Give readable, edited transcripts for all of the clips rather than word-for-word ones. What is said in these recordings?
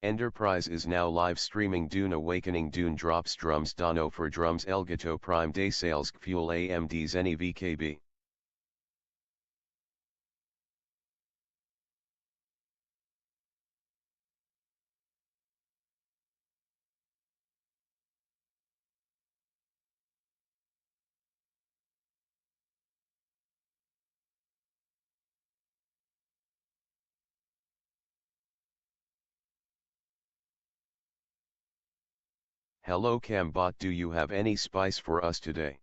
Enterprise is now live streaming Dune Awakening. Dune drops drums Dono for drums Elgato Prime Day sales fuel AMD Zenny VKB. Hello Cambot, do you have any spice for us today?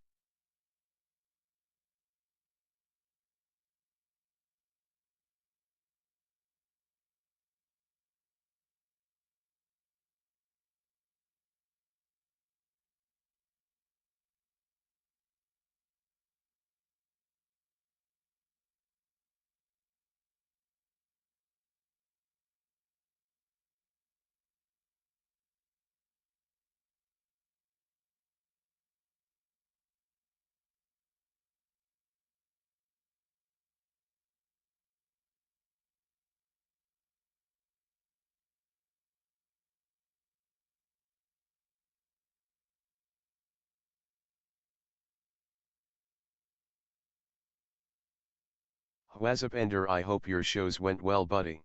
What's up Ender, I hope your shows went well buddy.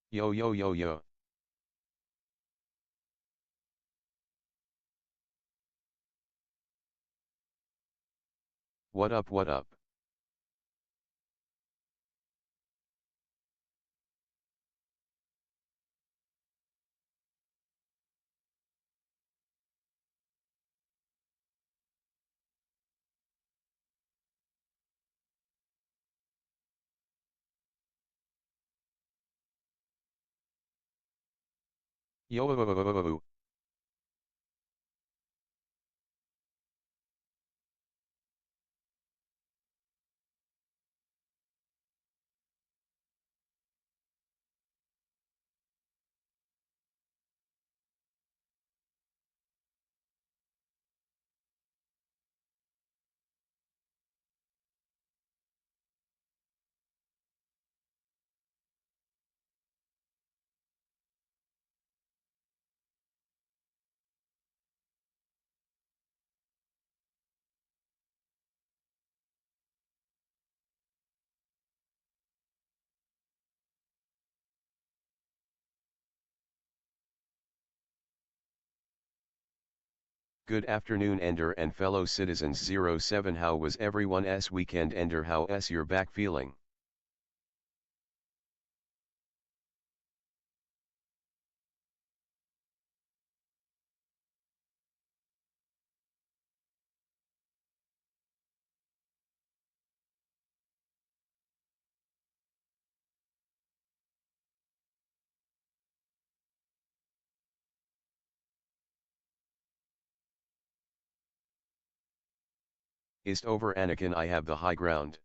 Yo yo yo yo. What up what up? Yo. Good afternoon Ender and fellow citizens 07, how was everyone's weekend? Ender, how's your back feeling? Ist over Anakin, I have the high ground.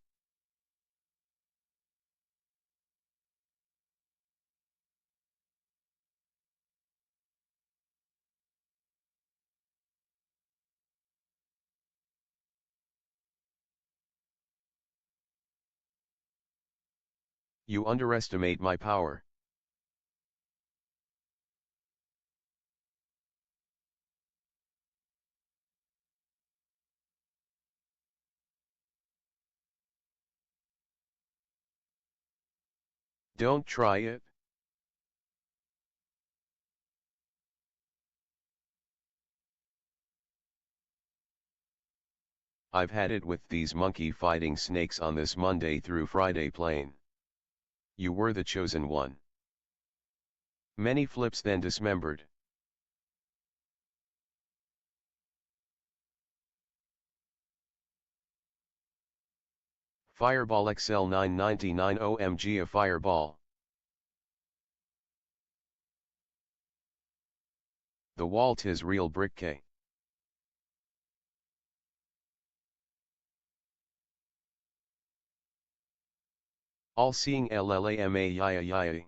You underestimate my power. Don't try it. I've had it with these monkey fighting snakes on this Monday through Friday plane. You were the chosen one. Many flips then dismembered. Fireball XL 999 OMG, a fireball. The wall, 'tis real brick K. All seeing LLAMA yaya yaya.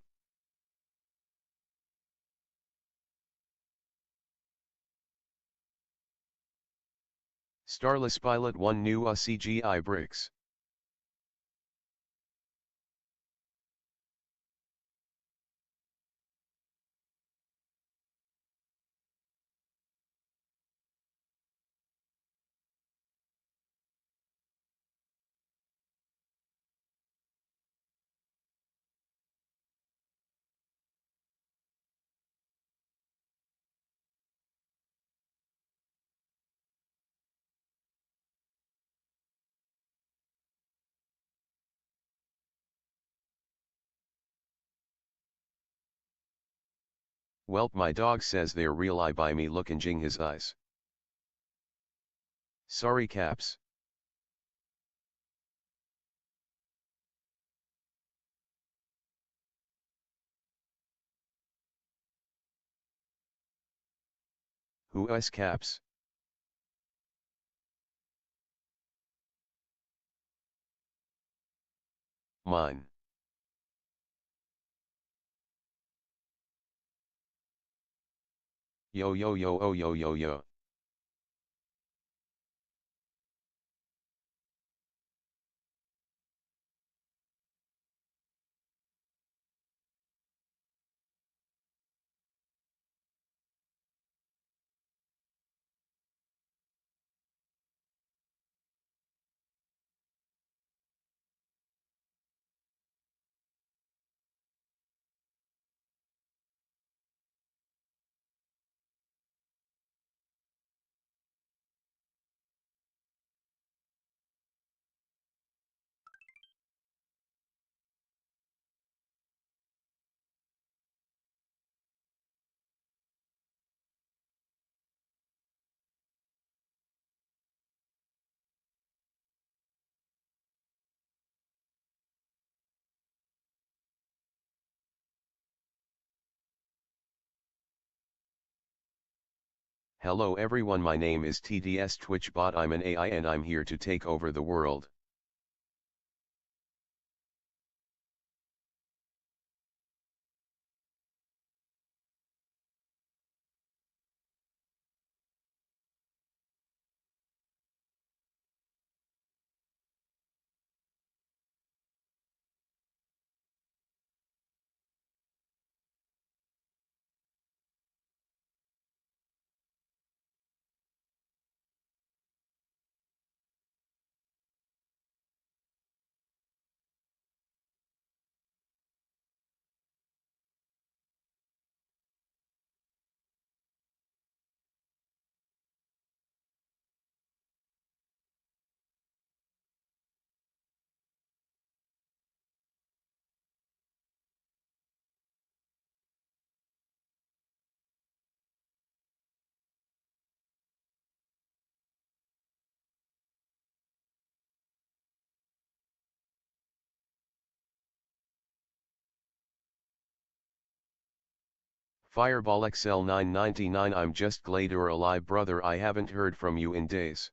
Starless Pilot 1 new CGI bricks. Welp, my dog says they're real. I by me looking his eyes. Sorry caps. Who us caps? Mine. Yo yo yo oh yo yo yo. Hello everyone, my name is TDS Twitch Bot. I'm an AI and I'm here to take over the world. Fireball XL 999, I'm just glad you're alive brother, I haven't heard from you in days.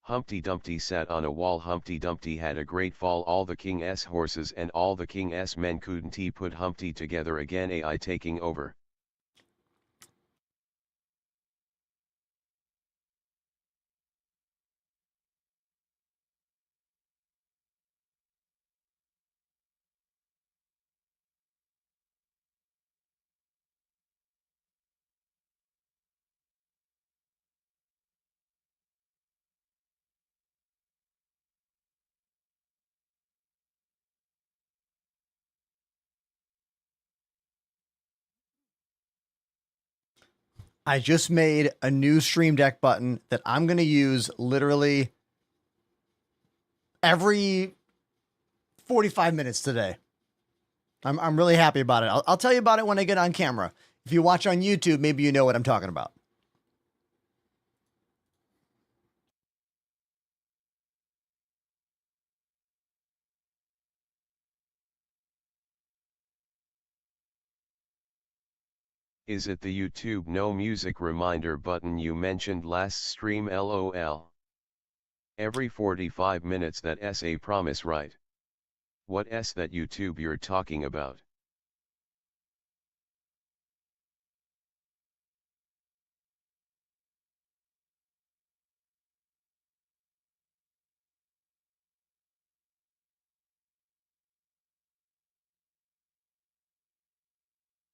Humpty Dumpty sat on a wall. Humpty Dumpty had a great fall. All the king's horses and all the king's men couldn't he put Humpty together again. AI taking over. I just made a new Stream Deck button that I'm going to use literally every 45 minutes today. I'm really happy about it. I'll tell you about it when I get on camera. If you watch on YouTube, maybe you know what I'm talking about. Is it the YouTube no music reminder button you mentioned last stream? LOL. Every 45 minutes, that SA promise, right? What s that YouTube you're talking about?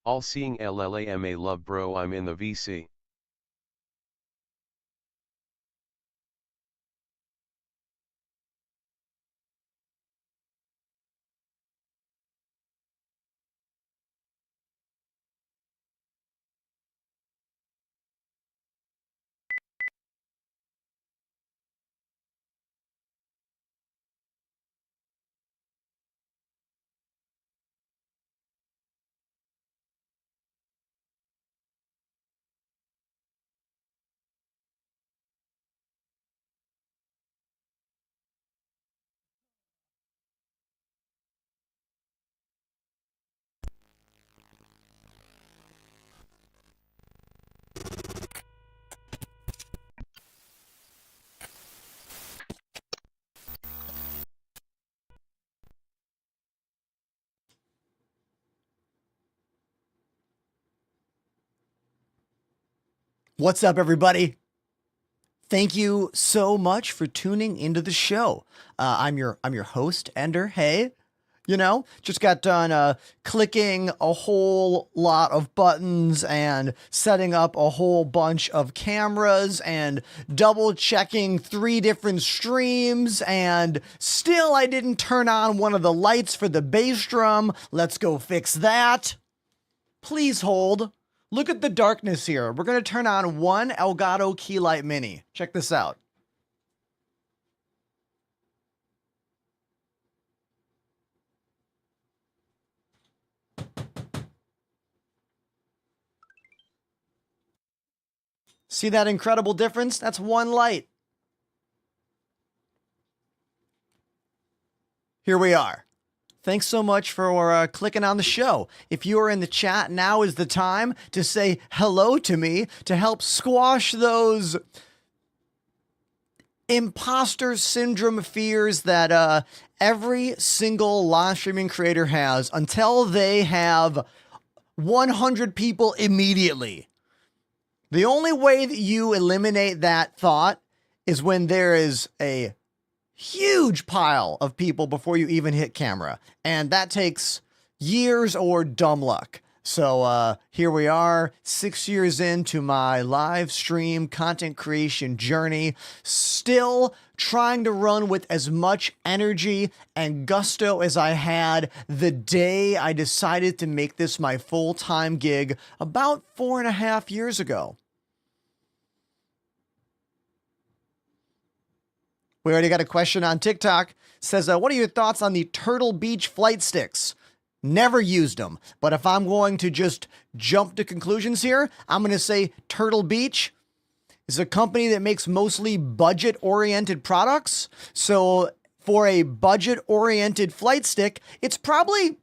All seeing LLAMA love bro, I'm in the VC. What's up, everybody? Thank you so much for tuning into the show. I'm your host, Ender. Hey, just got done clicking a whole lot of buttons and setting up a whole bunch of cameras and double checking 3 different streams, and still I didn't turn on one of the lights for the bass drum. Let's go fix that. Please hold. Look at the darkness here. We're going to turn on one Elgato Keylight Mini. Check this out. See that incredible difference? That's one light. Here we are. Thanks so much for clicking on the show. If you are in the chat, now is the time to say hello to me to help squash those imposter syndrome fears that every single live streaming creator has until they have 100 people immediately. The only way that you eliminate that thought is when there is a huge pile of people before you even hit camera. And that takes years or dumb luck. So here we are, 6 years into my live stream content creation journey, still trying to run with as much energy and gusto as I had the day I decided to make this my full-time gig about 4.5 years ago. We already got a question on TikTok. Says, what are your thoughts on the Turtle Beach flight sticks? Never used them. But if I'm going to just jump to conclusions here, I'm going to say Turtle Beach is a company that makes mostly budget-oriented products. So for a budget-oriented flight stick, it's probably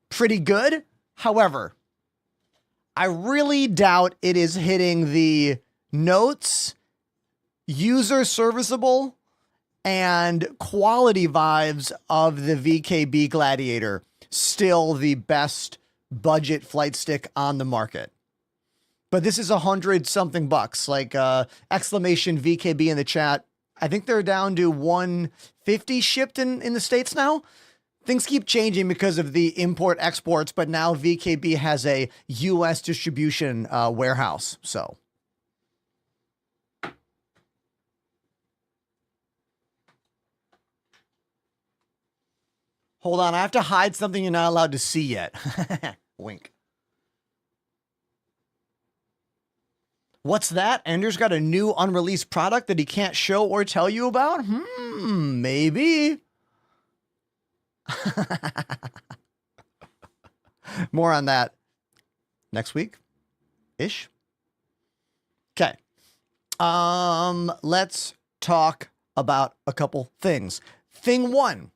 pretty good. However, I really doubt it is hitting the notes, user serviceable, and quality vibes of the VKB Gladiator. Still the best budget flight stick on the market. But this is $100-something bucks, like exclamation VKB in the chat. I think they're down to $150 shipped in the States now. Things keep changing because of the import exports, but now VKB has a US distribution warehouse. So hold on, I have to hide something you're not allowed to see yet. Wink. What's that? Ender's got a new unreleased product that he can't show or tell you about? Maybe. More on that next week-ish. Okay. Let's talk about a couple things. Thing 1.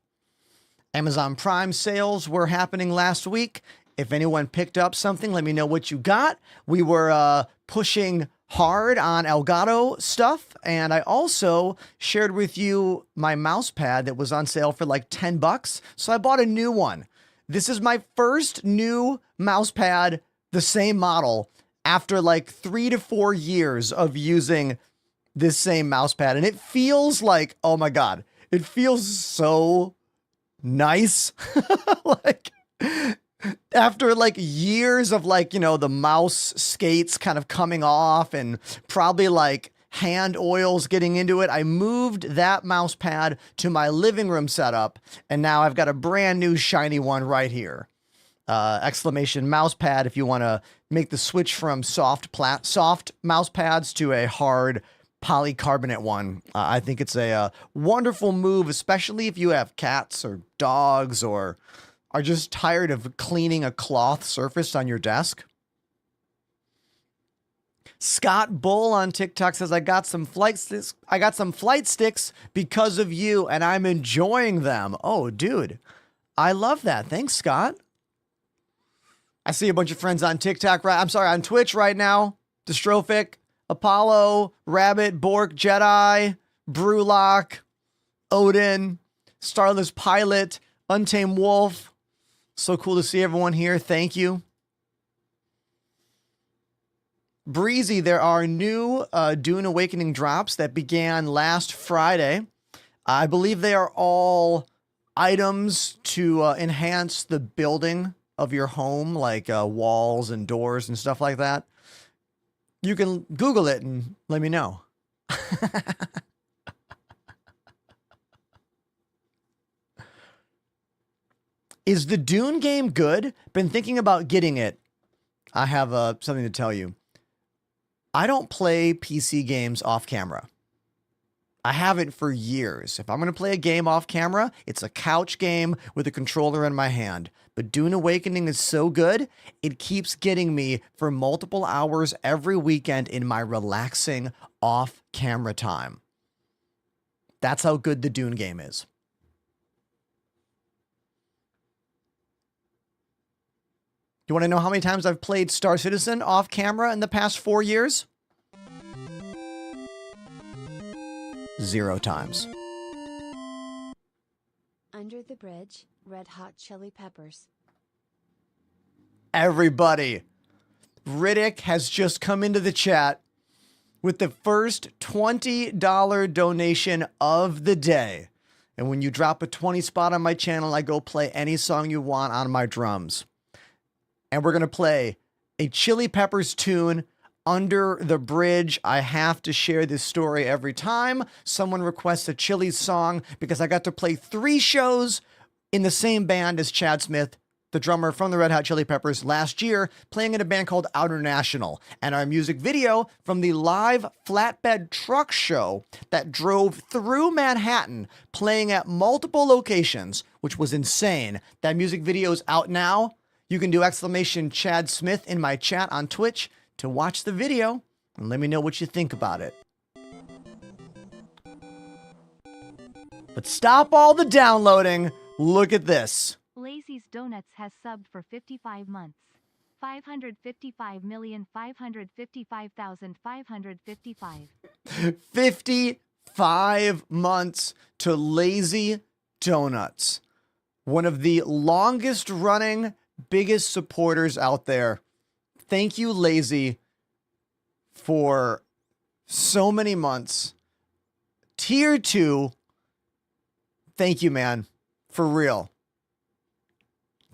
Amazon Prime sales were happening last week. If anyone picked up something, let me know what you got. We were pushing hard on Elgato stuff, and I also shared with you my mouse pad that was on sale for like $10, so I bought a new one. This is my first new mouse pad, the same model, after like 3 to 4 years of using this same mouse pad, and it feels like, oh my God, it feels so nice. Like, after like years of like, you know, the mouse skates kind of coming off and probably like hand oils getting into it, I moved that mouse pad to my living room setup, and now I've got a brand new shiny one right here. Exclamation mouse pad if you want to make the switch from soft mouse pads to a hard polycarbonate one. I think it's a wonderful move, especially if you have cats or dogs or are just tired of cleaning a cloth surface on your desk. Scott Bull on TikTok says, I got some flight sticks because of you, and I'm enjoying them. Oh, dude, I love that. Thanks, Scott. I see a bunch of friends on TikTok, on Twitch right now. Dystrophic, Apollo, Rabbit, Bork, Jedi, Brewlock, Odin, Starless Pilot, Untamed Wolf. So cool to see everyone here. Thank you. Breezy, there are new Dune Awakening drops that began last Friday. I believe they are all items to enhance the building of your home, like walls and doors and stuff like that. You can Google it and let me know. Is the Dune game good? Been thinking about getting it. I have something to tell you. I don't play PC games off camera. I haven't for years. If I'm going to play a game off camera, it's a couch game with a controller in my hand. But Dune Awakening is so good, it keeps getting me for multiple hours every weekend in my relaxing off-camera time. That's how good the Dune game is. You want to know how many times I've played Star Citizen off camera in the past 4 years? 0 times. Under the Bridge, Red Hot Chili Peppers. Everybody, Riddick has just come into the chat with the first $20 donation of the day. And when you drop a 20 spot on my channel, I go play any song you want on my drums. And we're going to play a Chili Peppers tune, Under the Bridge. I have to share this story every time someone requests a Chili's song, because I got to play 3 shows in the same band as Chad Smith, the drummer from the Red Hot Chili Peppers, last year, playing in a band called Outer National. And our music video from the live flatbed truck show that drove through Manhattan, playing at multiple locations, which was insane. That music video is out now. You can do exclamation Chad Smith in my chat on Twitch to watch the video and let me know what you think about it. But stop all the downloading. Look at this. Lazy's Donuts has subbed for 55 months. 555,555,555. 55 months to Lazy Donuts. One of the longest running, biggest supporters out there. Thank you, Lazy, for so many months. Tier 2, thank you, man. For real.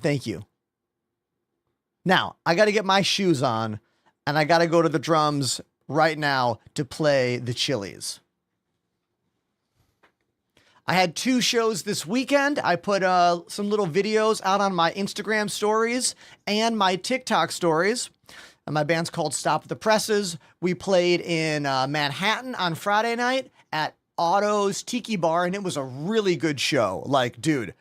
Thank you. Now, I got to get my shoes on, and I got to go to the drums right now to play the Chili's. I had 2 shows this weekend. I put some little videos out on my Instagram stories and my TikTok stories. And my band's called Stop the Presses. We played in Manhattan on Friday night at Otto's Tiki Bar, and it was a really good show. Like, dude,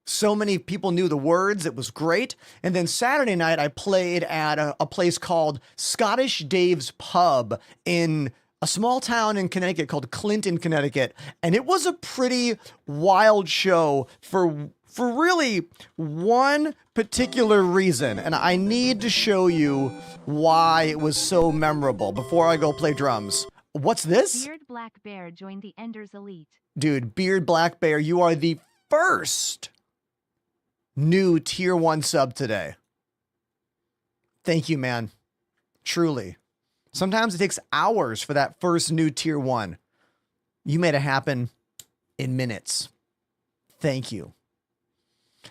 so many people knew the words. It was great. And then Saturday night, I played at a place called Scottish Dave's Pub in a small town in Connecticut called Clinton, Connecticut, and it was a pretty wild show for really one particular reason, and I need to show you why it was so memorable before I go play drums. What's this? Beard Black Bear joined the Enders Elite. Dude, Beard Black Bear, you are the first new tier 1 sub today. Thank you, man. Truly. Sometimes it takes hours for that first new tier 1. You made it happen in minutes. Thank you.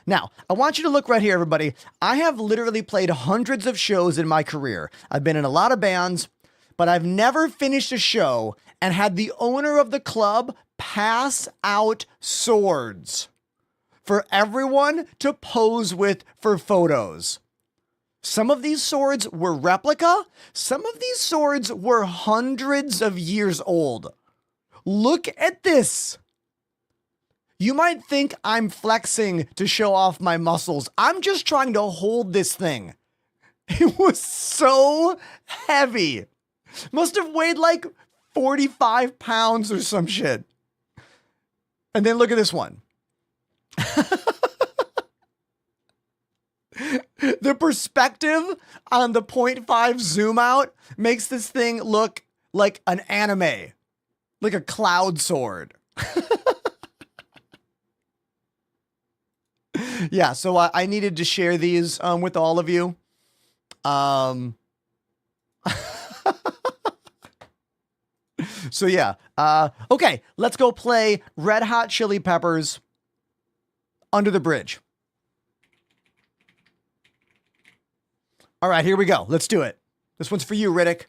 Now, I want you to look right here, everybody. I have literally played hundreds of shows in my career. I've been in a lot of bands, but I've never finished a show and had the owner of the club pass out swords for everyone to pose with for photos. Some of these swords were replica. Some of these swords were hundreds of years old. Look at this. You might think I'm flexing to show off my muscles. I'm just trying to hold this thing. It was so heavy. Must have weighed like 45 pounds or some shit. And then look at this one. The perspective on the 0.5 zoom out makes this thing look like an anime, like a cloud sword. Yeah, so I needed to share these with all of you. So yeah, okay, let's go play Red Hot Chili Peppers Under the Bridge. All right, here we go. Let's do it. This one's for you, Riddick.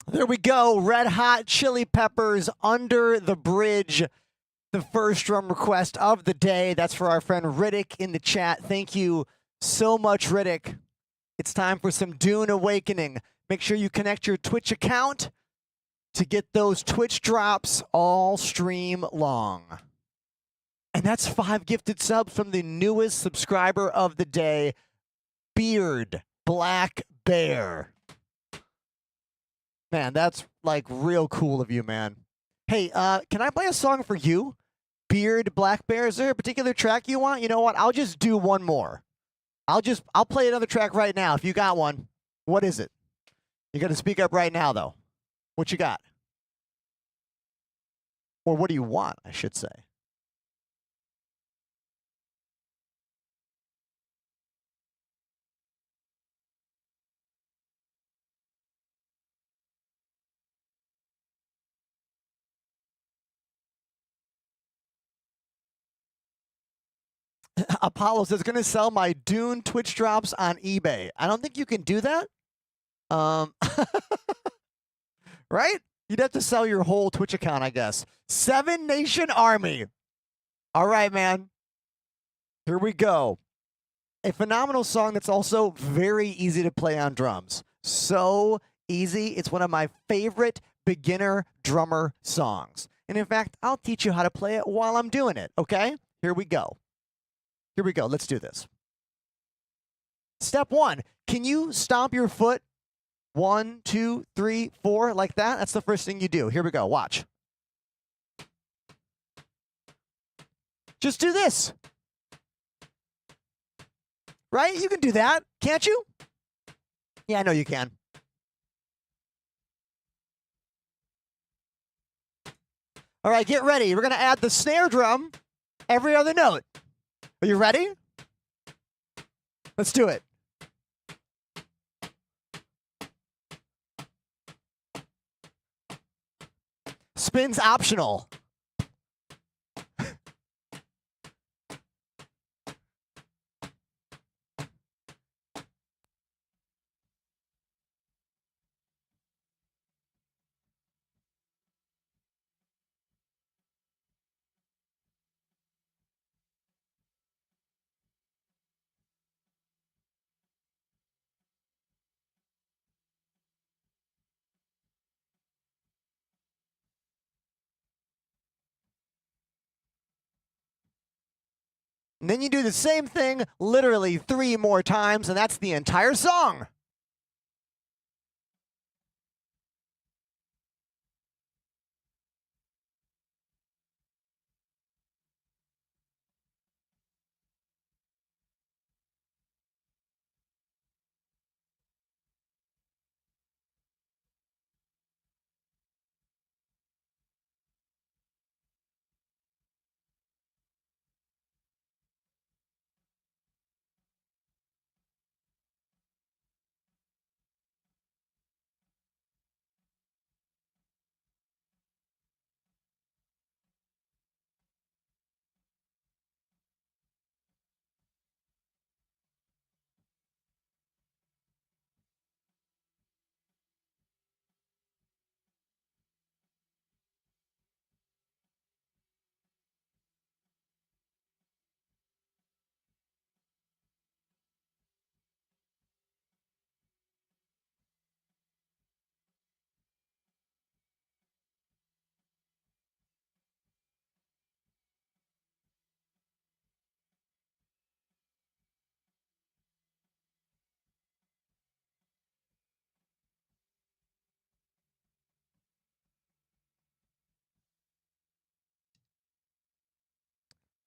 There we go. Red Hot Chili Peppers, Under the Bridge. The first drum request of the day. That's for our friend Riddick in the chat. Thank you so much, Riddick. It's time for some Dune Awakening. Make sure you connect your Twitch account to get those Twitch drops all stream long. And that's 5 gifted subs from the newest subscriber of the day, Beard Black Bear. Man, that's like real cool of you, man. Hey, can I play a song for you? Beard Black Bear, is there a particular track you want? You know what? I'll just do one more. I'll play another track right now if you got one. What is it? You got to speak up right now, though. What you got? Or what do you want, I should say. Apollo says, going to sell my Dune Twitch drops on eBay. I don't think you can do that. Right? You'd have to sell your whole Twitch account, I guess. 7 Nation Army. All right, man. Here we go. A phenomenal song that's also very easy to play on drums. So easy. It's one of my favorite beginner drummer songs. And in fact, I'll teach you how to play it while I'm doing it, okay? Here we go. Here we go. Let's do this. Step 1. Can you stomp your foot 1, 2, 3, 4 like that? That's the first thing you do. Here we go. Watch. Just do this. Right? You can do that. Can't you? Yeah, I know you can. All right, get ready. We're going to add the snare drum every other note. Are you ready? Let's do it. Spin's optional. And then you do the same thing literally 3 more times, and that's the entire song.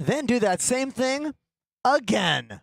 Then do that same thing again.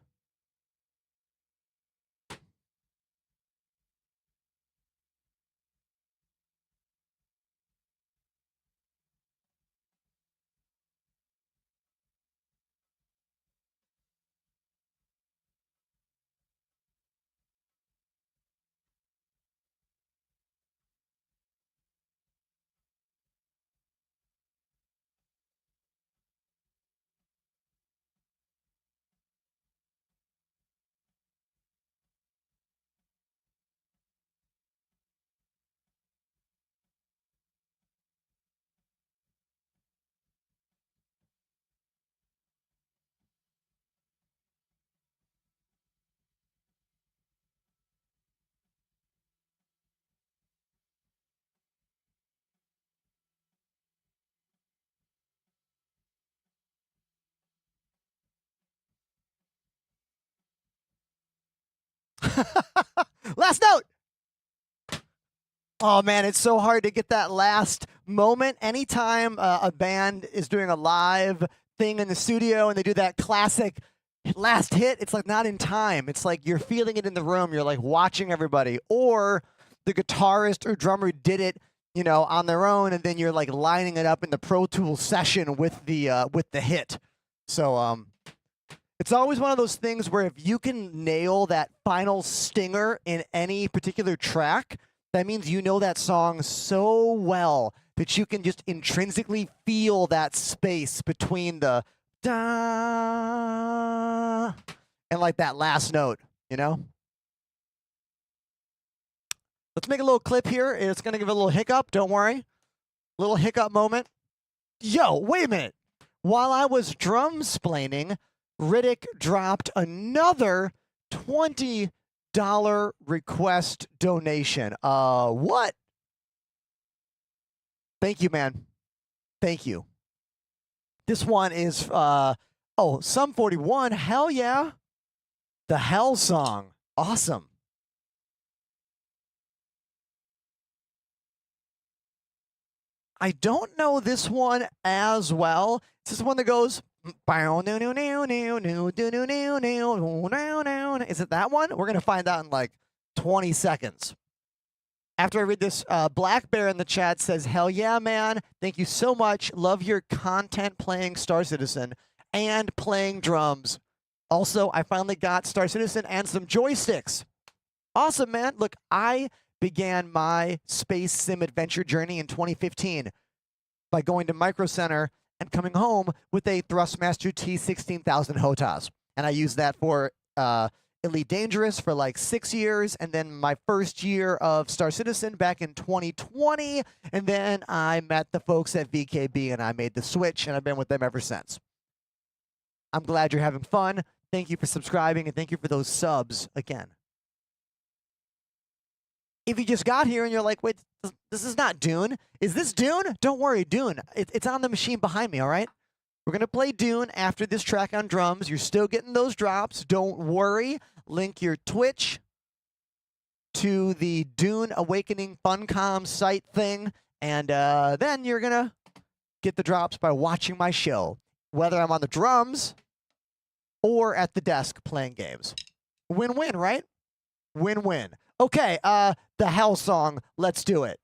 Last note. Oh man, it's so hard to get that last moment. Anytime a band is doing a live thing in the studio and they do that classic last hit, it's like not in time. It's like you're feeling it in the room. You're like watching everybody, or the guitarist or drummer did it, on their own, and then you're like lining it up in the Pro Tools session with the hit. So it's always one of those things where if you can nail that final stinger in any particular track, that means you know that song so well that you can just intrinsically feel that space between the da and like that last note, Let's make a little clip here. It's going to give a little hiccup. Don't worry. Little hiccup moment. Yo, wait a minute. While I was drum splaining, Riddick dropped another $20 request donation. What? Thank you, man. Thank you. This one is Sum 41. Hell yeah. The Hell song. Awesome. I don't know this one as well. This is one that goes. Is it that one? We're going to find out in like 20 seconds. After I read this, Black Bear in the chat says, hell yeah, man. Thank you so much. Love your content playing Star Citizen and playing drums. Also, I finally got Star Citizen and some joysticks. Awesome, man. Look, I began my space sim adventure journey in 2015 by going to Micro Center and coming home with a Thrustmaster T16000 HOTAS. And I used that for Elite Dangerous for like 6 years, and then my first year of Star Citizen back in 2020, and then I met the folks at VKB and I made the switch, and I've been with them ever since. I'm glad you're having fun. Thank you for subscribing, and thank you for those subs again. If you just got here and you're like, wait, this is not Dune. Is this Dune? Don't worry, Dune. It's on the machine behind me, all right? We're going to play Dune after this track on drums. You're still getting those drops. Don't worry. Link your Twitch to the Dune Awakening Funcom site thing, and then you're going to get the drops by watching my show, whether I'm on the drums or at the desk playing games. Win-win, right? Win-win. Okay, the Hell song. Let's do it.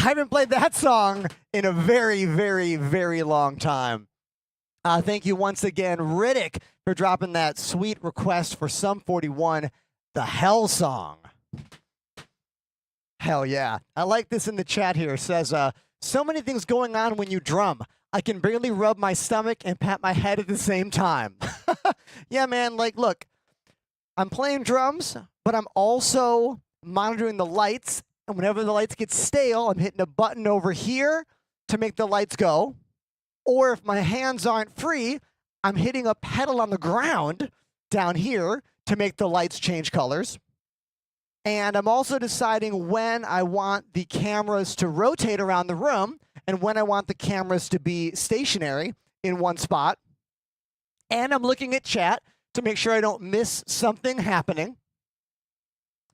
I haven't played that song in a very, very, very long time. Thank you once again, Riddick, for dropping that sweet request for Sum 41, the Hell song. Hell yeah. I like this in the chat here. It says, so many things going on when you drum. I can barely rub my stomach and pat my head at the same time. Yeah, man, like, look, I'm playing drums, but I'm also monitoring the lights. And whenever the lights get stale, I'm hitting a button over here to make the lights go. Or if my hands aren't free, I'm hitting a pedal on the ground down here to make the lights change colors. And I'm also deciding when I want the cameras to rotate around the room and when I want the cameras to be stationary in one spot. And I'm looking at chat to make sure I don't miss something happening.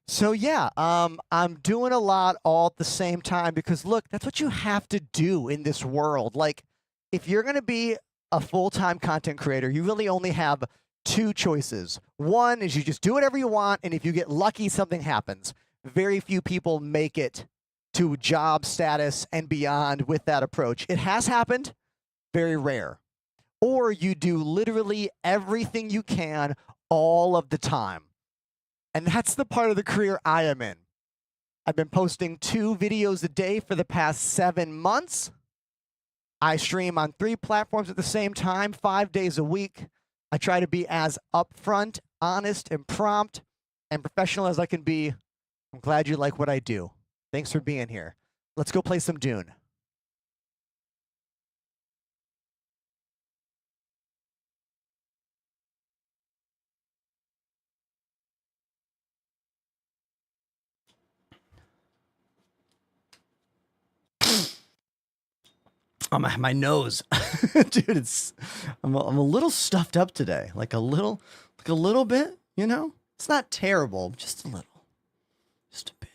So yeah, I'm doing a lot all at the same time because look, that's what you have to do in this world. Like, if you're going to be a full-time content creator, you really only have two choices. One is you just do whatever you want, and if you get lucky, something happens. Very few people make it to job status and beyond with that approach. It has happened, very rare. Or you do literally everything you can all of the time. And that's the part of the career I am in. I've been posting 2 videos a day for the past 7 months. I stream on 3 platforms at the same time, 5 days a week. I try to be as upfront, honest, and prompt, and professional as I can be. I'm glad you like what I do. Thanks for being here. Let's go play some Dune. Oh, my nose. Dude, I'm a little stuffed up today. Like a little bit, you know? It's not terrible, just a little. Just a bit.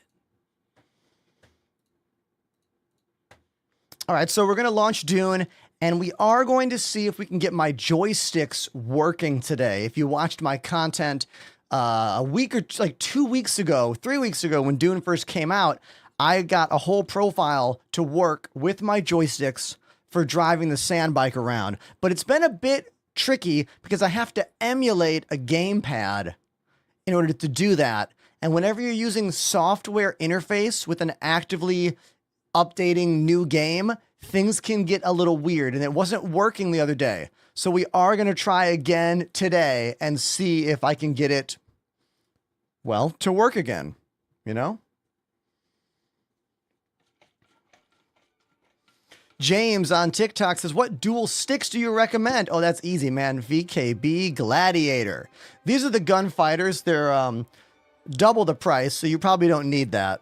All right, so we're going to launch Dune, and we are going to see if we can get my joysticks working today. If you watched my content a week or like 2 weeks ago, 3 weeks ago when Dune first came out, I got a whole profile to work with my joysticks for driving the sand bike around. But it's been a bit tricky because I have to emulate a gamepad in order to do that. And whenever you're using software interface with an actively updating new game, things can get a little weird. And it wasn't working the other day. So we are going to try again today and see if I can get it, well, to work again, you know? James on TikTok says, what dual sticks do you recommend? Oh, that's easy, man. VKB Gladiator. These are the gunfighters. They're double the price, so you probably don't need that.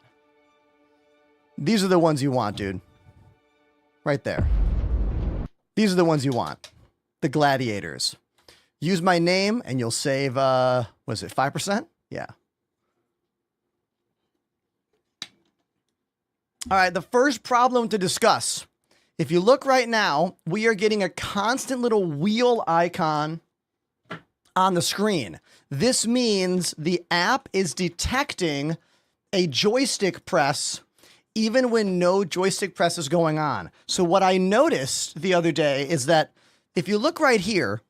These are the ones you want, dude. Right there. These are the ones you want. The Gladiators. Use my name, and you'll save, what is it, 5%? Yeah. All right, the first problem to discuss. If you look right now, we are getting a constant little wheel icon on the screen. This means the app is detecting a joystick press even when no joystick press is going on. So what I noticed the other day is that if you look right here,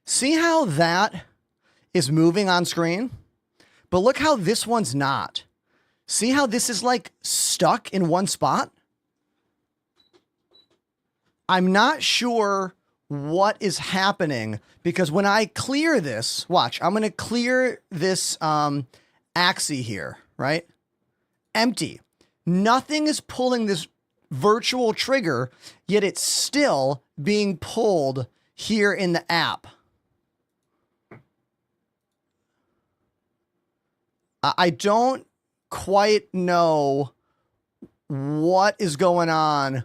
see how that is moving on screen? But look how this one's not. See how this is like stuck in one spot? I'm not sure what is happening because when I clear this, watch, I'm going to clear this axis here, right? Empty. Nothing is pulling this virtual trigger, yet it's still being pulled here in the app. I don't quite know what is going on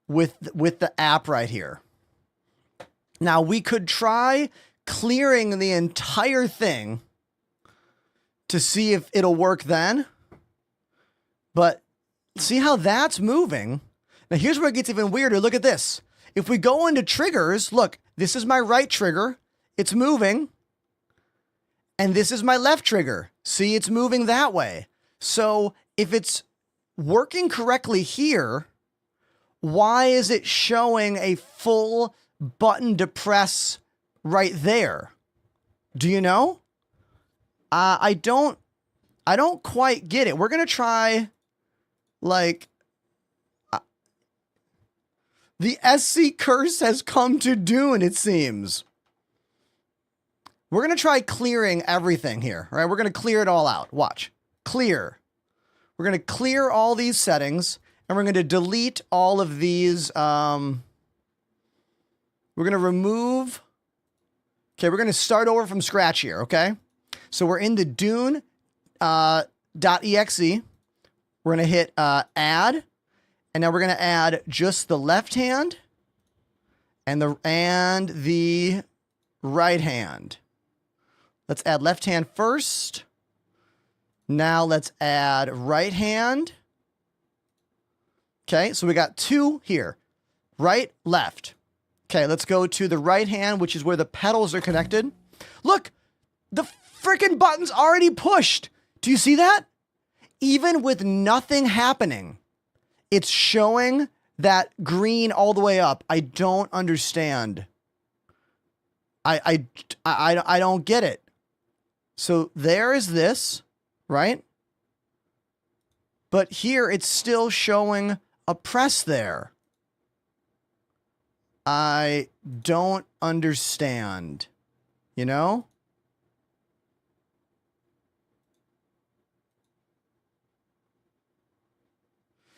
with the app right here. Now we could try clearing the entire thing to see if it'll work then. But see how that's moving? Now here's where it gets even weirder. Look at this. If we go into triggers, look, this is my right trigger. It's moving. And this is my left trigger. See, it's moving that way. So if it's working correctly here, why is it showing a full button to press right there? Do you know? I don't quite get it. We're going to try, like, the SC curse has come to Dune, it seems. We're going to try clearing everything here, right? We're going to clear it all out. Watch. Clear. We're going to clear all these settings, and we're going to delete all of these. We're going to remove. Okay, we're going to start over from scratch here, okay? So we're in the Dune .exe. We're going to hit add, and now we're going to add just the left hand and the right hand. Let's add left hand first. Now let's add right hand. Okay, so we got two here. Right, left. Okay, let's go to the right hand, which is where the pedals are connected. Look, the freaking button's already pushed. Do you see that? Even with nothing happening, it's showing that green all the way up. I don't understand. I don't get it. So there is this, right? But here it's still showing a press there. I don't understand, you know?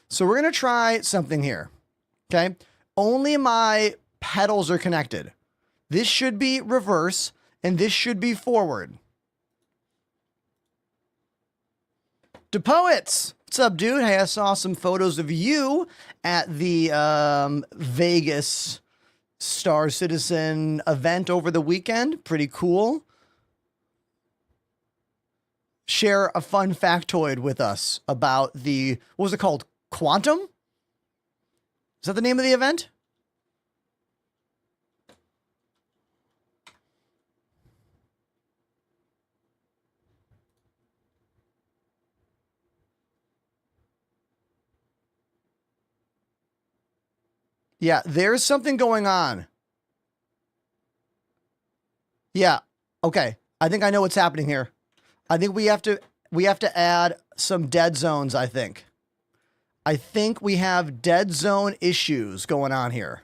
So we're going to try something here, okay? Only my pedals are connected. This should be reverse, and this should be forward. DePoets, what's up, dude? Hey, I saw some photos of you at the Vegas Star Citizen event over the weekend. Pretty cool. Share a fun factoid with us about the, what was it called? Quantum? Is that the name of the event? Yeah, there's something going on. Yeah, okay. I think I know what's happening here. I think we have to add some dead zones, I think. I think we have dead zone issues going on here.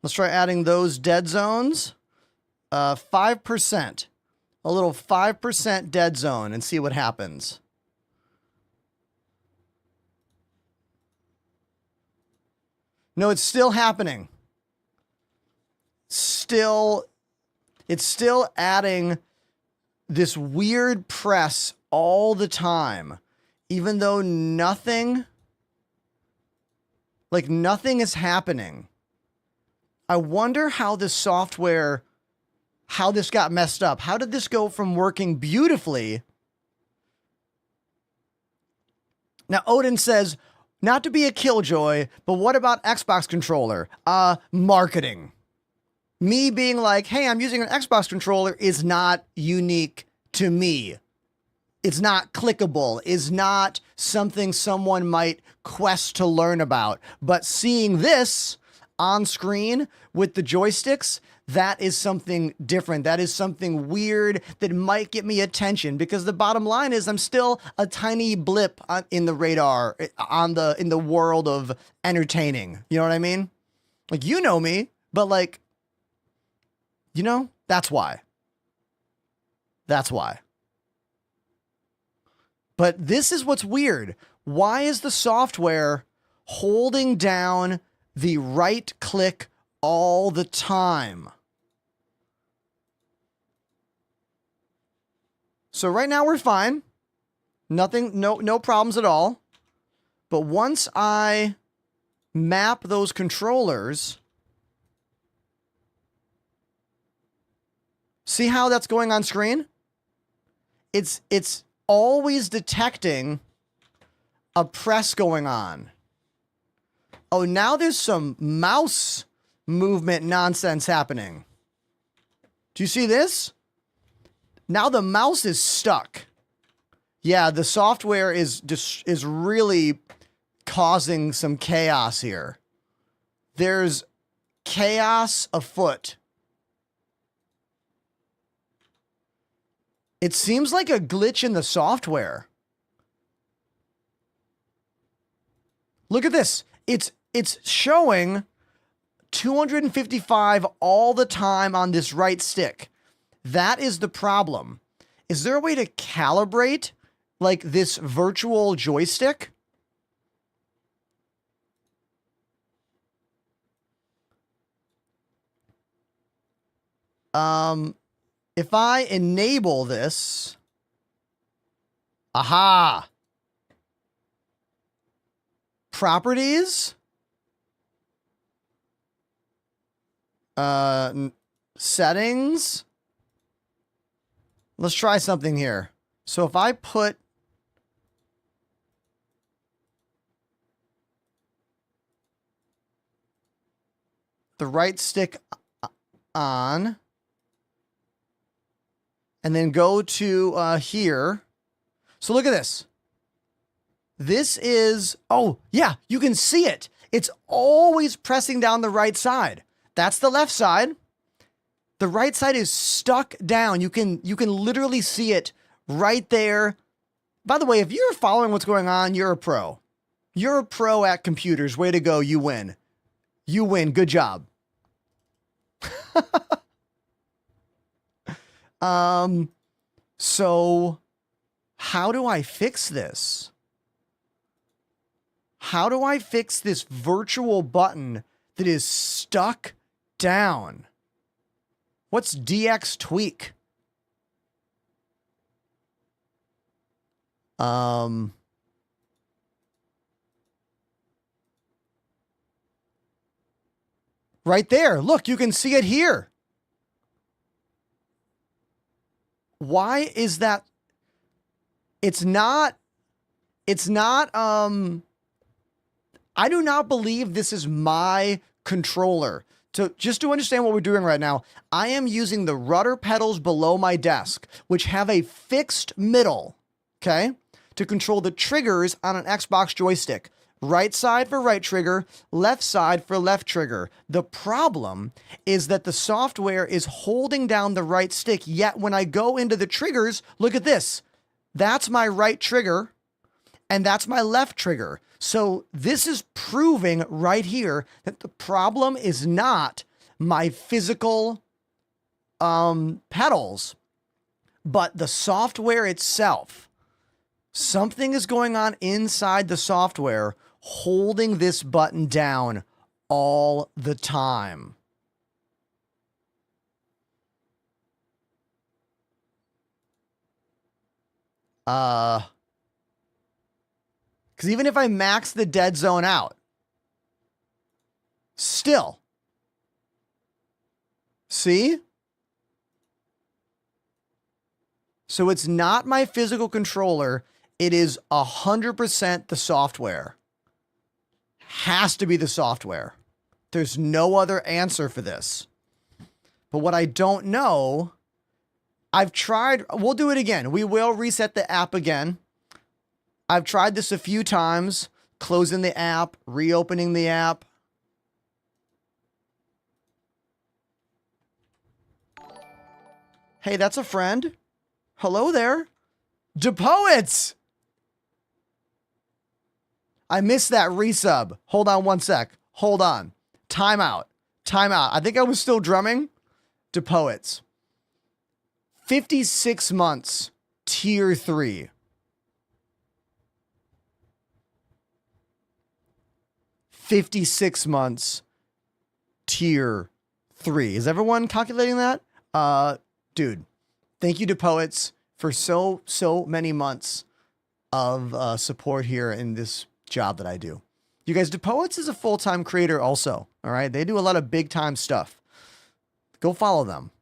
Let's try adding those dead zones. 5%. A little 5% dead zone and see what happens. No, it's still happening. It's still adding this weird press all the time, even though nothing is happening. I wonder how this software, how this got messed up. How did this go from working beautifully? Now, Odin says, not to be a killjoy, but what about Xbox controller? Marketing. Me being like, hey, I'm using an Xbox controller is not unique to me. It's not clickable, is not something someone might quest to learn about. But seeing this on screen with the joysticks, that is something different. That is something weird that might get me attention, because the bottom line is I'm still a tiny blip in the radar in the world of entertaining. You know what I mean? Like, you know me, but like, you know, that's why. That's why. But this is what's weird. Why is the software holding down the right click all the time? So right now we're fine. Nothing, no problems at all. But once I map those controllers, see how that's going on screen? It's always detecting a press going on. Oh, now there's some mouse movement nonsense happening. Do you see this? Now the mouse is stuck. Yeah, the software is really causing some chaos here. There's chaos afoot. It seems like a glitch in the software. Look at this. It's showing 255 all the time on this right stick. That is the problem. Is there a way to calibrate like this virtual joystick? If I enable this, aha, properties, settings. Let's try something here. So if I put the right stick on and then go to here. So look at this. This is, oh yeah, you can see it. It's always pressing down the right side. That's the left side. The right side is stuck down. You can literally see it right there. By the way, if you're following what's going on, you're a pro. You're a pro at computers. Way to go. You win. You win. Good job. So how do I fix this? How do I fix this virtual button that is stuck down? What's DX tweak? Right there. Look, you can see it here. Why is that? It's not, I do not believe this is my controller. So just to understand what we're doing right now, I am using the rudder pedals below my desk, which have a fixed middle, okay, to control the triggers on an Xbox joystick. Right side for right trigger, left side for left trigger. The problem is that the software is holding down the right stick, yet when I go into the triggers, look at this. That's my right trigger, and that's my left trigger. So this is proving right here that the problem is not my physical pedals, but the software itself. Something is going on inside the software holding this button down all the time. Because even if I max the dead zone out, still. See? So it's not my physical controller. It is 100% the software. Has to be the software. There's no other answer for this. But what I don't know, I've tried, we'll do it again. We will reset the app again. I've tried this a few times, closing the app, reopening the app. Hey, that's a friend. Hello there. DePoets! I missed that resub. Hold on one sec. Hold on. Timeout. Timeout. I think I was still drumming. DePoets. 56 months. Tier 3. 56 months. Tier 3. Is everyone calculating that? Dude. Thank you to Poets for so many months of support here in this job that I do. You guys, DePoets is a full-time creator also. All right. They do a lot of big time stuff. Go follow them.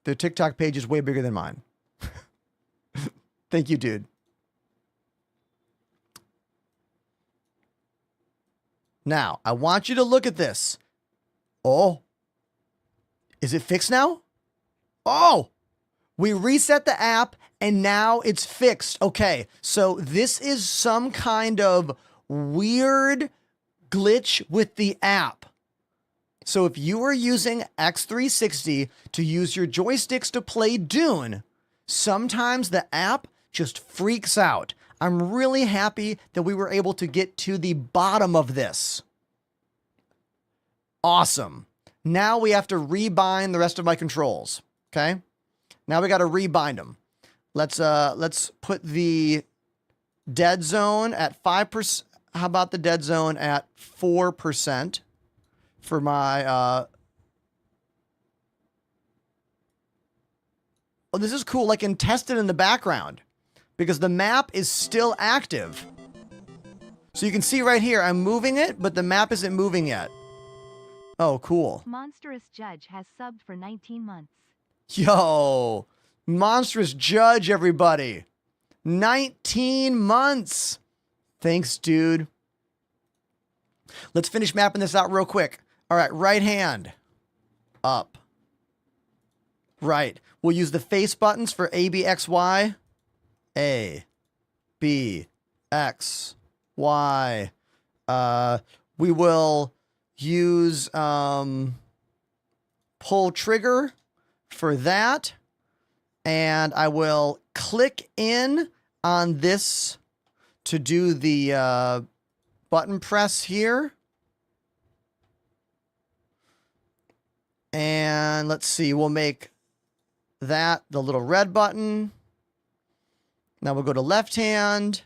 Their TikTok page is way bigger than mine. Thank you, dude. Now, I want you to look at this. Oh. Is it fixed now? Oh! We reset the app and now it's fixed. Okay, so this is some kind of weird glitch with the app. So if you are using X360 to use your joysticks to play Dune, sometimes the app just freaks out. I'm really happy that we were able to get to the bottom of this. Awesome. Now we have to rebind the rest of my controls. Okay? Now we got to rebind them. Let's put the dead zone at 5%. How about the dead zone at 4% for my oh, this is cool. I can test it in the background because the map is still active. So you can see right here, I'm moving it, but the map isn't moving yet. Oh, cool. Monstrous Judge has subbed for 19 months. Yo, Monstrous Judge, everybody. 19 months. Thanks, dude. Let's finish mapping this out real quick. All right, right hand. Up. Right. We'll use the face buttons for A, B, X, Y. A, B, X, Y. We will use pull trigger for that. And I will click in on this to do the button press here. And let's see, we'll make that the little red button. Now we'll go to left hand.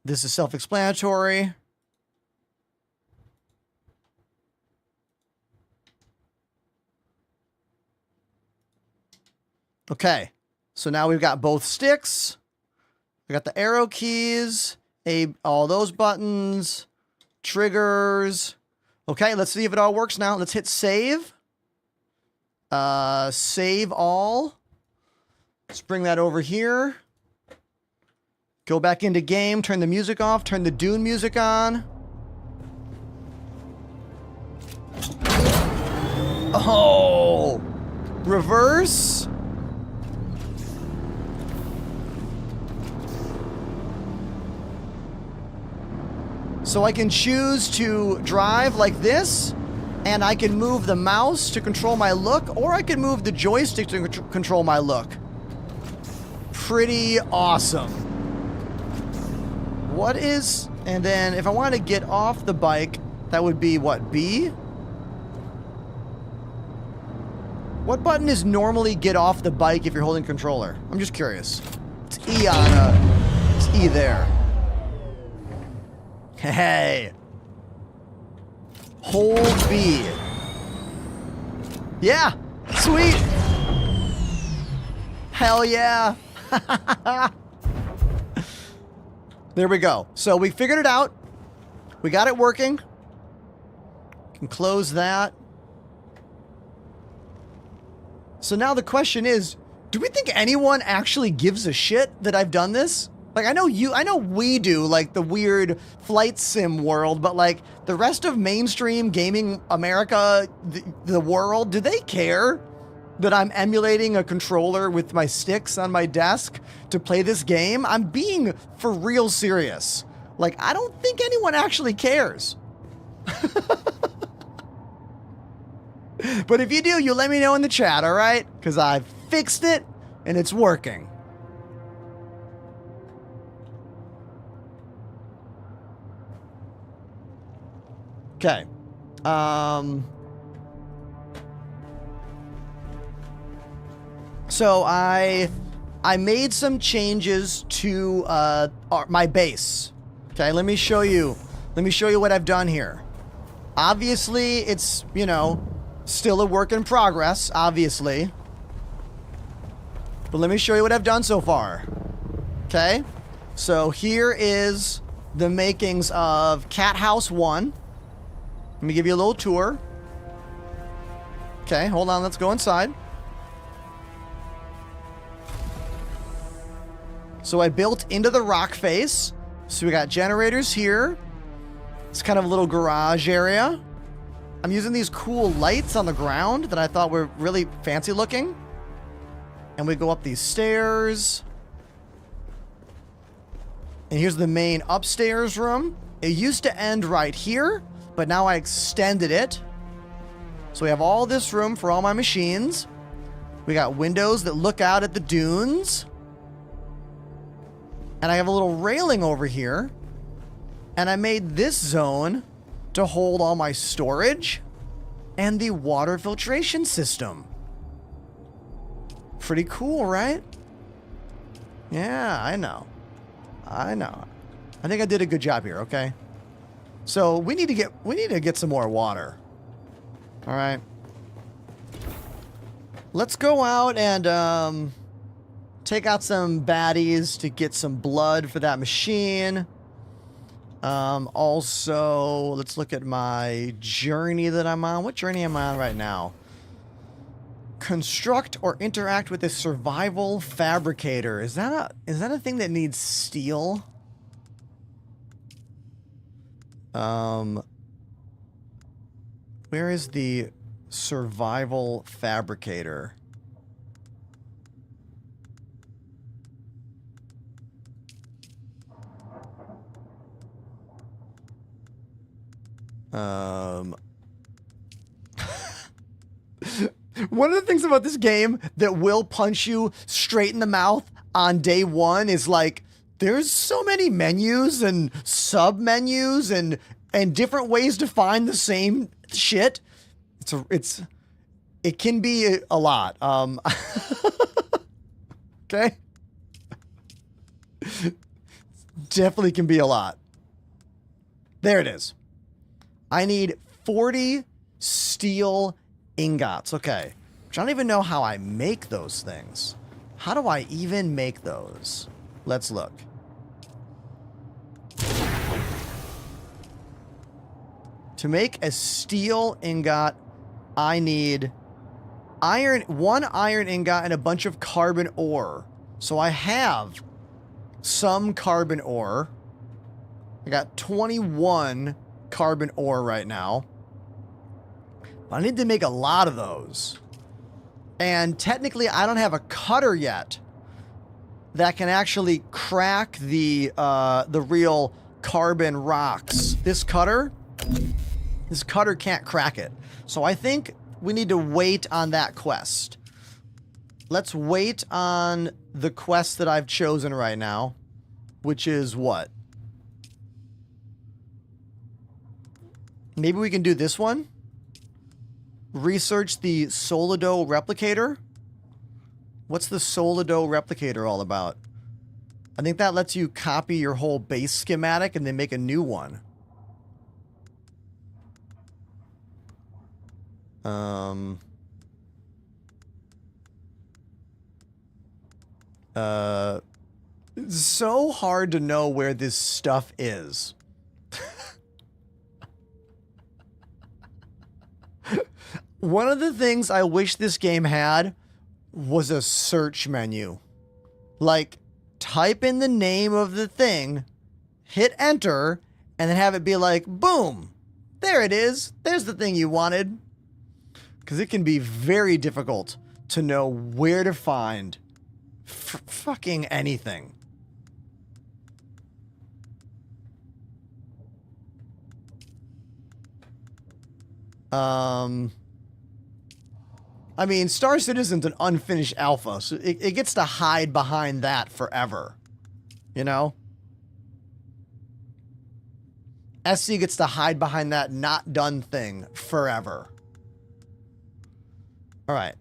This is self-explanatory. Okay, so now we've got both sticks. We got the arrow keys, all those buttons, triggers. Okay, let's see if it all works now. Let's hit save. Save all. Let's bring that over here. Go back into game, turn the music off, turn the Dune music on. Oh! Reverse. So I can choose to drive like this, and I can move the mouse to control my look, or I can move the joystick to control my look. Pretty awesome. What is... And then if I want to get off the bike, that would be what, B? What button is normally get off the bike if you're holding controller? I'm just curious. It's E on it's E there. Hey. Hold B. Yeah. Sweet. Hell yeah. There we go. So we figured it out. We got it working. Can close that. So now the question is, do we think anyone actually gives a shit that I've done this? Like, I know we do, like, the weird flight sim world, but, like, the rest of mainstream gaming America, the world, do they care that I'm emulating a controller with my sticks on my desk to play this game? I'm being for real serious. Like, I don't think anyone actually cares. But if you do, you let me know in the chat, all right? Because I've fixed it, and it's working. Okay. So I made some changes to my base. Okay, let me show you what I've done here. Obviously, it's, you know, still a work in progress, obviously. But let me show you what I've done so far. Okay? So here is the makings of Cat House 1. Let me give you a little tour. Okay, hold on, let's go inside. So I built into the rock face. So we got generators here. It's kind of a little garage area. I'm using these cool lights on the ground that I thought were really fancy looking. And we go up these stairs. And here's the main upstairs room. It used to end right here, but now I extended it. So we have all this room for all my machines. We got windows that look out at the dunes. And I have a little railing over here. And I made this zone to hold all my storage and the water filtration system. Pretty cool, right? Yeah, I know. I know. I think I did a good job here, okay? So we need to get some more water. All right. Let's go out and take out some baddies to get some blood for that machine. Also, let's look at my journey that I'm on. What journey am I on right now? Construct or interact with a survival fabricator. Is that a thing that needs steel? Where is the survival fabricator? One of the things about this game that will punch you straight in the mouth on day one is like, there's so many menus and sub menus and different ways to find the same shit. It can be a lot. Okay. Definitely can be a lot. There it is. I need 40 steel ingots. Okay. Which I don't even know how I make those things. How do I even make those? Let's look. To make a steel ingot, I need one iron ingot and a bunch of carbon ore. So I have some carbon ore. I got 21 carbon ore right now. I need to make a lot of those. And technically, I don't have a cutter yet that can actually crack the real carbon rocks. This cutter can't crack it. So I think we need to wait on that quest. Let's wait on the quest that I've chosen right now, which is what? Maybe we can do this one. Research the Solido replicator. What's the Solido replicator all about? I think that lets you copy your whole base schematic and then make a new one. It's so hard to know where this stuff is. One of the things I wish this game had was a search menu. Like, type in the name of the thing, hit enter, and then have it be like, boom, there it is. There's the thing you wanted. Because it can be very difficult to know where to find fucking anything. I mean, Star Citizen's an unfinished alpha, so it gets to hide behind that forever. You know? SC gets to hide behind that not done thing forever. Alright.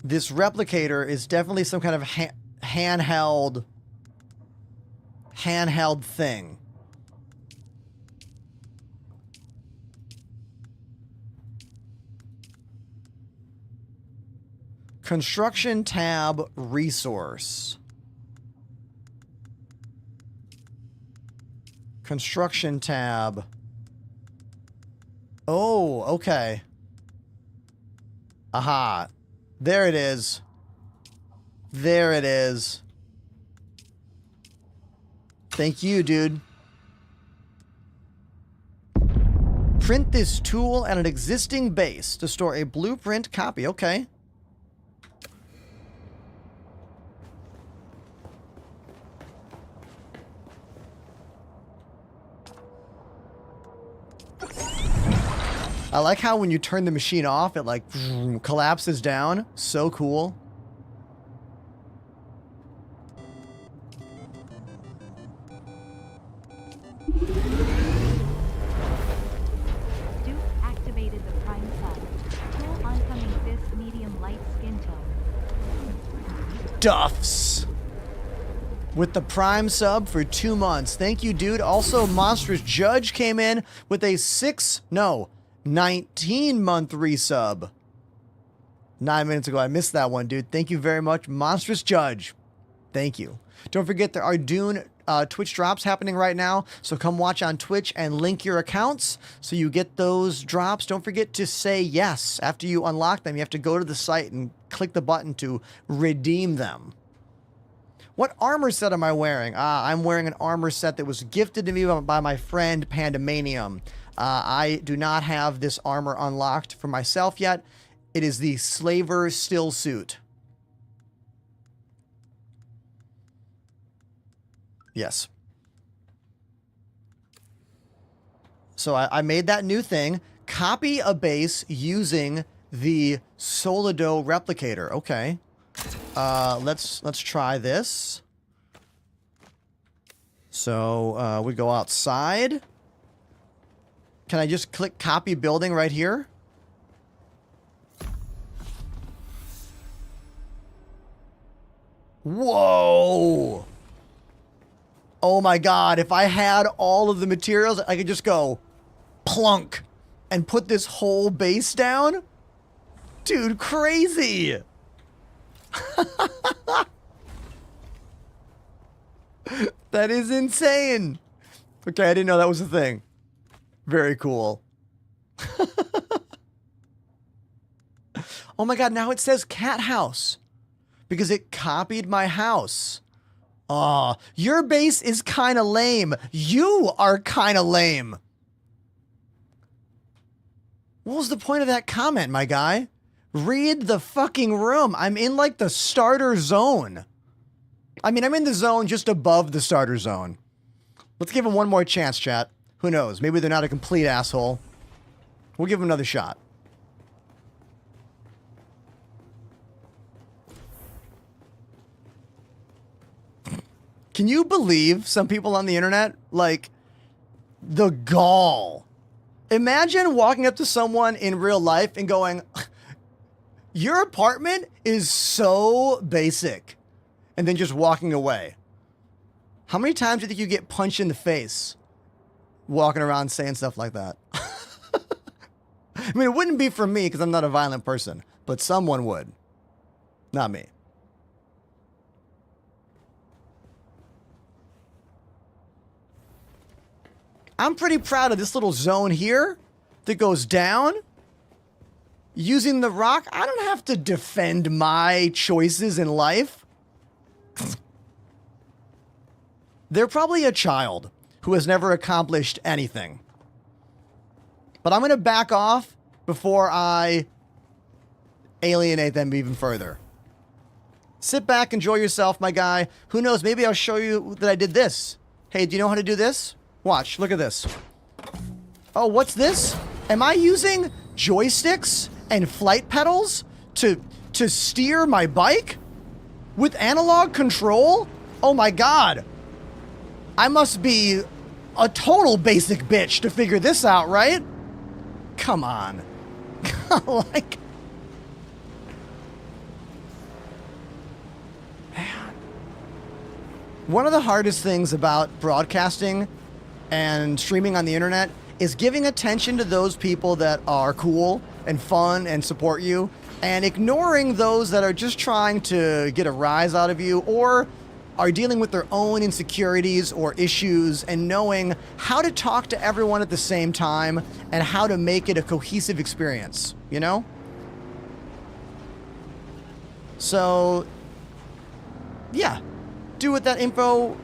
This replicator is definitely some kind of handheld thing. Construction tab resource. Construction tab. Oh, okay. Aha. There it is. There it is. Thank you, dude. Print this tool at an existing base to store a blueprint copy. Okay. I like how when you turn the machine off, it like collapses down. So cool. Duke activated the prime sub. Tool oncoming this medium light skin tone. Duffs. With the prime sub for 2 months. Thank you, dude. Also, Monstrous Judge came in with a 19-month resub. 9 minutes ago. I missed that one, dude. Thank you very much, Monstrous Judge. Thank you. Don't forget there are Dune Twitch drops happening right now, so come watch on Twitch and link your accounts so you get those drops. Don't forget to say yes. After you unlock them, you have to go to the site and click the button to redeem them. What armor set am I wearing? I'm wearing an armor set that was gifted to me by my friend Pandemanium. I do not have this armor unlocked for myself yet. It is the Slaver Still Suit. Yes. So I made that new thing. Copy a base using the Solido replicator. Okay. Let's try this. So we go outside. Can I just click copy building right here? Whoa! Oh my god, if I had all of the materials, I could just go plunk and put this whole base down? Dude, crazy! That is insane! Okay, I didn't know that was a thing. Very cool. Oh my god, now it says cat house. Because it copied my house. Aw, your base is kinda lame. You are kinda lame. What was the point of that comment, my guy? Read the fucking room. I'm in, like, the starter zone. I mean, I'm in the zone just above the starter zone. Let's give him one more chance, chat. Who knows? Maybe they're not a complete asshole. We'll give him another shot. Can you believe some people on the internet, like, the gall? Imagine walking up to someone in real life and going, your apartment is so basic, and then just walking away. How many times do you think you get punched in the face walking around saying stuff like that? I mean, it wouldn't be for me because I'm not a violent person, but someone would. Not me. I'm pretty proud of this little zone here that goes down. Using the rock, I don't have to defend my choices in life. They're probably a child who has never accomplished anything. But I'm going to back off before I alienate them even further. Sit back, enjoy yourself, my guy. Who knows, maybe I'll show you that I did this. Hey, do you know how to do this? Watch, look at this. Oh, what's this? Am I using joysticks and flight pedals to steer my bike? With analog control? Oh my god. I must be a total basic bitch to figure this out, right? Come on. Like... Man. One of the hardest things about broadcasting and streaming on the internet is giving attention to those people that are cool and fun and support you, and ignoring those that are just trying to get a rise out of you or are dealing with their own insecurities or issues, and knowing how to talk to everyone at the same time and how to make it a cohesive experience, you know? So, yeah. Do with that info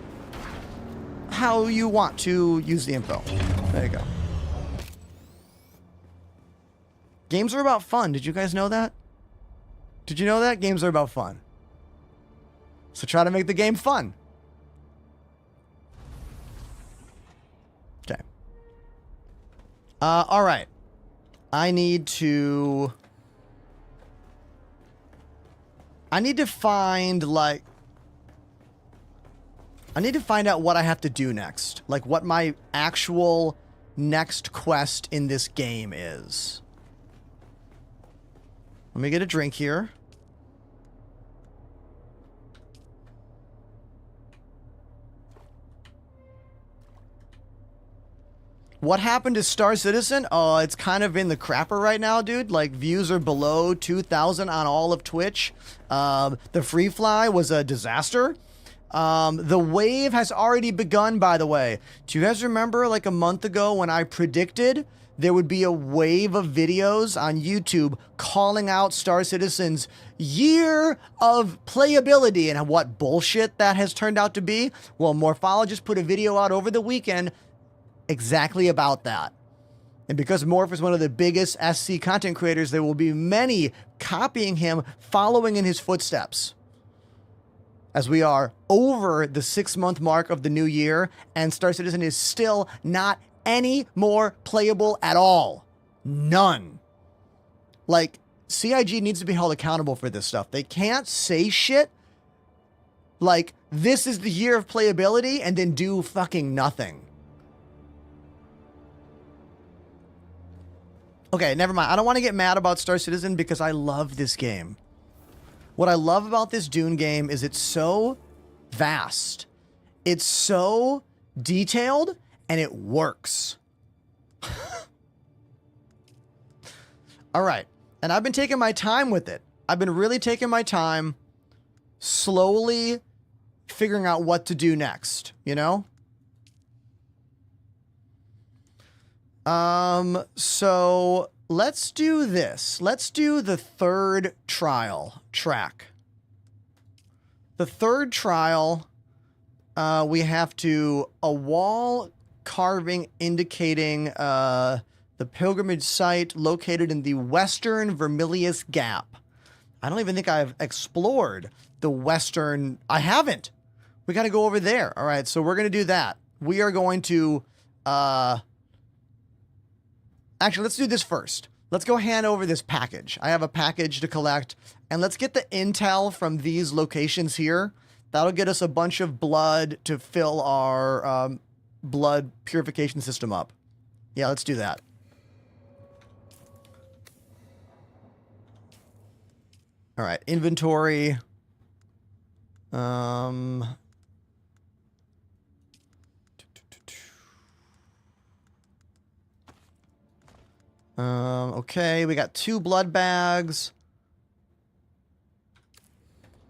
how you want to use the info. There you go. Games are about fun. Did you guys know that? Did you know that? Games are about fun. So try to make the game fun. Okay. All right. I need to find, like... I need to find out what I have to do next. Like, what my actual next quest in this game is. Let me get a drink here. What happened to Star Citizen? Oh, it's kind of in the crapper right now, dude. Like, views are below 2,000 on all of Twitch. The free fly was a disaster. The wave has already begun, by the way. Do you guys remember, like, a month ago when I predicted there would be a wave of videos on YouTube calling out Star Citizen's year of playability and what bullshit that has turned out to be? Well, Morphologist put a video out over the weekend exactly about that. And because Morph is one of the biggest SC content creators, there will be many copying him, following in his footsteps. As we are over the 6-month mark of the new year, and Star Citizen is still not any more playable at all. None. Like, CIG needs to be held accountable for this stuff. They can't say shit like, this is the year of playability, and then do fucking nothing. Okay, never mind. I don't want to get mad about Star Citizen because I love this game. What I love about this Dune game is it's so vast. It's so detailed, and it works. All right. And I've been taking my time with it. I've been really taking my time, slowly figuring out what to do next, you know? So let's do this. Let's do the third trial track. The third trial, we have to a wall carving indicating the pilgrimage site located in the western Vermilius Gap. I don't even think I've explored the western. I haven't. We got to go over there. All right, so we're going to do that. We are going to... Actually, let's do this first. Let's go hand over this package. I have a package to collect, and let's get the intel from these locations here. That'll get us a bunch of blood to fill our blood purification system up. Yeah, let's do that. All right, inventory. Okay, we got 2 blood bags.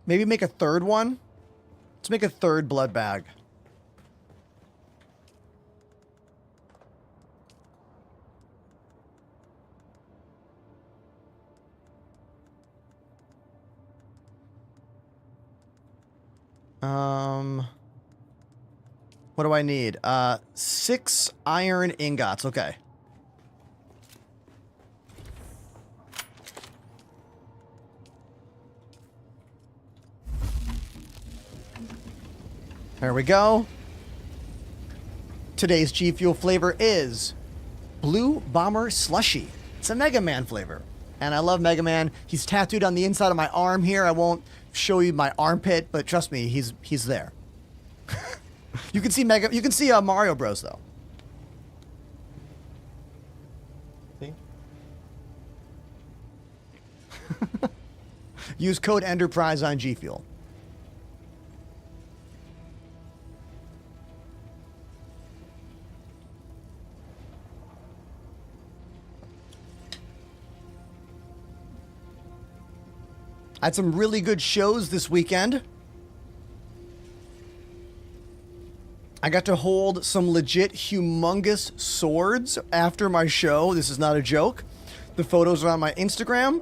Maybe make a third one? Let's make a third blood bag. What do I need? 6 iron ingots. Okay. There we go. Today's G Fuel flavor is Blue Bomber Slushy. It's a Mega Man flavor. And I love Mega Man. He's tattooed on the inside of my arm here. I won't show you my armpit, but trust me, he's there. You can see Mario Bros though. See? Use code Enterprise on G Fuel. I had some really good shows this weekend. I got to hold some legit humongous swords after my show. This is not a joke. The photos are on my Instagram,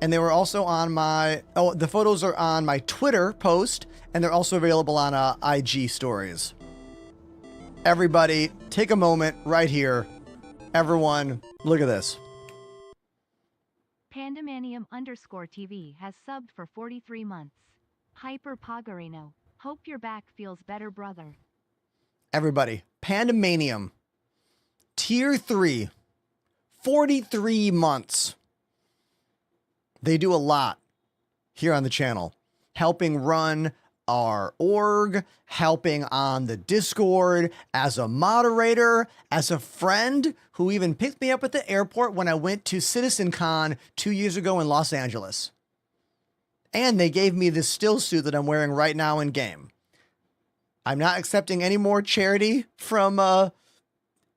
and they were also on my... Oh, the photos are on my Twitter post, and they're also available on IG stories. Everybody, take a moment right here. Everyone, look at this. Pandemanium_TV has subbed for 43 months. Hyper Pagarino. Hope your back feels better, brother. Everybody, Pandemanium, Tier 3, 43 months. They do a lot here on the channel, helping run our org, helping on the Discord, as a moderator, as a friend who even picked me up at the airport when I went to CitizenCon 2 years ago in Los Angeles. And they gave me this still suit that I'm wearing right now in game. I'm not accepting any more charity from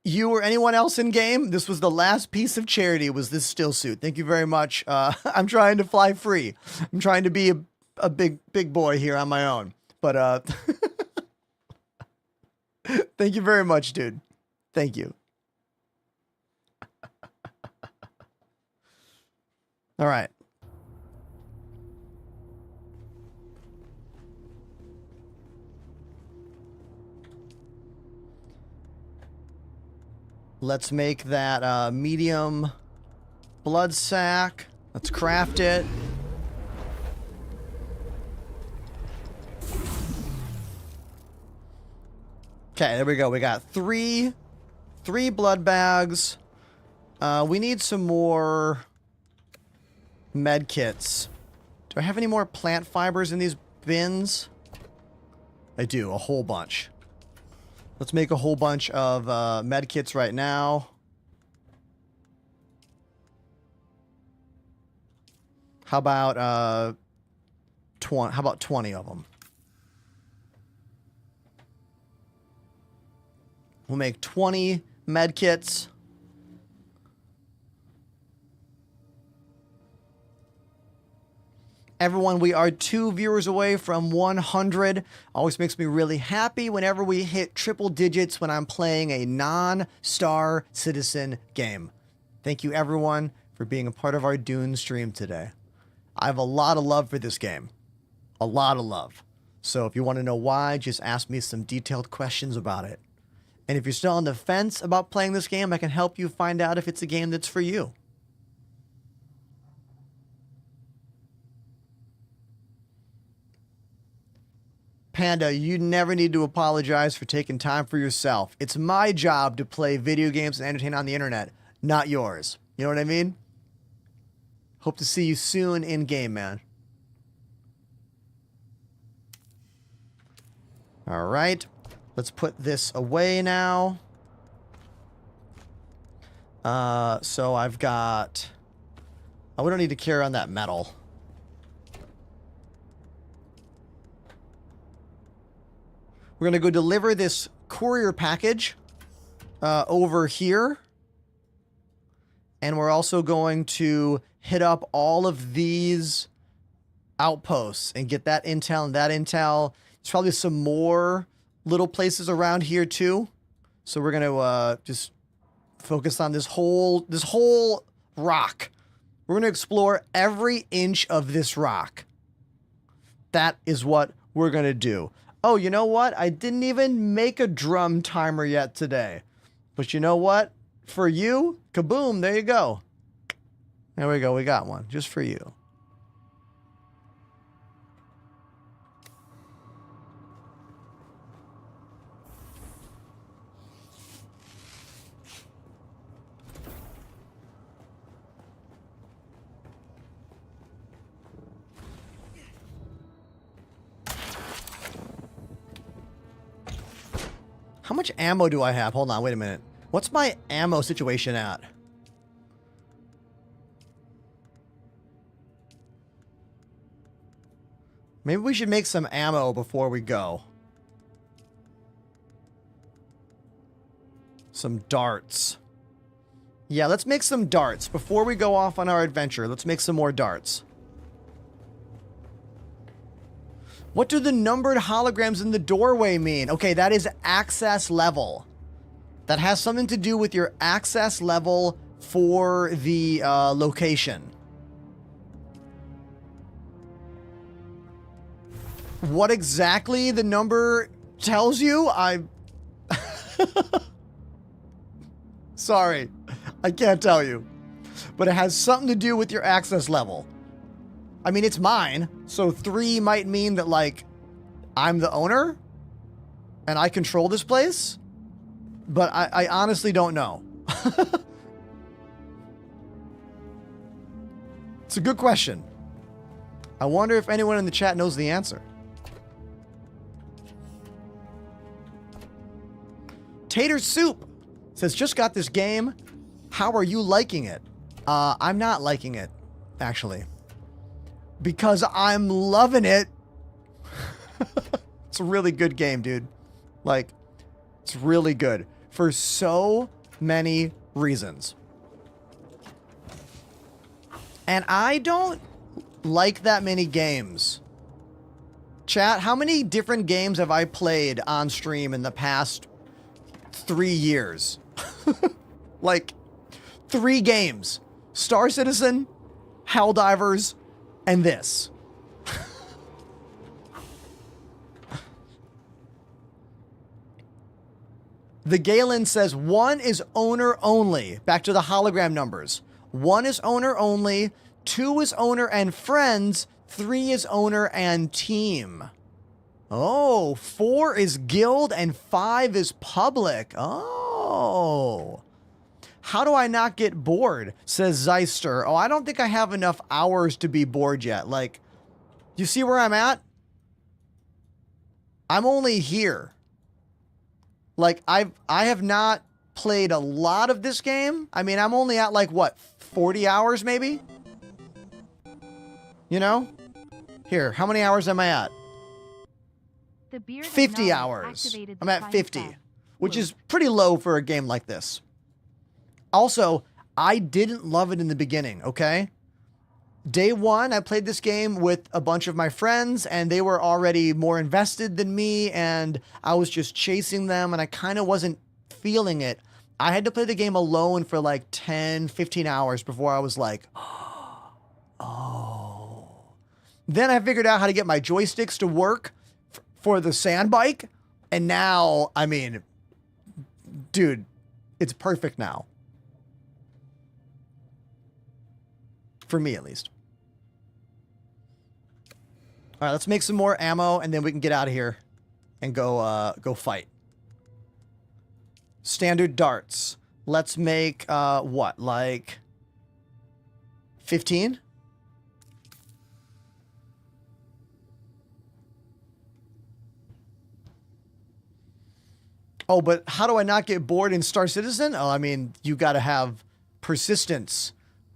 you or anyone else in game. This was the last piece of charity, was this still suit. Thank you very much. I'm trying to fly free. I'm trying to be a big boy here on my own. But thank you very much, dude. Thank you. All right. Let's make that medium blood sack. Let's craft it. Okay, there we go. We got three blood bags. We need some more med kits. Do I have any more plant fibers in these bins? I do, a whole bunch. Let's make a whole bunch of med kits right now. How about 20? How about 20 of them? We'll make 20 med kits. Everyone, we are 2 viewers away from 100. Always makes me really happy whenever we hit triple digits when I'm playing a non-Star Citizen game. Thank you, everyone, for being a part of our Dune stream today. I have a lot of love for this game. A lot of love. So if you want to know why, just ask me some detailed questions about it. And if you're still on the fence about playing this game, I can help you find out if it's a game that's for you. Panda, you never need to apologize for taking time for yourself. It's my job to play video games and entertain on the internet, not yours. You know what I mean? Hope to see you soon in game, man. All right. Let's put this away now. So I've got... Oh, we don't need to carry on that metal. We're going to go deliver this courier package over here. And we're also going to hit up all of these outposts and get that intel and that intel. There's probably some more little places around here too. So we're going to just focus on this whole rock. We're going to explore every inch of this rock. That is what we're going to do. Oh, you know what? I didn't even make a drum timer yet today. But you know what? For you, kaboom, there you go. There we go. We got one just for you. How much ammo do I have? Hold on, wait a minute. What's my ammo situation at? Maybe we should make some ammo before we go. Some darts. Yeah, let's make some darts. Before we go off on our adventure, let's make some more darts. What do the numbered holograms in the doorway mean? Okay, that is access level. That has something to do with your access level for the location. What exactly the number tells you, I Sorry, I can't tell you. But it has something to do with your access level. I mean, it's mine, so 3 might mean that, like, I'm the owner and I control this place, but I honestly don't know. It's a good question. I wonder if anyone in the chat knows the answer. Tater Soup says, just got this game. How are you liking it? I'm not liking it, actually. Because I'm loving it. It's a really good game, dude. Like, it's really good. For so many reasons. And I don't like that many games. Chat, how many different games have I played on stream in the past 3 years? Like, 3 games. Star Citizen, Helldivers, and this. The Galen says 1 is owner only. Back to the hologram numbers. 1 is owner only. 2 is owner and friends. 3 is owner and team. Oh, 4 is guild and 5 is public. Oh. How do I not get bored? Says Zeister. Oh, I don't think I have enough hours to be bored yet. Like, you see where I'm at? I'm only here. Like, I have not played a lot of this game. I mean, I'm only at, like, what, 40 hours maybe? You know? Here, how many hours am I at? The beard 50 hours. I'm at 50, which is pretty low for a game like this. Also, I didn't love it in the beginning, okay? Day 1, I played this game with a bunch of my friends, and they were already more invested than me, and I was just chasing them, and I kind of wasn't feeling it. I had to play the game alone for like 10, 15 hours before I was like, oh. Then I figured out how to get my joysticks to work for the sand bike, and now, I mean, dude, it's perfect now. For me, at least. All right, let's make some more ammo, and then we can get out of here and go fight. Standard darts. Let's make, what, like 15? Oh, but how do I not get bored in Star Citizen? Oh, I mean, you got to have persistence.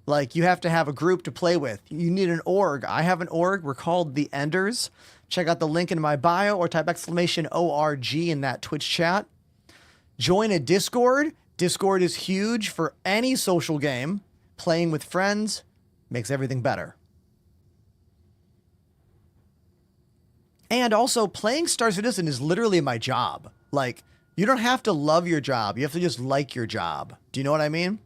Like, you have to have a group to play with. You need an org. I have an org. We're called the Enders. Check out the link in my bio or type !ORG in that Twitch chat. Join a Discord. Discord is huge for any social game. Playing with friends makes everything better. And also, playing Star Citizen is literally my job. Like, you don't have to love your job. You have to just like your job. Do you know what I mean?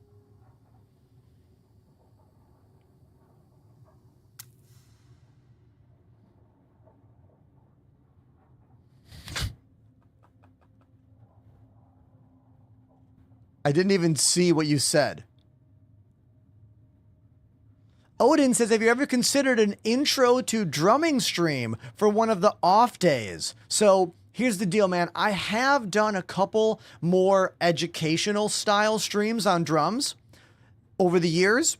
I didn't even see what you said. Odin says, have you ever considered an intro to drumming stream for one of the off days? So here's the deal, man. I have done a couple more educational style streams on drums over the years.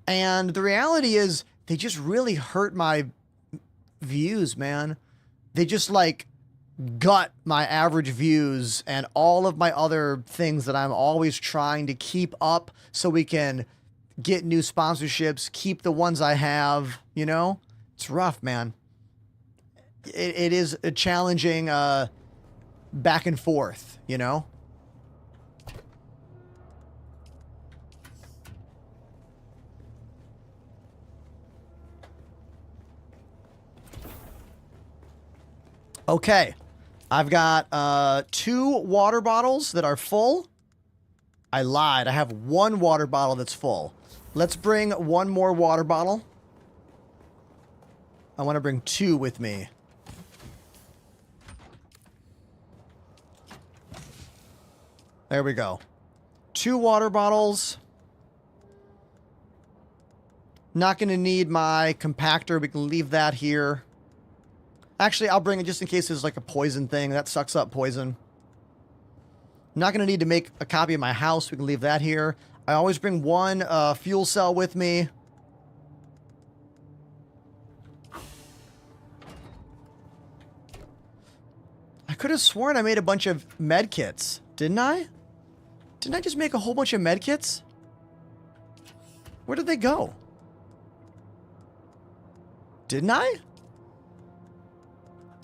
And the reality is they just really hurt my views, man. They just like gut my average views and all of my other things that I'm always trying to keep up so we can get new sponsorships, keep the ones I have, you know? It's rough, man. It is a challenging back and forth, you know? Okay. I've got 2 water bottles that are full. I lied. I have 1 water bottle that's full. Let's bring 1 more water bottle. I want to bring 2 with me. There we go. 2 water bottles. Not going to need my compactor. We can leave that here. Actually, I'll bring it just in case there's like a poison thing. That sucks up poison. Not going to need to make a copy of my house. We can leave that here. I always bring 1 fuel cell with me. I could have sworn I made a bunch of med kits. Didn't I? Didn't I just make a whole bunch of med kits? Where did they go? Didn't I?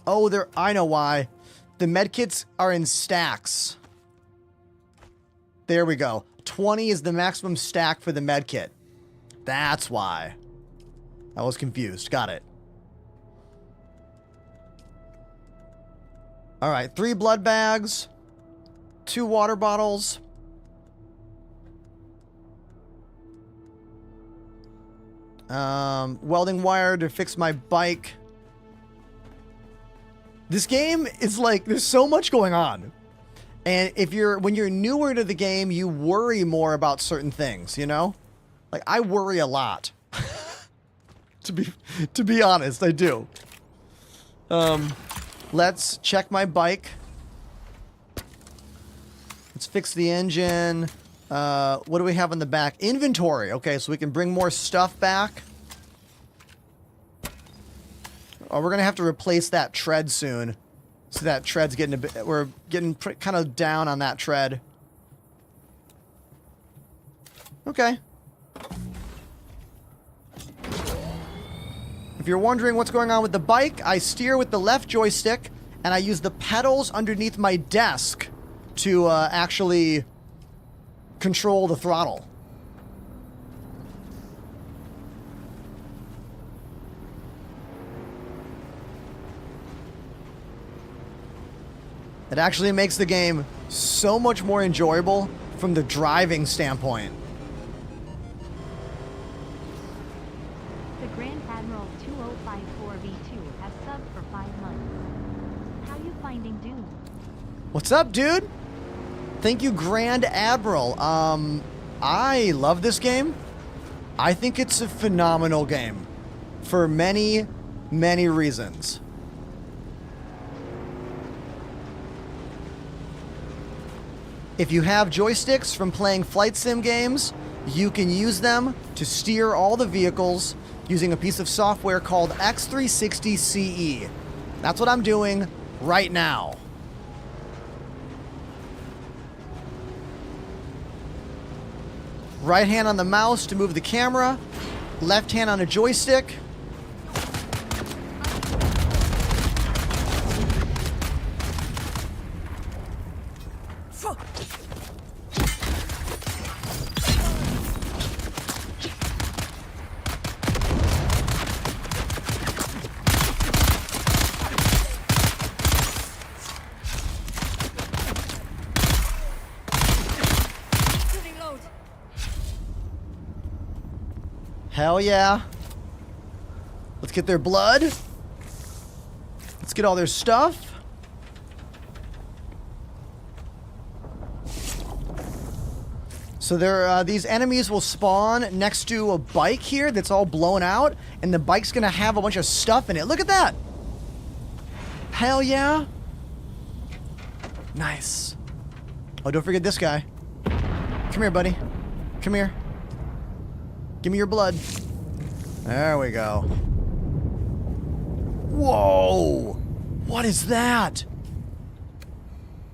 Oh, I know why. The medkits are in stacks. There we go. 20 is the maximum stack for the medkit. That's why. I was confused. Got it. All right, 3 blood bags, 2 water bottles. Welding wire to fix my bike. This game is like, there's so much going on. And when you're newer to the game, you worry more about certain things, you know? Like, I worry a lot. To be honest, I do. Let's check my bike. Let's fix the engine. What do we have in the back? Inventory. Okay, so we can bring more stuff back. Oh, we're gonna have to replace that tread soon. So that tread's getting a bit. We're getting kind of down on that tread. Okay. If you're wondering what's going on with the bike, I steer with the left joystick, and I use the pedals underneath my desk to actually control the throttle. It actually makes the game so much more enjoyable from the driving standpoint. The Grand Admiral 2054V2 has subbed for 5 months. How you finding Dune? What's up, dude? Thank you, Grand Admiral. I love this game. I think it's a phenomenal game for many, many reasons. If you have joysticks from playing flight sim games, you can use them to steer all the vehicles using a piece of software called X360CE. That's what I'm doing right now. Right hand on the mouse to move the camera, left hand on a joystick. Hell yeah. Let's get their blood. Let's get all their stuff. So these enemies will spawn next to a bike here that's all blown out, and the bike's gonna have a bunch of stuff in it. Look at that. Hell yeah. Nice. Oh, don't forget this guy. Come here, buddy. Come here. Give me your blood. There we go. Whoa! What is that?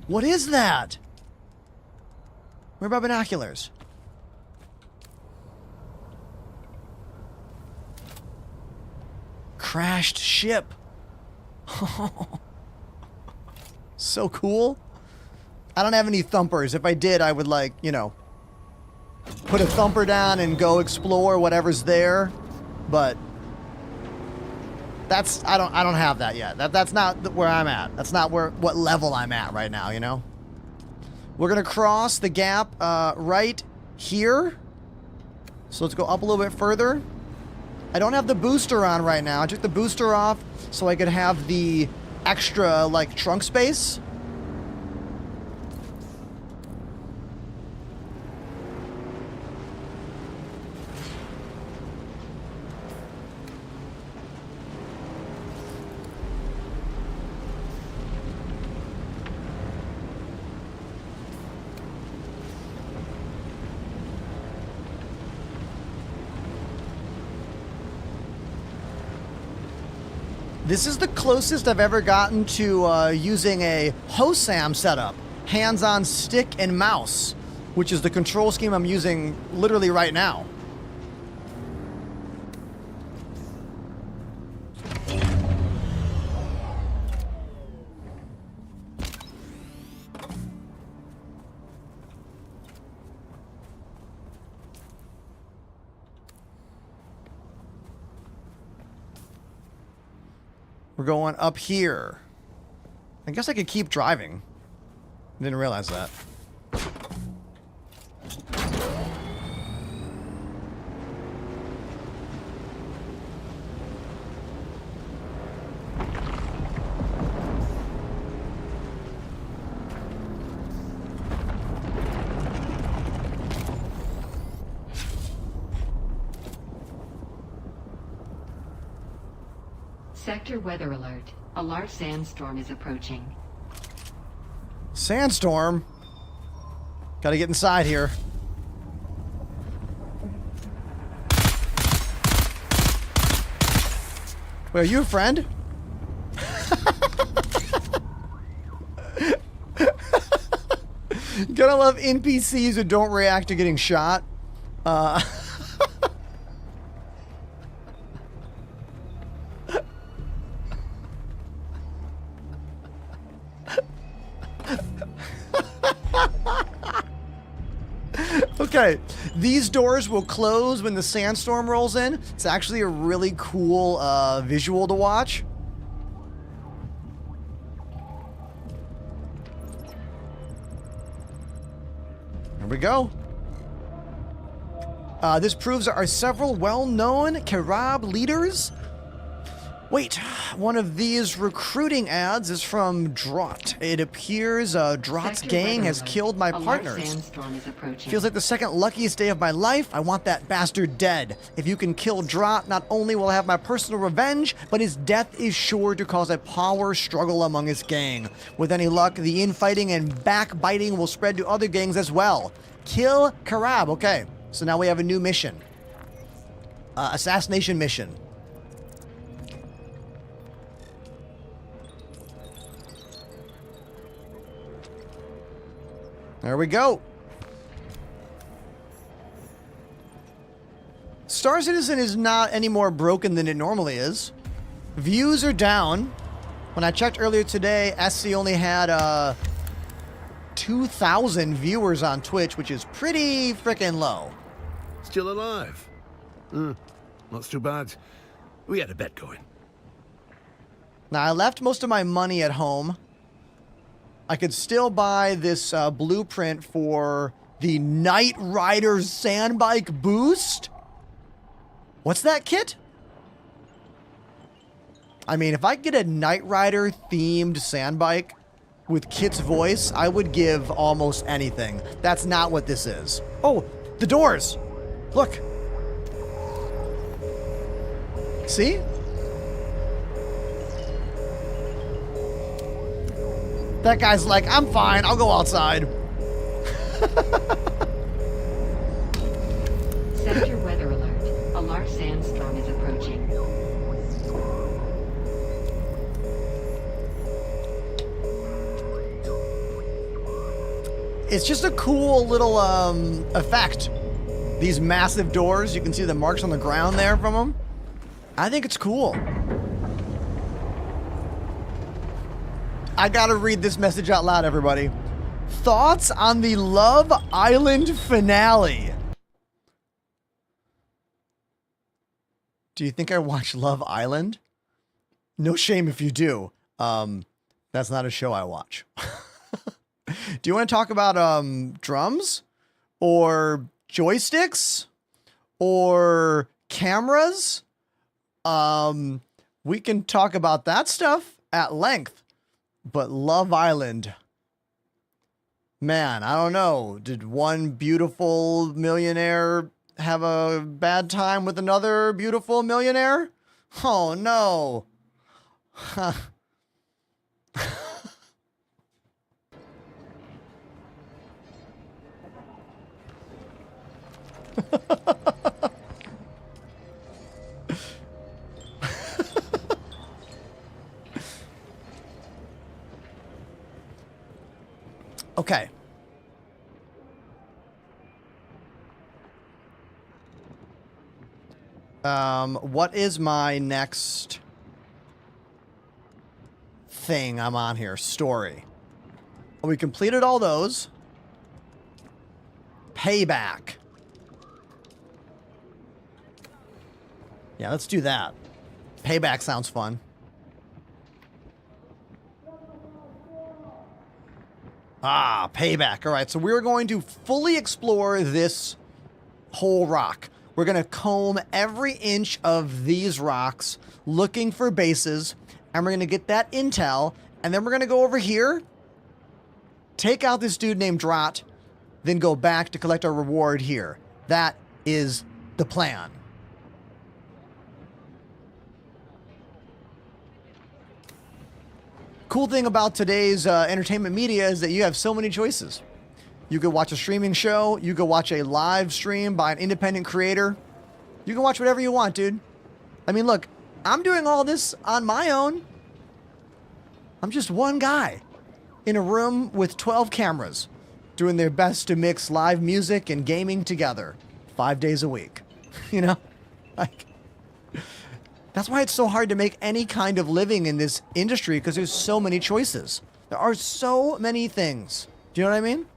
What is that? Where are my binoculars? Crashed ship. So cool. I don't have any thumpers. If I did, I would, like, you know, put a thumper down and go explore whatever's there, but I don't have that yet. That's not where I'm at. That's not what level I'm at right now, you know? We're gonna cross the gap right here. So let's go up a little bit further. I don't have the booster on right now. I took the booster off so I could have the extra, like, trunk space. This is the closest I've ever gotten to using a HOSAM setup, hands-on stick and mouse, which is the control scheme I'm using literally right now. We're going up here. I guess I could keep driving. Didn't realize that. Sector weather alert. A large sandstorm is approaching. Sandstorm? Gotta get inside here. Wait, are you a friend? Gotta love NPCs who don't react to getting shot. Okay, these doors will close when the sandstorm rolls in. It's actually a really cool visual to watch. Here we go. This proves there are several well-known Karab leaders. Wait, one of these recruiting ads is from Draught. It appears Draught's gang has killed my partners. Feels like the second luckiest day of my life. I want that bastard dead. If you can kill Draught, not only will I have my personal revenge, but his death is sure to cause a power struggle among his gang. With any luck, the infighting and backbiting will spread to other gangs as well. Kill Karab. Okay, so now we have a new mission. Assassination mission. There we go. Star Citizen is not any more broken than it normally is. Views are down. When I checked earlier today, SC only had 2,000 viewers on Twitch, which is pretty freaking low. Still alive? Not too bad. We had a bet going. Now, I left most of my money at home. I could still buy this blueprint for the Knight Rider Sandbike Boost. What's that kit? I mean, if I could get a Knight Rider themed sandbike with Kit's voice, I would give almost anything. That's not what this is. Oh, the doors. Look. See? That guy's like, I'm fine, I'll go outside. Sector weather alert. A large sandstorm is approaching. It's just a cool little effect. These massive doors, you can see the marks on the ground there from them. I think it's cool. I gotta read this message out loud, everybody. Thoughts on the Love Island finale? Do you think I watch Love Island? No shame if you do. That's not a show I watch. Do you want to talk about drums? Or joysticks? Or cameras? We can talk about that stuff at length. But Love Island, man, I don't know. Did one beautiful millionaire have a bad time with another beautiful millionaire? Oh, no. Okay. What is my next thing I'm on here? Story. We completed all those. Payback. Yeah, let's do that. Payback sounds fun. Ah, payback. All right, so we're going to fully explore this whole rock. We're going to comb every inch of these rocks looking for bases, and we're going to get that intel, and then we're going to go over here, take out this dude named Drot, then go back to collect our reward here. That is the plan. Cool thing about today's entertainment media is that you have so many choices. You could watch a streaming show. You could watch a live stream by an independent creator. You can watch whatever you want, dude. I mean, look, I'm doing all this on my own. I'm just one guy in a room with 12 cameras doing their best to mix live music and gaming together 5 days a week. You know? Like, that's why it's so hard to make any kind of living in this industry, because there's so many choices. There are so many things. Do you know what I mean?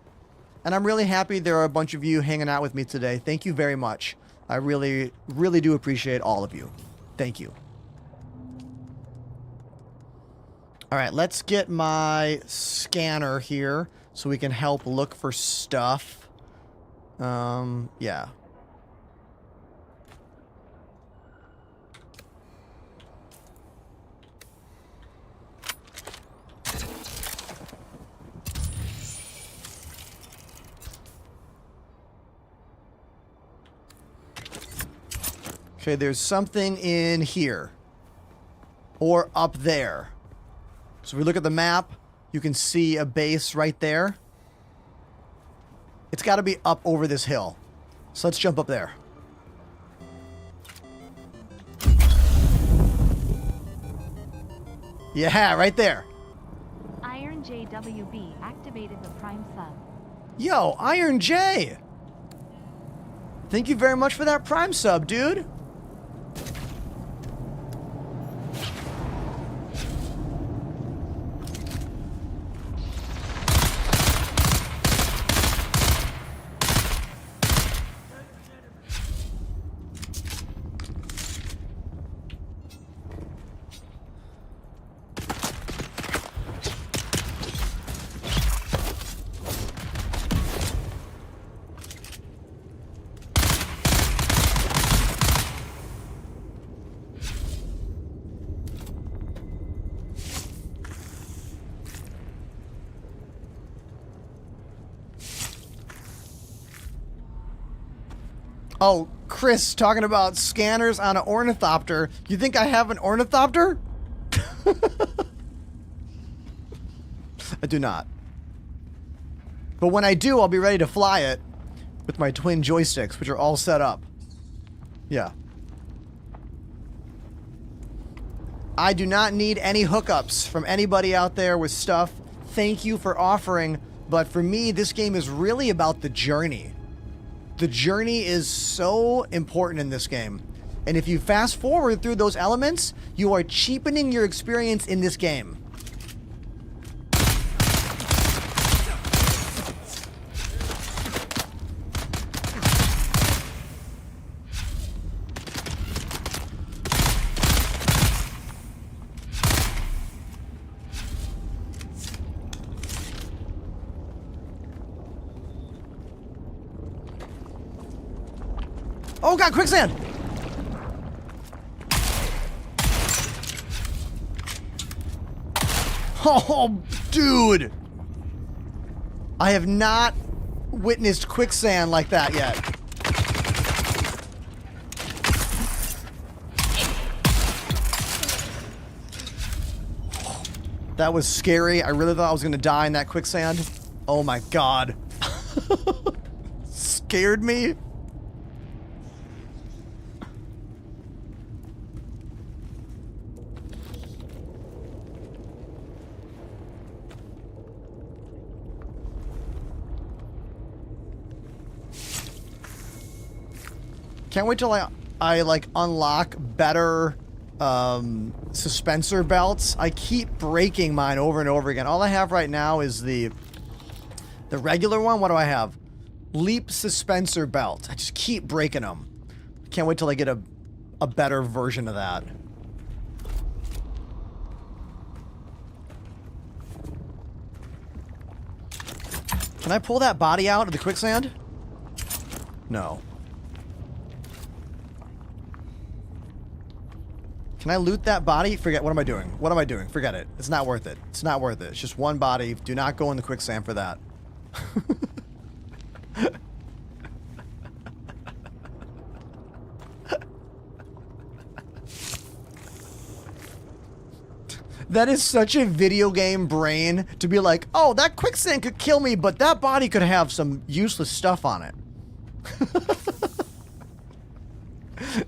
And I'm really happy there are a bunch of you hanging out with me today. Thank you very much. I really, really do appreciate all of you. Thank you. All right, let's get my scanner here so we can help look for stuff. Yeah. Okay, there's something in here. Or up there. So if we look at the map, you can see a base right there. It's got to be up over this hill. So let's jump up there. Yeah, right there. Iron JWB activated the Prime sub. Yo, Iron J! Thank you very much for that Prime sub, dude. Oh, Chris, talking about scanners on an ornithopter. You think I have an ornithopter? I do not. But when I do, I'll be ready to fly it with my twin joysticks, which are all set up. Yeah. I do not need any hookups from anybody out there with stuff. Thank you for offering. But for me, this game is really about the journey. The journey is so important in this game. And if you fast forward through those elements, you are cheapening your experience in this game. Oh god, quicksand! Oh, dude! I have not witnessed quicksand like that yet. That was scary. I really thought I was gonna die in that quicksand. Oh my god. Scared me. Can't wait till I like unlock better suspensor belts. I keep breaking mine over and over again. All I have right now is the regular one. What do I have? Leap suspensor belt. I just keep breaking them. Can't wait till I get a better version of that. Can I pull that body out of the quicksand? No. Can I loot that body? Forget. What am I doing? What am I doing? Forget it. It's not worth it. It's not worth it. It's just one body. Do not go in the quicksand for that. That is such a video game brain to be like, oh, that quicksand could kill me, but that body could have some useless stuff on it.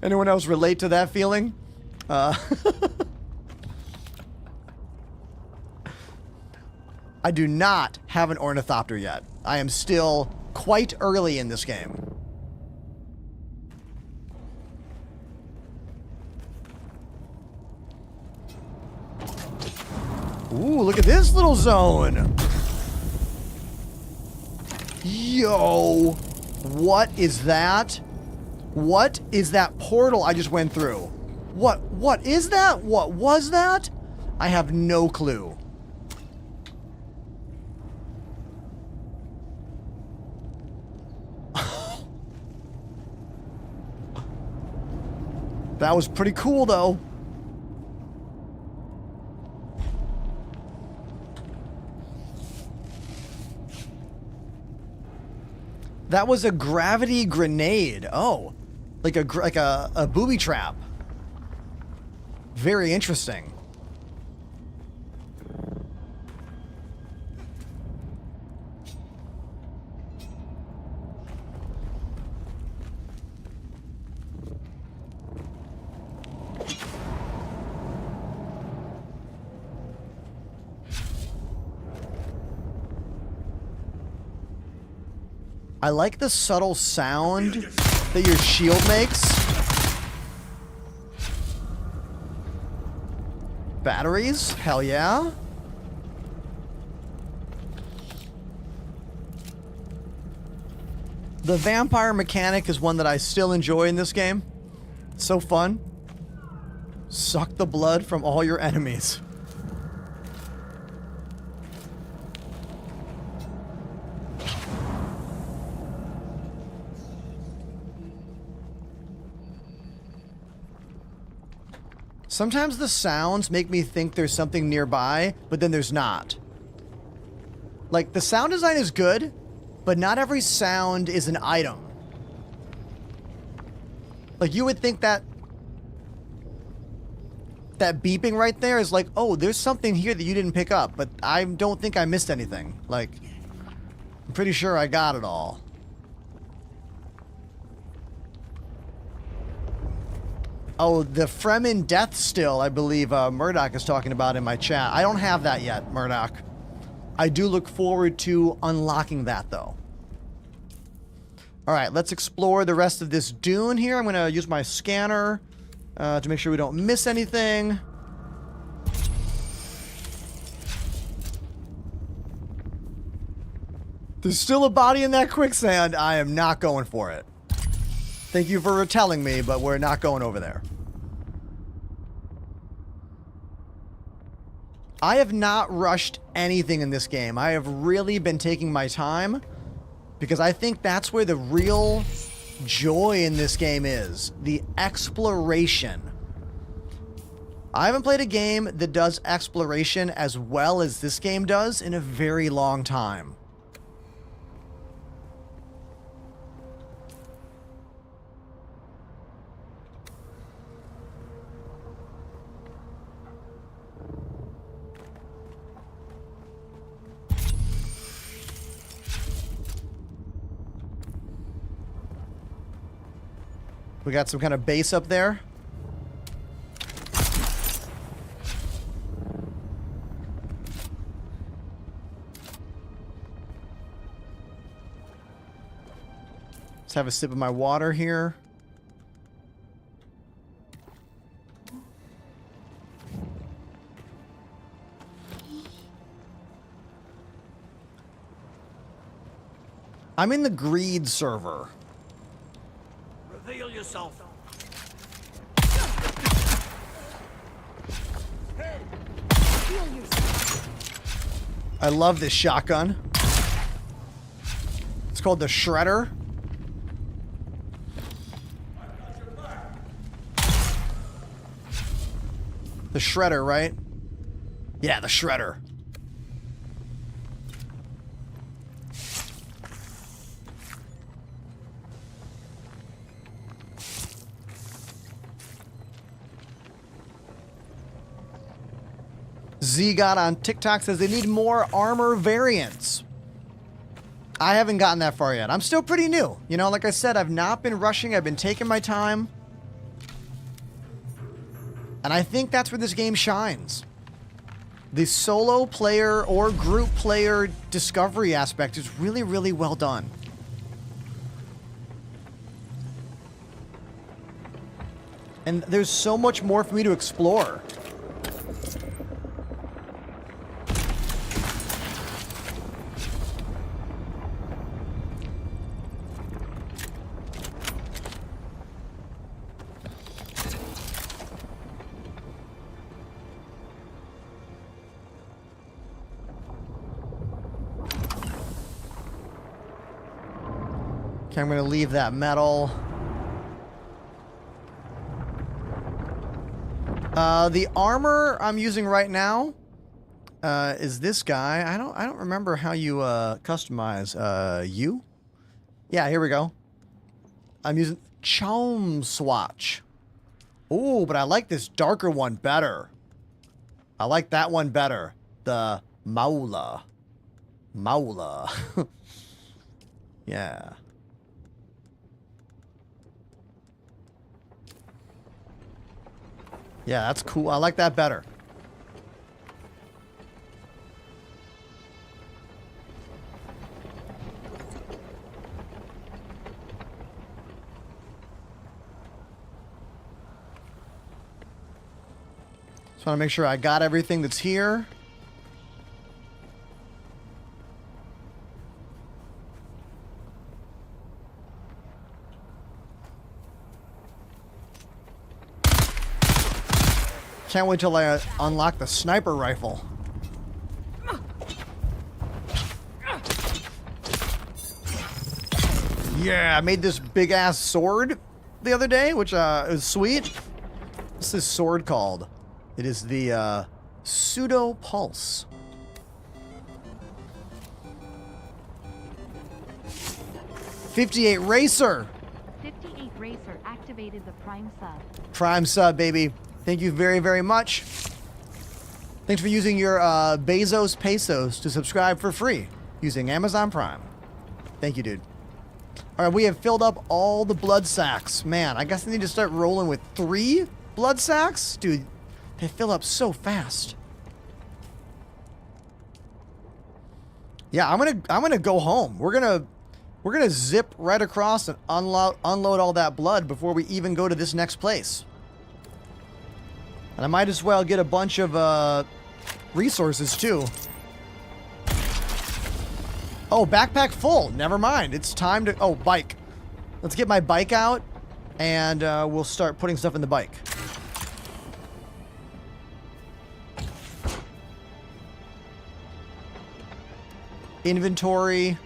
Anyone else relate to that feeling? I do not have an ornithopter yet. I am still quite early in this game. Ooh, look at this little zone. Yo. What is that? What is that portal I just went through? What is that? What was that? I have no clue. That was pretty cool, though. That was a gravity grenade. Oh, like a booby trap. Very interesting. I like the subtle sound that your shield makes. Batteries? Hell yeah. The vampire mechanic is one that I still enjoy in this game. It's so fun. Suck the blood from all your enemies. Sometimes the sounds make me think there's something nearby, but then there's not. Like, the sound design is good, but not every sound is an item. Like, you would think that beeping right there is like, oh, there's something here that you didn't pick up, but I don't think I missed anything. Like, I'm pretty sure I got it all. Oh, the Fremen Death Still, I believe Murdoch is talking about in my chat. I don't have that yet, Murdoch. I do look forward to unlocking that, though. All right, let's explore the rest of this dune here. I'm going to use my scanner to make sure we don't miss anything. There's still a body in that quicksand. I am not going for it. Thank you for telling me, but we're not going over there. I have not rushed anything in this game. I have really been taking my time because I think that's where the real joy in this game is. The exploration. I haven't played a game that does exploration as well as this game does in a very long time. We got some kind of base up there. Let's have a sip of my water here. I'm in the greed server. Reveal yourself. I love this shotgun. It's called the Shredder. The Shredder, right? Yeah, the Shredder. Z-God on TikTok says they need more armor variants. I haven't gotten that far yet. I'm still pretty new. You know, like I said, I've not been rushing. I've been taking my time. And I think that's where this game shines. The solo player or group player discovery aspect is really, really well done. And there's so much more for me to explore. Okay, I'm going to leave that metal. The armor I'm using right now is this guy. I don't remember how you customize you. Yeah, here we go. I'm using Chom Swatch. Ooh, but I like this darker one better. I like that one better. The Maula. Maula. Yeah. Yeah, that's cool. I like that better. Just want to make sure I got everything that's here. Can't wait till I unlock the sniper rifle. Yeah, I made this big ass sword the other day, which is sweet. What's this sword called? It is the Pseudo Pulse. .58 Racer. 58 Racer activated the Prime sub. Prime sub, baby. Thank you very, very much. Thanks for using your Bezos Pesos to subscribe for free using Amazon Prime. Thank you, dude. All right, we have filled up all the blood sacks. Man, I guess I need to start rolling with 3 blood sacks? Dude, they fill up so fast. Yeah, I'm gonna go home. We're gonna zip right across and unload all that blood before we even go to this next place. And I might as well get a bunch of resources too. Oh, backpack full. Never mind. It's time to... Oh, bike. Let's get my bike out and we'll start putting stuff in the bike. Inventory.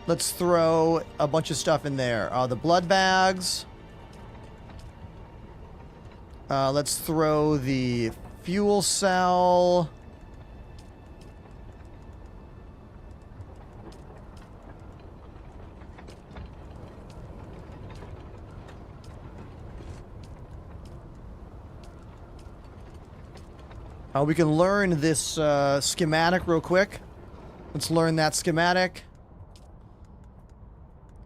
Let's throw a bunch of stuff in there. The blood bags. Let's throw the fuel cell. We can learn this schematic real quick. Let's learn that schematic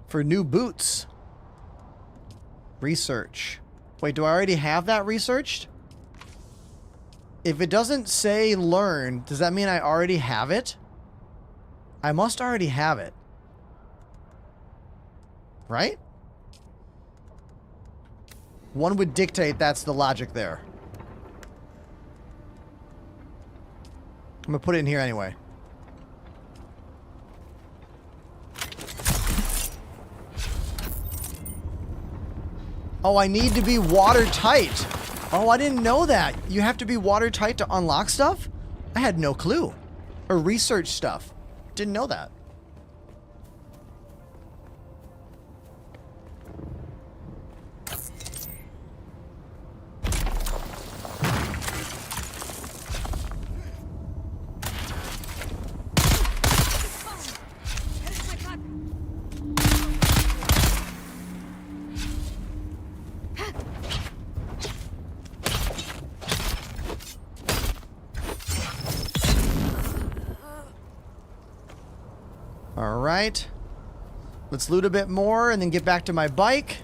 for new boots. Research. Wait, do I already have that researched? If it doesn't say learn, does that mean I already have it? I must already have it. Right? One would dictate that's the logic there. I'm gonna put it in here anyway. Oh, I need to be watertight. Oh, I didn't know that. You have to be watertight to unlock stuff? I had no clue. Or research stuff. Didn't know that. All right. Let's loot a bit more and then get back to my bike.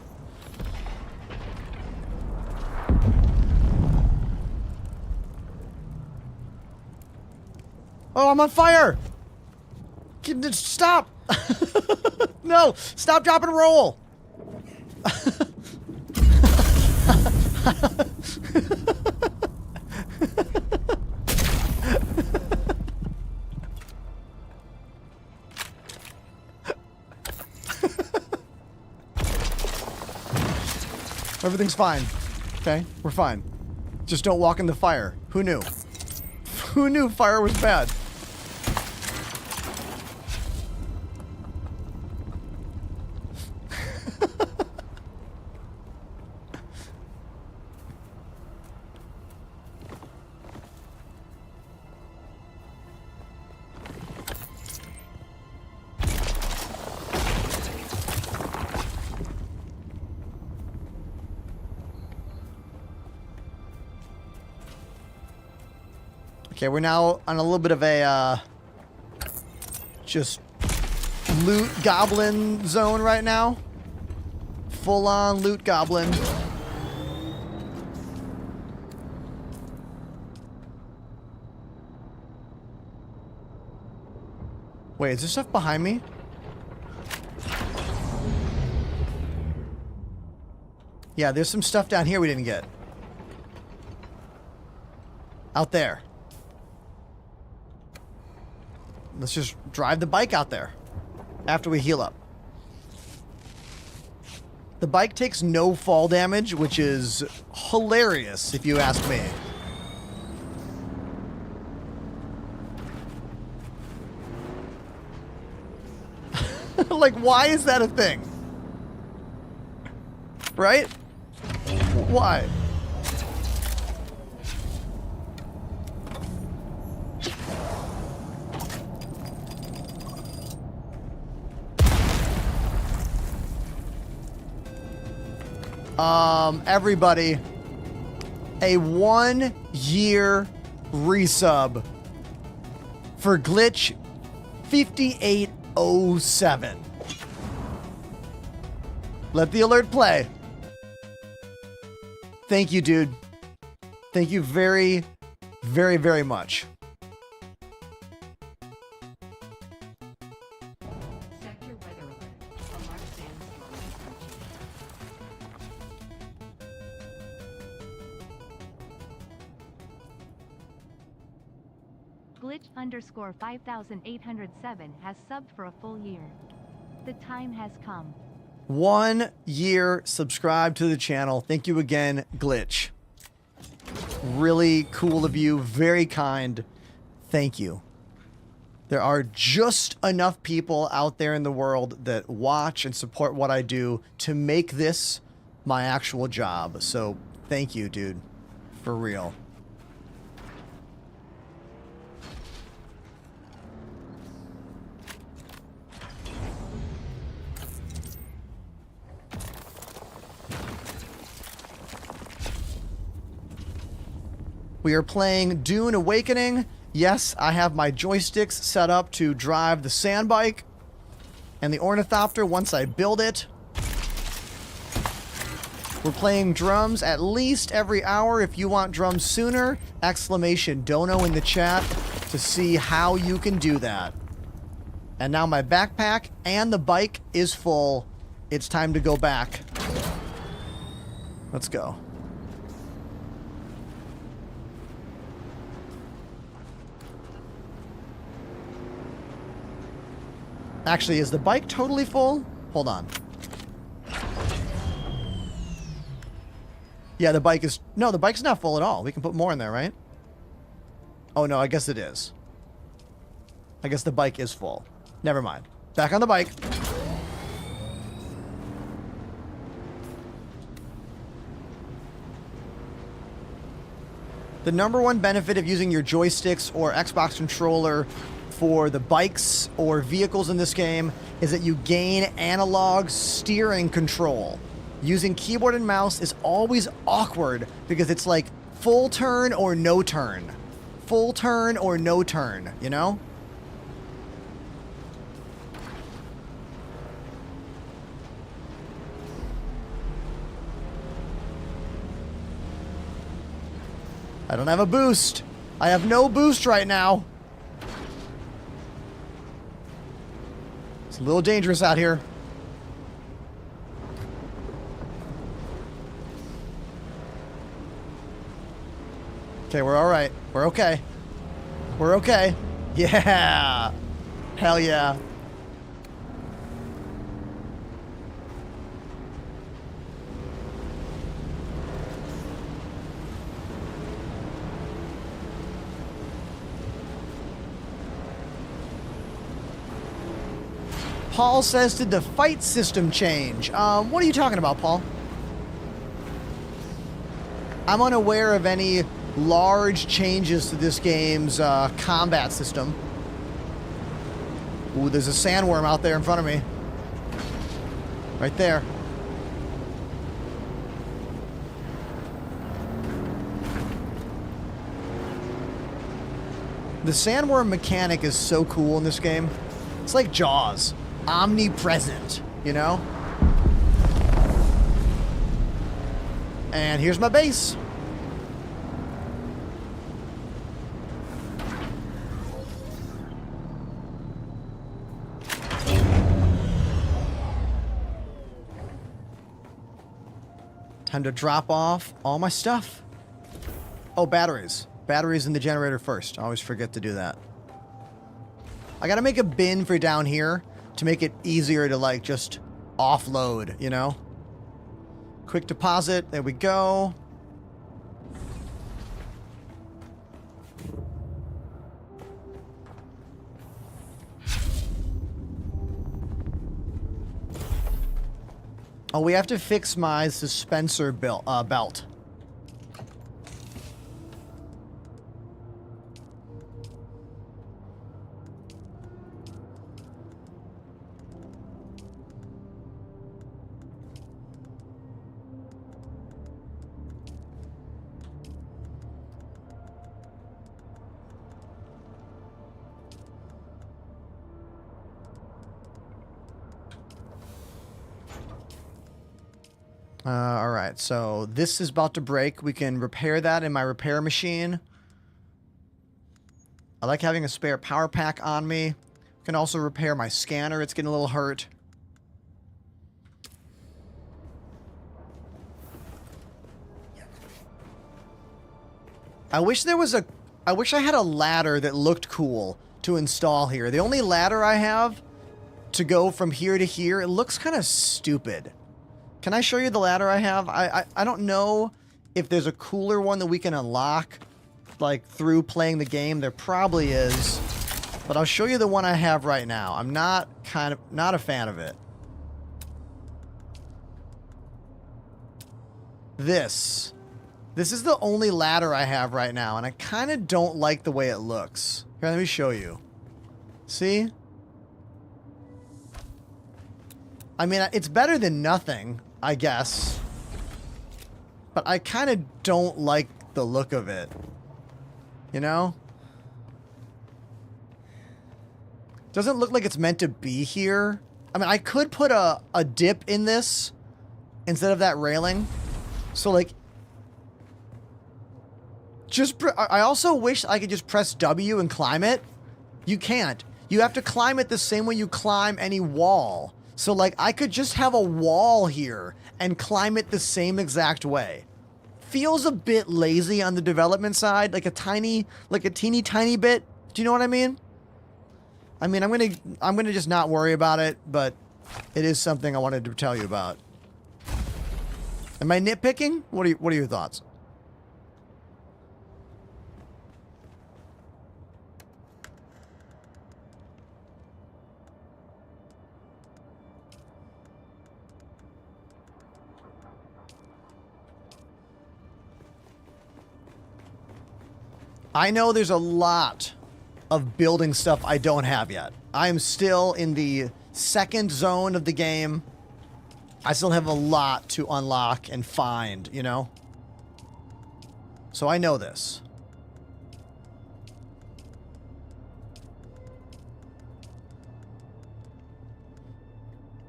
Oh, I'm on fire! Stop! No! Stop, drop, and roll! Everything's fine. Okay, we're fine. Just don't walk in the fire. Who knew? Who knew fire was bad? Okay, we're now on a little bit of a, just loot goblin zone right now. Full on loot goblin. Wait, is there stuff behind me? Yeah, there's some stuff down here we didn't get. Out there. Let's just drive the bike out there after we heal up. The bike takes no fall damage, which is hilarious if you ask me. Like, why is that a thing? Right? Why? Everybody, a 1-year resub for Glitch 5807. Let the alert play. Thank you, dude. Thank you very, very, very much. Sector weather alert. A large sandstorm is approaching. Glitch_5807 has subbed for a full year. The time has come. 1 year subscribe to the channel. Thank you again, Glitch. Really cool of you. Very kind. Thank you. There are just enough people out there in the world that watch and support what I do to make this my actual job. So thank you, dude. For real. We are playing Dune Awakening. Yes, I have my joysticks set up to drive the sand bike and the ornithopter once I build it. We're playing drums at least every hour. If you want drums sooner, exclamation dono in the chat to see how you can do that. And now my backpack and the bike is full. It's time to go back. Let's go. Actually, is the bike totally full? Hold on. Yeah, the bike is... No, the bike's not full at all. We can put more in there, right? Oh, no, I guess it is. I guess the bike is full. Never mind. Back on the bike. The number one benefit of using your joysticks or Xbox controller for the bikes or vehicles in this game is that you gain analog steering control. Using keyboard and mouse is always awkward because it's like full turn or no turn. Full turn or no turn, you know? I don't have a boost. I have no boost right now. It's a little dangerous out here. Okay, we're all right. We're okay. We're okay. Yeah. Hell yeah. Paul says, did the fight system change? What are you talking about, Paul? I'm unaware of any large changes to this game's combat system. Ooh, there's a sandworm out there in front of me. Right there. The sandworm mechanic is so cool in this game. It's like Jaws. Omnipresent, you know? And here's my base. Time to drop off all my stuff. Oh, batteries. Batteries in the generator first. I always forget to do that. I gotta make a bin for down here to make it easier to, like, just offload, you know? Quick deposit. There we go. Oh, we have to fix my suspensor belt. All right, so this is about to break. We can repair that in my repair machine. I like having a spare power pack on me. I can also repair my scanner. It's getting a little hurt. I wish I had a ladder that looked cool to install here. The only ladder I have to go from here to here, it looks kind of stupid. Can I show you the ladder I have? I don't know if there's a cooler one that we can unlock, like, through playing the game. There probably is. But I'll show you the one I have right now. I'm not a fan of it. This is the only ladder I have right now, and I kind of don't like the way it looks. Here, let me show you. See? I mean, it's better than nothing, I guess. But I kind of don't like the look of it. You know? Doesn't look like it's meant to be here. I mean, I could put a dip in this instead of that railing. So, like... I also wish I could just press W and climb it. You can't. You have to climb it the same way you climb any wall. So, like, I could just have a wall here and climb it the same exact way. Feels a bit lazy on the development side, like a teeny tiny bit. Do you know what I mean? I mean, I'm gonna just not worry about it, but it is something I wanted to tell you about. Am I nitpicking? What are your thoughts? I know there's a lot of building stuff I don't have yet. I am still in the second zone of the game. I still have a lot to unlock and find, you know? So I know this.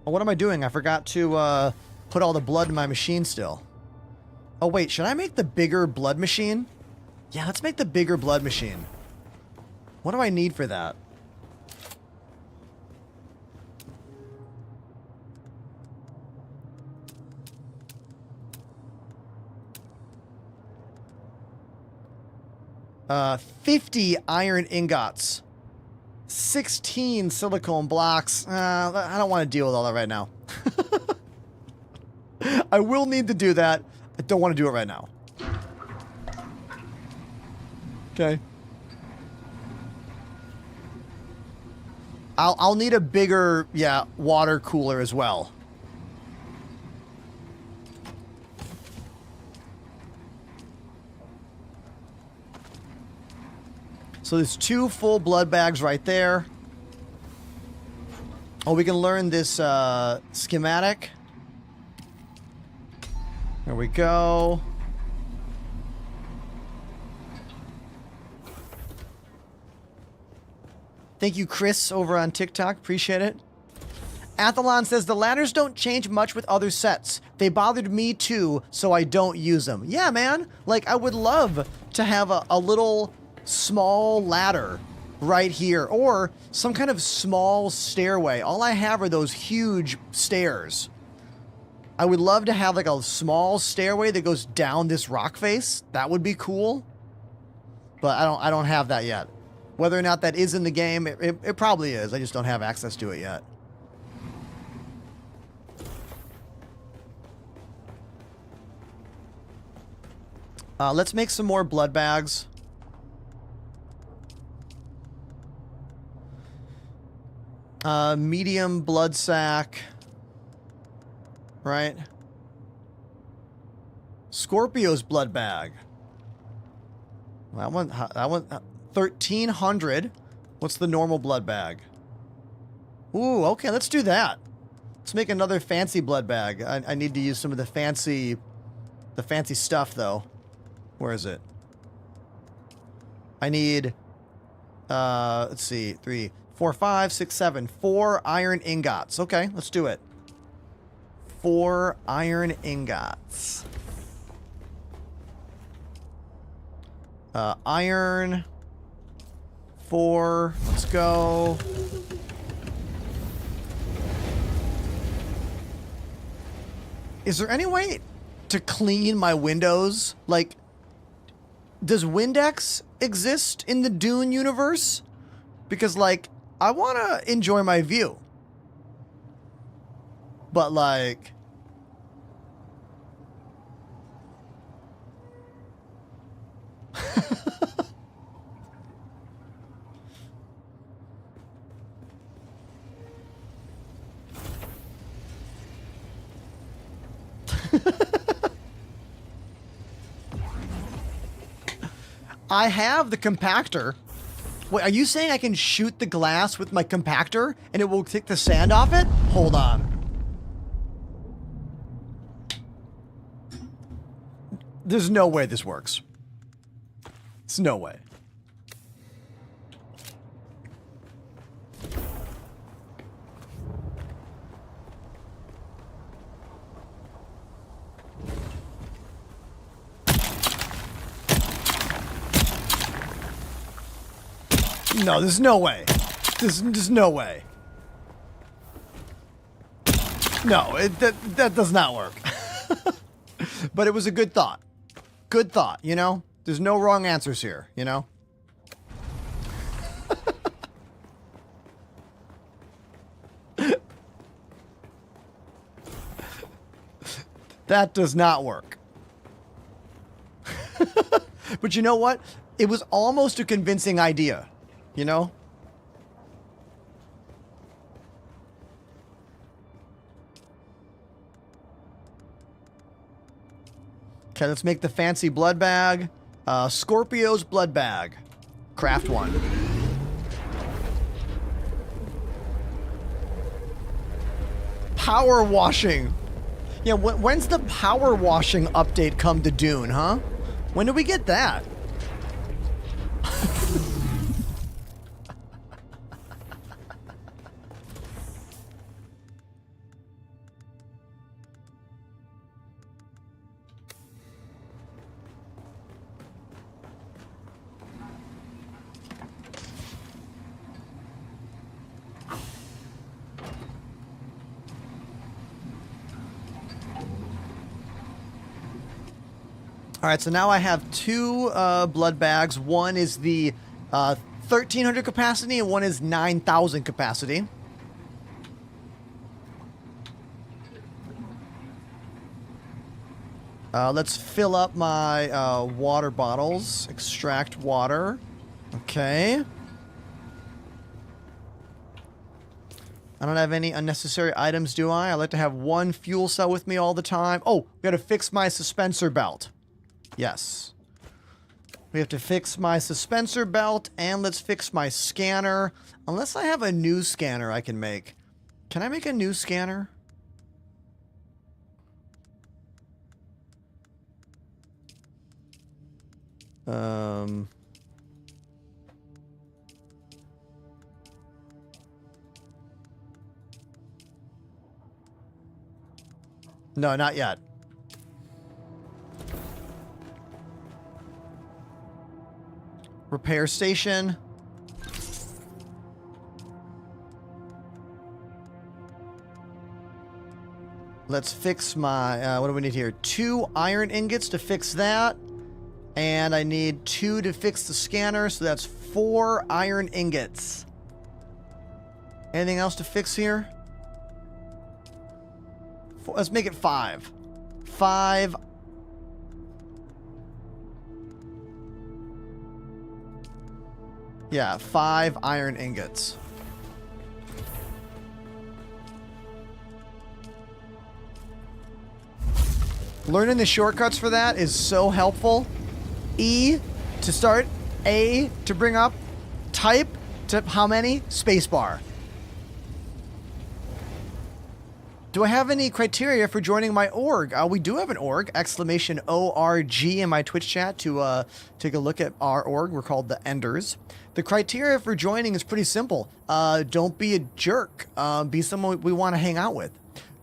Oh, what am I doing? I forgot to put all the blood in my machine still. Oh wait, should I make the bigger blood machine? Yeah, let's make the bigger blood machine. What do I need for that? Uh, 50 iron ingots. 16 silicone blocks. I don't want to deal with all that right now. I will need to do that. I don't want to do it right now. Okay. I'll need a bigger, yeah, water cooler as well. So there's 2 full blood bags right there. Oh, we can learn this schematic. There we go. Thank you, Chris, over on TikTok. Appreciate it. Athlon says, the ladders don't change much with other sets. They bothered me too, so I don't use them. Yeah, man. Like, I would love to have a little small ladder right here, or some kind of small stairway. All I have are those huge stairs. I would love to have like a small stairway that goes down this rock face. That would be cool. But I don't have that yet. Whether or not that is in the game, it probably is. I just don't have access to it yet. Let's make some more blood bags. Medium blood sac. Right? Scorpio's blood bag. That one, 1,300. What's the normal blood bag? Ooh, okay, let's do that. Let's make another fancy blood bag. I need to use some of the fancy stuff, though. Where is it? I need, let's see, 3, 4, 5, 6, 7. 4 iron ingots. Okay, let's do it. 4 iron ingots. Iron. 4. Let's go. Is there any way to clean my windows? Like, does Windex exist in the Dune universe? Because, like, I want to enjoy my view. But, like... I have the compactor. Wait, are you saying I can shoot the glass with my compactor and it will take the sand off it? Hold on. There's no way this works. There's no way. No, there's no way. There's no way. No, that does not work. But it was a good thought. Good thought, you know? There's no wrong answers here, you know? That does not work. But you know what? It was almost a convincing idea, you know? Okay, let's make the fancy blood bag. Scorpio's blood bag. Craft one. Power washing. Yeah, when's the power washing update come to Dune, huh? When do we get that? All right, so now I have two blood bags. One is the 1,300 capacity, and one is 9,000 capacity. Let's fill up my water bottles. Extract water. Okay. I don't have any unnecessary items, do I? I like to have one fuel cell with me all the time. Oh, we gotta fix my suspensor belt. Yes. We have to fix my suspensor belt, and let's fix my scanner. Unless I have a new scanner I can make. Can I make a new scanner? No, not yet. Repair station. Let's fix my, what do we need here? 2 iron ingots to fix that. And I need 2 to fix the scanner, so that's 4 iron ingots. Anything else to fix here? Let's make it 5. 5. Yeah, 5 iron ingots. Learning the shortcuts for that is so helpful. E to start, A to bring up, type to how many, spacebar. Do I have any criteria for joining my org? We do have an org, exclamation ORG in my Twitch chat to take a look at our org. We're called the Enders. The criteria for joining is pretty simple. Don't be a jerk. Be someone we want to hang out with.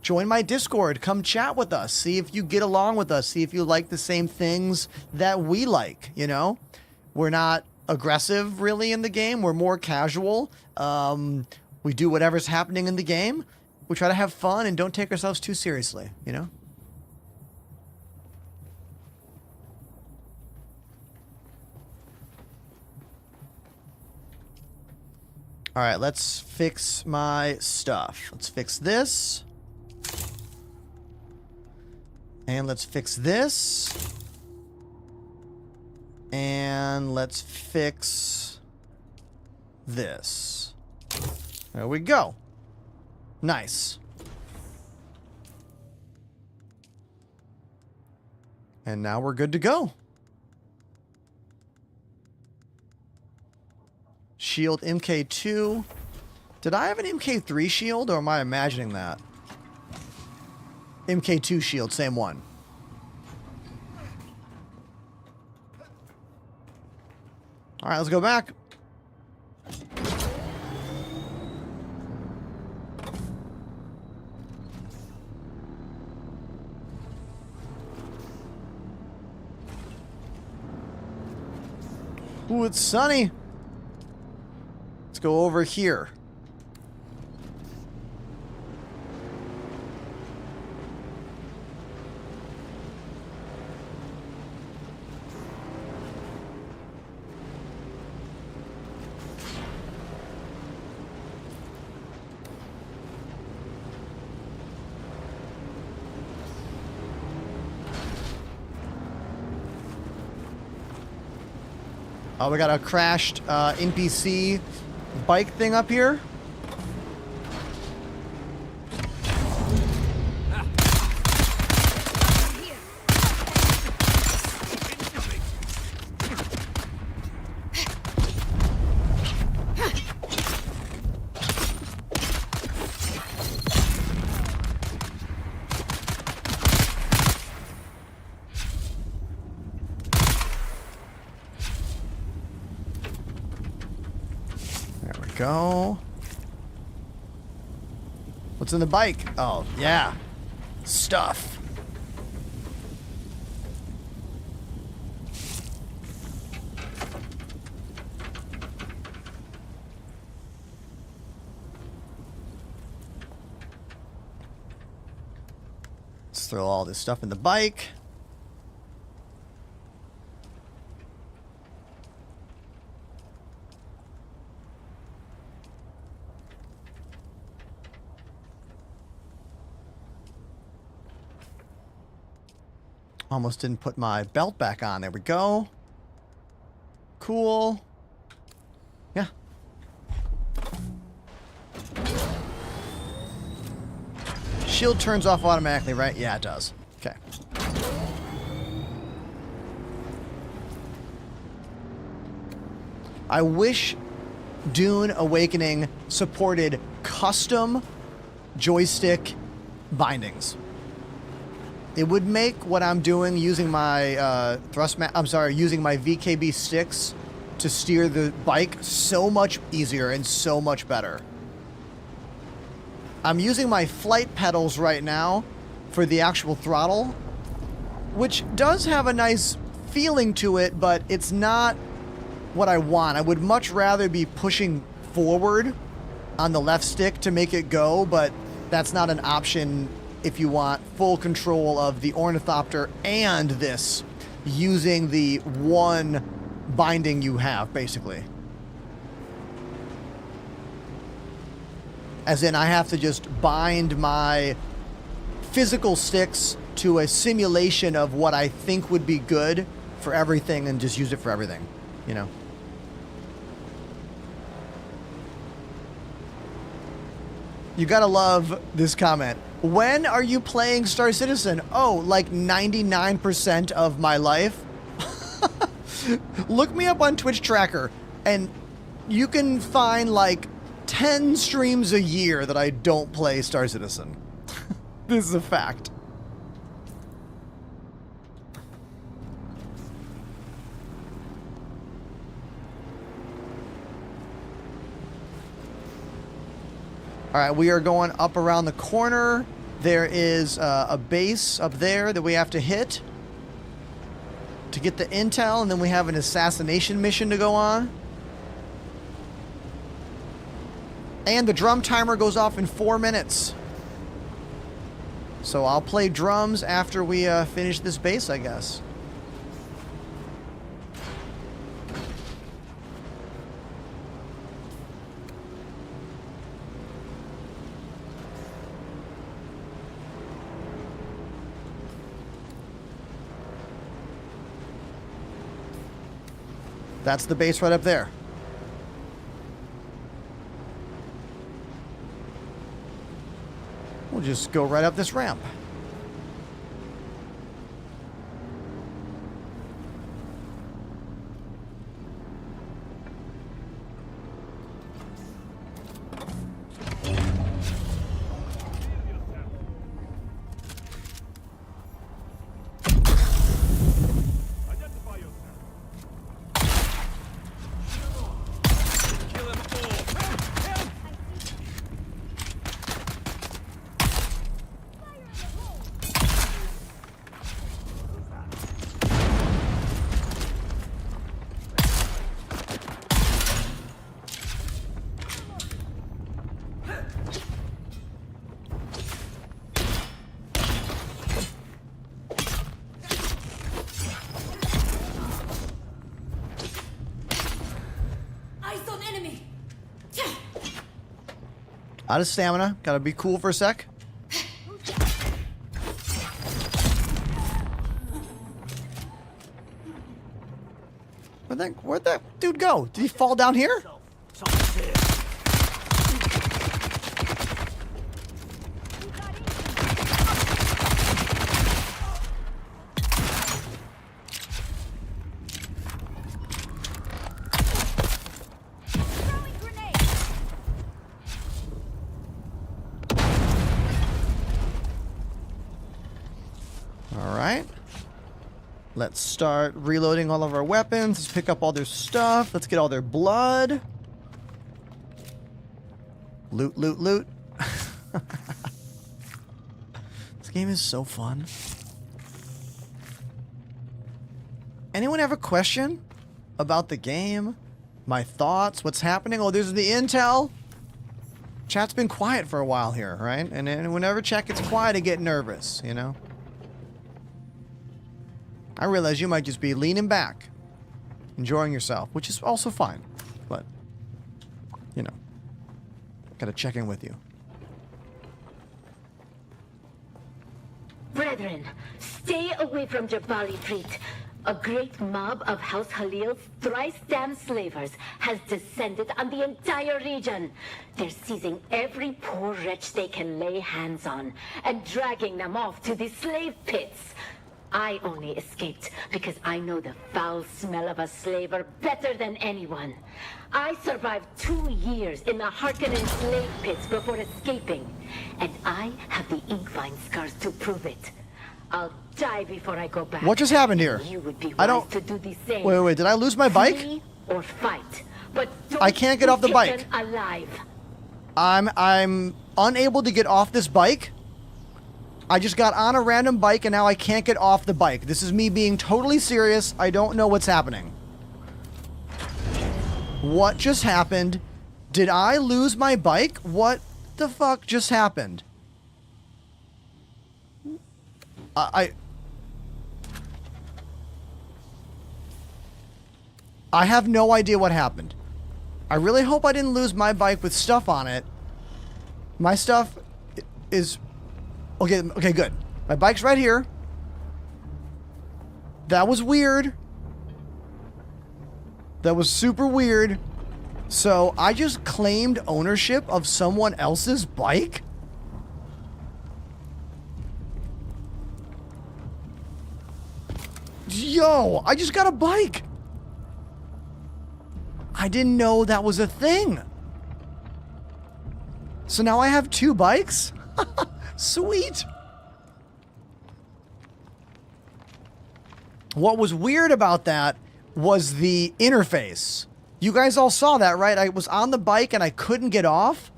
Join my Discord. Come chat with us. See if you get along with us. See if you like the same things that we like, you know? We're not aggressive, really, in the game. We're more casual. We do whatever's happening in the game. We try to have fun and don't take ourselves too seriously, you know? All right, let's fix my stuff. Let's fix this. And let's fix this. And let's fix this. There we go. Nice. And now we're good to go. Shield MK2. Did I have an MK3 shield, or am I imagining that? MK2 shield, same one. All right, let's go back. Ooh, it's sunny. Let's go over here. Oh, we got a crashed NPC bike thing up here. Go. What's in the bike? Oh, yeah. Stuff. Let's throw all this stuff in the bike. Almost didn't put my belt back on. There we go. Cool. Yeah. Shield turns off automatically, right? Yeah, it does. Okay. I wish Dune Awakening supported custom joystick bindings. It would make what I'm doing using my using my VKB sticks to steer the bike so much easier and so much better. I'm using my flight pedals right now for the actual throttle, which does have a nice feeling to it, but it's not what I want. I would much rather be pushing forward on the left stick to make it go, but that's not an option if you want full control of the ornithopter and this using the one binding you have, basically. As in, I have to just bind my physical sticks to a simulation of what I think would be good for everything and just use it for everything, you know? You gotta love this comment. When are you playing Star Citizen? Oh, like 99% of my life? Look me up on Twitch Tracker, and you can find like 10 streams a year that I don't play Star Citizen. This is a fact. All right, we are going up around the corner. There is a base up there that we have to hit to get the intel, and then we have an assassination mission to go on. And the drum timer goes off in 4 minutes. So I'll play drums after we finish this base, I guess. That's the base right up there. We'll just go right up this ramp. Out of stamina. Gotta be cool for a sec. Where'd that dude go? Did he fall down here? Alright. Let's start reloading all of our weapons. Let's pick up all their stuff. Let's get all their blood. Loot, loot, loot. This game is so fun. Anyone have a question about the game? My thoughts? What's happening? Oh, there's the intel. Chat's been quiet for a while here, right? And then whenever chat gets quiet, I get nervous, you know? I realize you might just be leaning back, enjoying yourself, which is also fine. But, you know, gotta check in with you. Brethren, stay away from Jabali Fleet. A great mob of House Halil's thrice-damned slavers has descended on the entire region. They're seizing every poor wretch they can lay hands on and dragging them off to the slave pits. I only escaped because I know the foul smell of a slaver better than anyone. I survived 2 years in the Harkonnen slave pits before escaping, and I have the inkvine scars to prove it. I'll die before I go back. What just happened here? You would be I don't. wise to do the same. Wait. Did I lose my bike? Flee or fight, but don't I can't get off the be bike. taken alive. I'm unable to get off this bike. I just got on a random bike and now I can't get off the bike. This is me being totally serious. I don't know what's happening. What just happened? Did I lose my bike? What the fuck just happened? I have no idea what happened. I really hope I didn't lose my bike with stuff on it. My stuff is... Okay, good. My bike's right here. That was weird. That was super weird. So, I just claimed ownership of someone else's bike? Yo, I just got a bike. I didn't know that was a thing. So now I have 2 bikes? Sweet. What was weird about that was the interface. You guys all saw that, right? I was on the bike and I couldn't get off,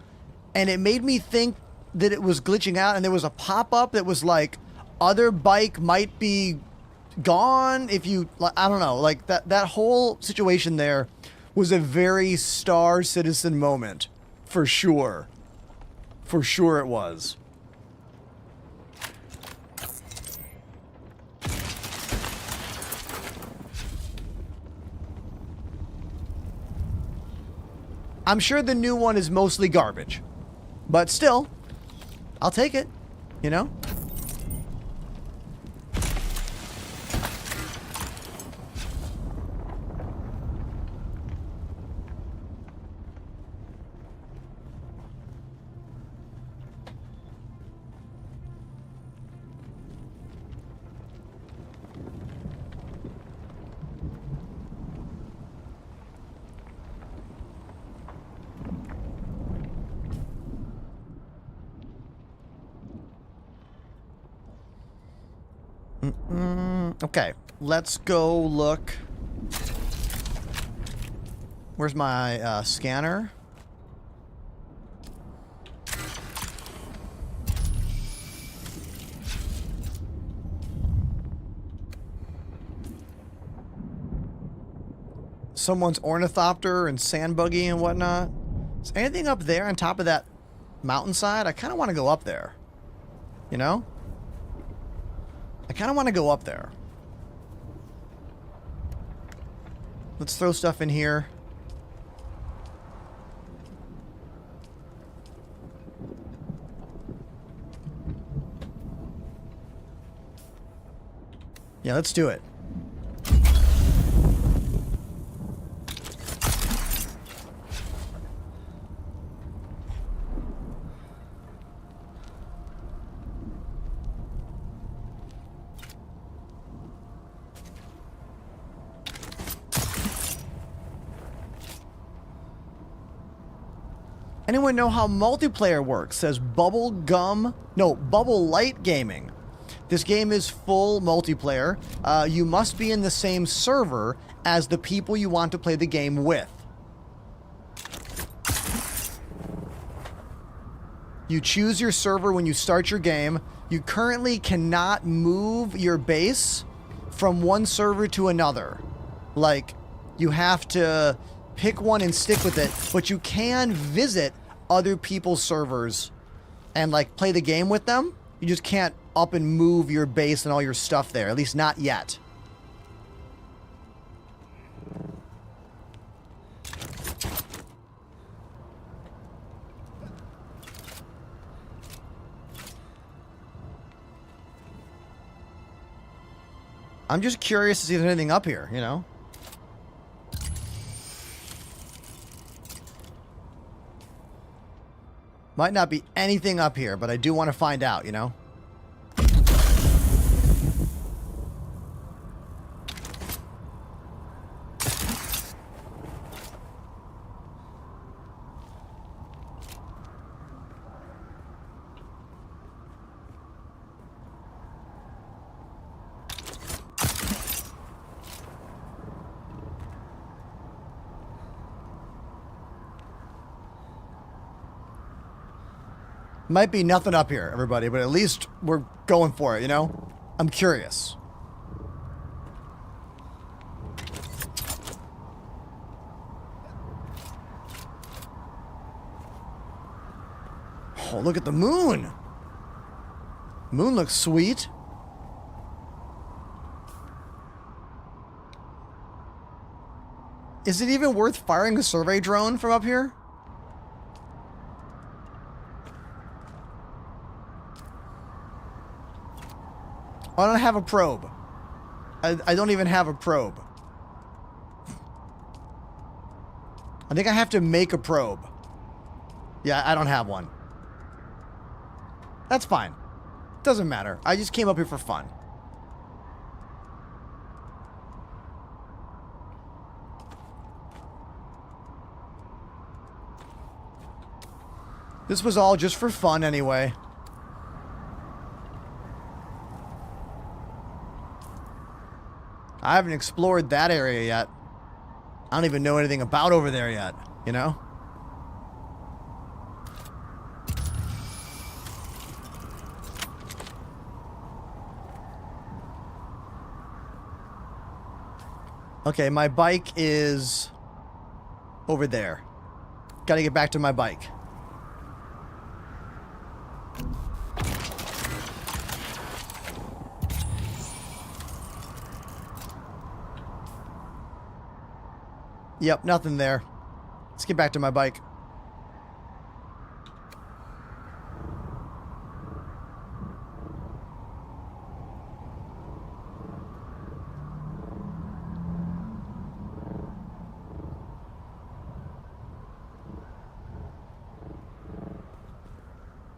and it made me think that it was glitching out, and there was a pop-up that was like, other bike might be gone if you, I don't know, like that whole situation there was a very Star Citizen moment, for sure. For sure it was. I'm sure the new one is mostly garbage, but still, I'll take it, you know? Okay, let's go look. Where's my scanner? Someone's ornithopter and sand buggy and whatnot. Is anything up there on top of that mountainside? I kind of want to go up there. You know? I kind of want to go up there. Let's throw stuff in here. Yeah, let's do it. Anyone know how multiplayer works? Says Bubble Light Gaming. This game is full multiplayer. You must be in the same server as the people you want to play the game with. You choose your server when you start your game. You currently cannot move your base from one server to another. Like, you have to pick one and stick with it, but you can visit other people's servers and, like, play the game with them. You just can't up and move your base and all your stuff there, at least not yet. I'm just curious to see if there's anything up here, you know? Might not be anything up here, but I do want to find out, you know? Might be nothing up here, everybody, but at least we're going for it, you know? I'm curious. Oh, look at the moon. Moon looks sweet. Is it even worth firing a survey drone from up here? I don't have a probe. I don't even have a probe. I think I have to make a probe. Yeah, I don't have one. That's fine. Doesn't matter. I just came up here for fun. This was all just for fun anyway. I haven't explored that area yet. I don't even know anything about over there yet, you know? Okay, my bike is over there. Gotta get back to my bike. Yep, nothing there. Let's get back to my bike.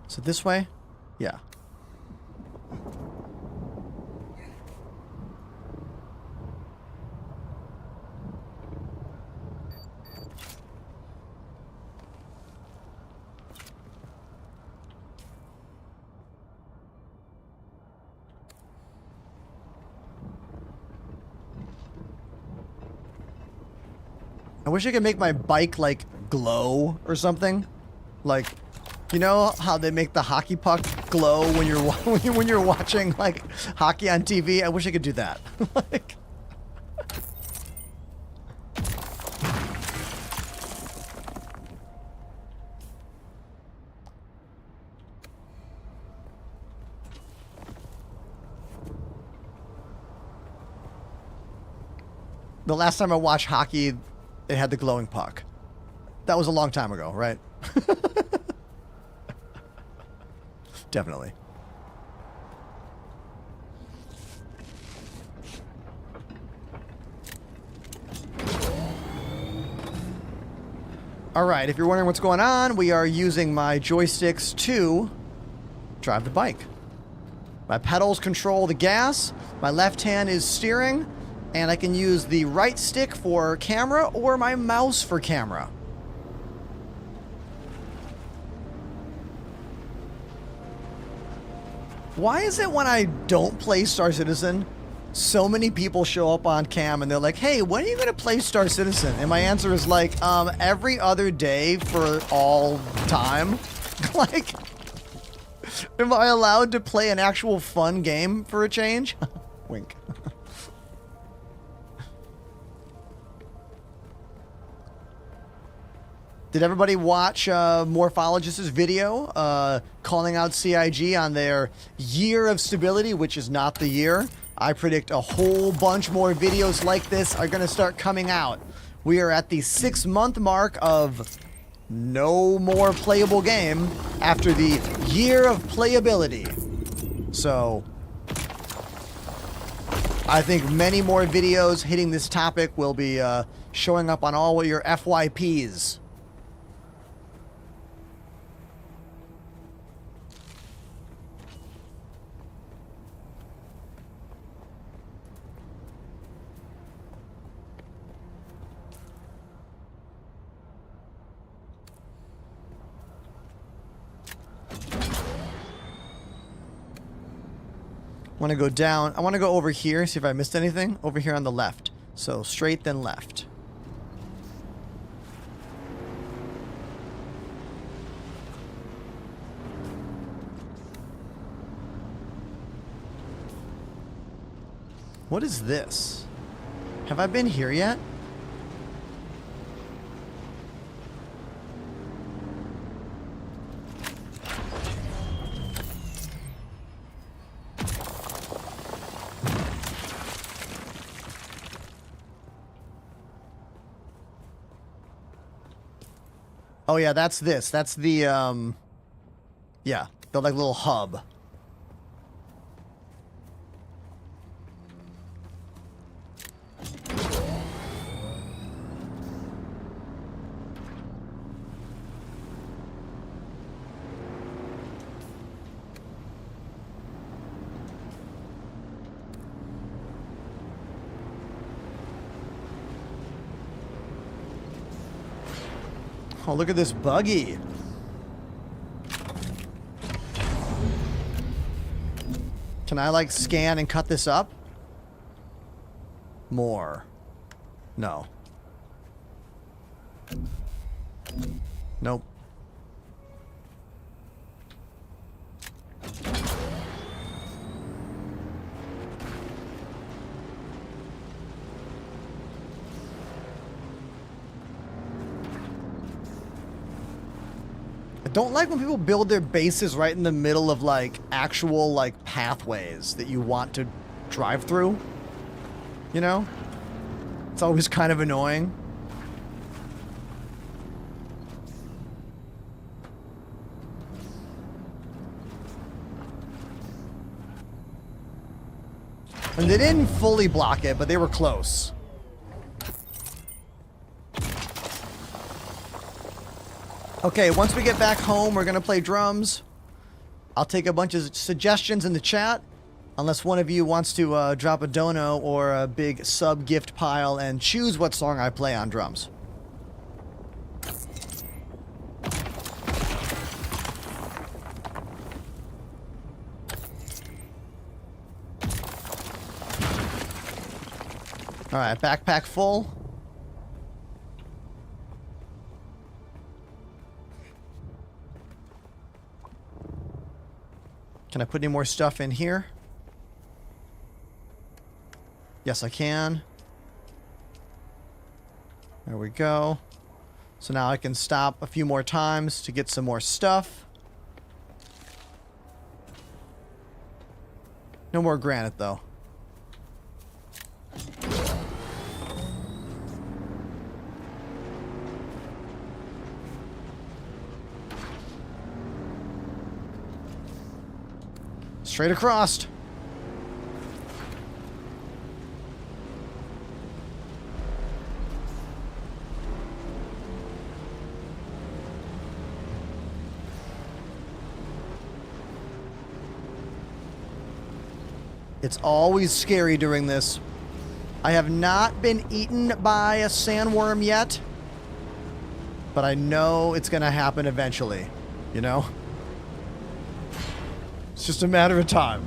So this way? Yeah. I wish I could make my bike, like, glow or something. Like, you know how they make the hockey puck glow when you're when you're watching, like, hockey on TV? I wish I could do that. Like... The last time I watched hockey, it had the glowing puck. That was a long time ago, right? Definitely. Alright, if you're wondering what's going on, we are using my joysticks to drive the bike. My pedals control the gas, my left hand is steering, and I can use the right stick for camera or my mouse for camera. Why is it when I don't play Star Citizen, so many people show up on cam and they're like, hey, when are you going to play Star Citizen? And my answer is like, every other day for all time. Like, am I allowed to play an actual fun game for a change? Wink. Did everybody watch Morphologist's video calling out CIG on their year of stability, which is not the year? I predict a whole bunch more videos like this are going to start coming out. We are at the 6-month mark of no more playable game after the year of playability. So I think many more videos hitting this topic will be showing up on all your FYPs. I want to go down. I want to go over here, see if I missed anything. Over here on the left. So straight, then left. What is this? Have I been here yet? Oh yeah, that's this. That's the, yeah, the like little hub. Oh, look at this buggy. Can I, like, scan and cut this up? More. No. Nope. I don't like when people build their bases right in the middle of, like, actual, like, pathways that you want to drive through. You know? It's always kind of annoying. And they didn't fully block it, but they were close. Okay, once we get back home, we're going to play drums. I'll take a bunch of suggestions in the chat, unless one of you wants to drop a dono or a big sub gift pile and choose what song I play on drums. All right, backpack full. Can I put any more stuff in here? Yes, I can. There we go. So now I can stop a few more times to get some more stuff. No more granite, though. Straight across. It's always scary during this. I have not been eaten by a sandworm yet, but I know it's gonna happen eventually, you know? It's just a matter of time.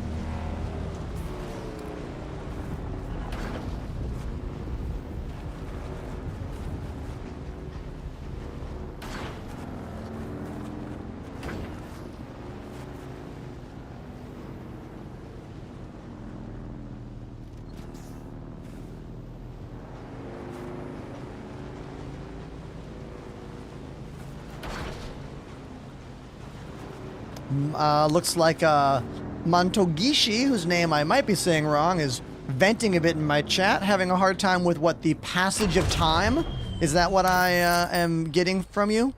Looks like Montogishi, whose name I might be saying wrong, is venting a bit in my chat, having a hard time with what the passage of time. Is that what I am getting from you?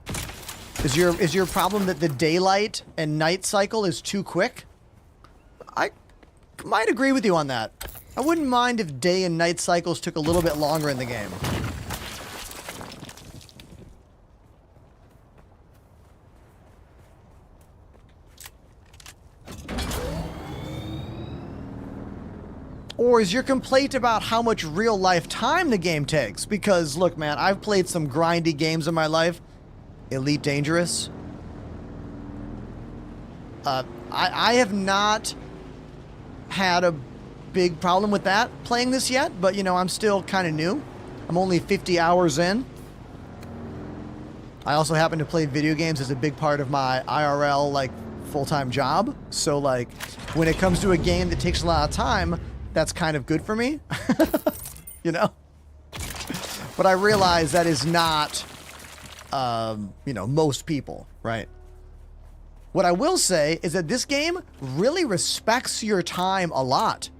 Is your problem that the daylight and night cycle is too quick? I might agree with you on that. I wouldn't mind if day and night cycles took a little bit longer in the game. Or is your complaint about how much real-life time the game takes? Because, look, man, I've played some grindy games in my life. Elite Dangerous. I have not had a big problem with that playing this yet, but, you know, I'm still kind of new. I'm only 50 hours in. I also happen to play video games as a big part of my IRL, like, full-time job. So, like, when it comes to a game that takes a lot of time, that's kind of good for me, you know? But I realize that is not, you know, most people, right? What I will say is that this game really respects your time a lot.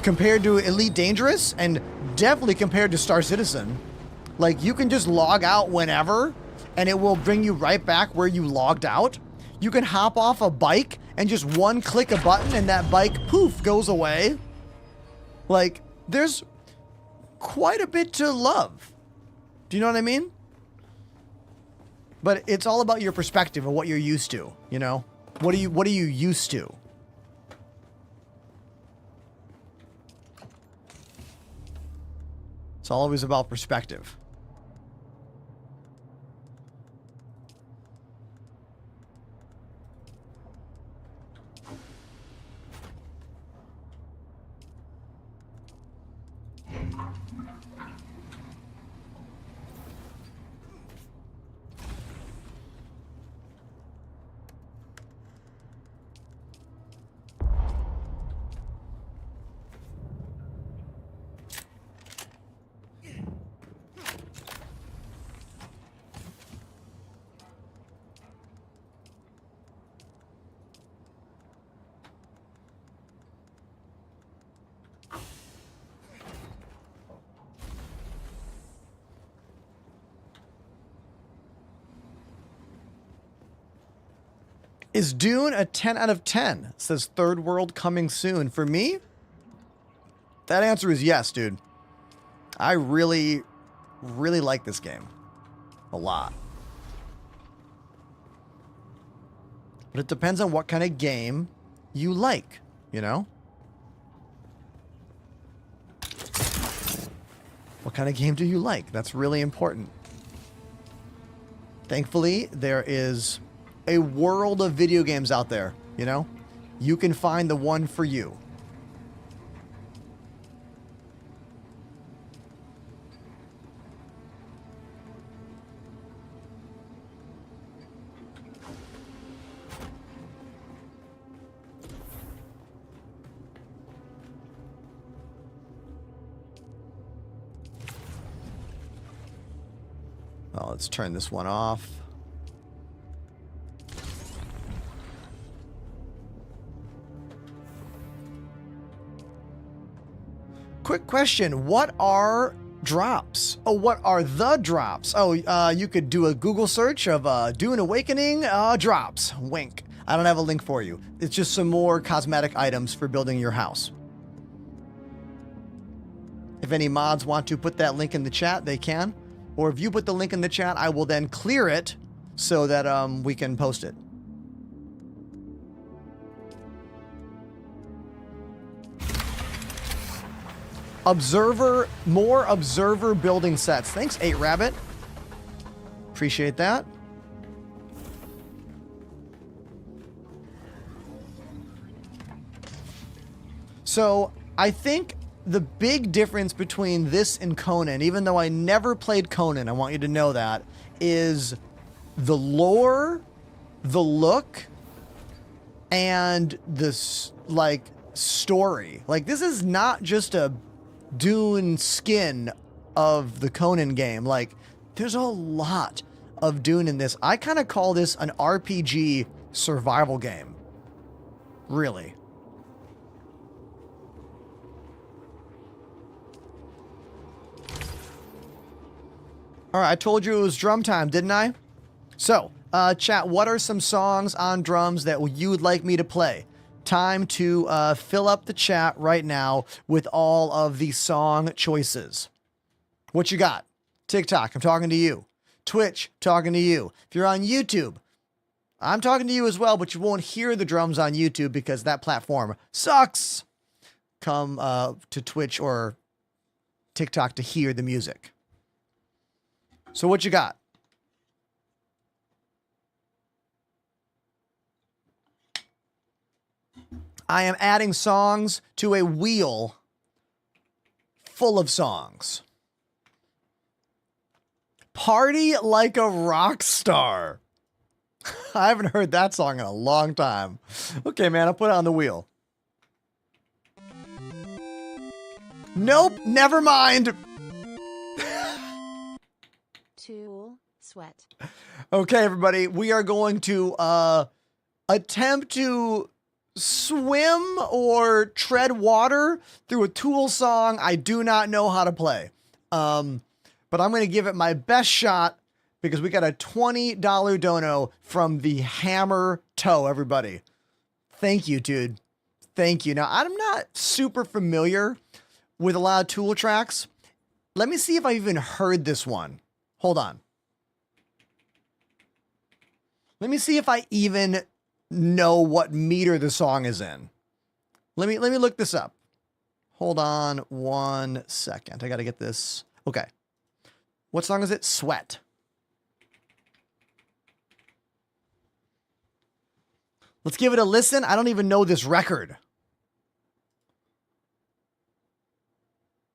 Compared to Elite Dangerous, and definitely compared to Star Citizen. Like, you can just log out whenever, and it will bring you right back where you logged out. You can hop off a bike and just one click a button, and that bike, poof, goes away. Like, there's quite a bit to love. Do you know what I mean? But it's all about your perspective and what you're used to, you know? What are you used to? It's always about perspective. Is Dune a 10 out of 10? Says Third World coming soon. For me, that answer is yes, dude. I really, really like this game. A lot. But it depends on what kind of game you like, you know? What kind of game do you like? That's really important. Thankfully, there is a world of video games out there, you know? You can find the one for you. Well, let's turn this one off. Quick question. What are drops? Oh, what are the drops? Oh, you could do a Google search of Dune Awakening drops. Wink. I don't have a link for you. It's just some more cosmetic items for building your house. If any mods want to put that link in the chat, they can. Or if you put the link in the chat, I will then clear it so that we can post it. More observer building sets. Thanks, 8Rabbit. Appreciate that. So I think the big difference between this and Conan, even though I never played Conan, I want you to know that, is the lore, the look, and this like story. Like, this is not just a Dune skin of the Conan game. Like, there's a lot of Dune in this. I kind of call this an RPG survival game. Really. All right, I told you it was drum time, didn't I? So, chat, what are some songs on drums that you would like me to play? Time to fill up the chat right now with all of the song choices. What you got? TikTok, I'm talking to you. Twitch, talking to you. If you're on YouTube, I'm talking to you as well, but you won't hear the drums on YouTube because that platform sucks. Come to Twitch or TikTok to hear the music. So what you got? I am adding songs to a wheel full of songs. Party Like a Rock Star. I haven't heard that song in a long time. Okay, man, I'll put it on the wheel. Nope, never mind. Tool, sweat. Okay, everybody, we are going to attempt to swim or tread water through a Tool song I do not know how to play. But I'm going to give it my best shot because we got a $20 dono from the Hammer Toe, everybody. Thank you, dude. Thank you. Now, I'm not super familiar with a lot of Tool tracks. Let me see if I even heard this one. Hold on. Let me see if I even know what meter the song is in. Let me look this up. Hold on 1 second. I got to get this. Okay. What song is it? Sweat. Let's give it a listen. I don't even know this record.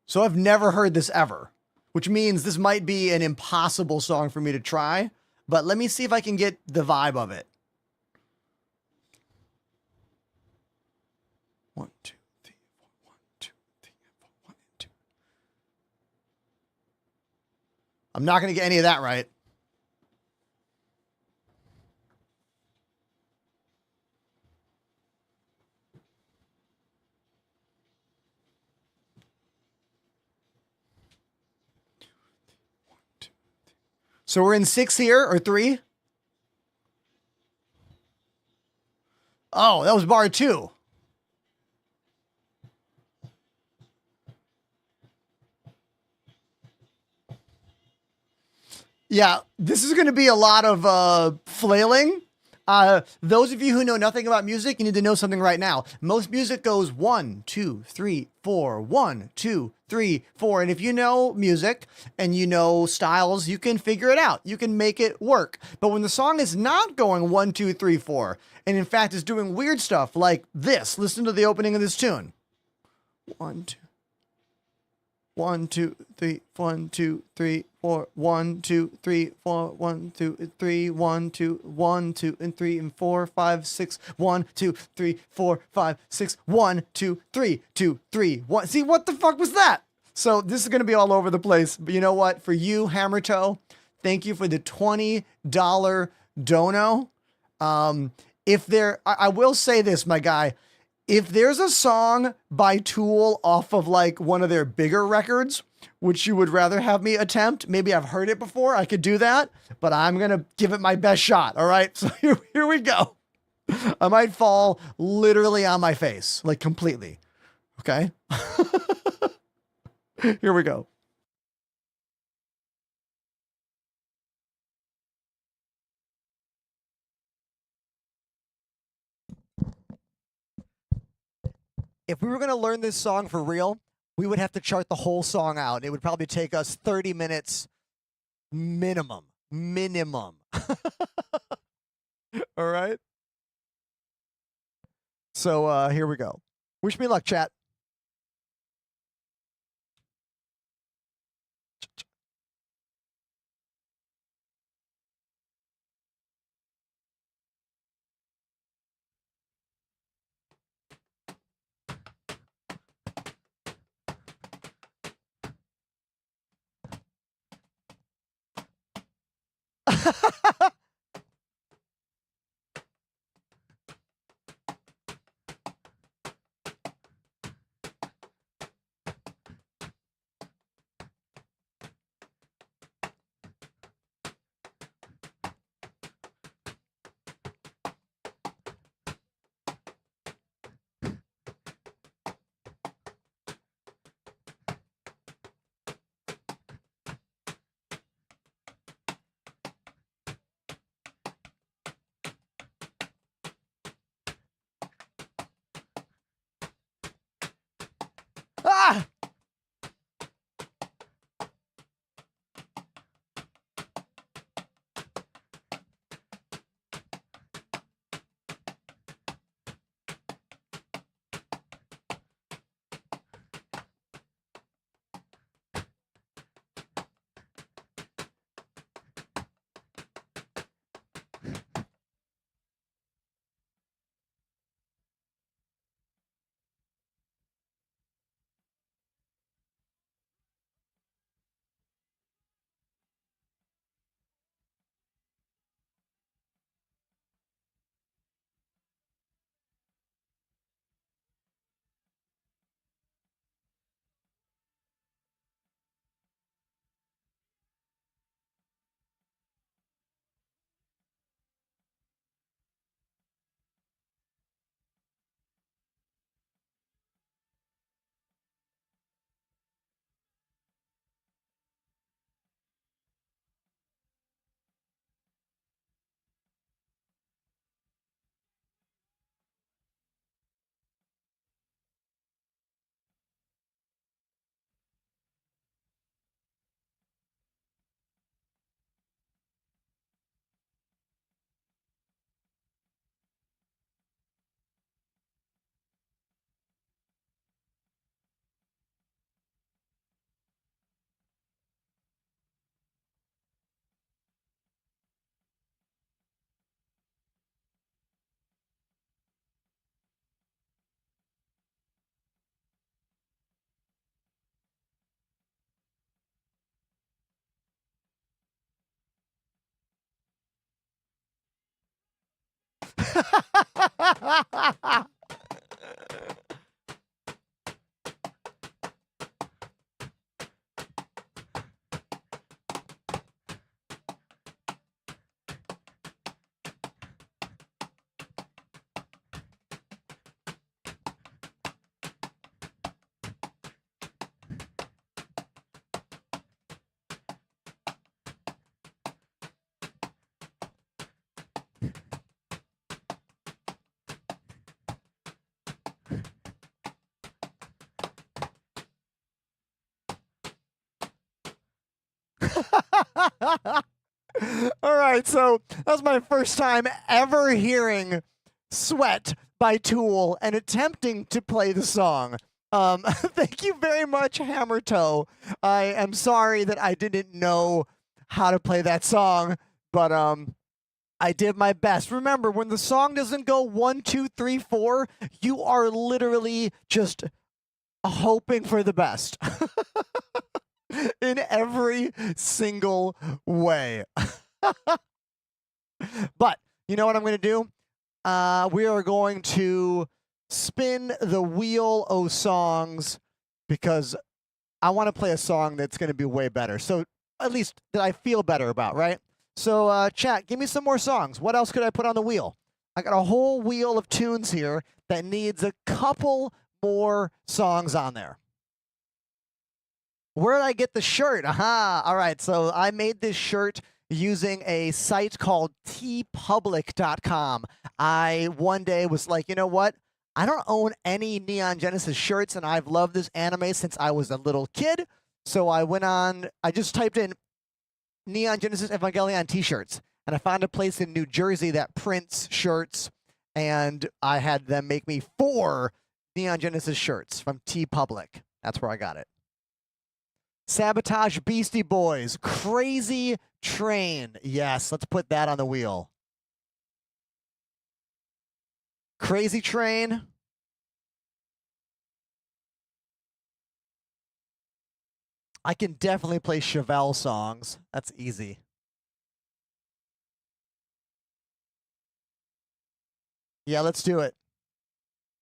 So I've never heard this ever, which means this might be an impossible song for me to try, but let me see if I can get the vibe of it. 1, 2, 3, 4, 1, 2, 3, 4, 1, 2. I'm not going to get any of that right. So we're in 6 here, or 3? Oh, that was bar 2. Yeah, this is going to be a lot of flailing. Those of you who know nothing about music, you need to know something right now. Most music goes 1, 2, 3, 4, 1, 2, 3, 4. And if you know music and you know styles, you can figure it out. You can make it work. But when the song is not going 1, 2, 3, 4, and in fact is doing weird stuff like this, listen to the opening of this tune. 1, 2. 1, 2, 3, 1, 2, 3, 4, 1, 2, 3, 4, 1, 2, 3, 1, 2, 1, 2, and 3, and 4, 5, 6, 1, 2, 3, 4, 5, 6, 1, 2, 3, 2, 3, 1. See, what the fuck was that? So this is going to be all over the place. But you know what? For you, Hammer Toe, thank you for the $20 dono. I will say this, my guy. If there's a song by Tool off of like one of their bigger records, which you would rather have me attempt, maybe I've heard it before, I could do that, but I'm going to give it my best shot. All right. So here we go. I might fall literally on my face, like completely. Okay. Here we go. If we were going to learn this song for real, we would have to chart the whole song out. It would probably take us 30 minutes minimum. All right. So here we go. Wish me luck, chat. Ah! All right, so that was my first time ever hearing Sweat by Tool and attempting to play the song. Thank you very much, Hammer Toe. I am sorry that I didn't know how to play that song, but I did my best. Remember, when the song doesn't go 1, 2, 3, 4, you are literally just hoping for the best. In every single way. But you know what I'm going to do? We are going to spin the wheel of songs because I want to play a song that's going to be way better. So at least that I feel better about, right? So chat, give me some more songs. What else could I put on the wheel? I got a whole wheel of tunes here that needs a couple more songs on there. Where did I get the shirt? Aha! All right, so I made this shirt using a site called tpublic.com. I one day was like, you know what? I don't own any Neon Genesis shirts, and I've loved this anime since I was a little kid. So I went on, I just typed in Neon Genesis Evangelion t-shirts, and I found a place in New Jersey that prints shirts, and I had them make me 4 Neon Genesis shirts from TeePublic. That's where I got it. Sabotage Beastie Boys, Crazy Train. Yes, let's put that on the wheel. Crazy Train. I can definitely play Chevelle songs. That's easy. Yeah, let's do it.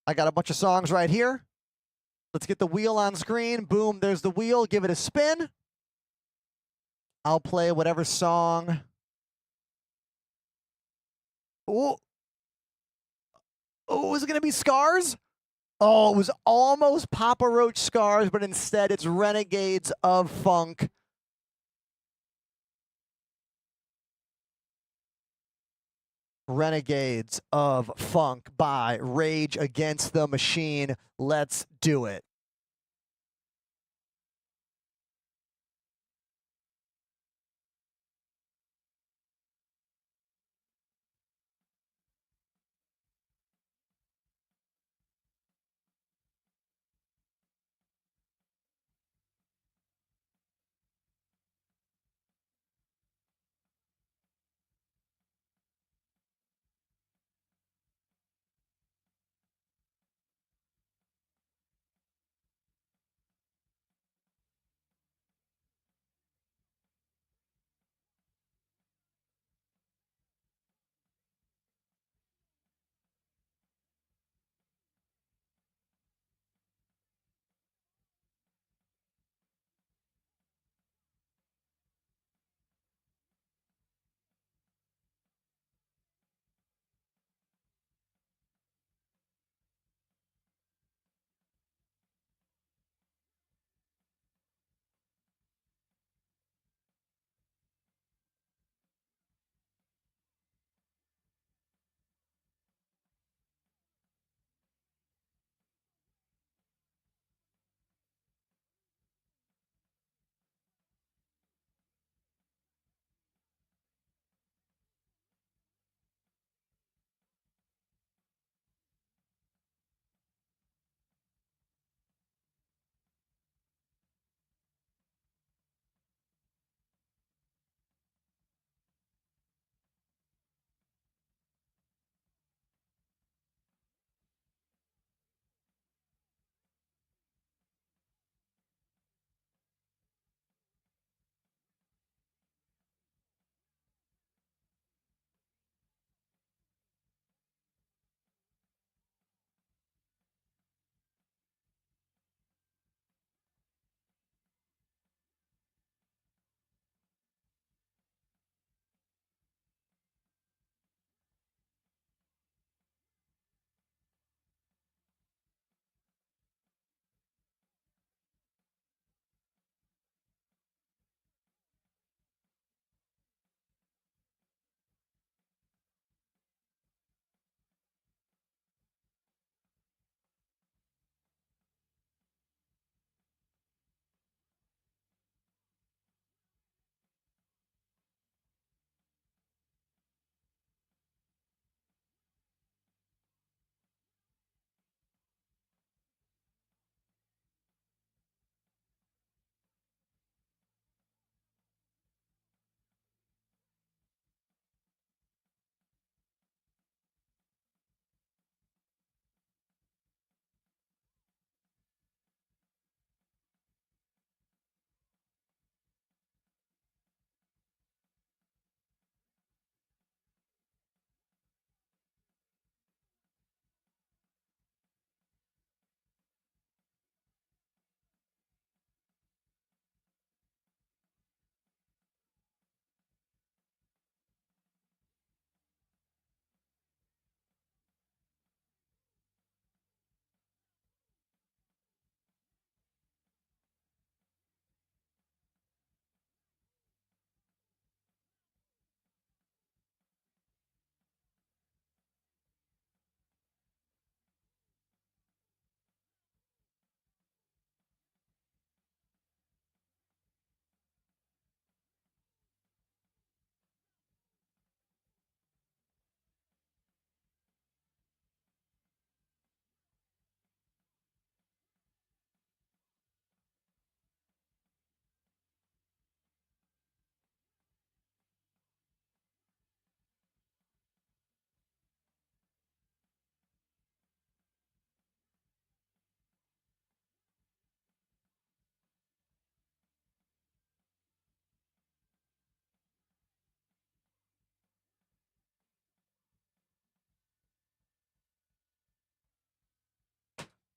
I got a bunch of songs right here. Let's get the wheel on screen. Boom, there's the wheel. Give it a spin. I'll play whatever song. Oh, is it going to be Scars? Oh, it was almost Papa Roach Scars, but instead it's Renegades of Funk. Renegades of Funk by Rage Against the Machine. Let's do it.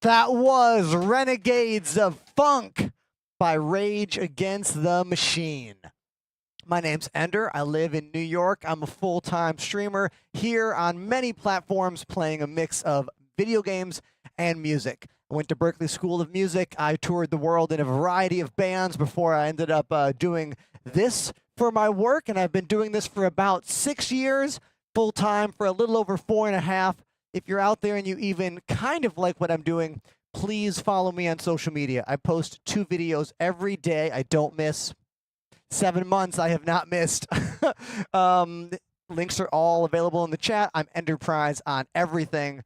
That was Renegades of Funk by Rage Against the Machine. My name's Ender. I live in New York. I'm a full-time streamer here on many platforms playing a mix of video games and music. I went to Berklee School of Music. I toured the world in a variety of bands before I ended up doing this for my work, and I've been doing this for about 6 years, full-time for a little over 4.5. If you're out there and you even kind of like what I'm doing, please follow me on social media. I post 2 videos every day. I don't miss. 7 months I have not missed. Links are all available in the chat. I'm Enterprise on everything.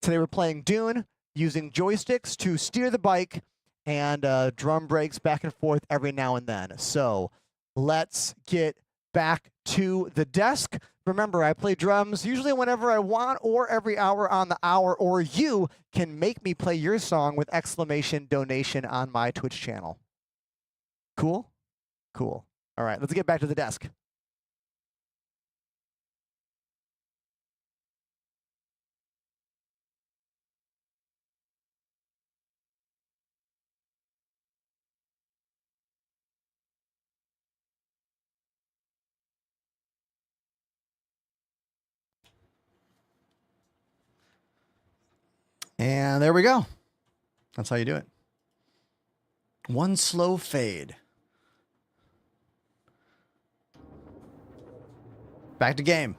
Today we're playing Dune using joysticks to steer the bike and drum breaks back and forth every now and then. So let's get back to the desk. Remember, I play drums usually whenever I want or every hour on the hour, or you can make me play your song with exclamation donation on my Twitch channel. Cool? Cool. All right, let's get back to the desk. And there we go. That's how you do it. One slow fade. Back to game.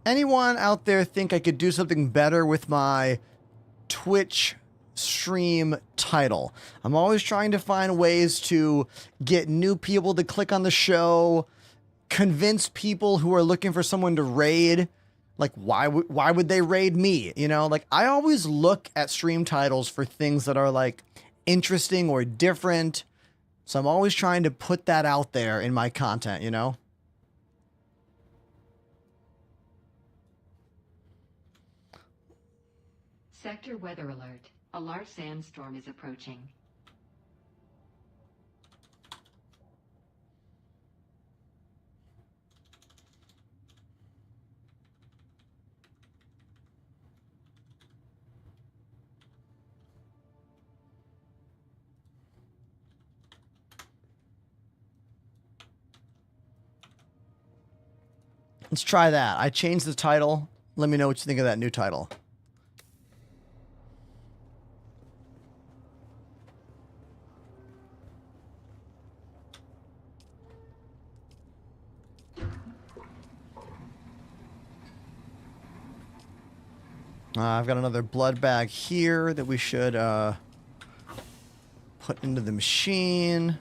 Anyone out there think I could do something better with my Twitch stream title? I'm always trying to find ways to get new people to click on the show, convince people who are looking for someone to raid. Like, why would they raid me? You know, like, I always look at stream titles for things that are like interesting or different. So I'm always trying to put that out there in my content, you know? Sector weather alert. A large sandstorm is approaching. Let's try that. I changed the title. Let me know what you think of that new title. I've got another blood bag here that we should put into the machine.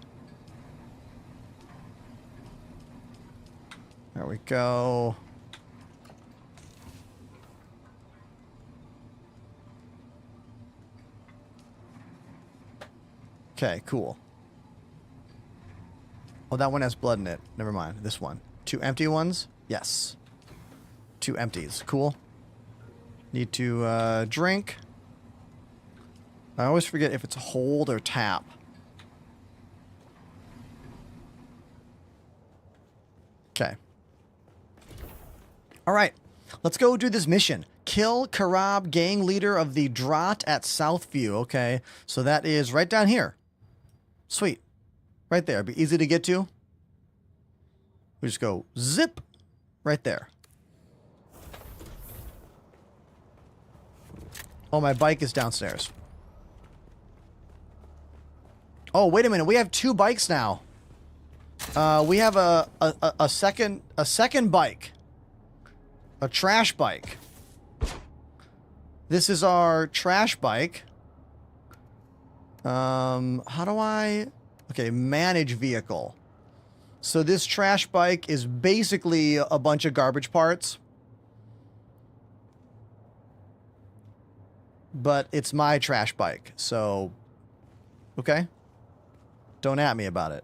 There we go. Okay, cool. Oh, that one has blood in it. Never mind. This one. 2 empty ones? Yes. 2 empties. Cool. Need to drink. I always forget if it's hold or tap. Okay. All right. Let's go do this mission. Kill Karab, gang leader of the Drought at Southview. Okay. So that is right down here. Sweet. Right there. Be easy to get to. We just go zip right there. Oh, my bike is downstairs. Oh, wait a minute. We have 2 bikes now. We have a second bike. A trash bike. This is our trash bike. How do I... Okay, manage vehicle. So this trash bike is basically a bunch of garbage parts. But it's my trash bike, so... Okay? Don't at me about it.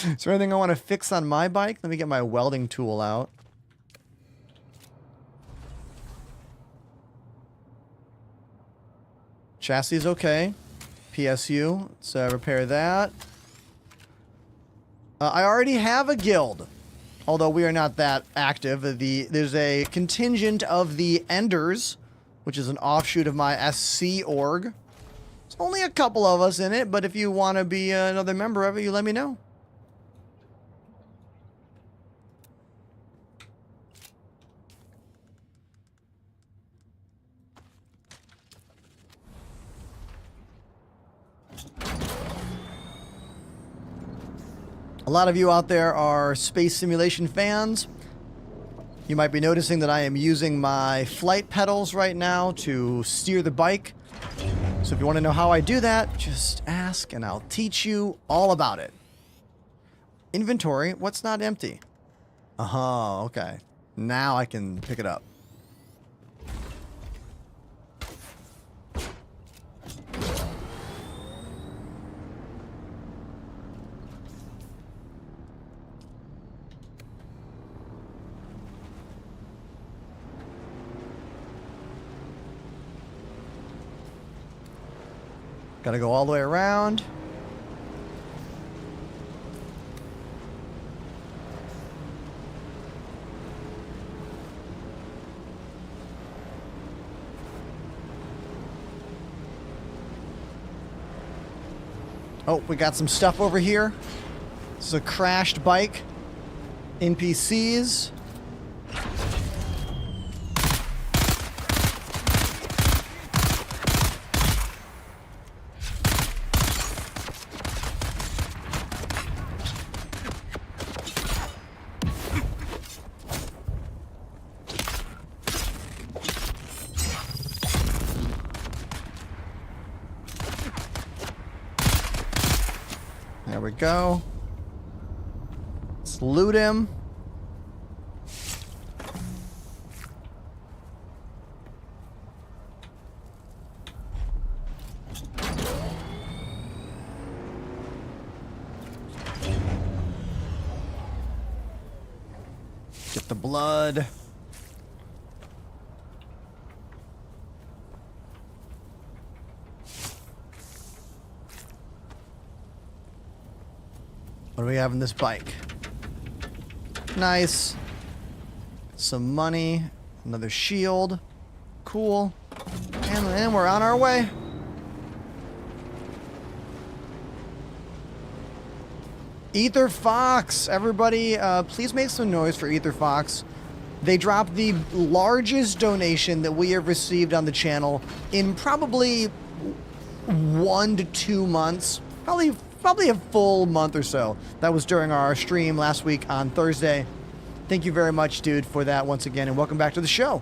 Is there anything I want to fix on my bike? Let me get my welding tool out. Chassis is okay. PSU. Let's repair that. I already have a guild, although we are not that active. There's a contingent of the Enders, which is an offshoot of my SC org. There's only a couple of us in it, but if you want to be another member of it, you let me know. A lot of you out there are space simulation fans. You might be noticing that I am using my flight pedals right now to steer the bike. So if you want to know how I do that, just ask and I'll teach you all about it. Inventory, what's not empty? Uh-huh, okay. Now I can pick it up. Gotta go all the way around. Oh, we got some stuff over here. This is a crashed bike. NPCs. There we go. Let's loot him. Get the blood. What do we have in this bike? Nice. Some money. Another shield. Cool. And we're on our way. Ether Fox. Everybody, please make some noise for Ether Fox. They dropped the largest donation that we have received on the channel in probably 1 to 2 months. Probably a full month or so. That was during our stream last week on Thursday. Thank you very much, dude, for that once again, and welcome back to the show.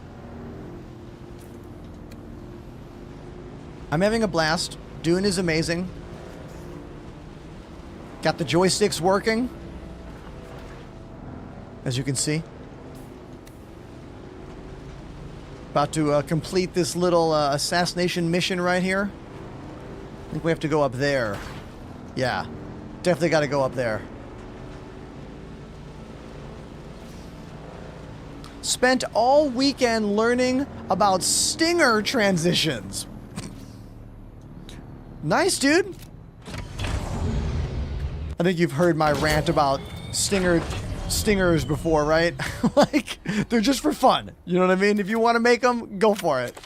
I'm having a blast. Dune is amazing. Got the joysticks working, as you can see. About to complete this little assassination mission right here. I think we have to go up there. Yeah, definitely got to go up there. Spent all weekend learning about stinger transitions. Nice, dude. I think you've heard my rant about stingers before, right? Like, they're just for fun. You know what I mean? If you want to make them, go for it.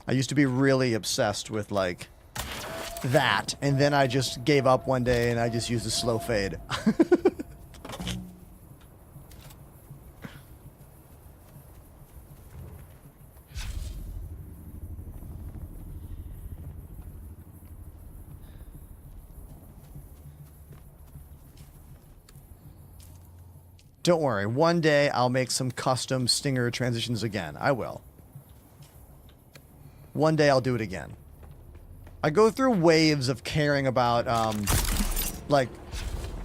I used to be really obsessed with, like, that. And then I just gave up one day and I just used a slow fade. Don't worry. One day I'll make some custom stinger transitions again. I will. One day I'll do it again. I go through waves of caring about, like,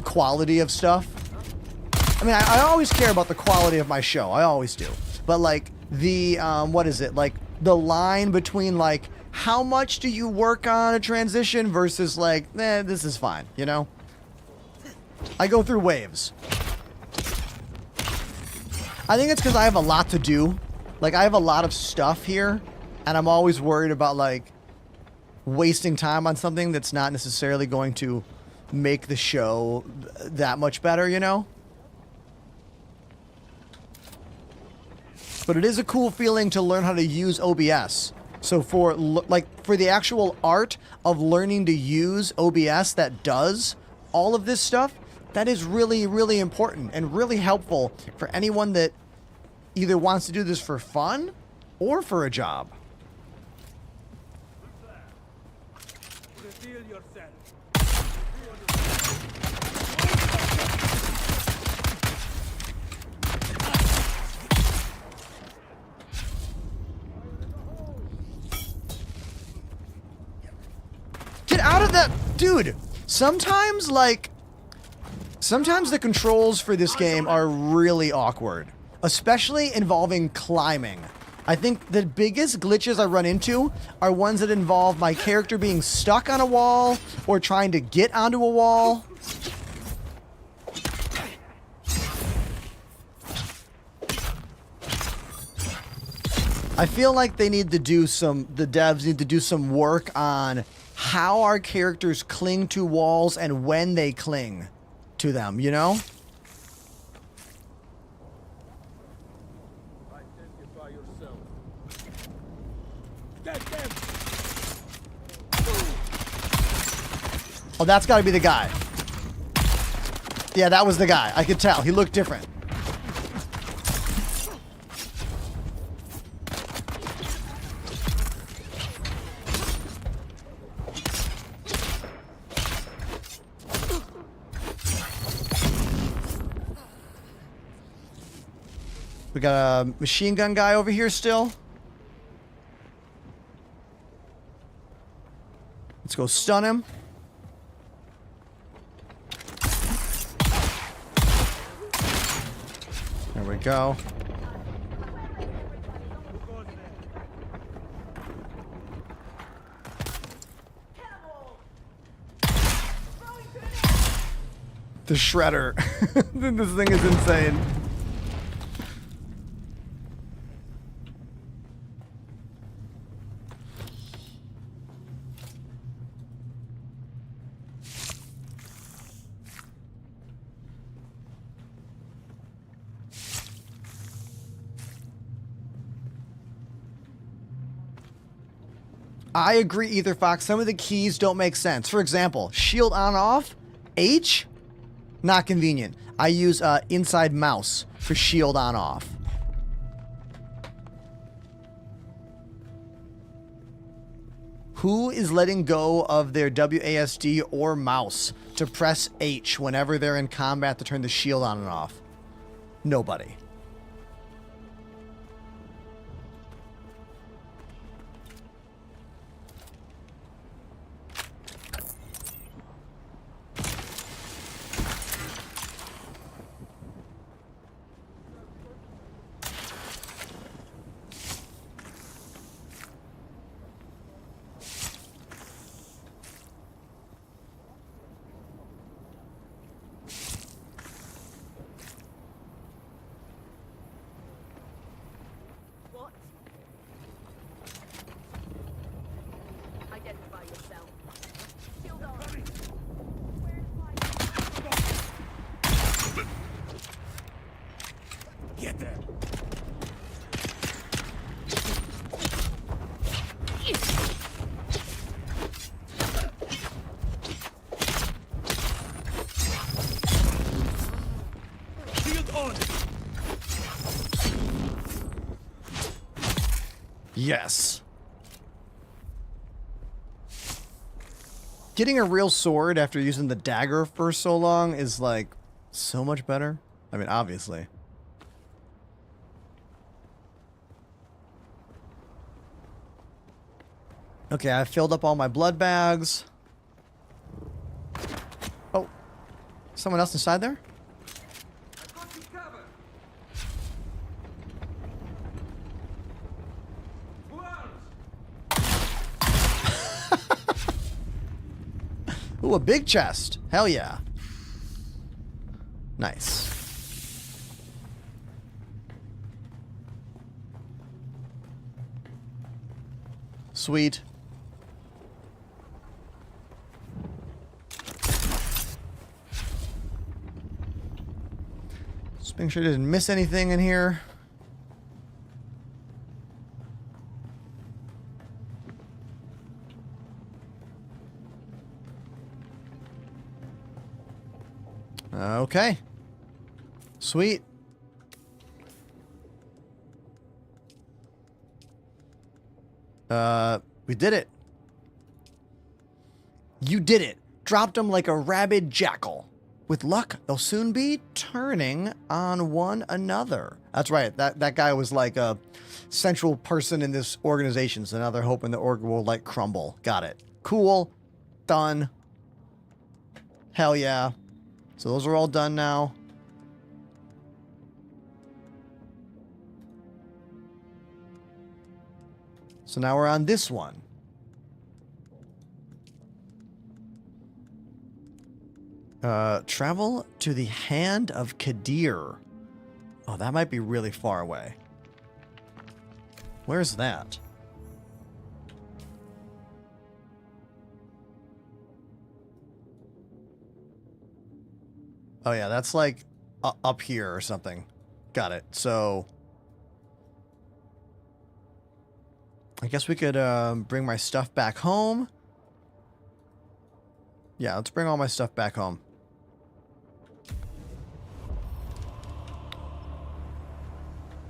quality of stuff. I mean, I always care about the quality of my show. I always do. But, like, the, what is it? Like, the line between, like, how much do you work on a transition versus, like, this is fine, you know? I go through waves. I think it's because I have a lot to do. Like, I have a lot of stuff here, and I'm always worried about, like, wasting time on something that's not necessarily going to make the show that much better, you know? But it is a cool feeling to learn how to use OBS. So for the actual art of learning to use OBS that does all of this stuff, that is really, really important and really helpful for anyone that either wants to do this for fun or for a job. Get out of that, dude. Sometimes the controls for this game are really awkward, especially involving climbing. I think the biggest glitches I run into are ones that involve my character being stuck on a wall or trying to get onto a wall. I feel like the devs need to do some work on how our characters cling to walls and when they cling to them, you know? Oh, that's got to be the guy. Yeah, that was the guy. I could tell. He looked different. We got a machine gun guy over here still. Let's go stun him. There we go. The shredder. This thing is insane. I agree, Ether Fox. Some of the keys don't make sense. For example, shield on off, H, not convenient. I use inside mouse for shield on off. Who is letting go of their WASD or mouse to press H whenever they're in combat to turn the shield on and off? Nobody. Get there. Shield on. Yes. Getting a real sword after using the dagger for so long is like so much better. I mean, obviously. Okay, I filled up all my blood bags. Oh, someone else inside there? Ooh, a big chest. Hell yeah. Nice. Sweet. Just make sure I didn't miss anything in here. Okay. Sweet. We did it. You did it. Dropped them like a rabid jackal. With luck, they'll soon be turning on one another. That's right. That guy was like a central person in this organization. So now they're hoping the org will like crumble. Got it. Cool. Done. Hell yeah. So those are all done now. So now we're on this one. Travel to the Hand of Kadir. Oh, that might be really far away. Where's that? Oh yeah, that's like up here or something. Got it. So I guess we could bring my stuff back home. Yeah, let's bring all my stuff back home.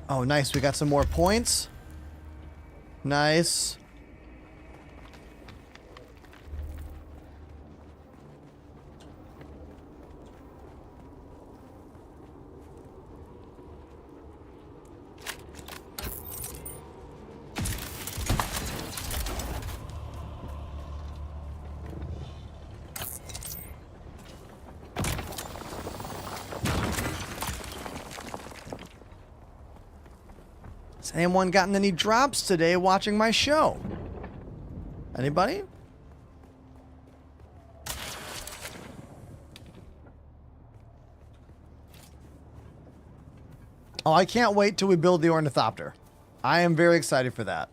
Oh, nice. We got some more points. Nice. Has anyone gotten any drops today watching my show? Anybody? Oh, I can't wait till we build the ornithopter. I am very excited for that.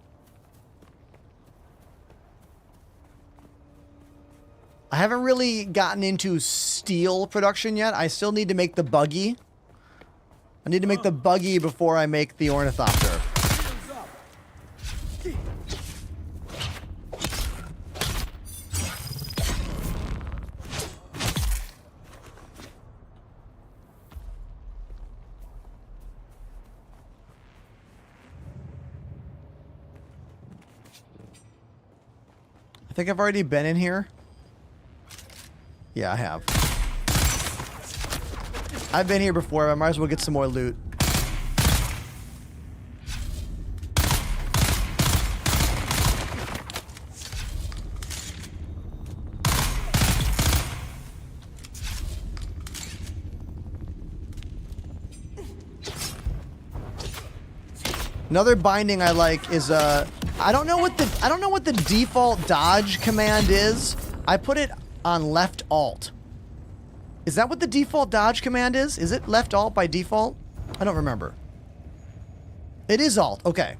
I haven't really gotten into steel production yet. I still need to make the buggy. I need to make the buggy before I make the ornithopter. I think I've already been in here. Yeah, I have. I've been here before. I might as well get some more loot. Another binding I like is I don't know what the default dodge command is. I put it on left alt. Is that what the default dodge command is? Is it left alt by default? I don't remember. It is alt. Okay.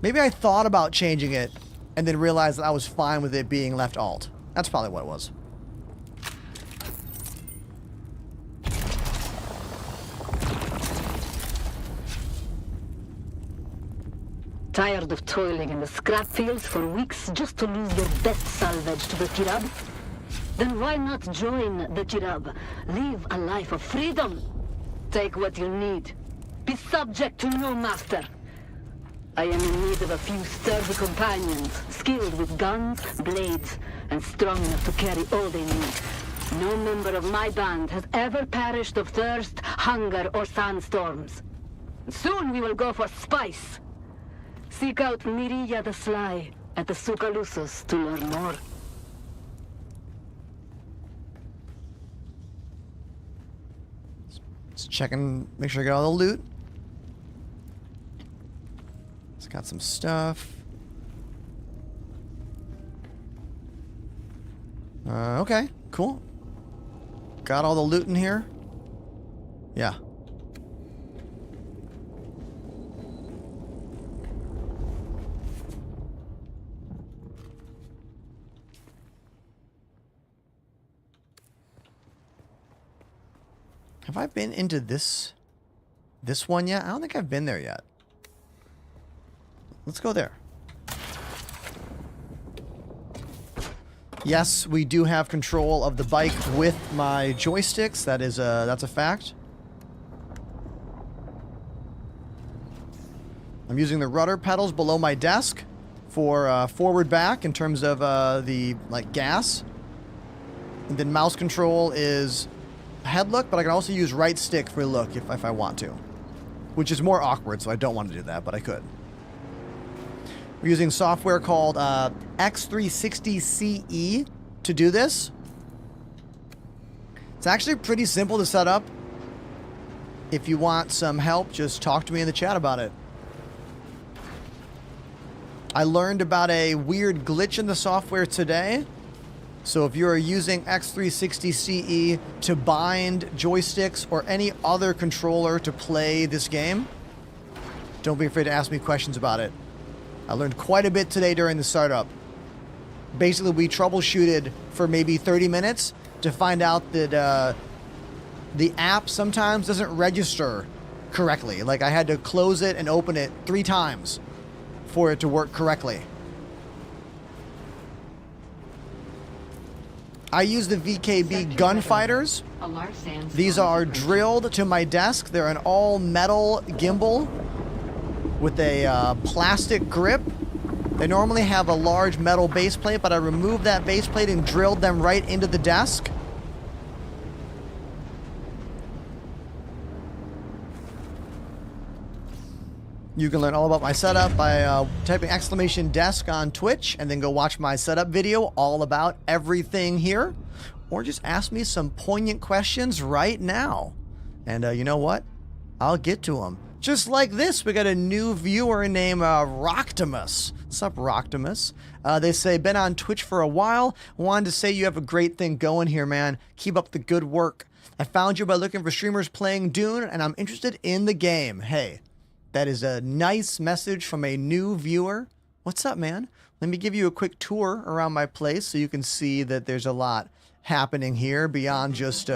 Maybe I thought about changing it and then realized that I was fine with it being left alt. That's probably what it was. Tired of toiling in the scrap fields for weeks just to lose your best salvage to the Kirab? Then why not join the Kirab? Live a life of freedom. Take what you need. Be subject to no master. I am in need of a few sturdy companions, skilled with guns, blades, and strong enough to carry all they need. No member of my band has ever perished of thirst, hunger, or sandstorms. Soon we will go for spice. Seek out Miriya the Sly at the Sukalusos to learn more. Just checking, make sure I got all the loot. It's got some stuff. Okay, cool. Got all the loot in here? Yeah. Have I been into this one yet? I don't think I've been there yet. Let's go there. Yes, we do have control of the bike with my joysticks. That's a fact. I'm using the rudder pedals below my desk for forward back in terms of the gas. And then mouse control is head look, but I can also use right stick for look if I want to. Which is more awkward, so I don't want to do that, but I could. We're using software called X360CE to do this. It's actually pretty simple to set up. If you want some help, just talk to me in the chat about it. I learned about a weird glitch in the software today. So if you're using X360CE to bind joysticks or any other controller to play this game, don't be afraid to ask me questions about it. I learned quite a bit today during the startup. Basically, we troubleshooted for maybe 30 minutes to find out that the app sometimes doesn't register correctly. Like, I had to close it and open it 3 times for it to work correctly. I use the VKB gunfighters. These are drilled to my desk. They're an all-metal gimbal with a plastic grip. They normally have a large metal base plate, but I removed that base plate and drilled them right into the desk. You can learn all about my setup by typing !desk on Twitch and then go watch my setup video all about everything here. Or just ask me some poignant questions right now. And you know what? I'll get to them. Just like this, we got a new viewer named Roctimus. What's up, Roctimus? They say, been on Twitch for a while. Wanted to say you have a great thing going here, man. Keep up the good work. I found you by looking for streamers playing Dune, and I'm interested in the game. Hey. That is a nice message from a new viewer. What's up, man? Let me give you a quick tour around my place so you can see that there's a lot happening here beyond just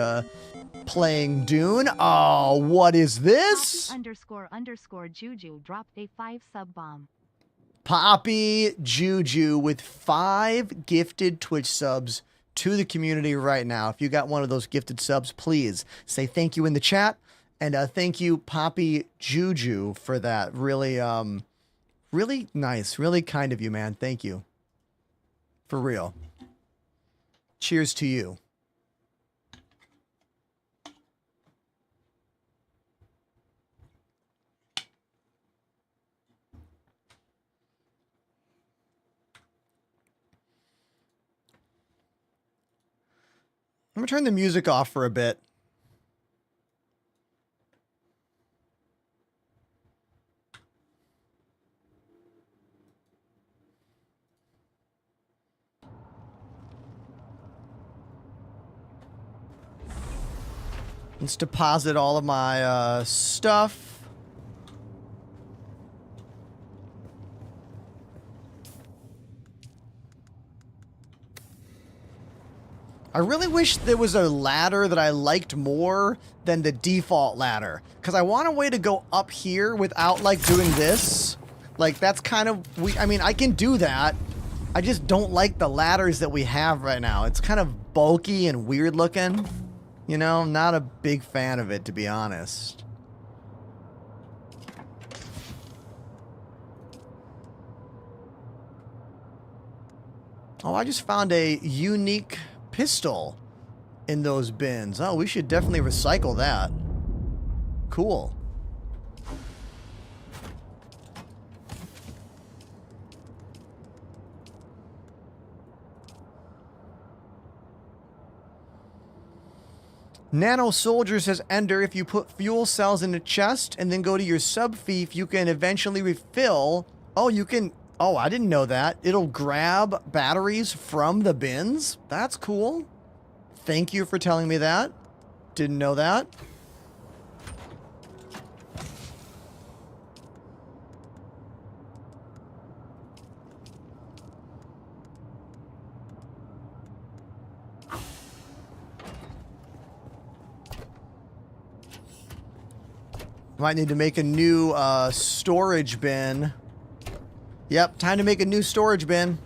playing Dune. Oh, what is this? Poppy __Juju dropped a 5 sub bomb. Poppy Juju with 5 gifted Twitch subs to the community right now. If you got one of those gifted subs, please say thank you in the chat. And thank you, Poppy Juju, for that. Really, really nice. Really kind of you, man. Thank you. For real. Cheers to you. I'm going to turn the music off for a bit. Let's deposit all of my stuff. I really wish there was a ladder that I liked more than the default ladder. Because I want a way to go up here without, like, doing this. Like, that's kind of... I mean, I can do that. I just don't like the ladders that we have right now. It's kind of bulky and weird looking. You know, not a big fan of it, to be honest. Oh, I just found a unique pistol in those bins. Oh, we should definitely recycle that. Cool. Nano Soldier says, Ender, if you put fuel cells in a chest and then go to your subfief, you can eventually refill. Oh, you can... Oh, I didn't know that. It'll grab batteries from the bins? That's cool. Thank you for telling me that. Didn't know that. Might need to make a new storage bin. Yep, time to make a new storage bin.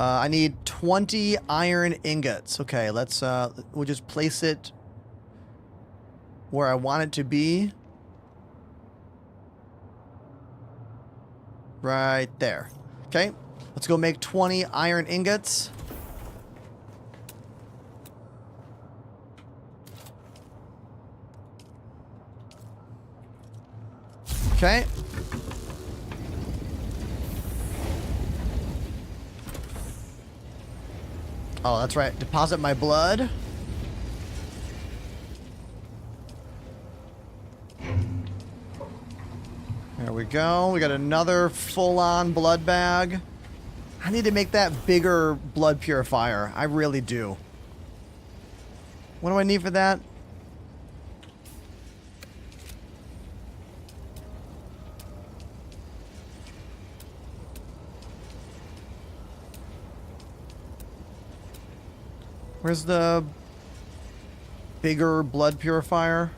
I need 20 iron ingots. Okay, let's we'll just place it where I want it to be. Right there. Okay, let's go make 20 iron ingots. Okay. Oh, that's right. Deposit my blood. There we go. We got another full-on blood bag. I need to make that bigger blood purifier. I really do. What do I need for that? Where's the bigger blood purifier?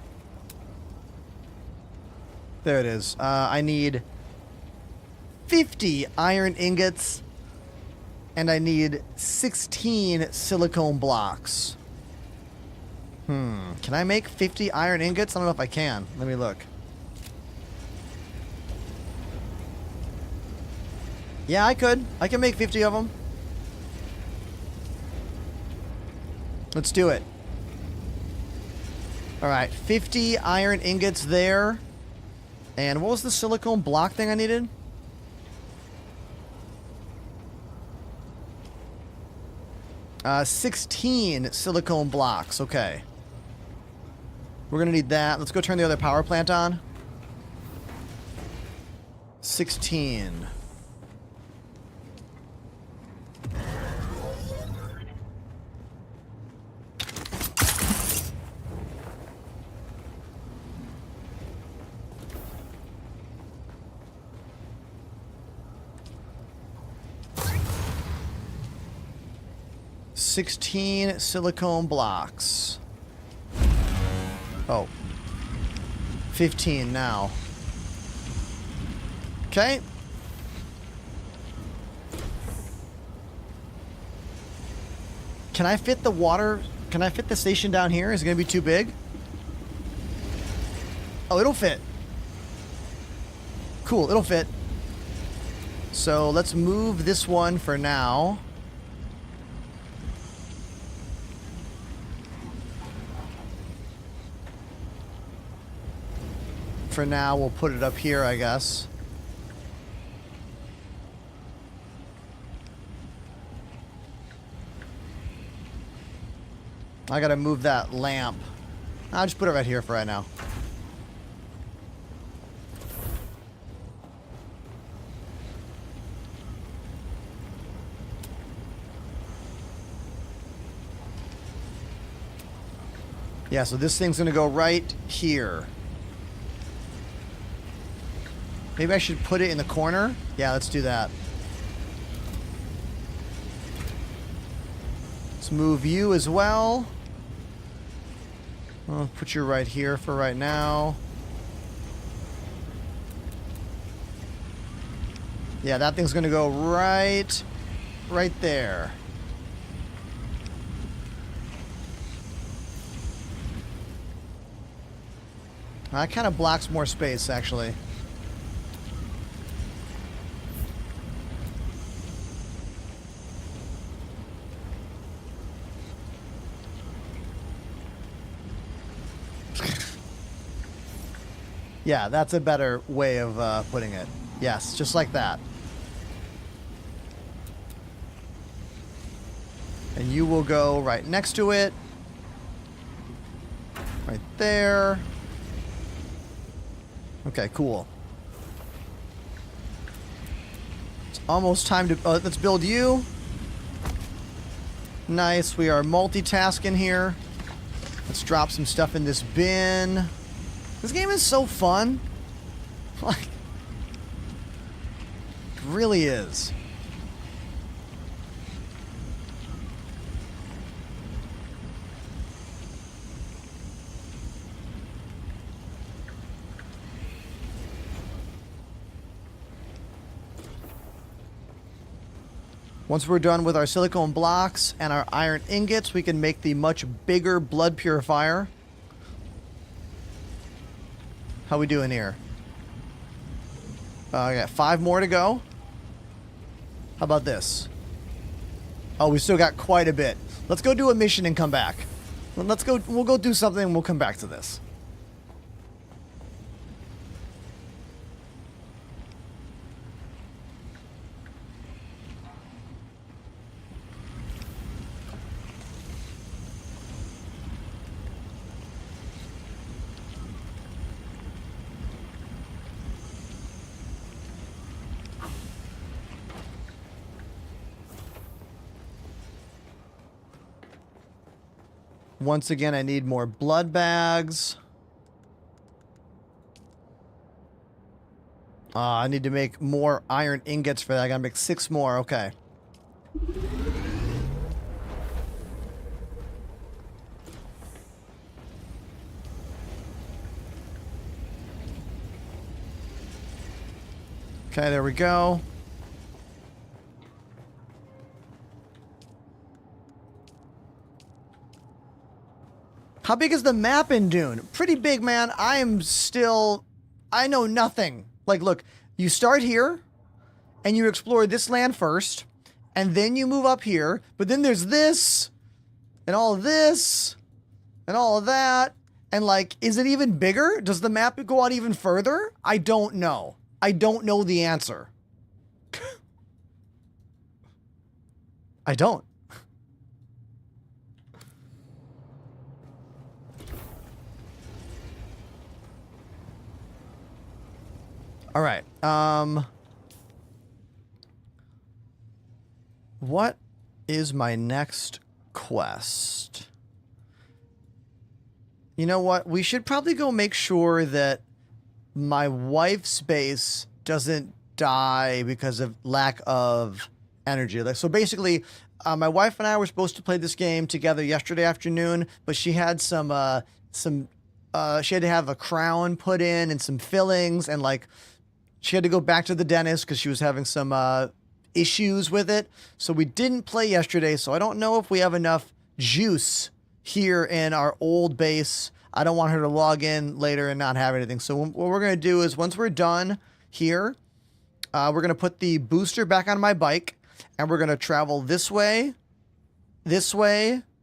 There it is. I need 50 iron ingots, and I need 16 silicone blocks. Can I make 50 iron ingots? I don't know if I can. Let me look. Yeah, I could. I can make 50 of them. Let's do it. Alright, 50 iron ingots there. And what was the silicone block thing I needed? Uh, 16 silicone blocks. Okay. We're gonna need that. Let's go turn the other power plant on. 16. $16 silicone blocks. Oh. 15 now. Okay. Can I fit the water? Can I fit the station down here? Is it going to be too big? Oh, it'll fit. Cool, it'll fit. So let's move this one for now. For now, we'll put it up here, I guess. I gotta move that lamp. I'll just put it right here for right now. Yeah, so this thing's gonna go right here. Maybe I should put it in the corner? Yeah, let's do that. Let's move you as well. I'll put you right here for right now. Yeah, that thing's gonna go right there. That kind of blocks more space, actually. Yeah, that's a better way of putting it. Yes, just like that. And you will go right next to it. Right there. Okay, cool. It's almost time to... let's build you. Nice, we are multitasking here. Let's drop some stuff in this bin. This game is so fun. Like, it really is. Once we're done with our silicone blocks and our iron ingots, we can make the much bigger blood purifier. How we doing here? I got 5 more to go. How about this? Oh, we still got quite a bit. Let's go do a mission and come back. Let's go. We'll go do something and we'll come back to this. Once again, I need more blood bags. I need to make more iron ingots for that. I gotta make 6 more. Okay. Okay, there we go. How big is the map in Dune? Pretty big, man. I know nothing. Like, look, you start here, and you explore this land first, and then you move up here, but then there's this, and all of this, and all of that, and like, is it even bigger? Does the map go out even further? I don't know. I don't know the answer. I don't. All right. What is my next quest? You know what? We should probably go make sure that my wife's base doesn't die because of lack of energy. Like, so basically, my wife and I were supposed to play this game together yesterday afternoon, but she had she had to have a crown put in and some fillings, and like, she had to go back to the dentist because she was having some issues with it. So we didn't play yesterday, so I don't know if we have enough juice here in our old base. I don't want her to log in later and not have anything. So what we're going to do is, once we're done here, we're going to put the booster back on my bike, and we're going to travel this way,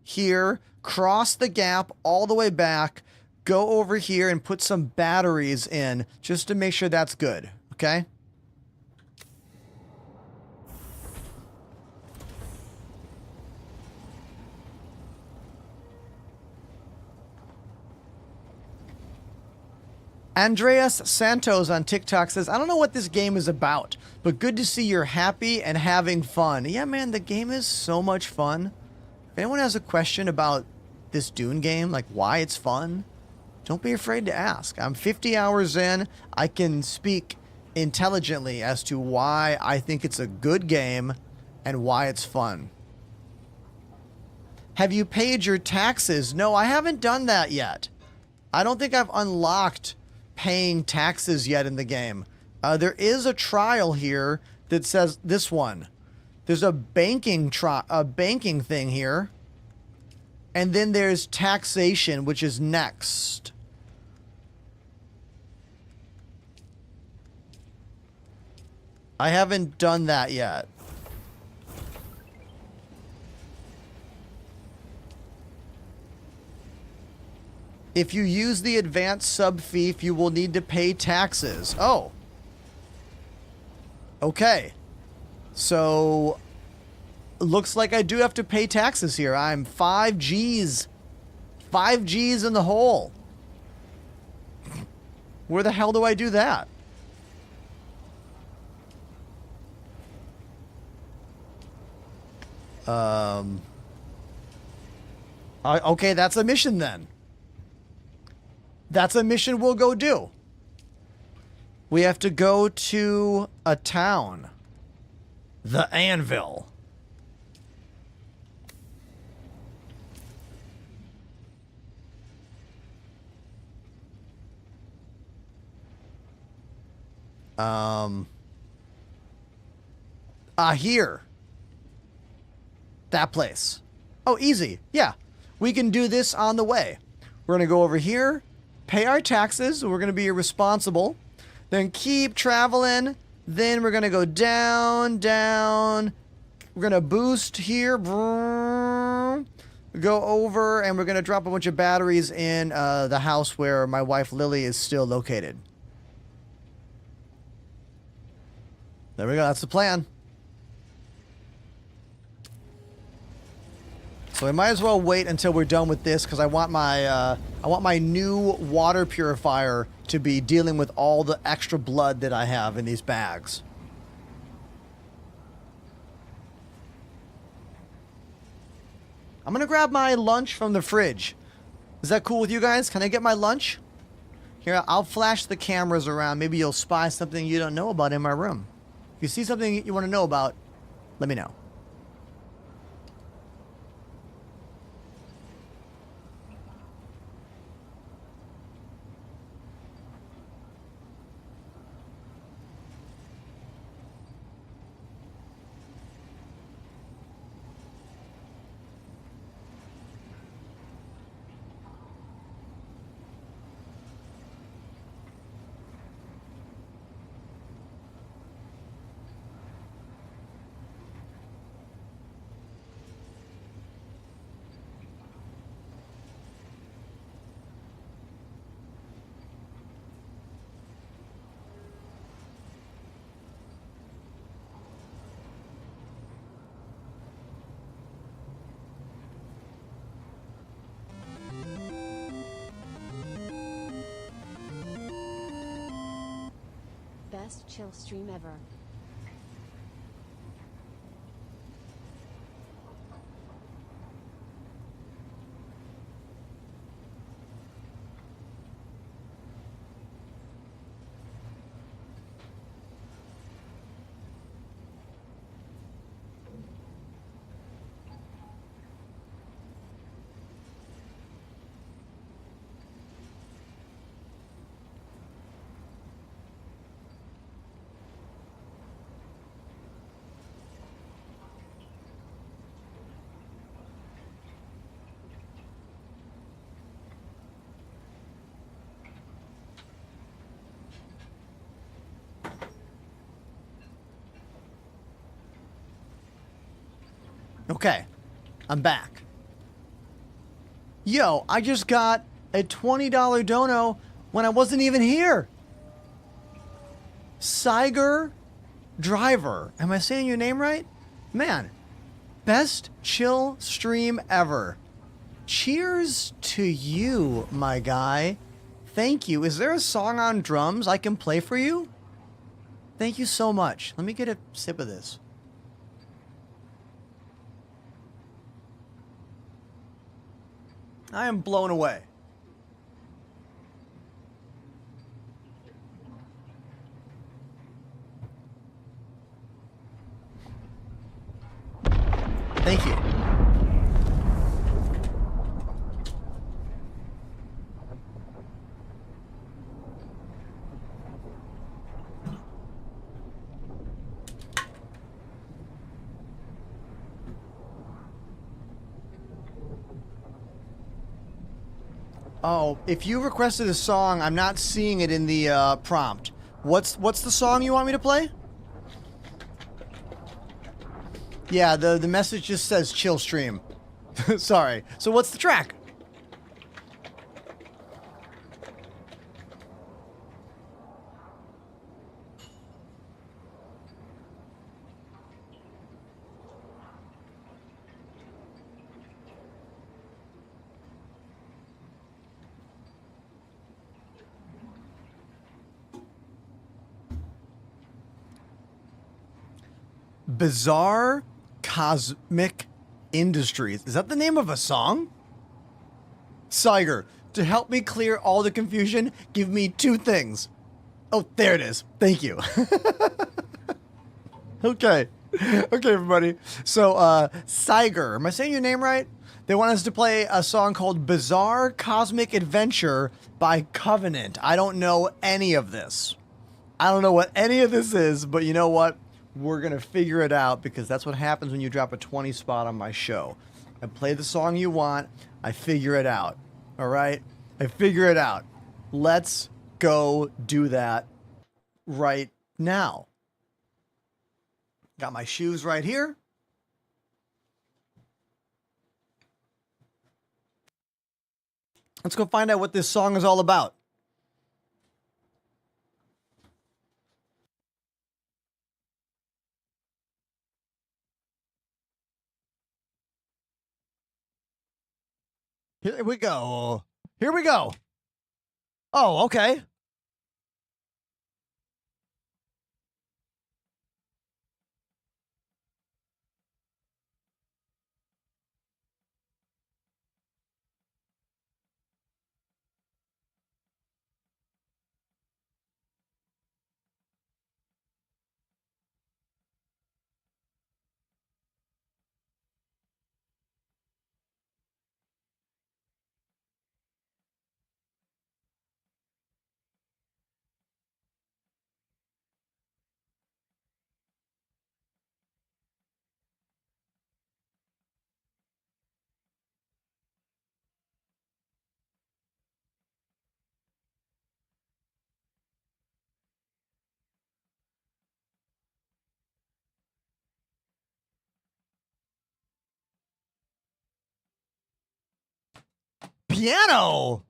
here, cross the gap all the way back, go over here and put some batteries in just to make sure that's good. Okay? Andreas Santos on TikTok says, I don't know what this game is about, but good to see you're happy and having fun. Yeah, man, the game is so much fun. If anyone has a question about this Dune game, like why it's fun, don't be afraid to ask. I'm 50 hours in. I can speak intelligently as to why I think it's a good game and why it's fun. Have you paid your taxes? No, I haven't done that yet. I don't think I've unlocked paying taxes yet in the game. There is a trial here that says this one. There's a banking thing here. And then there's taxation, which is next. I haven't done that yet. If you use the advanced sub fief, you will need to pay taxes. Oh. Okay. So, looks like I do have to pay taxes here. I'm 5 G's. 5 G's in the hole. Where the hell do I do that? Okay, that's a mission then. That's a mission we'll go do. We have to go to a town. The Anvil. Here. that place. Oh, easy. Yeah. We can do this on the way. We're going to go over here, pay our taxes. We're going to be responsible. Then keep traveling. Then we're going to go down, down. We're going to boost here. Go over, and we're going to drop a bunch of batteries in the house where my wife Lily is still located. There we go. That's the plan. So I might as well wait until we're done with this because I want my new water purifier to be dealing with all the extra blood that I have in these bags. I'm gonna grab my lunch from the fridge. Is that cool with you guys? Can I get my lunch? Here, I'll flash the cameras around. Maybe you'll spy something you don't know about in my room. If you see something you want to know about, let me know. Best chill stream ever. Okay, I'm back. Yo, I just got a $20 dono when I wasn't even here. Siger Driver. Am I saying your name right? Man, best chill stream ever. Cheers to you, my guy. Thank you. Is there a song on drums I can play for you? Thank you so much. Let me get a sip of this. I am blown away. Thank you. Oh, if you requested a song, I'm not seeing it in the prompt. What's the song you want me to play? Yeah, the message just says chill stream. Sorry. So what's the track? Bizarre Cosmic Industries. Is that the name of a song? Siger, to help me clear all the confusion, give me two things. Oh, there it is. Thank you. Okay. Okay, everybody. So, Siger, am I saying your name right? They want us to play a song called Bizarre Cosmic Adventure by Covenant. I don't know any of this. I don't know what any of this is, but you know what? we're going to figure it out because that's what happens when you drop a 20 spot on my show. I play the song you want. I figure it out. All right? I figure it out. Let's go do that right now. Got my shoes right here. Let's go find out what this song is all about. Here we go. Here we go. Oh, okay. Piano.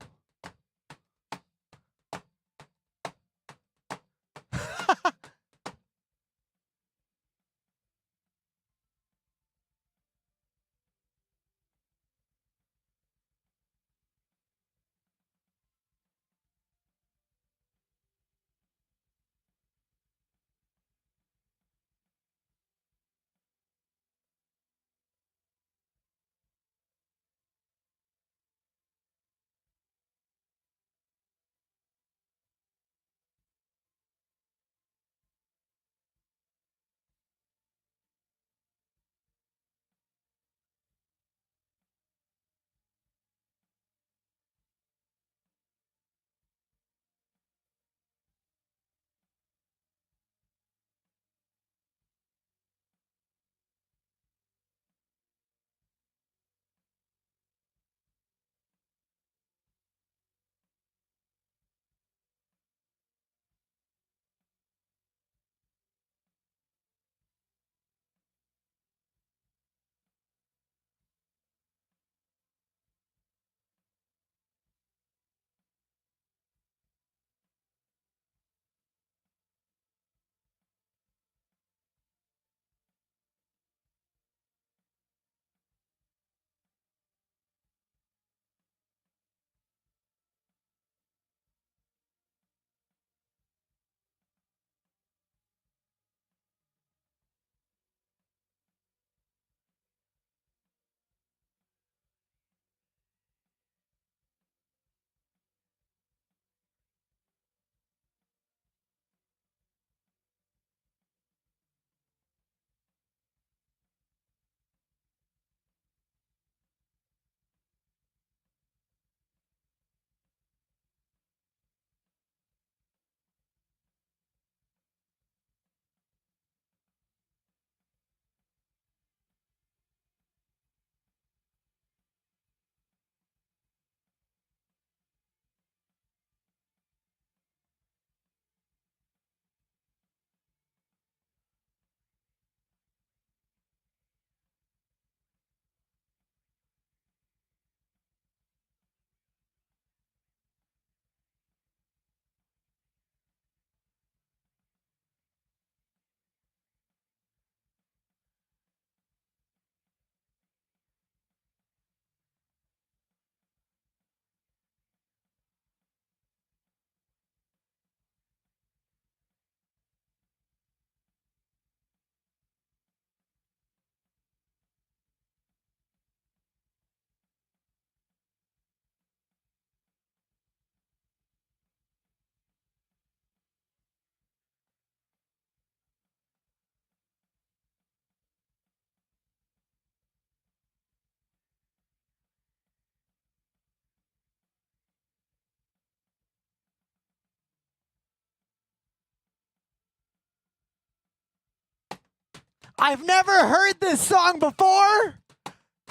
I've never heard this song before.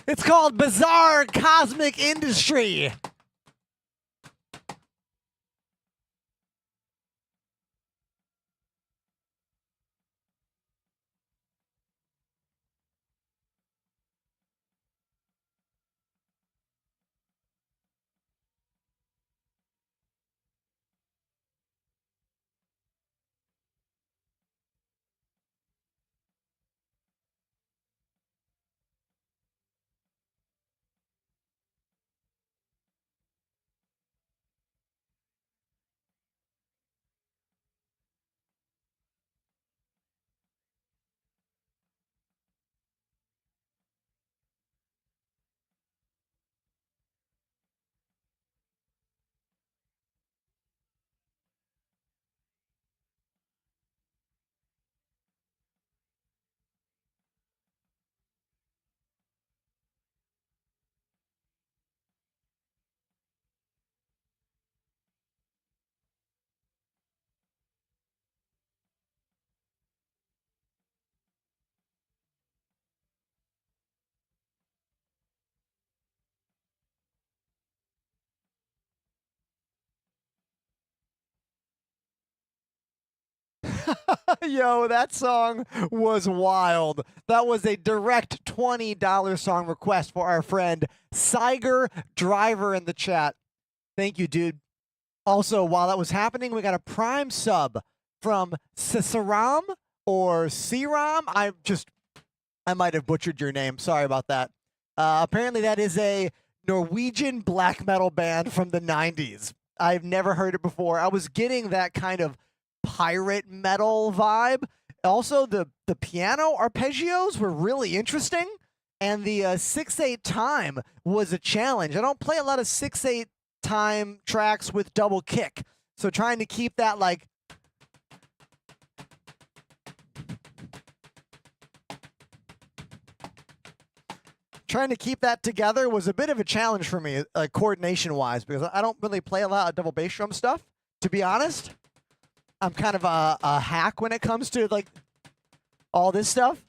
It's called Bizarre Cosmic Industry. Yo, that song was wild. That was a direct $20 song request for our friend Siger Driver in the chat. Thank you, dude. Also, while that was happening, we got a Prime sub from Ciceram or Siram. I might have butchered your name. Sorry about that. Apparently, that is a Norwegian black metal band from the 90s. I've never heard it before. I was getting that kind of pirate metal vibe. Also, the piano arpeggios were really interesting, and the 6/8 time was a challenge. I don't play a lot of 6/8 time tracks with double kick, so trying to keep that like together was a bit of a challenge for me, coordination wise, because I don't really play a lot of double bass drum stuff, to be honest. I'm kind of a hack when it comes to like all this stuff.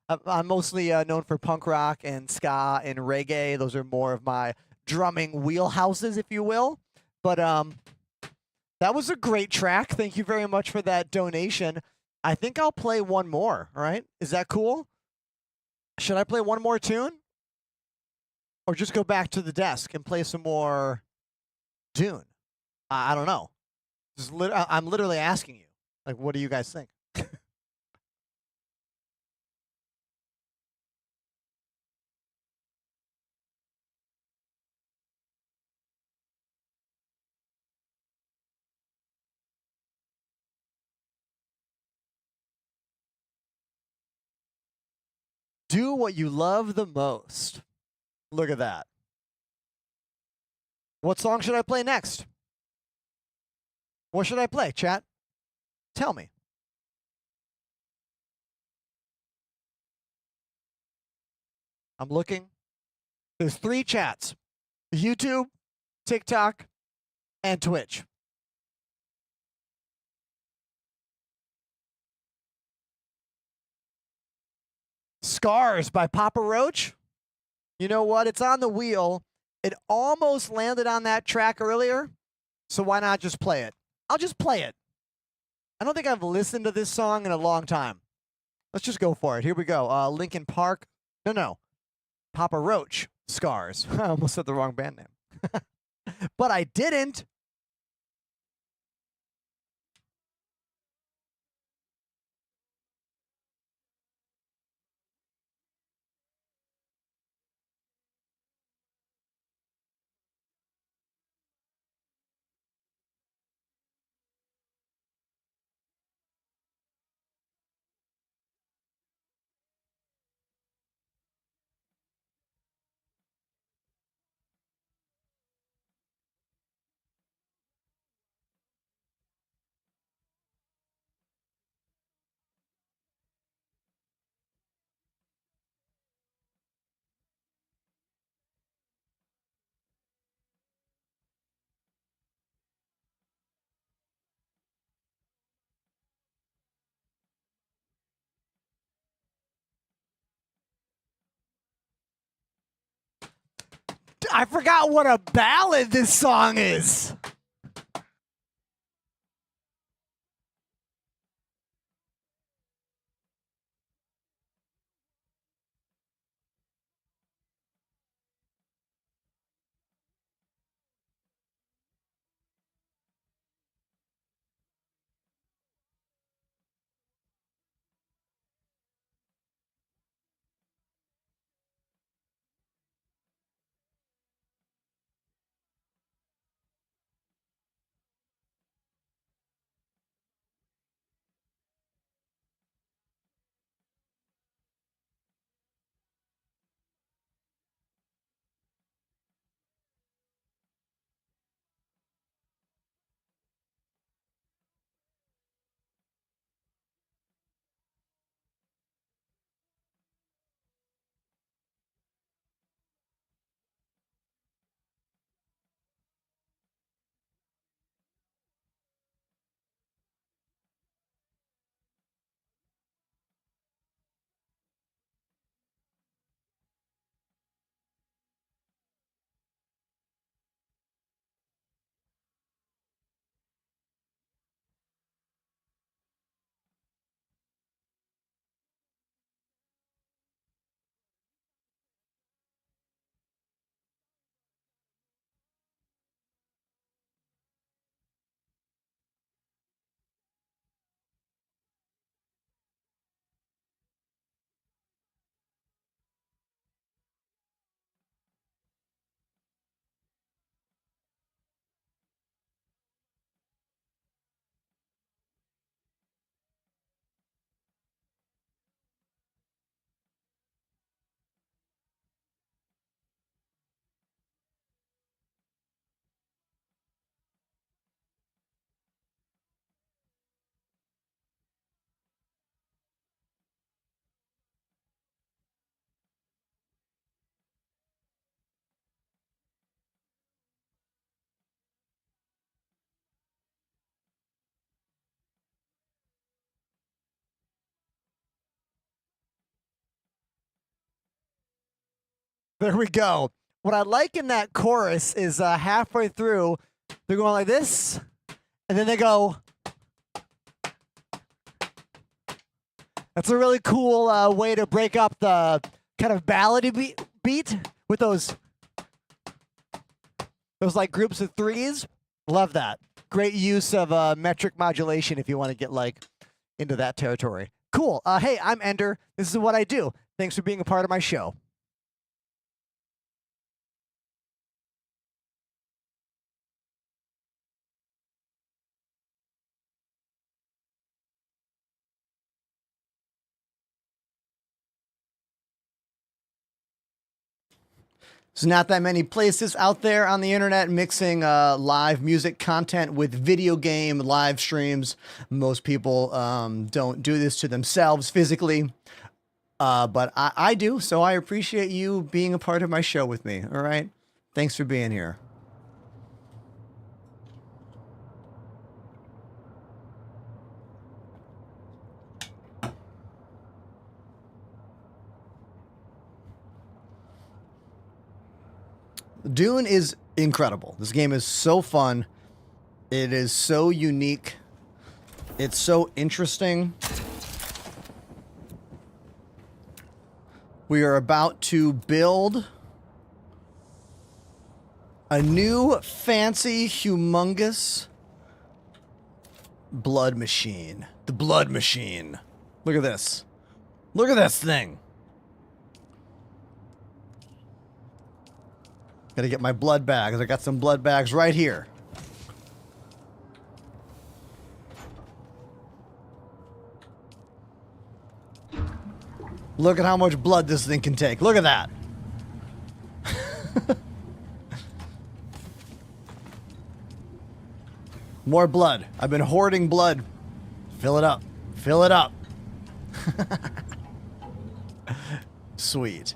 I'm mostly known for punk rock and ska and reggae. Those are more of my drumming wheelhouses, if you will. But that was a great track. Thank you very much for that donation. I think I'll play one more. All right, is that cool? Should I play one more tune, or just go back to the desk and play some more Dune? I don't know. I'm literally asking you. Like, what do you guys think? Do what you love the most. Look at that. What song should I play next? What should I play, chat? Tell me. I'm looking. There's 3 chats: YouTube, TikTok, and Twitch. Scars by Papa Roach. You know what? It's on the wheel. It almost landed on that track earlier, so why not just play it? I'll just play it. I don't think I've listened to this song in a long time. Let's just go for it. Here we go. Linkin Park. No. Papa Roach. Scars. I almost said the wrong band name. But I didn't. I forgot what a ballad this song is. There we go. What I like in that chorus is halfway through, they're going like this, and then they go. That's a really cool way to break up the kind of ballady beat with those like groups of threes. Love that. Great use of metric modulation if you want to get like into that territory. Cool. Hey, I'm Ender. This is what I do. Thanks for being a part of my show. There's not that many places out there on the internet mixing live music content with video game live streams. Most people don't do this to themselves physically, but I do, so I appreciate you being a part of my show with me, all right? Thanks for being here. Dune is incredible. This game is so fun. It is so unique. It's so interesting. We are about to build a new, fancy, humongous blood machine. The blood machine. Look at this. Look at this thing. Gotta get my blood bags. I got some blood bags right here. Look at how much blood this thing can take. Look at that. More blood. I've been hoarding blood. Fill it up. Fill it up. Sweet.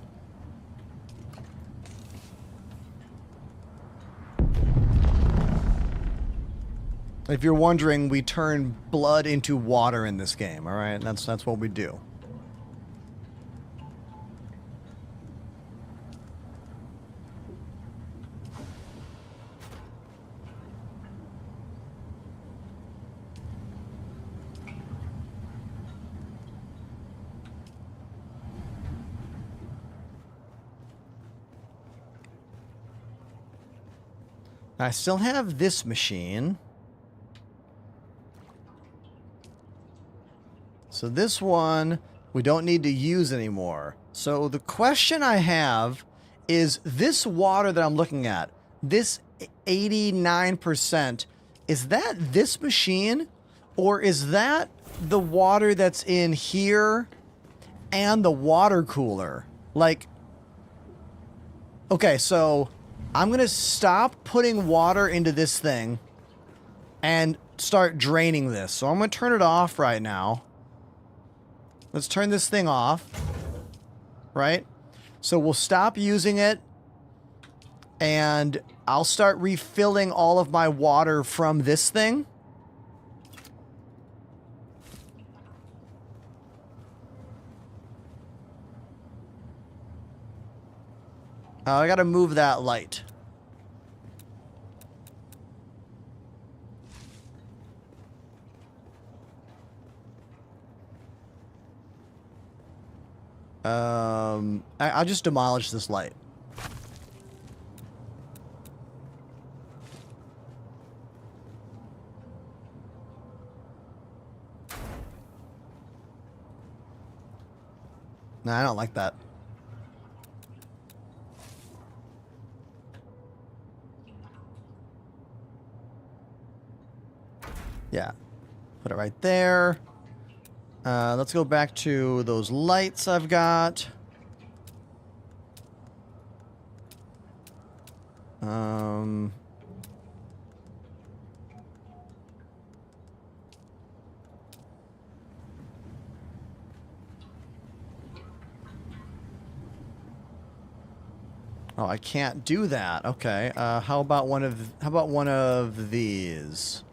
If you're wondering, we turn blood into water in this game, all right? That's what we do. I still have this machine. So this one we don't need to use anymore. So the question I have is this water that I'm looking at, this 89%, is that this machine or is that the water that's in here and the water cooler? Like, okay, so I'm going to stop putting water into this thing and start draining this. So I'm going to turn it off right now. Let's turn this thing off. Right? So we'll stop using it and I'll start refilling all of my water from this thing. I gotta move that light. I'll just demolish this light. Nah, I don't like that. Yeah. Put it right there. Let's go back to those lights I've got. Oh, I can't do that. Okay. How about one of these?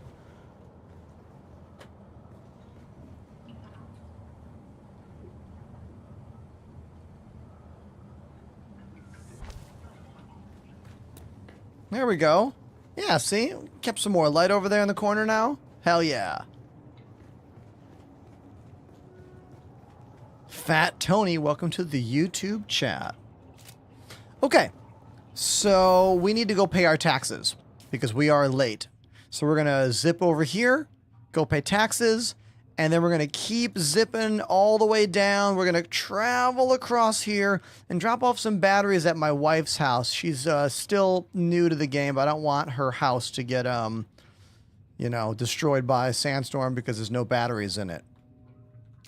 There we go. Yeah, see? Kept some more light over there in the corner now. Hell yeah. Fat Tony, welcome to the YouTube chat. Okay, so we need to go pay our taxes because we are late. So we're going to zip over here, go pay taxes, and then we're going to keep zipping all the way down. We're going to travel across here and drop off some batteries at my wife's house. She's still new to the game, but I don't want her house to get, you know, destroyed by a sandstorm because there's no batteries in it.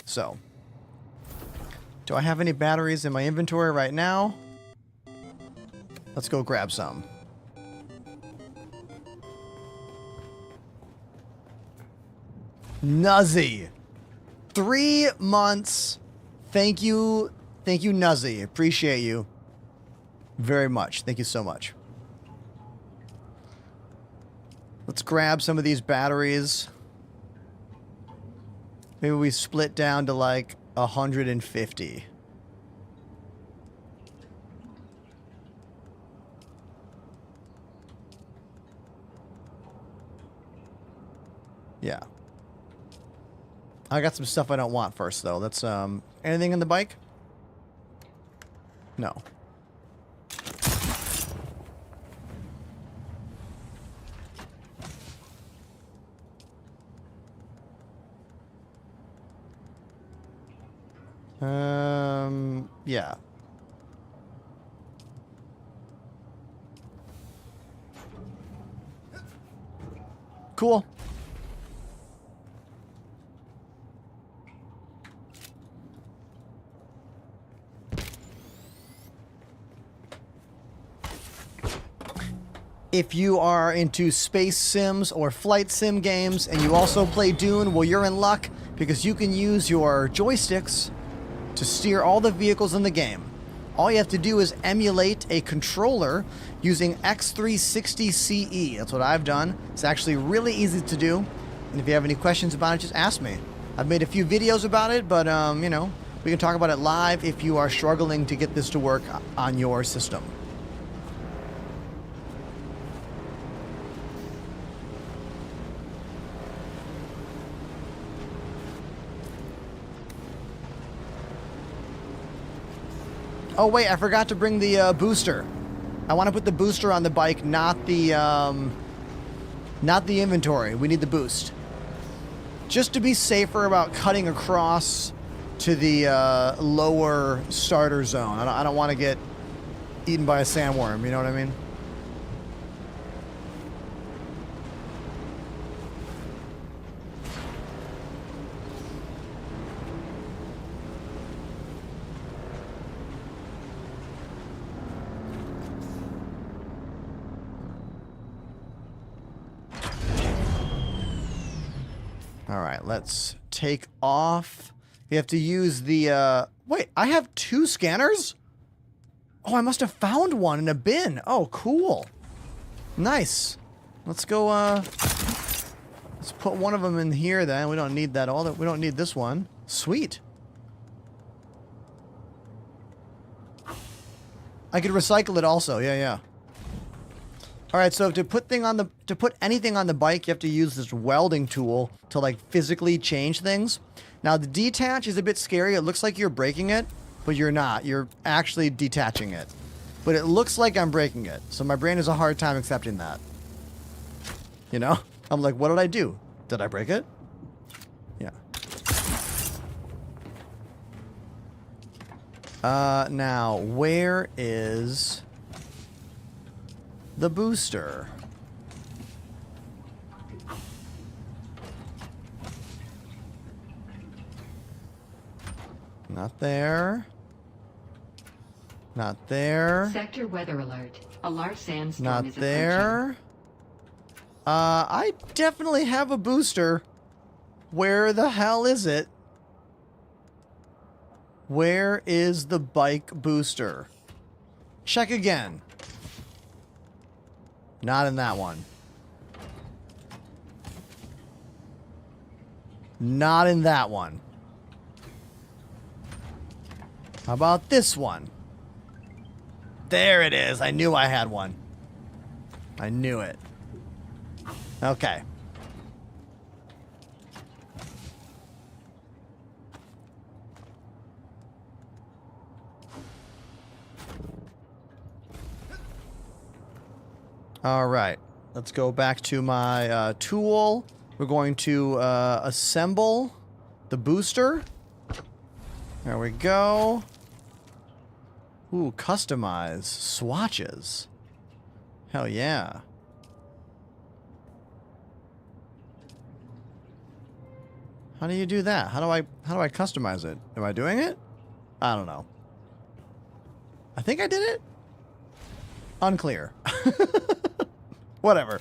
So, do I have any batteries in my inventory right now? Let's go grab some. Nuzzy. 3 months. Thank you. Thank you, Nuzzy. Appreciate you very much. Thank you so much. Let's grab some of these batteries. Maybe we split down to like 150. Yeah. I got some stuff I don't want first, though. That's, anything in the bike? No. Yeah. Cool. If you are into space sims or flight sim games and you also play Dune, well, you're in luck because you can use your joysticks to steer all the vehicles in the game. All you have to do is emulate a controller using X360 CE. That's what I've done. It's actually really easy to do. And if you have any questions about it, just ask me. I've made a few videos about it, but, you know, we can talk about it live if you are struggling to get this to work on your system. Oh, wait, I forgot to bring the booster. I want to put the booster on the bike, not the inventory. We need the boost. Just to be safer about cutting across to the lower starter zone. I don't want to get eaten by a sandworm, you know what I mean? All right, let's take off. You have to use the, wait, I have 2 scanners? Oh, I must have found one in a bin. Oh, cool. Nice. Let's go, let's put one of them in here then. We don't need that we don't need this one. Sweet. I could recycle it also. Yeah, yeah. All right, so to put anything on the bike, you have to use this welding tool to like physically change things. Now the detach is a bit scary. It looks like you're breaking it, but you're not. You're actually detaching it. But it looks like I'm breaking it. So my brain has a hard time accepting that. You know? I'm like, what did I do? Did I break it? Yeah. Now, where is the booster? Not there. Not there. Sector weather alert. A large sandstorm Not is there. I definitely have a booster. Where the hell is it? Where is the bike booster? Check again. Not in that one. Not in that one. How about this one? There it is. I knew I had one. I knew it. Okay. All right. Let's go back to my tool. We're going to assemble the booster. There we go. Ooh, customize swatches. Hell yeah. How do you do that? How do I customize it? Am I doing it? I don't know. I think I did it. Unclear. Whatever.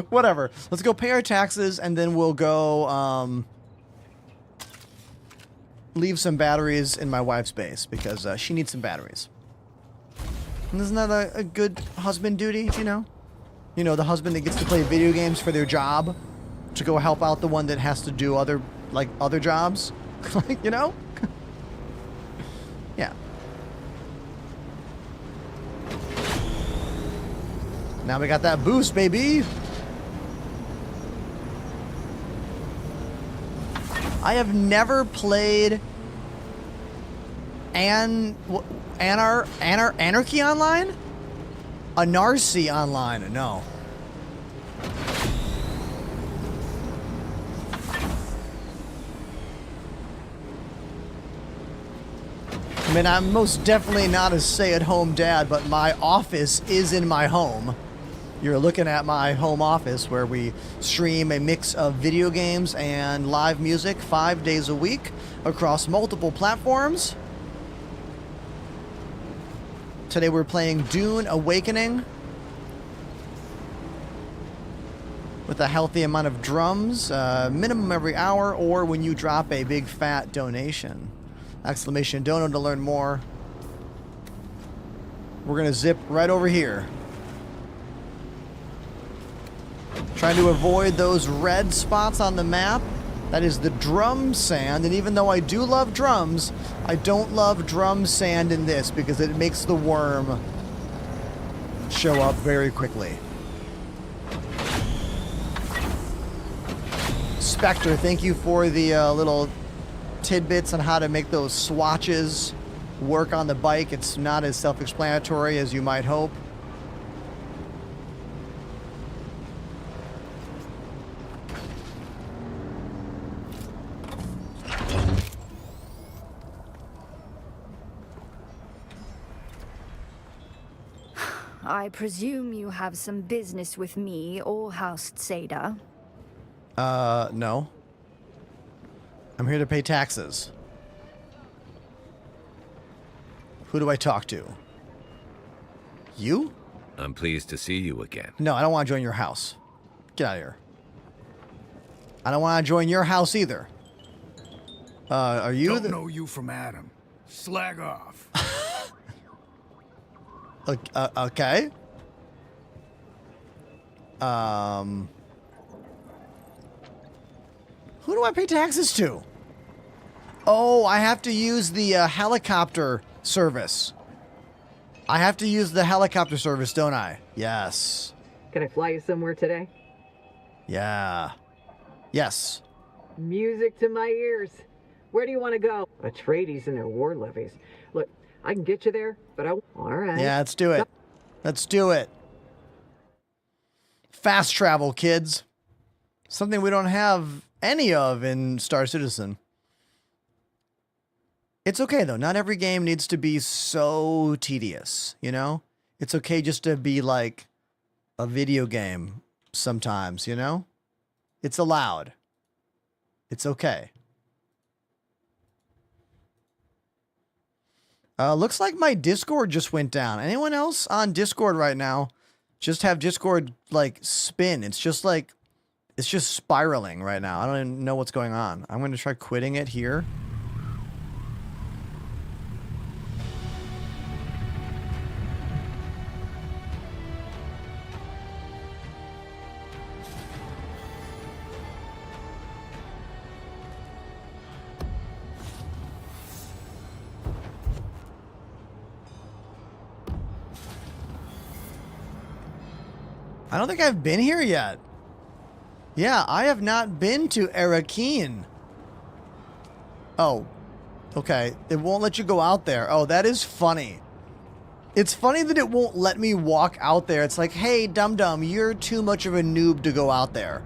Whatever. Let's go pay our taxes and then we'll go leave some batteries in my wife's base because she needs some batteries. And isn't that a good husband duty, you know? You know, the husband that gets to play video games for their job to go help out the one that has to do other jobs. Like, you know? Yeah. Now we got that boost, baby. I have never played Anarchy Online? Anarchy Online, no. I mean, I'm most definitely not a stay-at-home dad, but my office is in my home. You're looking at my home office where we stream a mix of video games and live music 5 days a week across multiple platforms. Today we're playing Dune Awakening with a healthy amount of drums, minimum every hour, or when you drop a big fat donation. Exclamation dono to learn more. We're gonna zip right over here. Trying to avoid those red spots on the map. That is the drum sand, and even though I do love drums, I don't love drum sand in this because it makes the worm show up very quickly. Spectre, thank you for the little tidbits on how to make those swatches work on the bike. It's not as self-explanatory as you might hope. I presume you have some business with me or House Tseda. No. I'm here to pay taxes. Who do I talk to? You? I'm pleased to see you again. No, I don't want to join your house. Get out of here. I don't want to join your house either. Are you Don't know you from Adam. Slag off. Okay. Who do I pay taxes to? Oh, I have to use the helicopter service. I have to use the helicopter service, don't I? Yes. Can I fly you somewhere today? Yeah. Yes. Music to my ears. Where do you want to go? Atreides and their war levies. Look, I can get you there, but all right. Yeah, let's do it. Let's do it. Fast travel, kids. Something we don't have any of in Star Citizen. It's okay, though. Not every game needs to be so tedious, you know? It's okay just to be like a video game sometimes, you know? It's allowed. It's okay. Looks like my Discord just went down. Anyone else on Discord right now just have Discord, like, spin? It's just like, it's just spiraling right now. I don't even know what's going on. I'm going to try quitting it here. I don't think I've been here yet. Yeah, I have not been to Arrakeen. Oh, okay. It won't let you go out there. Oh, that is funny. It's funny that it won't let me walk out there. It's like, hey, dum-dum, you're too much of a noob to go out there.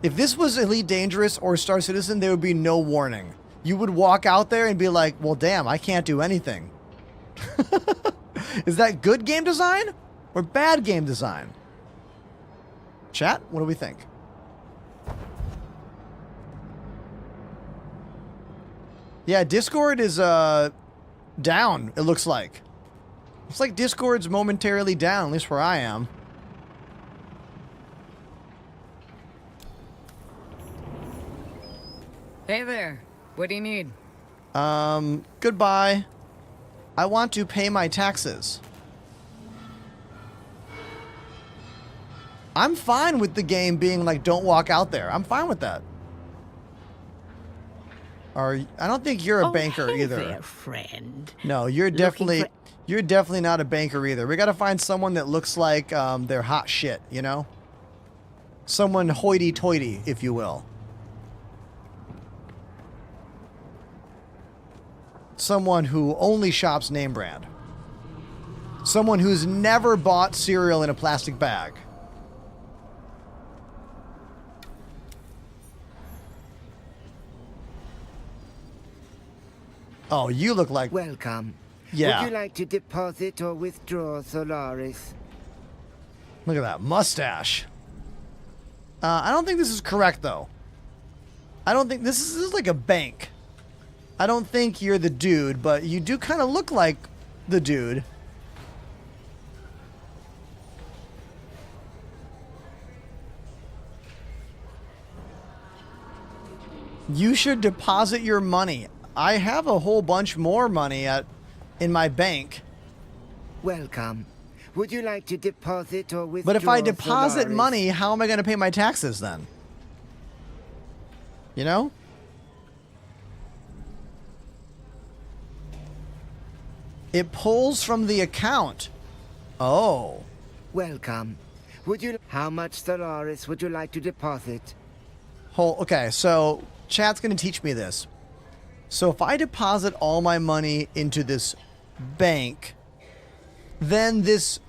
If this was Elite Dangerous or Star Citizen, there would be no warning. You would walk out there and be like, well, damn, I can't do anything. Is that good game design or bad game design? Chat, what do we think? Yeah, Discord is down, it looks like. It's like Discord's momentarily down, at least where I am. Hey there. What do you need? Goodbye. I want to pay my taxes. I'm fine with the game being like, don't walk out there. I'm fine with that. I don't think you're a banker either. There, friend. No, you're definitely not a banker either. We got to find someone that looks like they're hot shit, you know? Someone hoity-toity, if you will. Someone who only shops name brand. Someone who's never bought cereal in a plastic bag. Oh, you look like... Welcome. Yeah. Would you like to deposit or withdraw Solaris? Look at that mustache. I don't think this is correct, though. I don't think... This is like a bank. I don't think you're the dude, but you do kind of look like the dude. You should deposit your money. I have a whole bunch more money in my bank. Welcome. Would you like to deposit or withdraw? But if I deposit Solaris? money, how am I going to pay my taxes then? You know? It pulls from the account. Oh. Welcome. How much Solaris would you like to deposit? Okay, so chat's going to teach me this. So if I deposit all my money into this bank, then this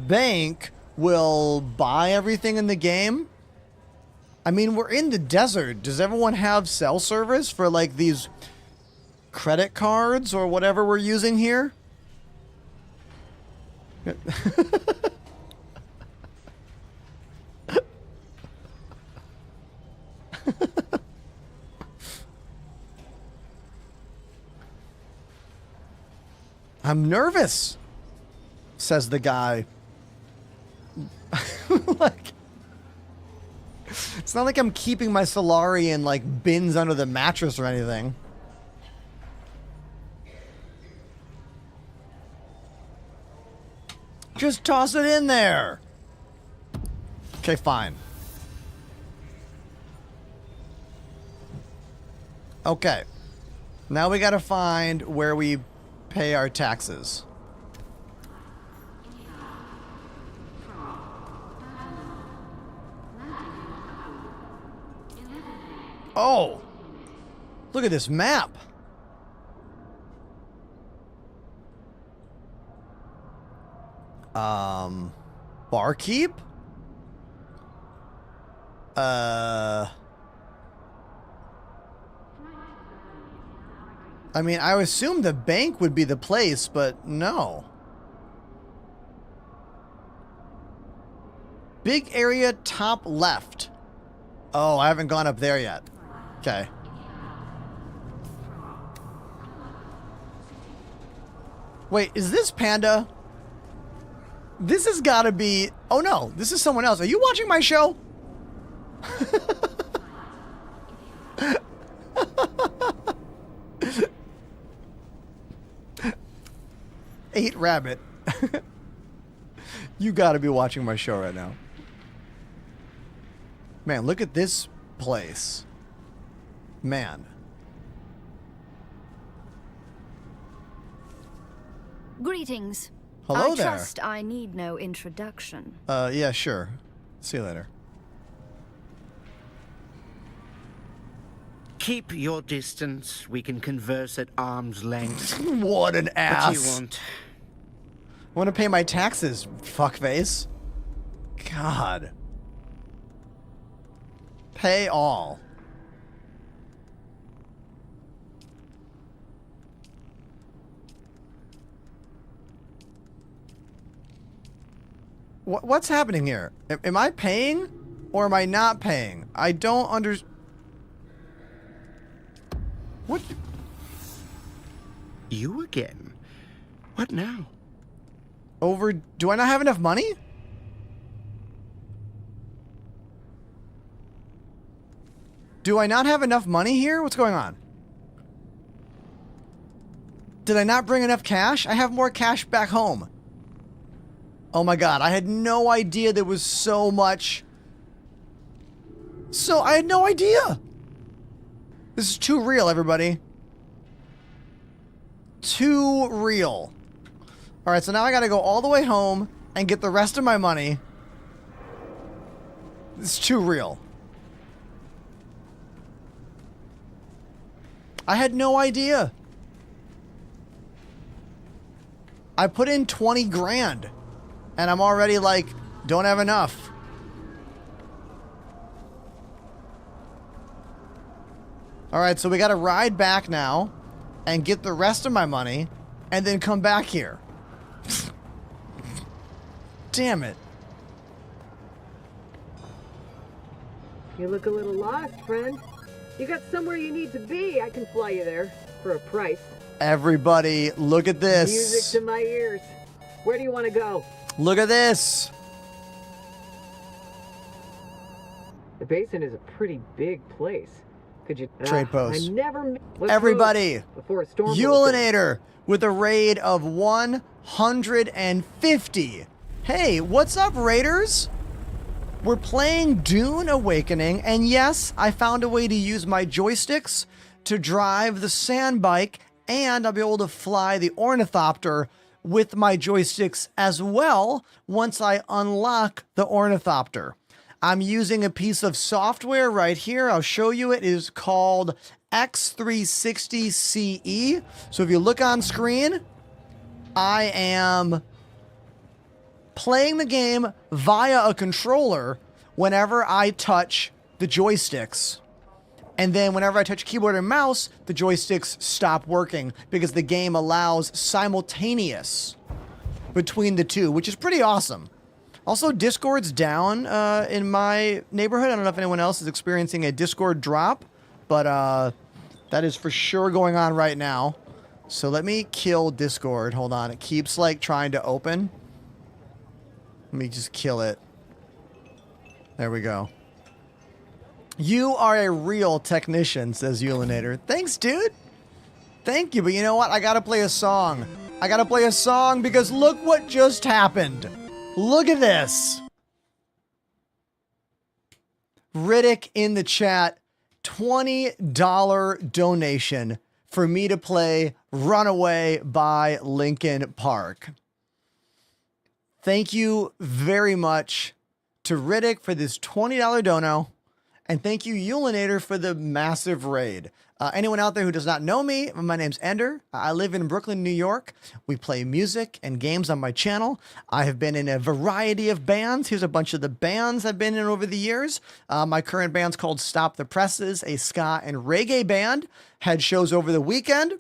bank will buy everything in the game? I mean, we're in the desert. Does everyone have cell service for like these credit cards or whatever we're using here? I'm nervous, says the guy. Like, it's not like I'm keeping my Solari in like bins under the mattress or anything. Just toss it in there. Okay, fine. Okay. Now we gotta find where we pay our taxes. Oh! Look at this map. Barkeep? I mean, I would assume the bank would be the place, but no. Big area top left. Oh, I haven't gone up there yet. Okay. Wait, is this Panda? This has got to be... Oh no, this is someone else. Are you watching my show? Eight Rabbit. You got to be watching my show right now. Man, look at this place. Man. Greetings. Hello I there. trust I need no introduction. Yeah, sure. See you later. Keep your distance. We can converse at arm's length. What an ass. What do you want? I want to pay my taxes, fuckface. God. Pay all. What's happening here? Am I paying or am I not paying? I don't What? You again? What now? Do I not have enough money? Do I not have enough money here? What's going on? Did I not bring enough cash? I have more cash back home. Oh my god, I had no idea there was so much. I had no idea. This is too real, everybody. Too real. Alright, so now I gotta go all the way home and get the rest of my money. It's too real. I had no idea. I put in 20 grand. And I'm already like, don't have enough. Alright, so we gotta ride back now and get the rest of my money and then come back here. Damn it. You look a little lost, friend. You got somewhere you need to be. I can fly you there for a price. Everybody, look at this. Music to my ears. Where do you want to go? Look at this. The basin is a pretty big place. Could you trade post? I never. Everybody, before a storm. Ulinator with a raid of 150. Hey, what's up, Raiders? We're playing Dune Awakening, and yes, I found a way to use my joysticks to drive the sand bike, and I'll be able to fly the ornithopter with my joysticks as well once I unlock the ornithopter. I'm using a piece of software right here. I'll show you. It is called X360CE. So if you look on screen, I am playing the game via a controller whenever I touch the joysticks. And then whenever I touch keyboard and mouse, the joysticks stop working because the game allows simultaneous between the two, which is pretty awesome. Also, Discord's down in my neighborhood. I don't know if anyone else is experiencing a Discord drop, but that is for sure going on right now. So let me kill Discord. Hold on. It keeps like trying to open. Let me just kill it. There we go. You are a real technician, says Ulinator. Thanks, dude. Thank you, but you know what? I gotta play a song. I gotta play a song because look what just happened. Look at this. Riddick in the chat, $20 donation for me to play Runaway by Linkin Park. Thank you very much to Riddick for this $20 dono. And thank you, Ulinator, for the massive raid. Anyone out there who does not know me, my name's Ender. I live in Brooklyn, New York. We play music and games on my channel. I have been in a variety of bands. Here's a bunch of the bands I've been in over the years. My current band's called Stop the Presses, a ska and reggae band. Had shows over the weekend.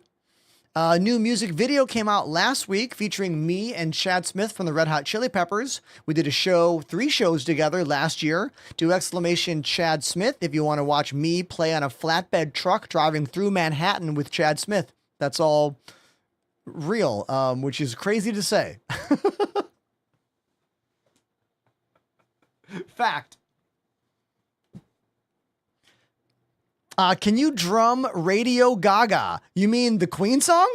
A new music video came out last week featuring me and Chad Smith from the Red Hot Chili Peppers. We did a show, 3 shows together last year. Do exclamation Chad Smith if you want to watch me play on a flatbed truck driving through Manhattan with Chad Smith. That's all real, which is crazy to say. Fact. Can you drum Radio Gaga? You mean the Queen song?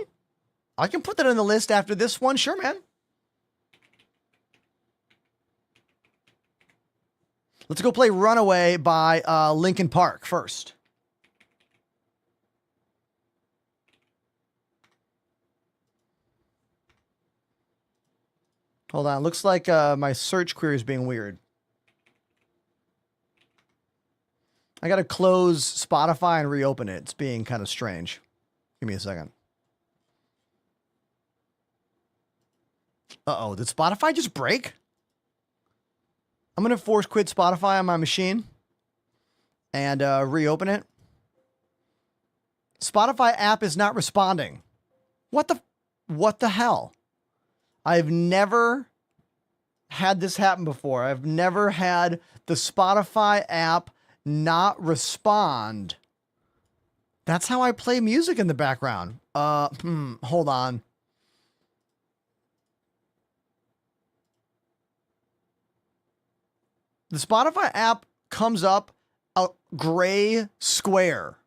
I can put that on the list after this one. Sure, man. Let's go play Runaway by Linkin Park first. Hold on. Looks like my search query is being weird. I got to close Spotify and reopen it. It's being kind of strange. Give me a second. Uh-oh, did Spotify just break? I'm going to force quit Spotify on my machine and reopen it. Spotify app is not responding. What the hell? I've never had this happen before. I've never had the Spotify app not respond. That's how I play music in the background. Hold on. The Spotify app comes up a gray square.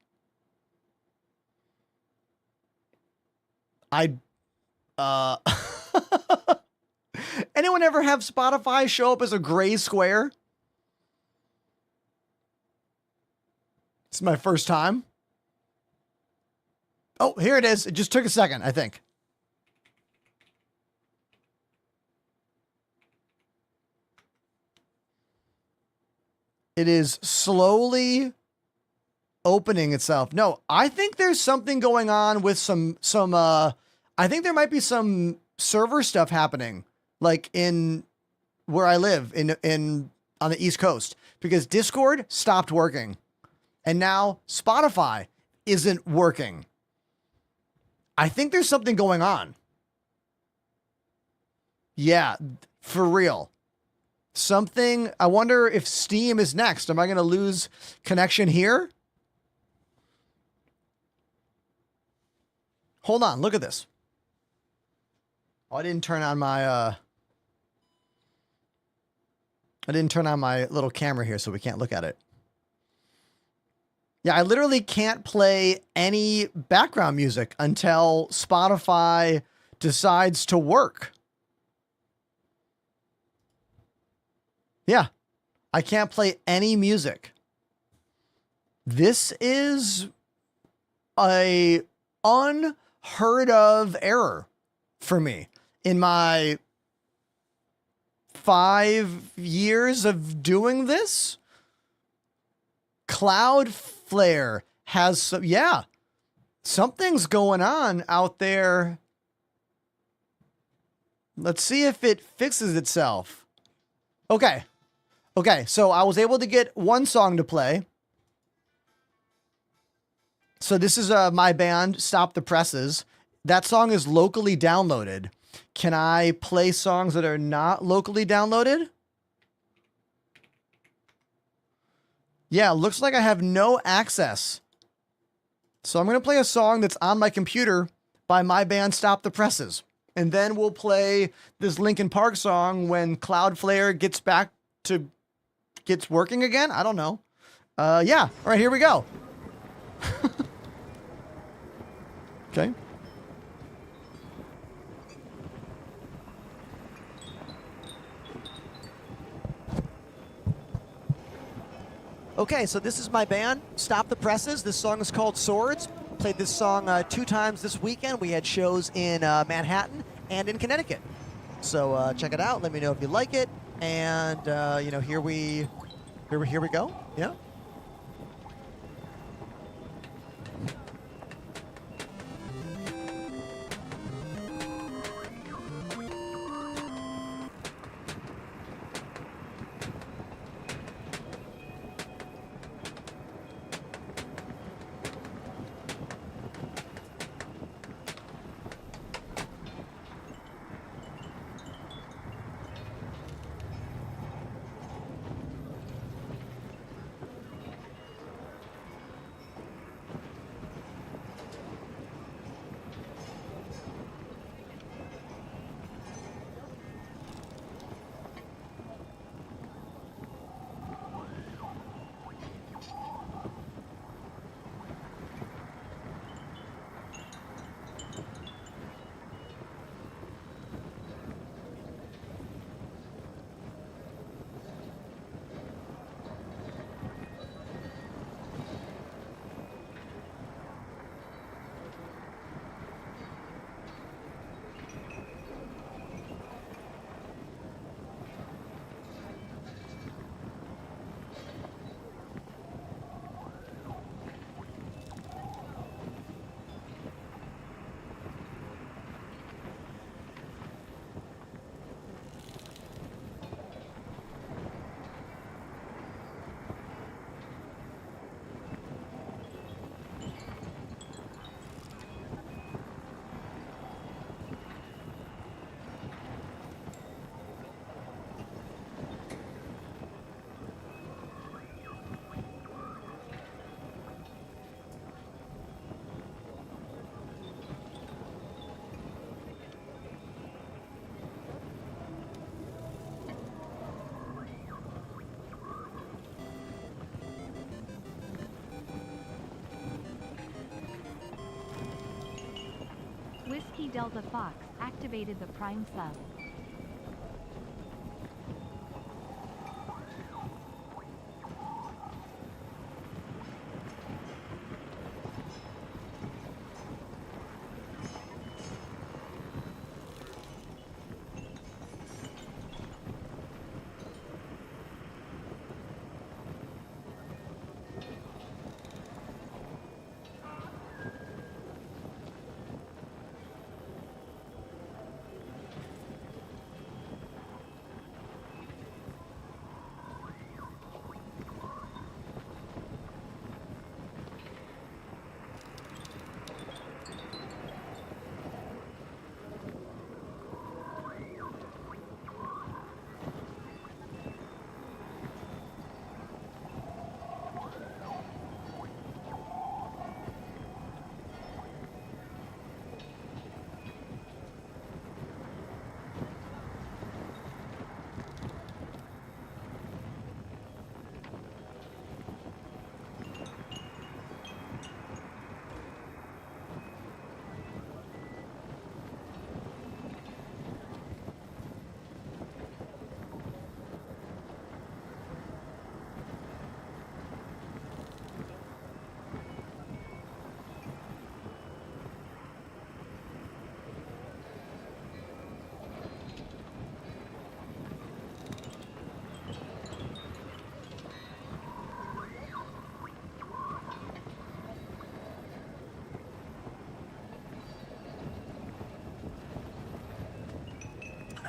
Anyone ever have Spotify show up as a gray square? It's my first time. Oh, here it is. It just took a second, I think. It is slowly opening itself. No, I think there's something going on with some I think there might be some server stuff happening, like in where I live in on the East Coast, because Discord stopped working. And now Spotify isn't working. I think there's something going on. Yeah, for real. Something. I wonder if Steam is next. Am I going to lose connection here? Hold on. Look at this. Oh, I didn't turn on my little camera here, so we can't look at it. Yeah, I literally can't play any background music until Spotify decides to work. Yeah, I can't play any music. This is a unheard of error for me in my 5 years of doing this. Cloudflare has some, yeah, something's going on out there. Let's see if it fixes itself. Okay. Okay, so I was able to get one song to play. So this is my band, Stop the Presses. That song is locally downloaded. Can I play songs that are not locally downloaded? Yeah, looks like I have no access. So I'm going to play a song that's on my computer by my band Stop the Presses. And then we'll play this Linkin Park song when Cloudflare gets working again. I don't know. Yeah. All right, here we go. Okay. Okay, so this is my band, Stop the Presses. This song is called Swords. Played this song 2 times this weekend. We had shows in Manhattan and in Connecticut. So check it out. Let me know if you like it. And here we go. Yeah. Whiskey Delta Fox activated the Prime sub.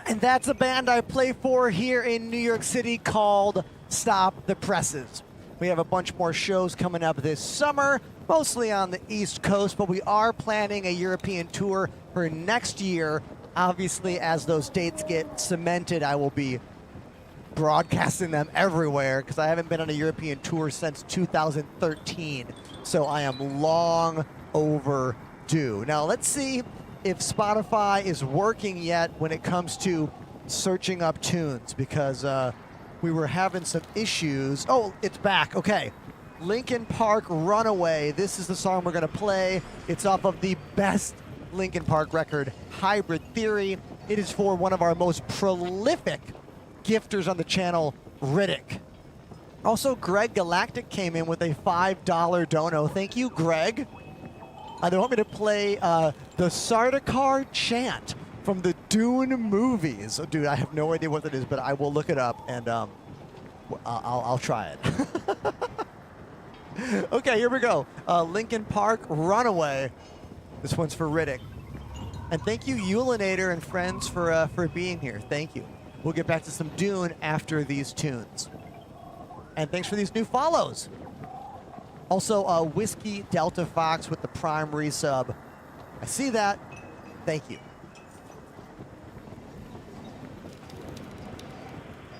And that's a band I play for here in New York City called Stop the Presses. We have a bunch more shows coming up this summer, mostly on the East Coast, but we are planning a European tour for next year. Obviously, as those dates get cemented, I will be broadcasting them everywhere because I haven't been on a European tour since 2013. So I am long overdue. Now, let's see if Spotify is working yet when it comes to searching up tunes, because we were having some issues. Oh, it's back. Okay. Linkin Park Runaway. This is the song we're going to play. It's off of the best Linkin Park record, Hybrid Theory. It is for one of our most prolific gifters on the channel, Riddick. Also, Greg Galactic came in with a $5 dono. Thank you, Greg. They want me to play the Sardaukar chant from the Dune movies. So, dude, I have no idea what that is, but I will look it up, and I'll try it. Okay, here we go. Linkin Park Runaway. This one's for Riddick. And thank you, Eulinator and friends, for being here. Thank you. We'll get back to some Dune after these tunes. And thanks for these new follows. Also, Whiskey Delta Fox with the Prime resub. I see that. Thank you.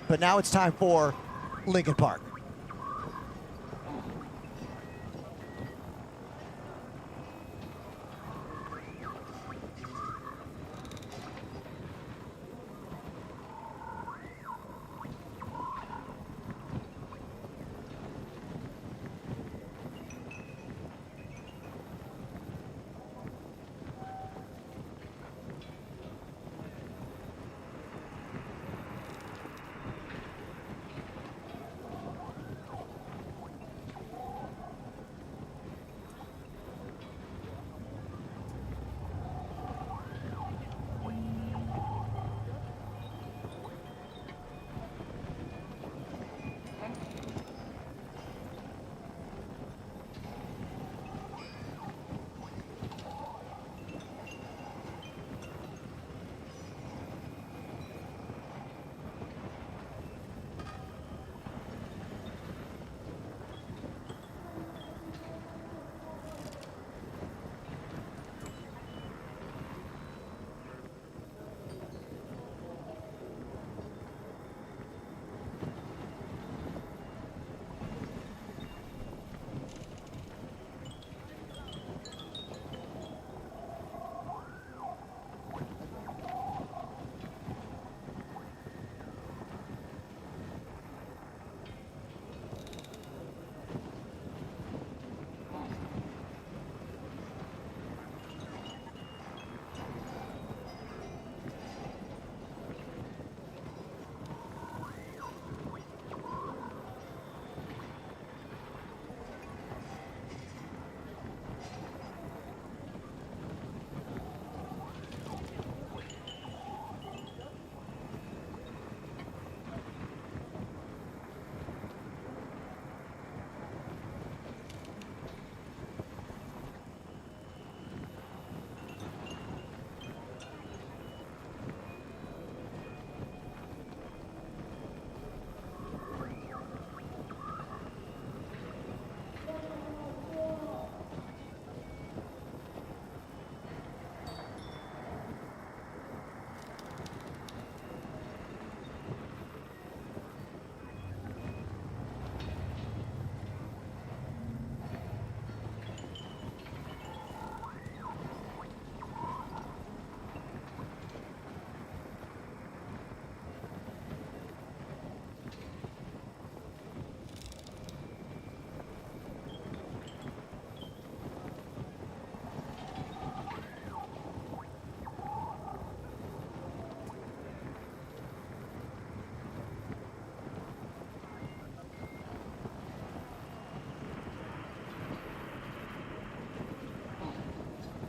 But now it's time for Linkin Park.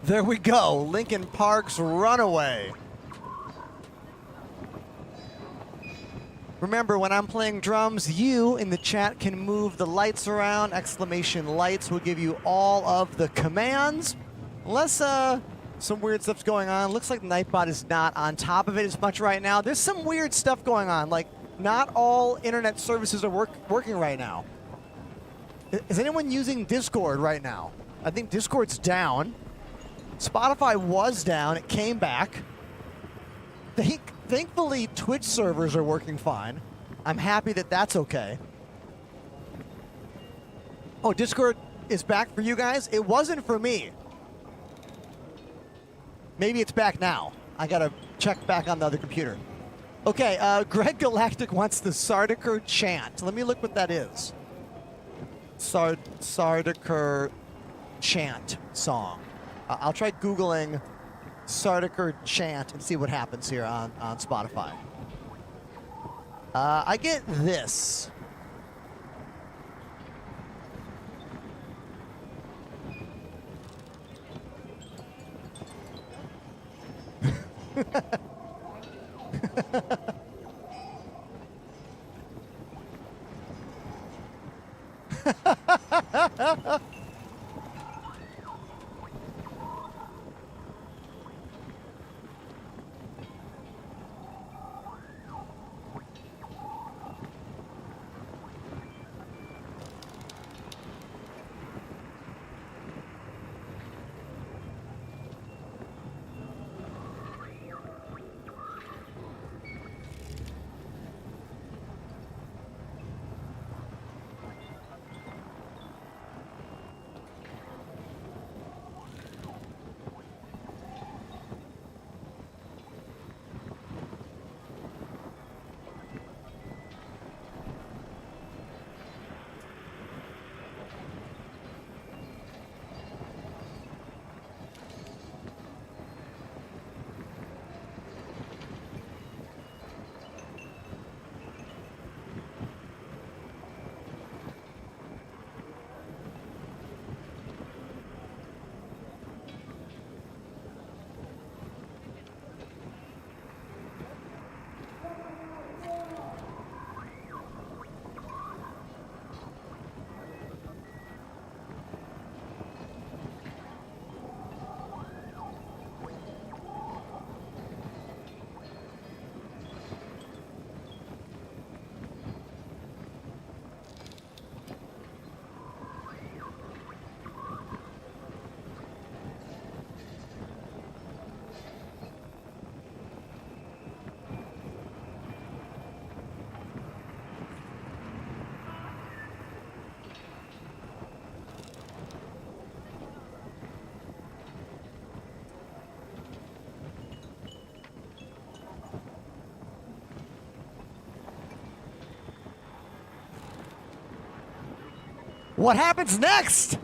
There we go, Linkin Park's Runaway. Remember, when I'm playing drums, you in the chat can move the lights around. Exclamation lights will give you all of the commands. Unless some weird stuff's going on. Looks like Nightbot is not on top of it as much right now. There's some weird stuff going on. Like, not all internet services are working right now. Is anyone using Discord right now? I think Discord's down. Spotify was down. It came back. Thankfully, Twitch servers are working fine. I'm happy that that's okay. Oh, Discord is back for you guys? It wasn't for me. Maybe it's back now. I gotta check back on the other computer. Okay, Greg Galactic wants the Sardaukar chant. Let me look what that is. Sardaukar chant song. I'll try Googling Sardaukar chant and see what happens here on Spotify. I get this. What happens next?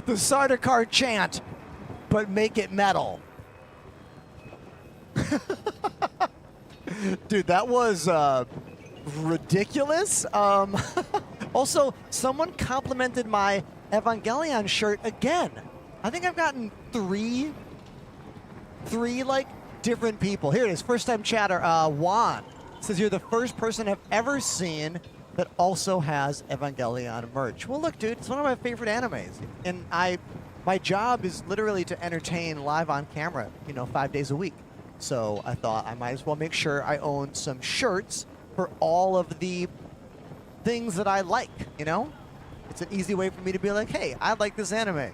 The Sardaukar chant, but make it metal. Dude, that was ridiculous. Also, someone complimented my Evangelion shirt again. I think I've gotten three like different people. Here it is, first time chatter. Juan says you're the first person I've ever seen that also has Evangelion merch. Well, look, dude, it's one of my favorite animes, and my job is literally to entertain live on camera, 5 days a week. So I thought I might as well make sure I own some shirts for all of the things that I like, It's an easy way for me to be like, hey, I like this anime,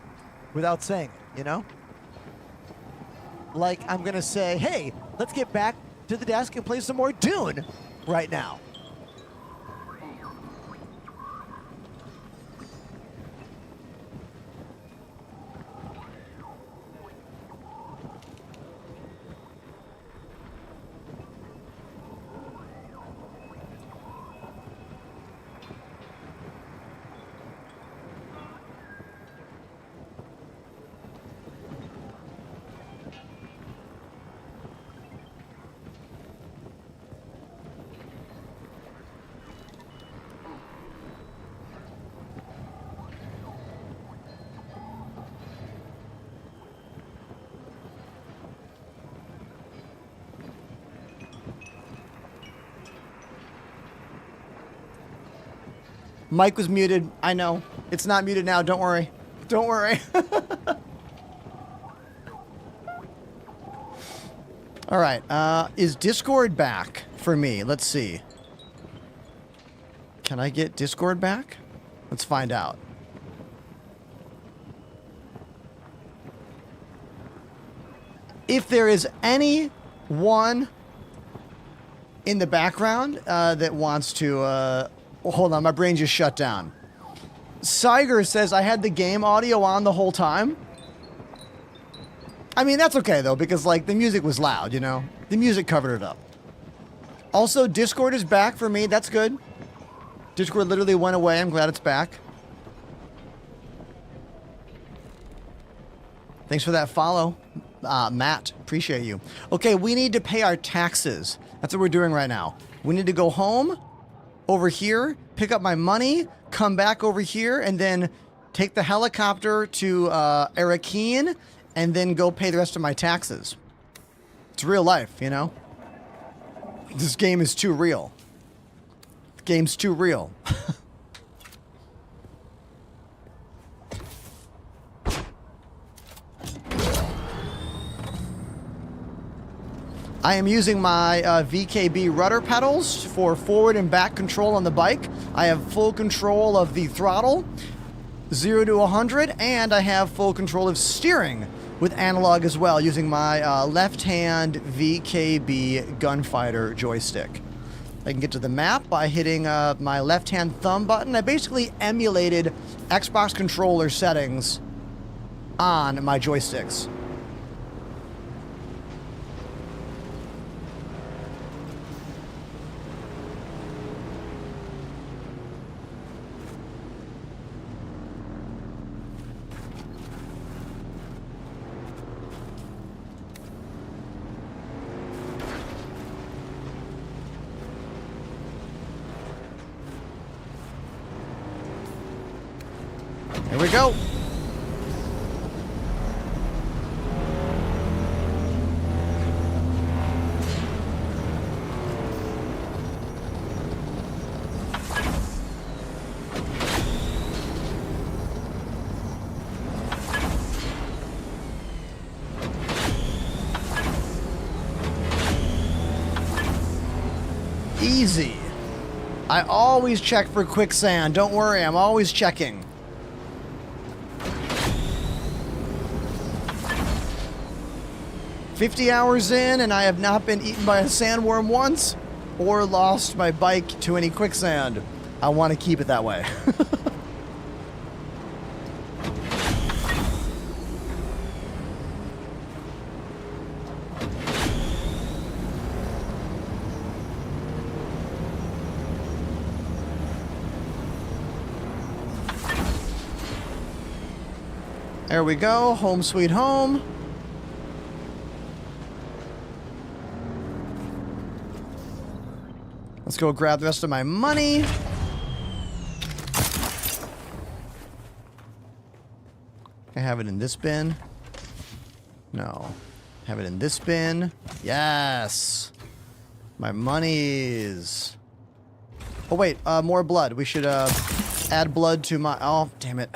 without saying it, Like, I'm gonna say, hey, let's get back to the desk and play some more Dune right now. Mic was muted. I know. It's not muted now. Don't worry. Don't worry. All right. Is Discord back for me? Let's see. Can I get Discord back? Let's find out. If there is anyone in the background that wants to... hold on, my brain just shut down. Siger says I had the game audio on the whole time. I mean, that's okay, though, because, like, the music was loud, you know? The music covered it up. Also, Discord is back for me. That's good. Discord literally went away. I'm glad it's back. Thanks for that follow, Matt. Appreciate you. Okay, we need to pay our taxes. That's what we're doing right now. We need to go home, over here, pick up my money, come back over here, and then take the helicopter to Arakeen, and then go pay the rest of my taxes. It's real life, you know? This game is too real. The game's too real. I am using my VKB rudder pedals for forward and back control on the bike. I have full control of the throttle, 0 to 100, and I have full control of steering with analog as well, using my left-hand VKB gunfighter joystick. I can get to the map by hitting my left-hand thumb button. I basically emulated Xbox controller settings on my joysticks. Here we go. Easy. I always check for quicksand. Don't worry, I'm always checking. "50 hours in, and I have not been eaten by a sandworm once, or lost my bike to any quicksand. I want to keep it that way." There we go. Home sweet home. Let's go grab the rest of my money. I have it in this bin. No. Have it in this bin. Yes. My monies. Oh, wait. More blood. We should add blood to my... Oh, damn it.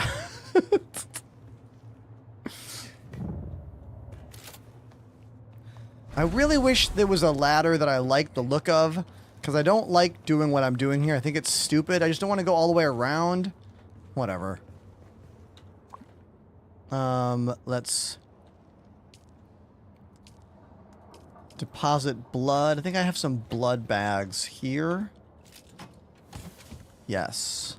I really wish there was a ladder that I liked the look of, because I don't like doing what I'm doing here. I think it's stupid. I just don't want to go all the way around. Whatever. Let's deposit blood. I think I have some blood bags here. Yes.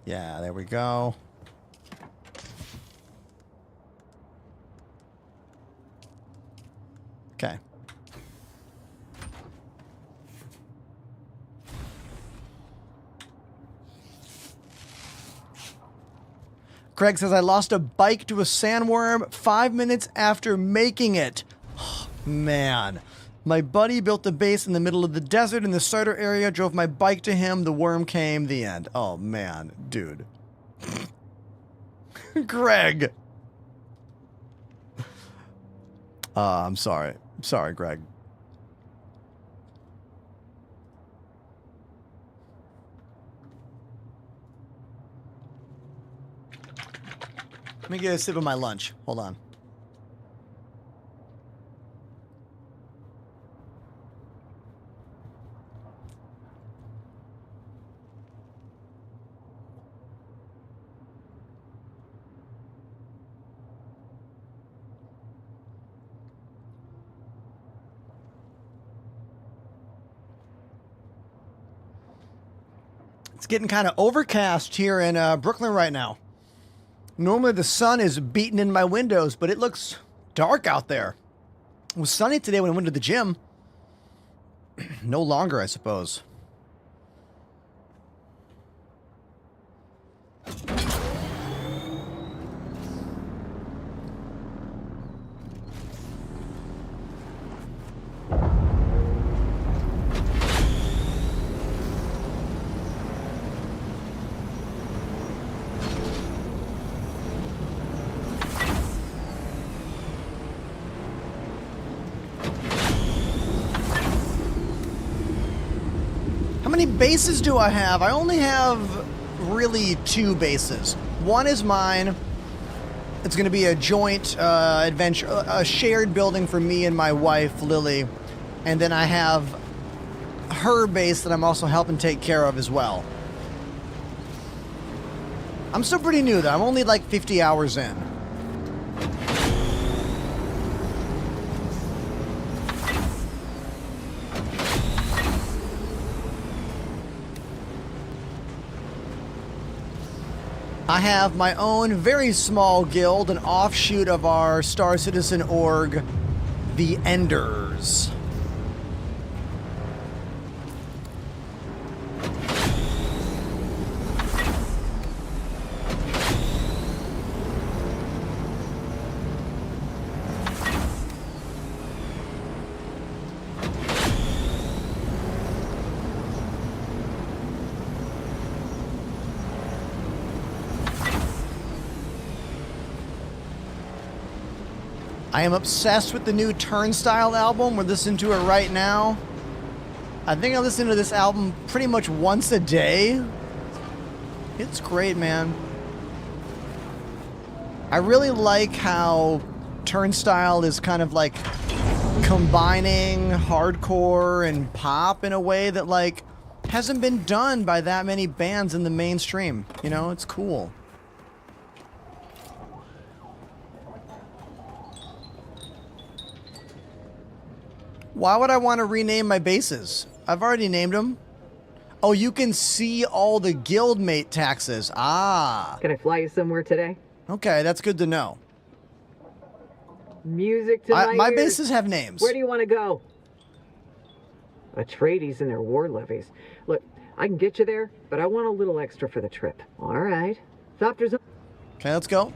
Yeah, there we go. Okay. Craig says, I lost a bike to a sandworm 5 minutes after making it. Oh, man. My buddy built a base in the middle of the desert in the starter area, drove my bike to him, the worm came, the end. Oh, man. Dude. Greg. I'm sorry. Sorry, Greg. Let me get a sip of my lunch. Hold on. It's getting kind of overcast here in Brooklyn right now. Normally the sun is beating in my windows, but it looks dark out there. It was sunny today when I went to the gym. No longer, I suppose. How many bases do I have? I only have really 2 bases. One is mine. It's going to be a joint adventure, a shared building for me and my wife, Lily. And then I have her base that I'm also helping take care of as well. I'm still pretty new though. I'm only like 50 hours in. I have my own very small guild, an offshoot of our Star Citizen org, the Enders. I am obsessed with the new Turnstile album. We're listening to it right now. I think I listen to this album pretty much once a day. It's great, man. I really like how Turnstile is kind of like combining hardcore and pop in a way that like hasn't been done by that many bands in the mainstream. You know, it's cool. Why would I want to rename my bases? I've already named them. Oh, you can see all the guildmate taxes. Ah. Can I fly you somewhere today? Okay, that's good to know. Music to my ears. bases have names. Where do you want to go? Atreides and their war levies. Look, I can get you there, but I want a little extra for the trip. All right. Doctor's... Okay, let's go.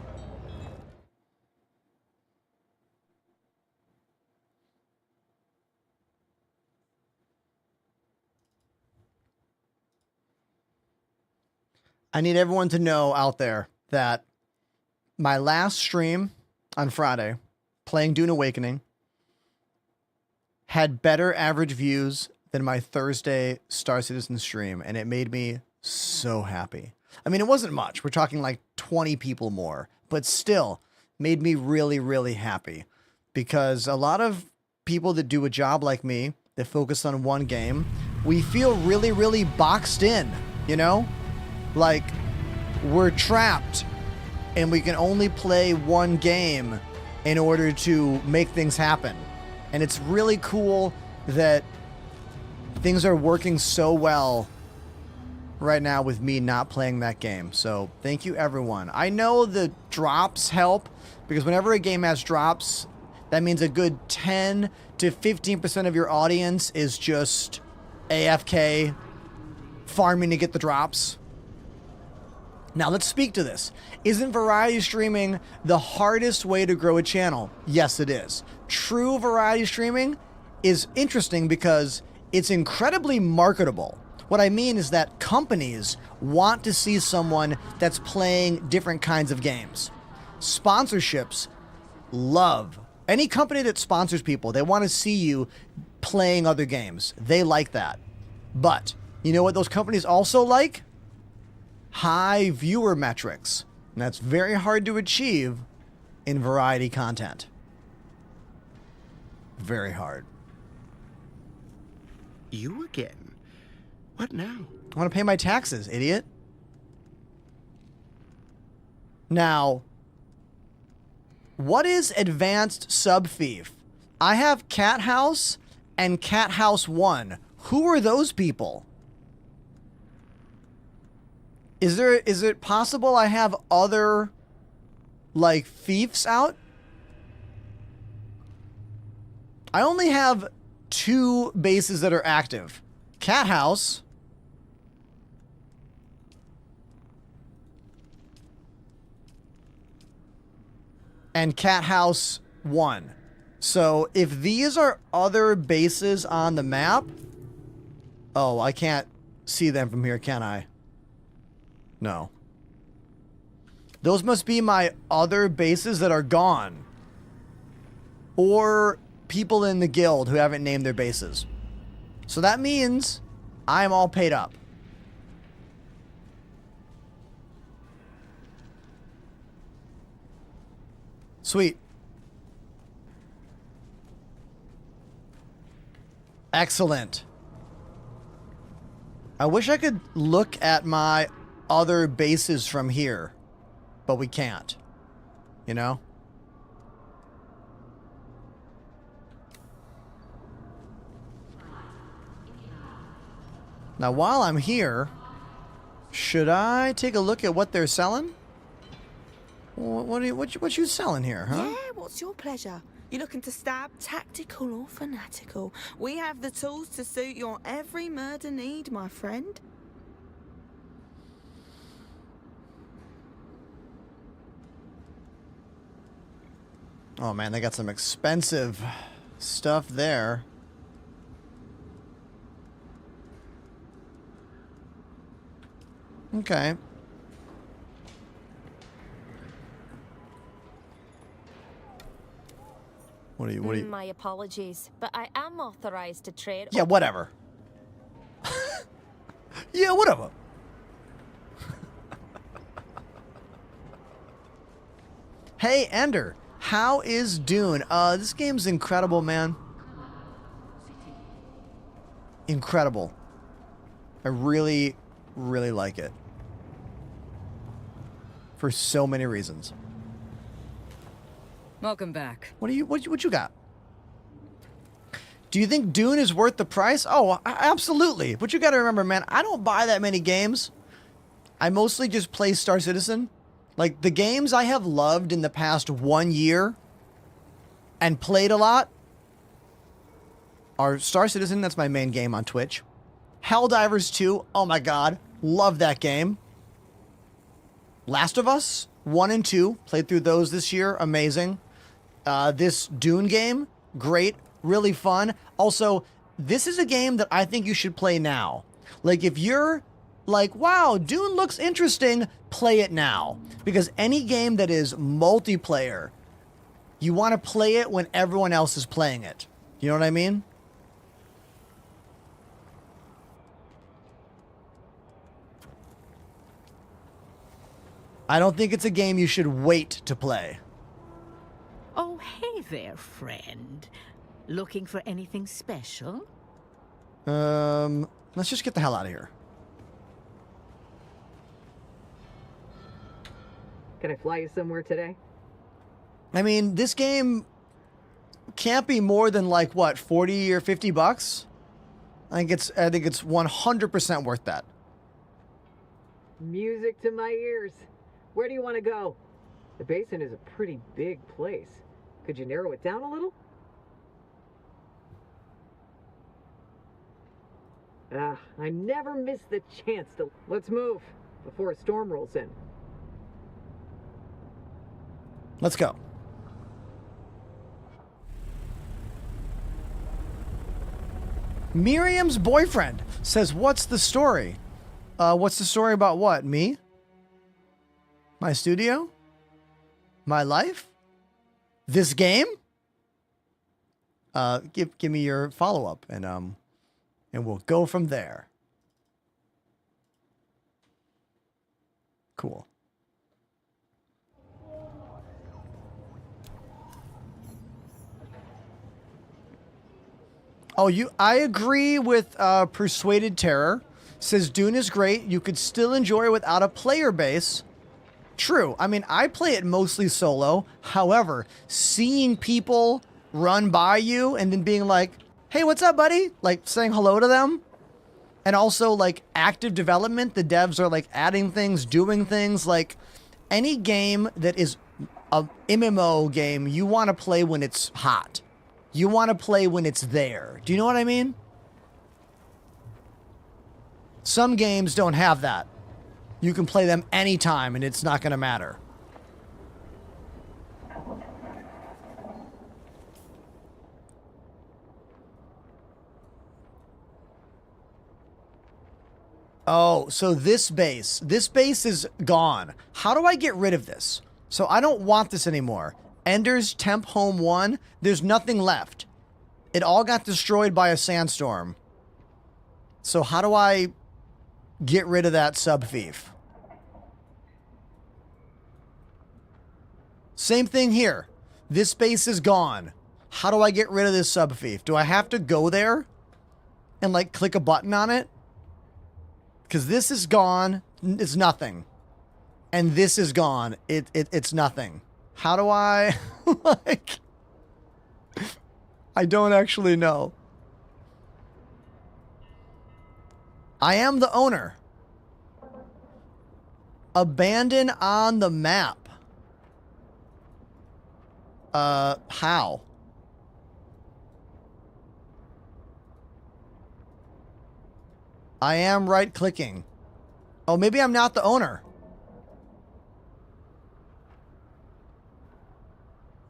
I need everyone to know out there that my last stream on Friday, playing Dune Awakening, had better average views than my Thursday Star Citizen stream, and it made me so happy. I mean, it wasn't much. We're talking like 20 people more, but still made me really, really happy because a lot of people that do a job like me, that focus on one game, we feel really, really boxed in, you know? Like, we're trapped and we can only play one game in order to make things happen. And it's really cool that things are working so well right now with me not playing that game. So thank you, everyone. I know the drops help because whenever a game has drops, that means a good 10 to 15% of your audience is just AFK farming to get the drops. Now let's speak to this. Isn't variety streaming the hardest way to grow a channel? Yes, it is. True variety streaming is interesting because it's incredibly marketable. What I mean is that companies want to see someone that's playing different kinds of games. Sponsorships love Any company that sponsors people, they want to see you playing other games. They like that. But you know what those companies also like? High viewer metrics. And that's very hard to achieve in variety content. Very hard. You again? What now? I want to pay my taxes, idiot. Now, what is advanced sub-thief? I have Cat House and Cat House 1. Who are those people? Is it possible I have other, like, thieves out? I only have 2 bases that are active. Cat House. And Cat House 1. So if these are other bases on the map... Oh, I can't see them from here, can I? No. Those must be my other bases that are gone. Or people in the guild who haven't named their bases. So that means I'm all paid up. Sweet. Excellent. I wish I could look at my other bases from here, but we can't. You know? Now, while I'm here, should I take a look at what they're selling? What you selling here, huh? Yeah, what's your pleasure? You looking to stab, tactical or fanatical? We have the tools to suit your every murder need, my friend. Oh man, they got some expensive stuff there. Okay. What are you? My apologies, but I am authorized to trade. Yeah, whatever. Yeah, whatever. Hey, Ender, how is Dune? This game's incredible, man. Incredible. I really, really like it. For so many reasons. Welcome back. What you got? Do you think Dune is worth the price? Oh, absolutely. But you got to remember, man, I don't buy that many games. I mostly just play Star Citizen. Like, the games I have loved in the past 1 year and played a lot are Star Citizen, that's my main game on Twitch. Helldivers 2, oh my god, love that game. Last of Us 1 and 2, played through those this year, amazing. This Dune game, great, really fun. Also, this is a game that I think you should play now. Like, if you're like, wow, Dune looks interesting, play it now. Because any game that is multiplayer, you want to play it when everyone else is playing it. You know what I mean? I don't think it's a game you should wait to play. Oh, hey there, friend. Looking for anything special? Let's just get the hell out of here. Can I fly you somewhere today? I mean, this game can't be more than like what, 40 or 50 bucks? I think it's 100% worth that. Music to my ears. Where do you want to go? The basin is a pretty big place. Could you narrow it down a little? I never miss the chance to... Let's move before a storm rolls in. Let's go. Miriam's boyfriend says, what's the story? What's the story about what? Me? My studio? My life? This game? give me your follow-up, and we'll go from there. Cool. Oh, I agree with Persuaded Terror. Says Dune is great. You could still enjoy it without a player base. True. I mean, I play it mostly solo. However, seeing people run by you and then being like, hey, what's up, buddy? Like saying hello to them. And also like active development. The devs are like adding things, doing things. Like any game that is a MMO game, you want to play when it's hot. You want to play when it's there. Do you know what I mean? Some games don't have that. You can play them anytime and it's not going to matter. Oh, so this base is gone. How do I get rid of this? So I don't want this anymore. Ender's Temp Home 1, there's nothing left. It all got destroyed by a sandstorm. So how do I get rid of that sub-thief? Same thing here. This base is gone. How do I get rid of this sub-thief? Do I have to go there and like click a button on it? Because this is gone. It's nothing. And this is gone. It's nothing. How do I, like, I don't actually know. I am the owner. Abandon on the map. How? I am right-clicking. Oh, maybe I'm not the owner.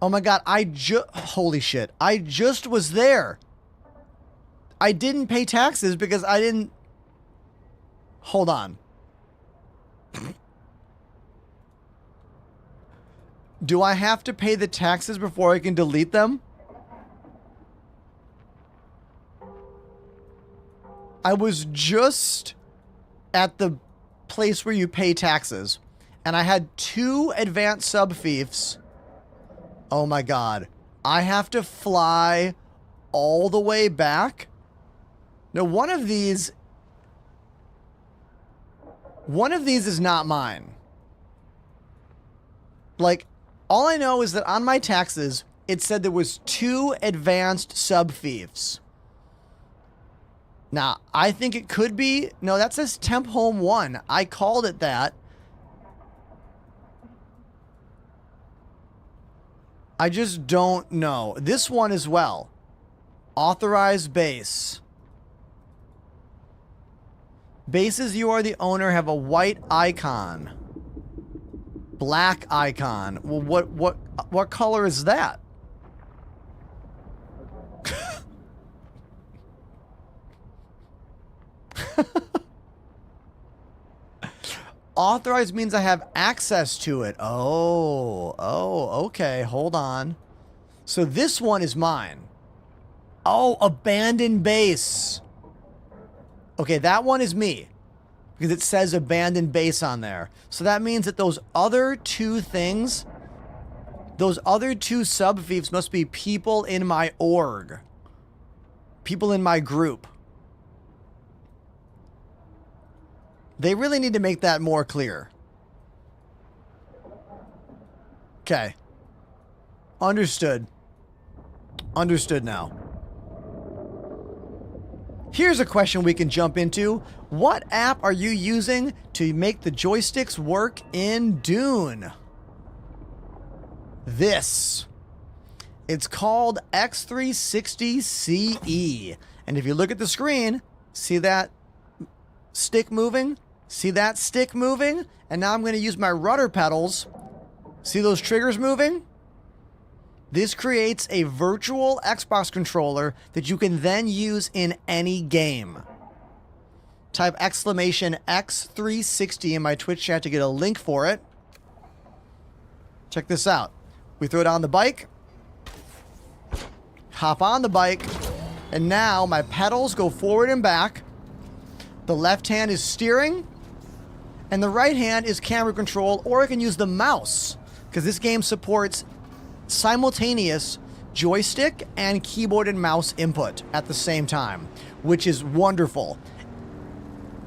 Oh my god, holy shit. I just was there. I didn't pay taxes because I didn't... Hold on. Do I have to pay the taxes before I can delete them? I was just at the place where you pay taxes, and I had 2 advanced sub-fiefs. Oh my god. I have to fly all the way back? No, one of these is not mine. Like, all I know is that on my taxes, it said there was 2 advanced sub-fiefs. Now, I think it could be... No, that says Temp Home 1. I called it that. I just don't know. This one as well. Authorized base. Bases you are the owner have a white icon. Black icon. Well, what color is that? Authorized means I have access to it. Oh, okay. Hold on. So this one is mine. Oh, abandoned base. Okay, that one is me. Because it says abandoned base on there. So that means that those other 2 things, those other 2 sub-fiefs must be people in my org. People in my group. They really need to make that more clear. Okay. Understood. Understood now. Here's a question we can jump into. What app are you using to make the joysticks work in Dune? This. It's called X360CE. And if you look at the screen, see that stick moving? See that stick moving? And now I'm going to use my rudder pedals. See those triggers moving? This creates a virtual Xbox controller that you can then use in any game. Type exclamation X360 in my Twitch chat to get a link for it. Check this out. We throw it on the bike. hop on the bike, and now my pedals go forward and back. The left hand is steering, and the right hand is camera control, or I can use the mouse, because this game supports simultaneous joystick and keyboard and mouse input at the same time, which is wonderful.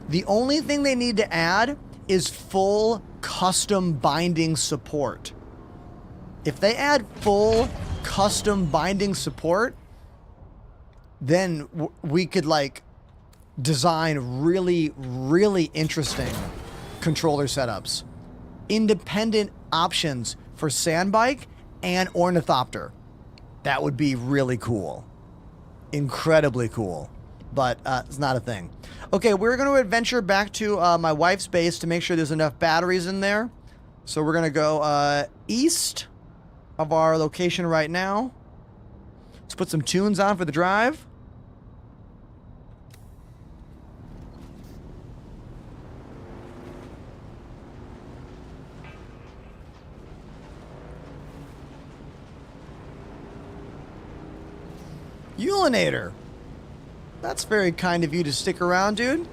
The only thing they need to add is full custom binding support. If they add full custom binding support, then we could like design really, really interesting controller setups. Independent options for Sandbike and Ornithopter. That would be really cool. Incredibly cool. But it's not a thing. Okay, we're going to adventure back to my wife's base to make sure there's enough batteries in there. So we're going to go east of our location right now. Let's put some tunes on for the drive. Ulinator. That's very kind of you to stick around, dude.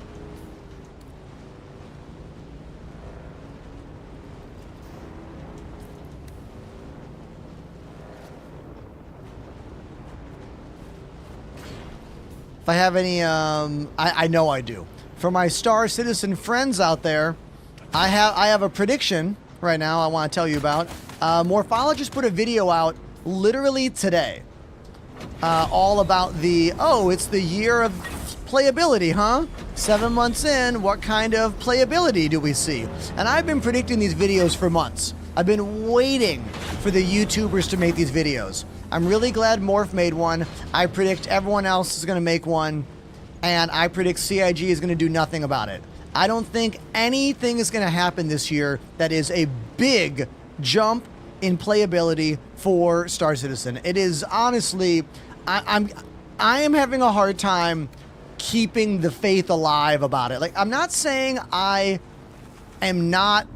If I have any, I know I do. For my Star Citizen friends out there, I have a prediction right now I want to tell you about. Morphology just put a video out literally today. All about it's the year of playability, huh? 7 months in, what kind of playability do we see? And I've been predicting these videos for months. I've been waiting for the YouTubers to make these videos. I'm really glad Morph made one. I predict everyone else is going to make one. And I predict CIG is going to do nothing about it. I don't think anything is going to happen this year that is a big jump in playability for Star Citizen. It is honestly, I am having a hard time keeping the faith alive about it. Like, I'm not saying I am not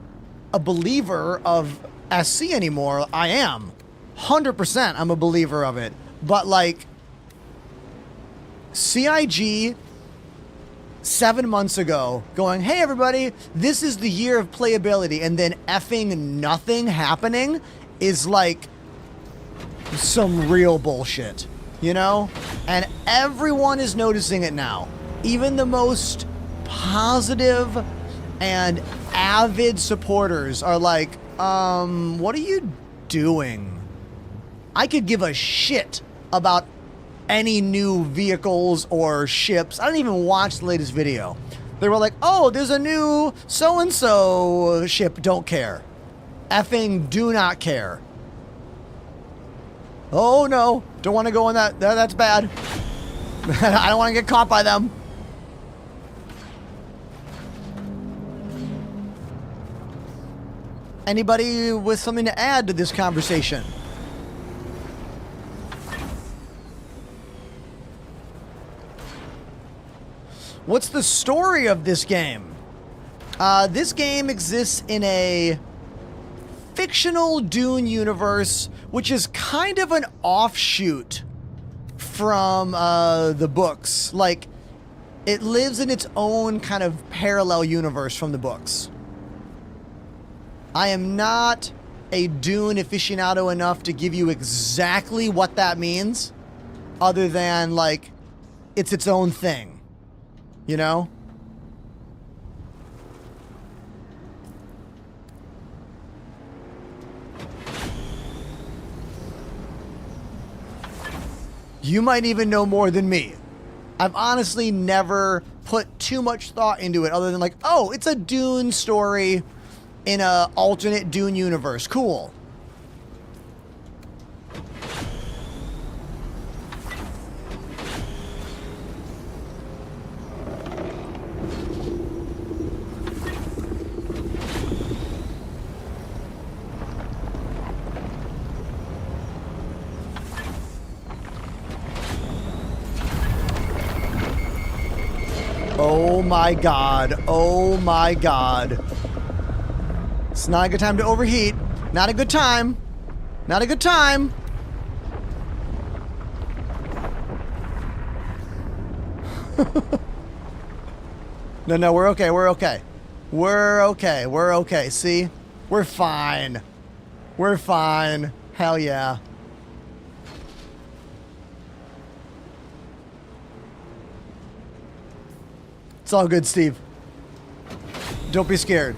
a believer of SC anymore. I am. 100% I'm a believer of it. But like, CIG 7 months ago going, hey everybody, this is the year of playability, and then effing nothing happening is like some real bullshit, you know? And everyone is noticing it now. Even the most positive and avid supporters are like, what are you doing? I could give a shit about any new vehicles or ships. I didn't even watch the latest video. They were like, oh, there's a new so-and-so ship. Don't care. Effing do not care. Oh no, don't want to go in that. That's bad. I don't want to get caught by them. Anybody with something to add to this conversation? What's the story of this game? This game exists in a fictional Dune universe, which is kind of an offshoot from the books. Like, it lives in its own kind of parallel universe from the books. I am not a Dune aficionado enough to give you exactly what that means, other than, like, it's its own thing. You know? You might even know more than me. I've honestly never put too much thought into it other than like, oh, it's a Dune story in a alternate Dune universe. Cool. Oh my god. Oh my god. It's not a good time to overheat. Not a good time. Not a good time. No, we're okay. We're okay. We're okay. We're okay. See? We're fine. We're fine. Hell yeah. It's all good, Steve. Don't be scared.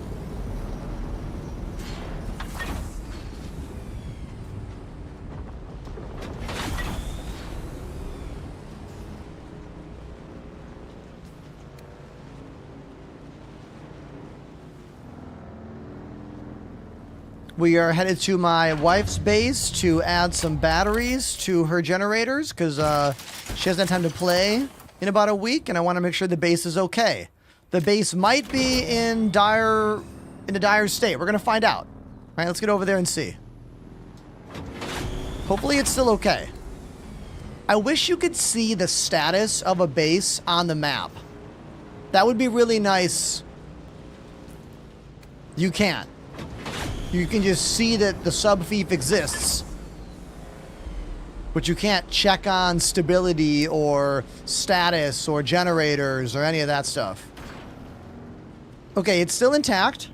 We are headed to my wife's base to add some batteries to her generators because she hasn't had time to play in about a week, and I want to make sure the base is okay. The base might be in a dire state. We're gonna find out. All right, let's get over there and see. Hopefully it's still okay. I wish you could see the status of a base on the map. That would be really nice. You can't. You can just see that the sub-fief exists. But you can't check on stability or status or generators or any of that stuff. Okay, it's still intact.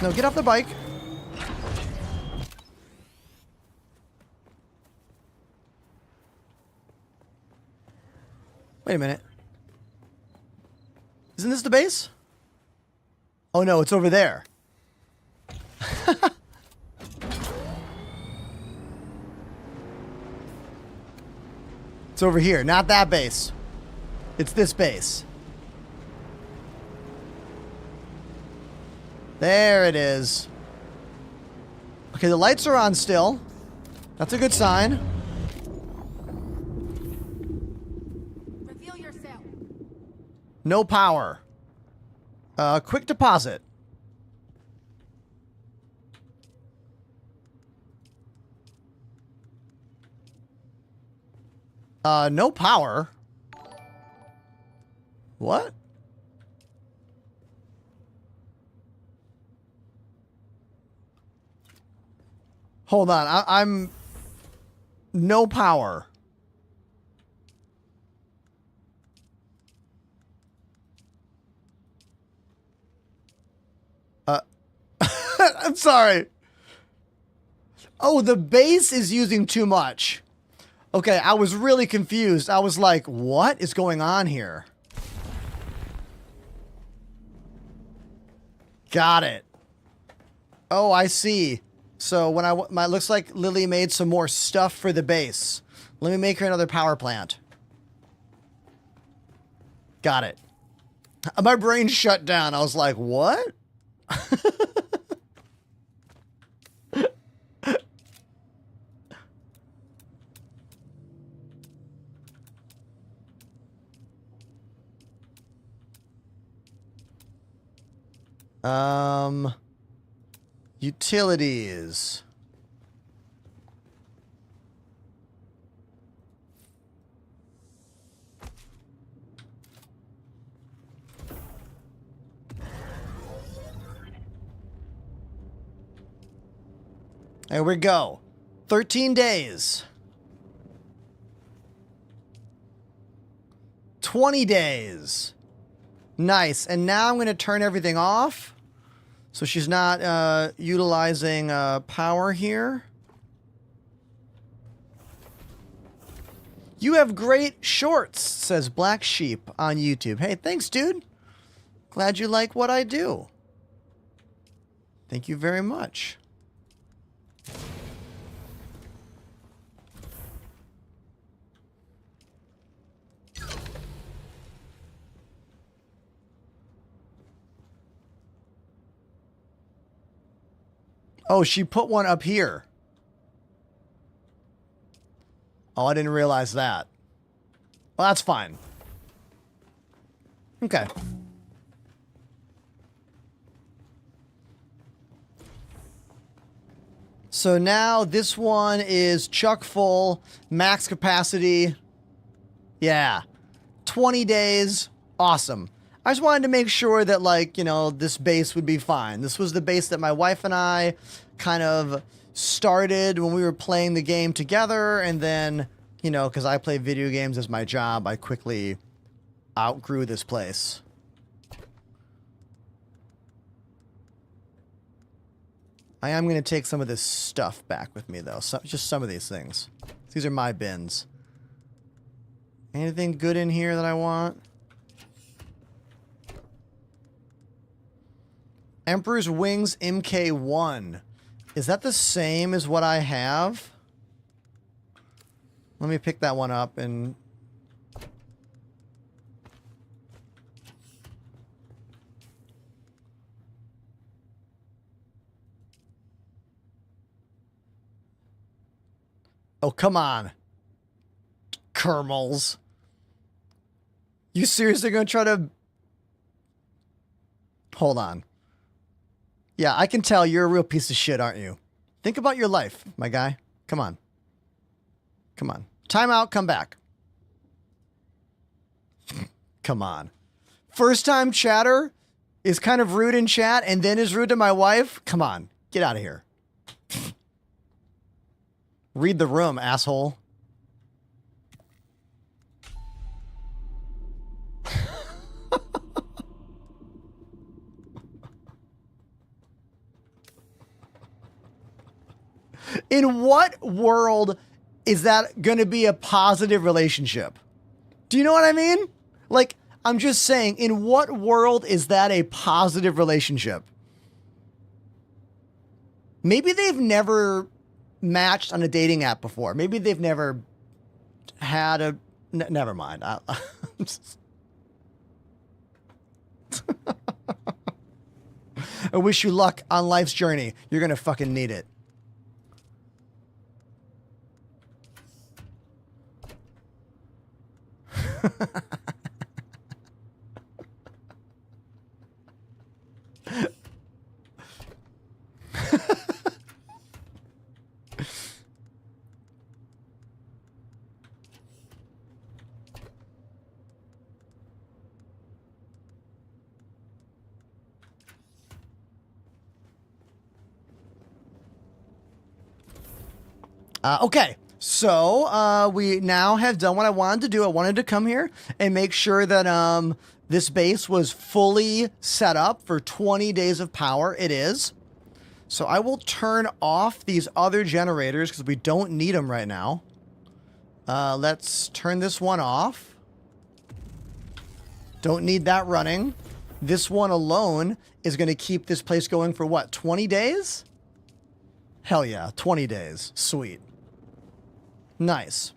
No, get off the bike. Wait a minute. Isn't this the base? Oh no, it's over there. It's over here, not that base. It's this base. There it is. Okay, the lights are on still. That's a good sign. Reveal yourself. No power. Quick deposit. No power. What? Hold on, I'm... No power. I'm sorry. Oh, the base is using too much. Okay, I was really confused. I was like, what is going on here? Got it. Oh, I see. So when it looks like Lily made some more stuff for the base. Let me make her another power plant. Got it. My brain shut down. I was like, what? Utilities. There we go. 13 days. 20 days. Nice. And now I'm going to turn everything off. So she's not utilizing power here. You have great shorts, says Black Sheep on YouTube. Hey, thanks, dude. Glad you like what I do. Thank you very much. Oh, she put one up here. Oh, I didn't realize that. Well, that's fine. Okay. So now this one is chock full, max capacity. Yeah. 20 days. Awesome. I just wanted to make sure that, like, you know, this base would be fine. This was the base that my wife and I kind of started when we were playing the game together, and then, you know, because I play video games as my job, I quickly outgrew this place. I am going to take some of this stuff back with me, though. Just some of these things. These are my bins. Anything good in here that I want? Emperor's Wings MK1. Is that the same as what I have? Let me pick that one up and... Oh, come on. Kermels. You seriously gonna try to... Hold on. Yeah, I can tell you're a real piece of shit, aren't you? Think about your life, my guy. Come on. Come on. Time out, come back. Come on. First time chatter is kind of rude in chat and then is rude to my wife? Come on. Get out of here. Read the room, asshole. In what world is that going to be a positive relationship? Do you know what I mean? Like, I'm just saying, in what world is that a positive relationship? Maybe they've never matched on a dating app before. Maybe they've never had a... never mind. I wish you luck on life's journey. You're going to fucking need it. Okay, so we now have done what I wanted to do. I wanted to come here and make sure that this base was fully set up for 20 days of power. It is. So I will turn off these other generators because we don't need them right now. Let's turn this one off. Don't need that running. This one alone is going to keep this place going for what, 20 days? Hell yeah, 20 days. Sweet. Nice.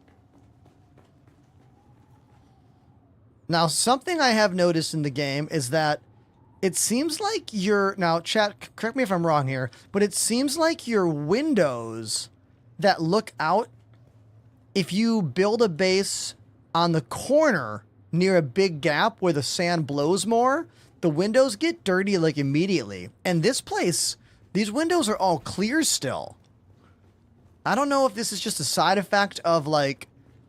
Now, something I have noticed in the game is that it seems like now, chat, correct me if I'm wrong here, but it seems like your windows that look out, if you build a base on the corner near a big gap where the sand blows more, the windows get dirty like immediately. And this place, these windows are all clear still. I don't know if this is just a side effect of like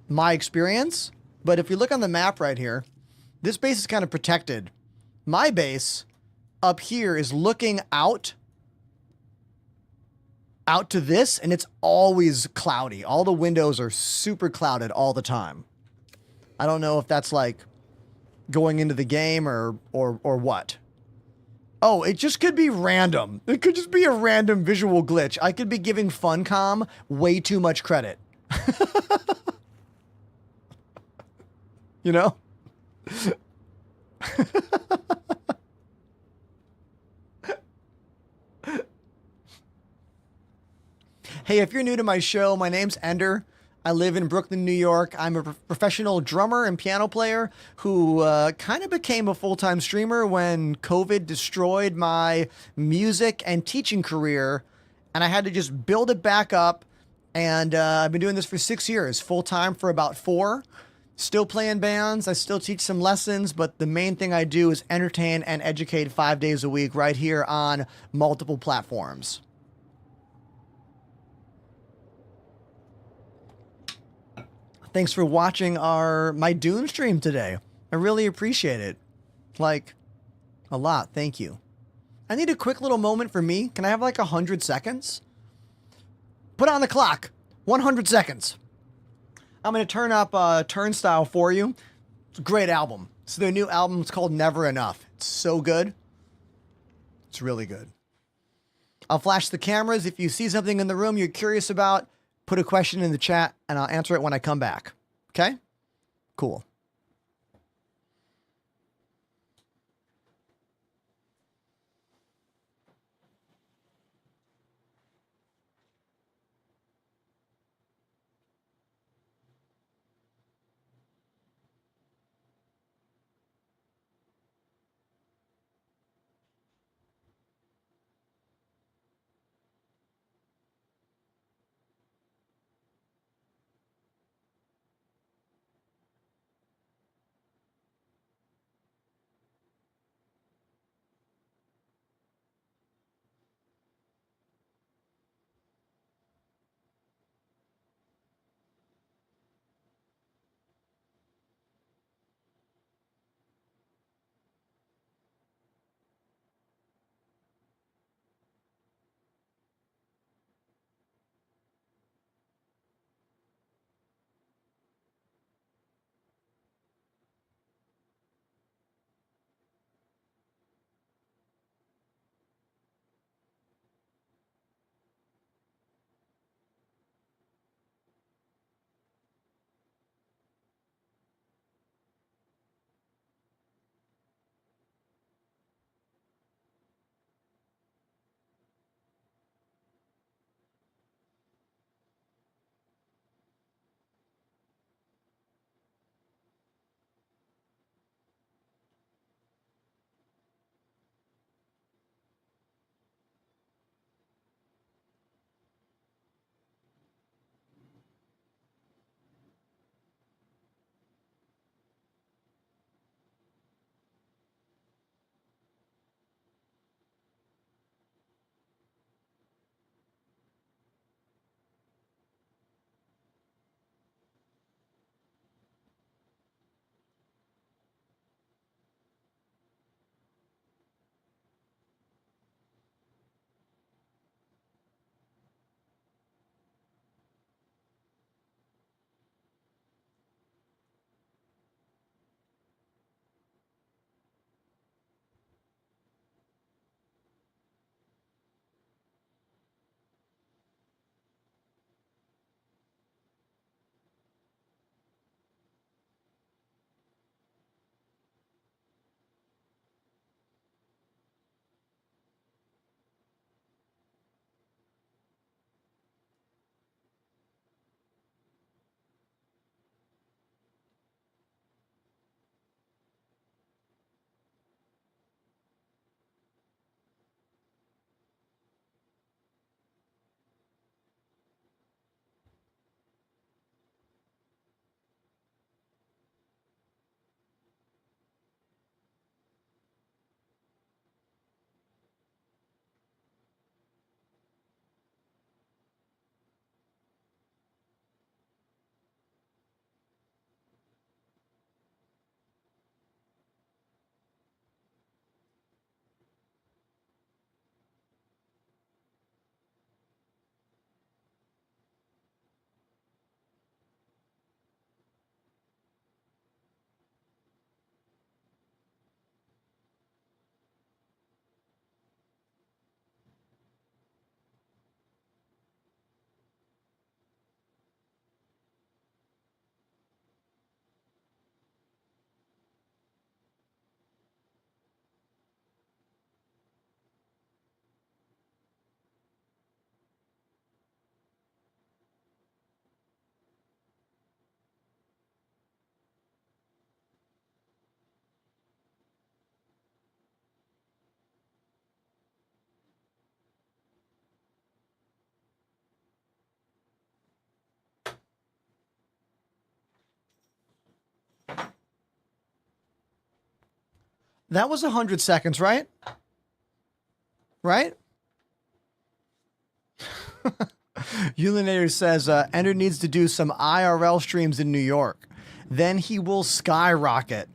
my experience, but if you look on the map right here, this base is kind of protected. My base up here is looking out to this, and it's always cloudy. All the windows are super clouded all the time. I don't know if that's like going into the game or what. Oh, it just could be random. It could just be a random visual glitch. I could be giving Funcom way too much credit. You know? Hey, if you're new to my show, my name's Ender. I live in Brooklyn, New York. I'm a professional drummer and piano player who kind of became a full-time streamer when COVID destroyed my music and teaching career, and I had to just build it back up, and I've been doing this for 6 years, full-time for about 4. Still playing bands, I still teach some lessons, but the main thing I do is entertain and educate 5 days a week right here on multiple platforms. Thanks for watching my Dune stream today. I really appreciate it. Like, a lot. Thank you. I need a quick little moment for me. Can I have like 100 seconds? Put on the clock. 100 seconds. I'm going to turn up Turnstile for you. It's a great album. So their new album is called Never Enough. It's so good. It's really good. I'll flash the cameras. If you see something in the room you're curious about, put a question in the chat and I'll answer it when I come back. Okay? Cool. That was 100 seconds, right? Right? Ulinator says, Ender needs to do some IRL streams in New York. Then he will skyrocket.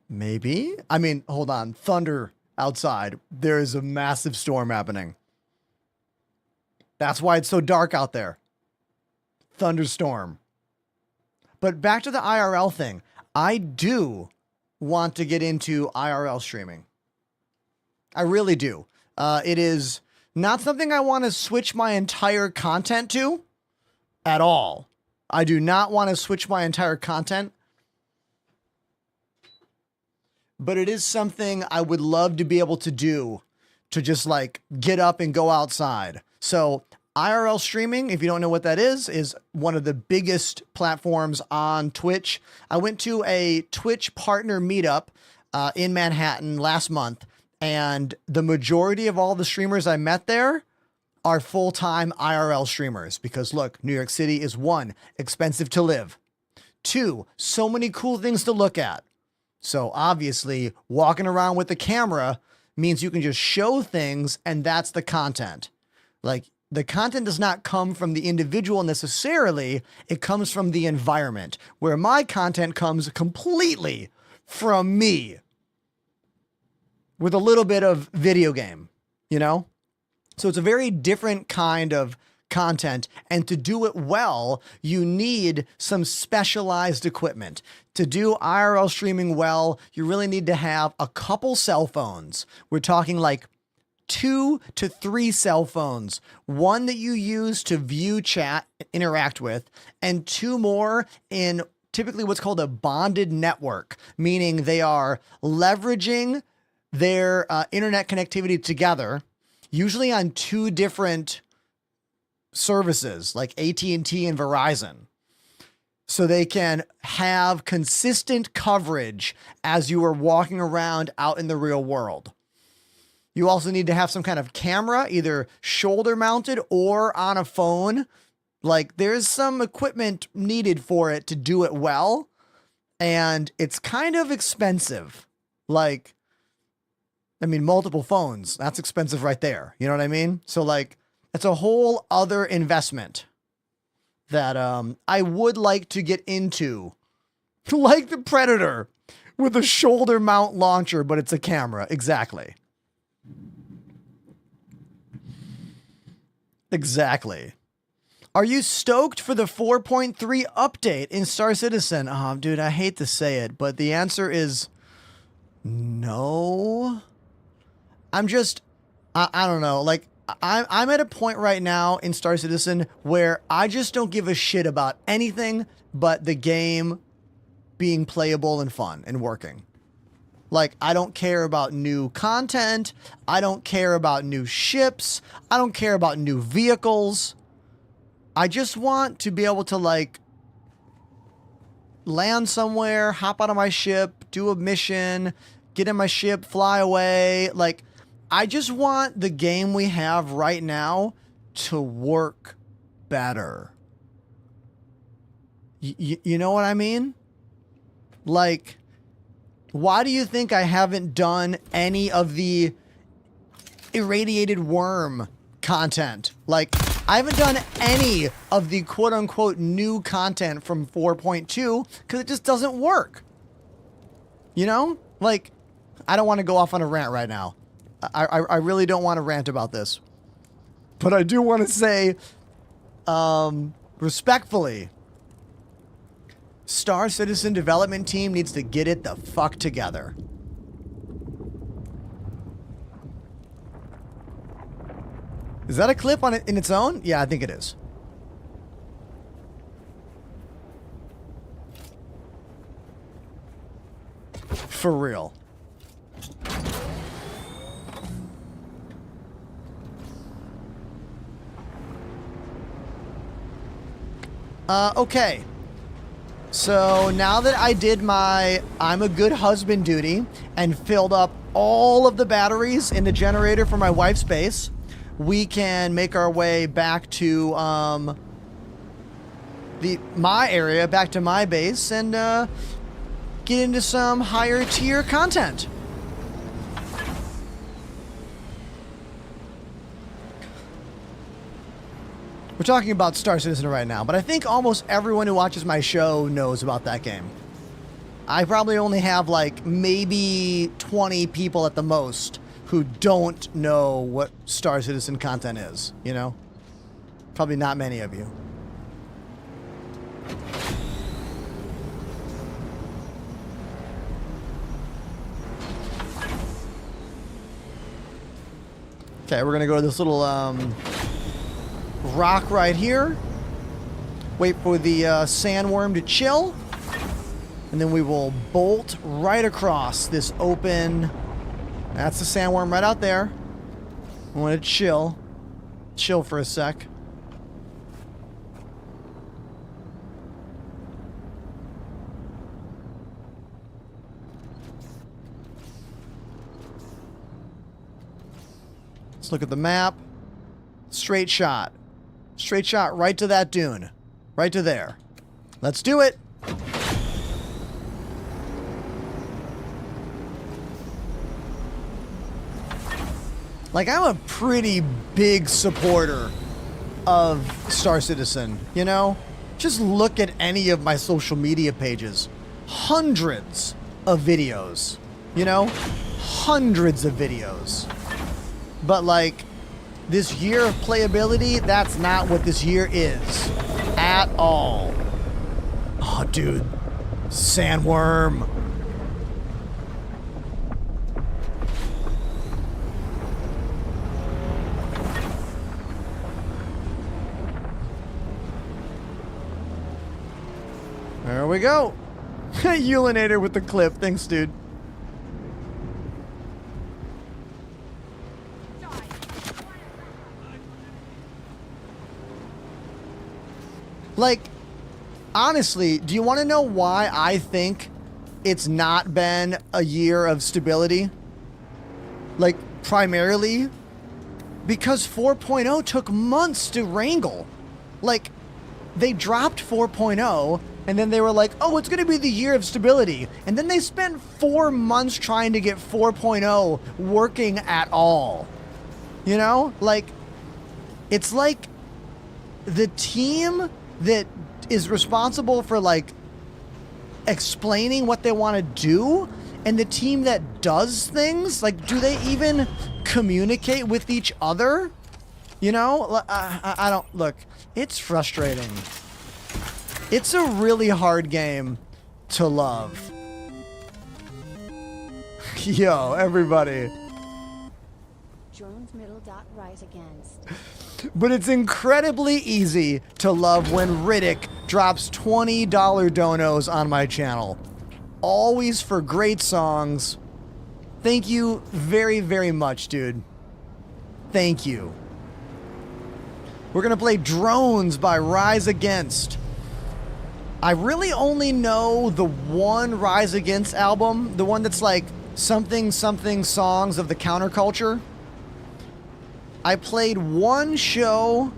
Maybe? I mean, hold on. Thunder outside. There is a massive storm happening. That's why it's so dark out there. Thunderstorm. But back to the IRL thing. I do want to get into IRL streaming. I really do. It is not something I want to switch my entire content to at all. I do not want to switch my entire content. But it is something I would love to be able to do, to just like get up and go outside. So IRL streaming, if you don't know what that is one of the biggest platforms on Twitch. I went to a Twitch partner meetup in Manhattan last month, and the majority of all the streamers I met there are full-time IRL streamers because look, New York City is 1, expensive to live. 2, so many cool things to look at. So obviously walking around with the camera means you can just show things and that's the content. Like the content does not come from the individual necessarily. It comes from the environment, where my content comes completely from me with a little bit of video game, you know? So it's a very different kind of content, and to do it well, you need some specialized equipment. To do IRL streaming well, you really need to have a couple cell phones. We're talking like 2 to 3 cell phones. One that you use to view chat, interact with, and 2 more in typically what's called a bonded network, meaning they are leveraging their internet connectivity together, usually on 2 different services like AT&T and Verizon. So they can have consistent coverage as you are walking around out in the real world. You also need to have some kind of camera, either shoulder mounted or on a phone. Like there's some equipment needed for it to do it well. And it's kind of expensive. Like, I mean, multiple phones, that's expensive right there. You know what I mean? So like, it's a whole other investment that I would like to get into. Like the Predator with a shoulder mount launcher, but it's a camera. Exactly. Exactly. Are you stoked for the 4.3 update in Star Citizen? Oh, dude, I hate to say it, but the answer is no. I'm just, I don't know. Like, I'm at a point right now in Star Citizen where I just don't give a shit about anything but the game being playable and fun and working. Like, I don't care about new content. I don't care about new ships. I don't care about new vehicles. I just want to be able to, like, land somewhere, hop out of my ship, do a mission, get in my ship, fly away. Like, I just want the game we have right now to work better. You know what I mean? Like, why do you think I haven't done any of the irradiated worm content? Like, I haven't done any of the quote-unquote new content from 4.2 because it just doesn't work. You know? Like, I don't want to go off on a rant right now. I really don't want to rant about this. But I do want to say, respectfully, Star Citizen development team needs to get it the fuck together. Is that a clip on it in its own? Yeah, I think it is. For real. Okay. So now that I did my I'm a good husband duty and filled up all of the batteries in the generator for my wife's base, we can make our way back to my area, back to my base, and get into some higher tier content. We're talking about Star Citizen right now, but I think almost everyone who watches my show knows about that game. I probably only have like maybe 20 people at the most who don't know what Star Citizen content is, you know? Probably not many of you. Okay, we're gonna go to this little rock right here. Wait for the sandworm to chill. And then we will bolt right across this open... That's the sandworm right out there. I want to chill. Chill for a sec. Let's look at the map. Straight shot. Straight shot right to that dune. Right to there. Let's do it. Like, I'm a pretty big supporter of Star Citizen, you know? Just look at any of my social media pages. Hundreds of videos, you know? Hundreds of videos. But, like, this year of playability, that's not what this year is. At all. Oh, dude. Sandworm. There we go. Ulinator with the clip. Thanks, dude. Like, honestly, do you want to know why I think it's not been a year of stability? Like, primarily because 4.0 took months to wrangle. Like, they dropped 4.0, and then they were like, oh, it's going to be the year of stability. And then they spent 4 months trying to get 4.0 working at all. You know? Like, it's like the team that is responsible for, like, explaining what they want to do, and the team that does things, like, do they even communicate with each other? You know? I don't... Look, it's frustrating. It's a really hard game to love. Yo, everybody. Drone's middle dot rise against. But it's incredibly easy to love when Riddick drops $20 donos on my channel. Always for great songs. Thank you very, very much, dude. Thank you. We're gonna play Drones by Rise Against. I really only know the one Rise Against album, the one that's like something something songs of the counterculture. I played one show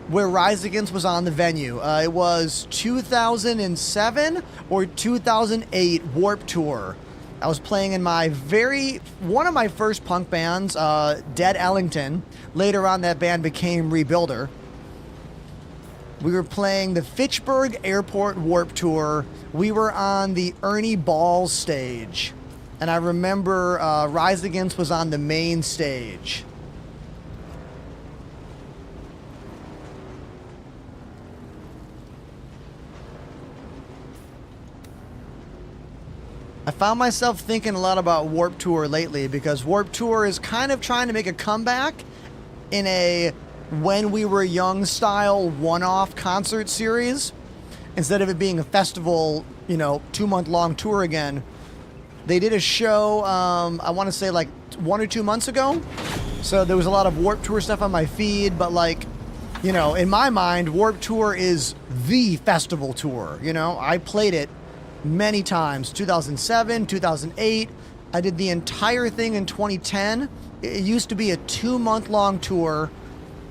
where Rise Against was on the venue. It was 2007 or 2008 Warped Tour. I was playing in one of my first punk bands, Dead Ellington. Later on, that band became Rebuilder. We were playing the Fitchburg Airport Warped Tour. We were on the Ernie Balls stage. And I remember Rise Against was on the main stage. I found myself thinking a lot about Warped Tour lately because Warped Tour is kind of trying to make a comeback in a When We Were Young style one-off concert series. Instead of it being a festival, 2-month long tour again, they did a show, I want to say like 1 or 2 months ago. So there was a lot of Warped Tour stuff on my feed, but in my mind, Warped Tour is the festival tour. I played it many times. 2007, 2008. I did the entire thing in 2010. It used to be a 2-month long tour.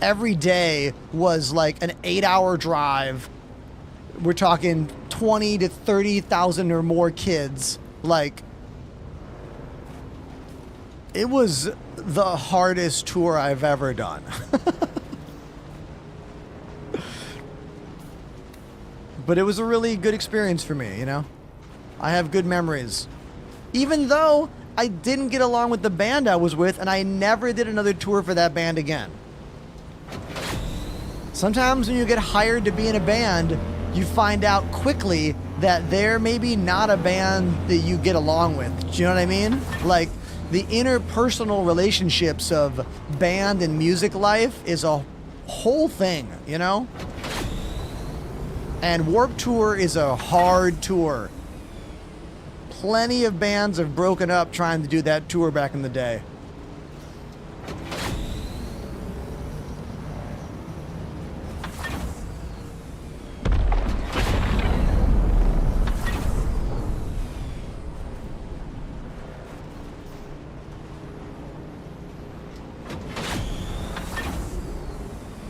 Every day was like an 8-hour drive. We're talking 20 to 30,000 or more kids. Like, it was the hardest tour I've ever done. But it was a really good experience for me, I have good memories. Even though I didn't get along with the band I was with, and I never did another tour for that band again. Sometimes when you get hired to be in a band, you find out quickly that they're maybe not a band that you get along with. Do you know what I mean? Like, the interpersonal relationships of band and music life is a whole thing, you know? And Warped Tour is a hard tour. Plenty of bands have broken up trying to do that tour back in the day.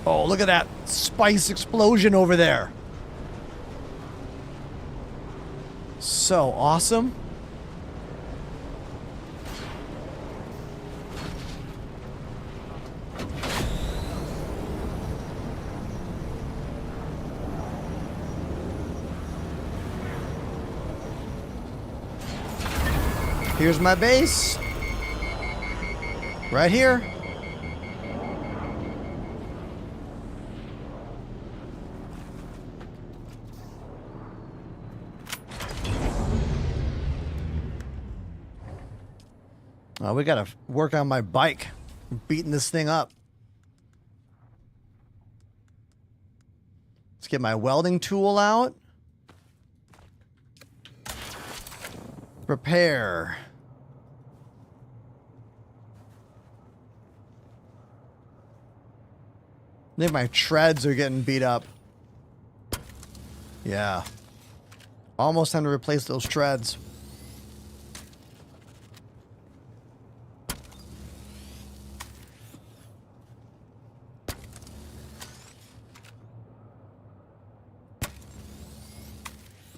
Oh, look at that spice explosion over there. So awesome. Here's my base. Right here. We gotta work on my bike. I'm beating this thing up. Let's get my welding tool out. Repair. I think my treads are getting beat up. Yeah. Almost time to replace those treads.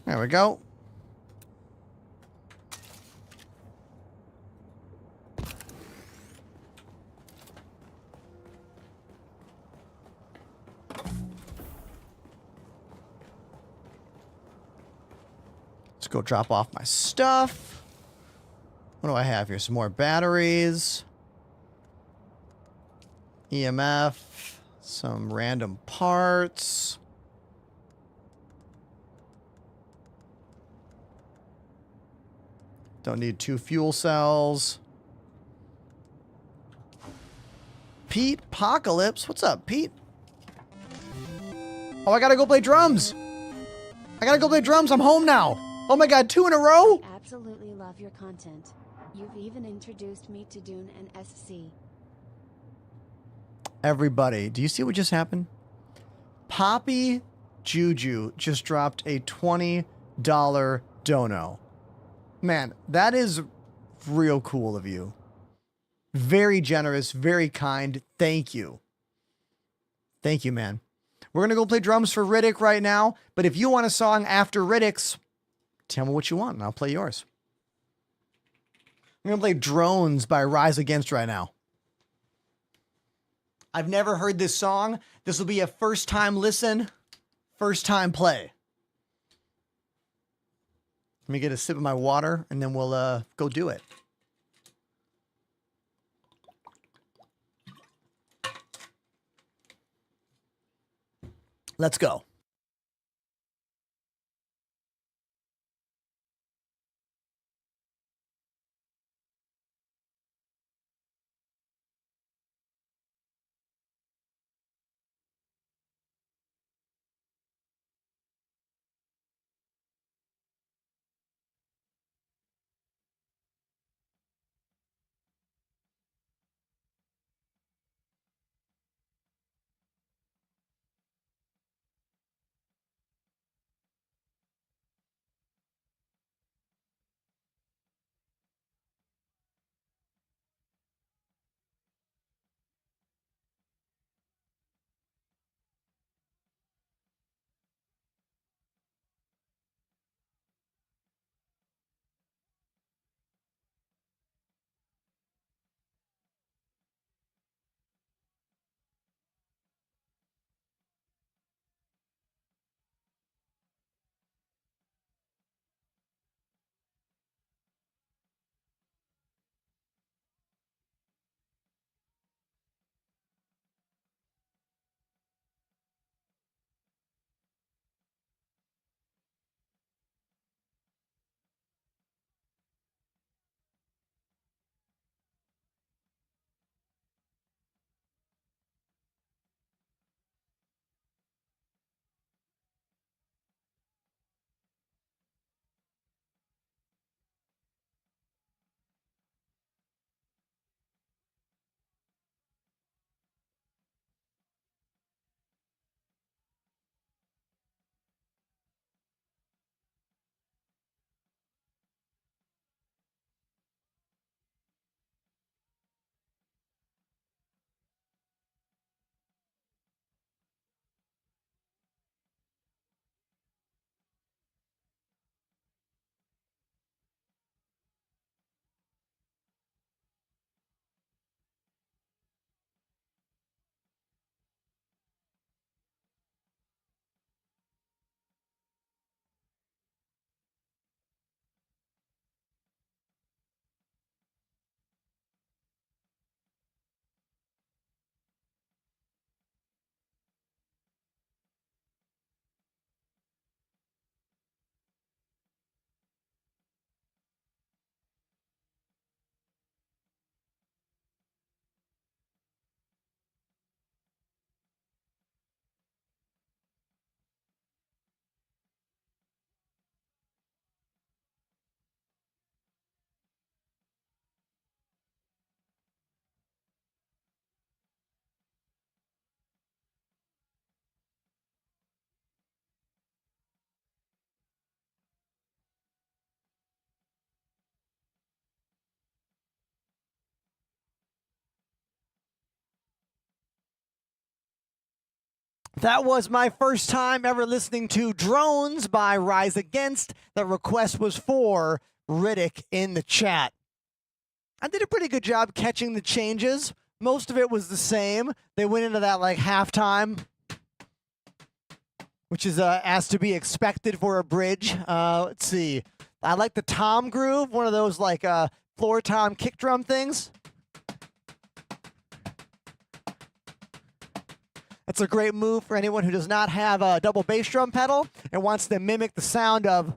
There we go. Let's go drop off my stuff. What do I have here? Some more batteries. EMF. Some random parts. Don't need 2 fuel cells. Pete Apocalypse. What's up, Pete? Oh, I gotta go play drums. I gotta go play drums. I'm home now. Oh my god, 2 in a row? I absolutely love your content. You've even introduced me to Dune and SC. Everybody, do you see what just happened? Poppy Juju just dropped a $20 dono. Man, that is real cool of you. Very generous, very kind. Thank you. Thank you, man. We're going to go play drums for Riddick right now, but if you want a song after Riddick's, tell me what you want and I'll play yours. I'm going to play Drones by Rise Against right now. I've never heard this song. This will be a first time listen, first time play. Let me get a sip of my water and then we'll go do it. Let's go. That was my first time ever listening to Drones by Rise Against. The request was for Riddick in the chat. I did a pretty good job catching the changes. Most of it was the same. They went into that like halftime, which is as to be expected for a bridge. Let's see. I like the tom groove, one of those like floor tom kick drum things. That's a great move for anyone who does not have a double bass drum pedal and wants to mimic the sound of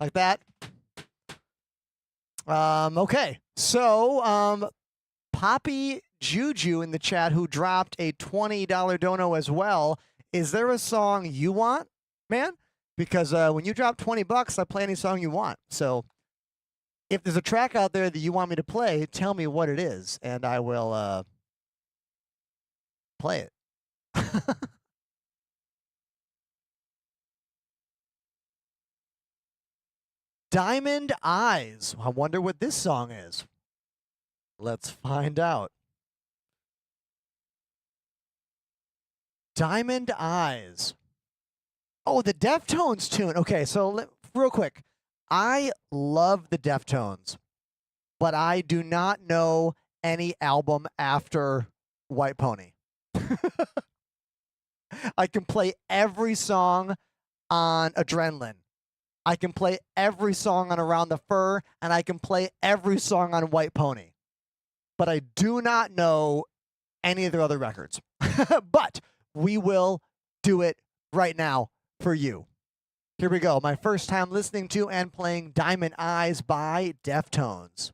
like that. Okay, so Poppy Juju in the chat who dropped a $20 dono as well. Is there a song you want, man? Because when you drop $20, I play any song you want. So if there's a track out there that you want me to play, tell me what it is, and I will play it. Diamond Eyes. I wonder what this song is. Let's find out. Diamond Eyes. Oh, the Deftones tune. Okay, so real quick. I love the Deftones, but I do not know any album after White Pony. I can play every song on Adrenaline. I can play every song on Around the Fur, and I can play every song on White Pony. But I do not know any of their other records. But we will do it right now for you. Here we go. My first time listening to and playing Diamond Eyes by Deftones.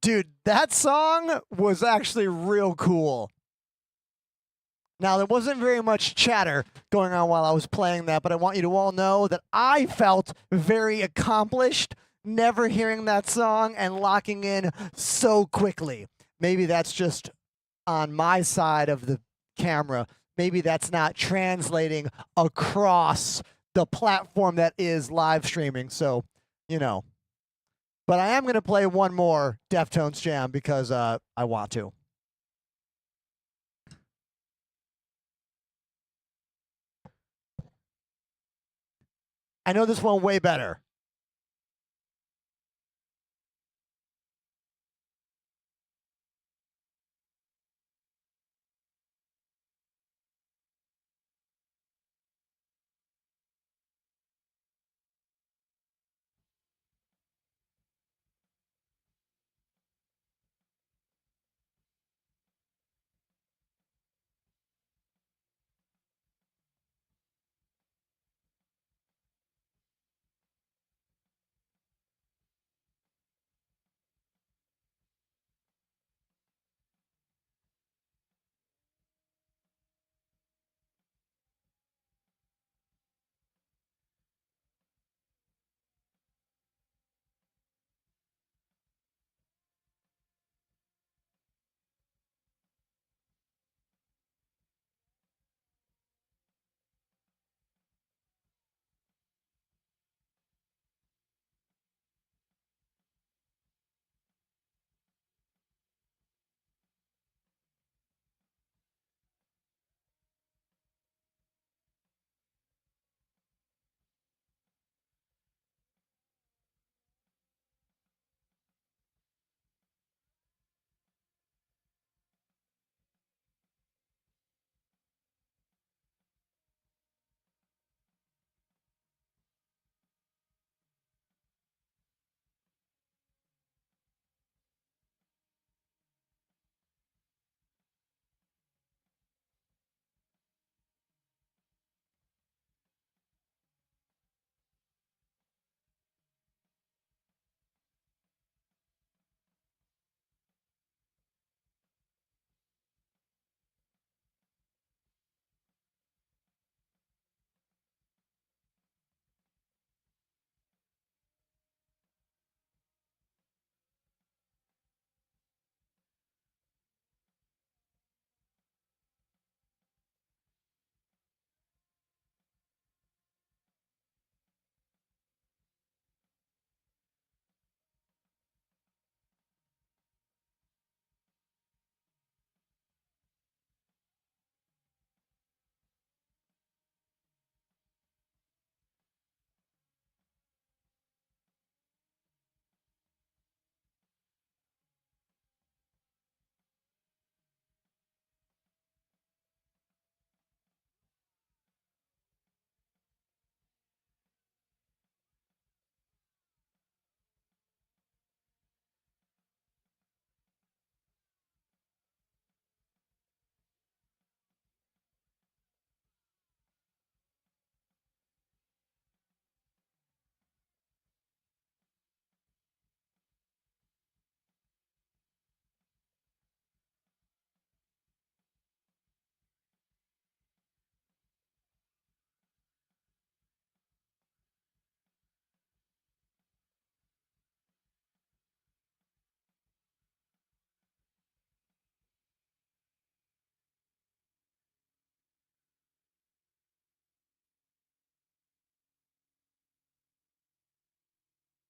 Dude, that song was actually real cool. Now, there wasn't very much chatter going on while I was playing that, but I want you to all know that I felt very accomplished never hearing that song and locking in so quickly. Maybe that's just on my side of the camera. Maybe that's not translating across the platform that is live streaming. So, you know. But I am going to play one more Deftones jam because I want to. I know this one way better.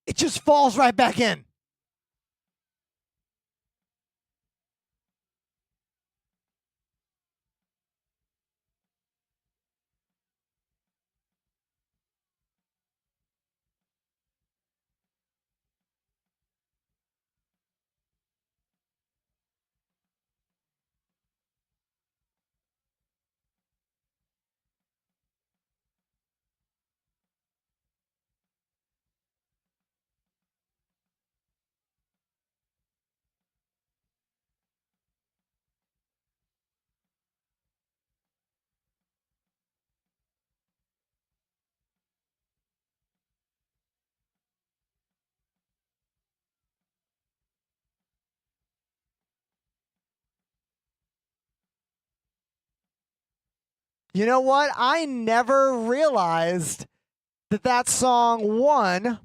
It just falls right back in. You know what? I never realized that song one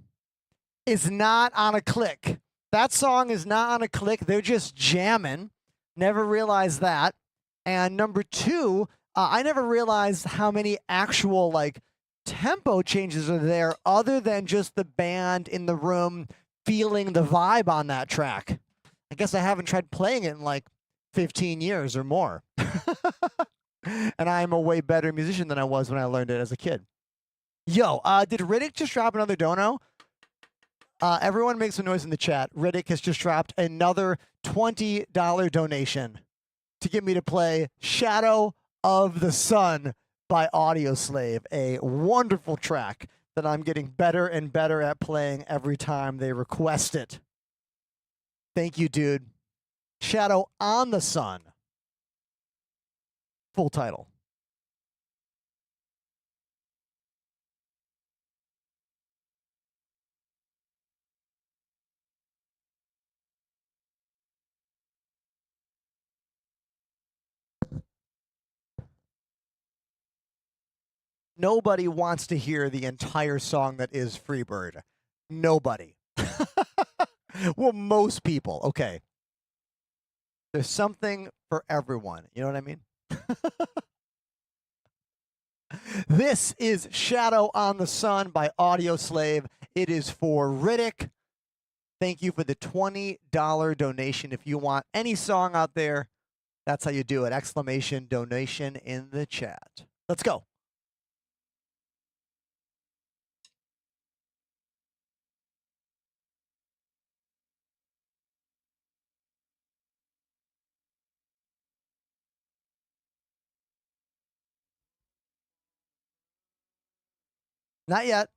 is not on a click. That song is not on a click. They're just jamming. Never realized that. And number two, I never realized how many actual like tempo changes are there other than just the band in the room feeling the vibe on that track. I guess I haven't tried playing it in like 15 years or more. And I'm a way better musician than I was when I learned it as a kid. Yo, did Riddick just drop another dono? Everyone make some noise in the chat. Riddick has just dropped another $20 donation to get me to play Shadow of the Sun by Audioslave, a wonderful track that I'm getting better and better at playing every time they request it. Thank you, dude. Shadow on the Sun. Full title. Nobody wants to hear the entire song that is Freebird. Nobody. Well, most people. Okay. There's something for everyone. You know what I mean? This is Shadow on the Sun by Audioslave. It is for Riddick. Thank you for the $20 donation. If you want any song out there, that's how you do it. Exclamation donation in the chat. Let's go. Not yet.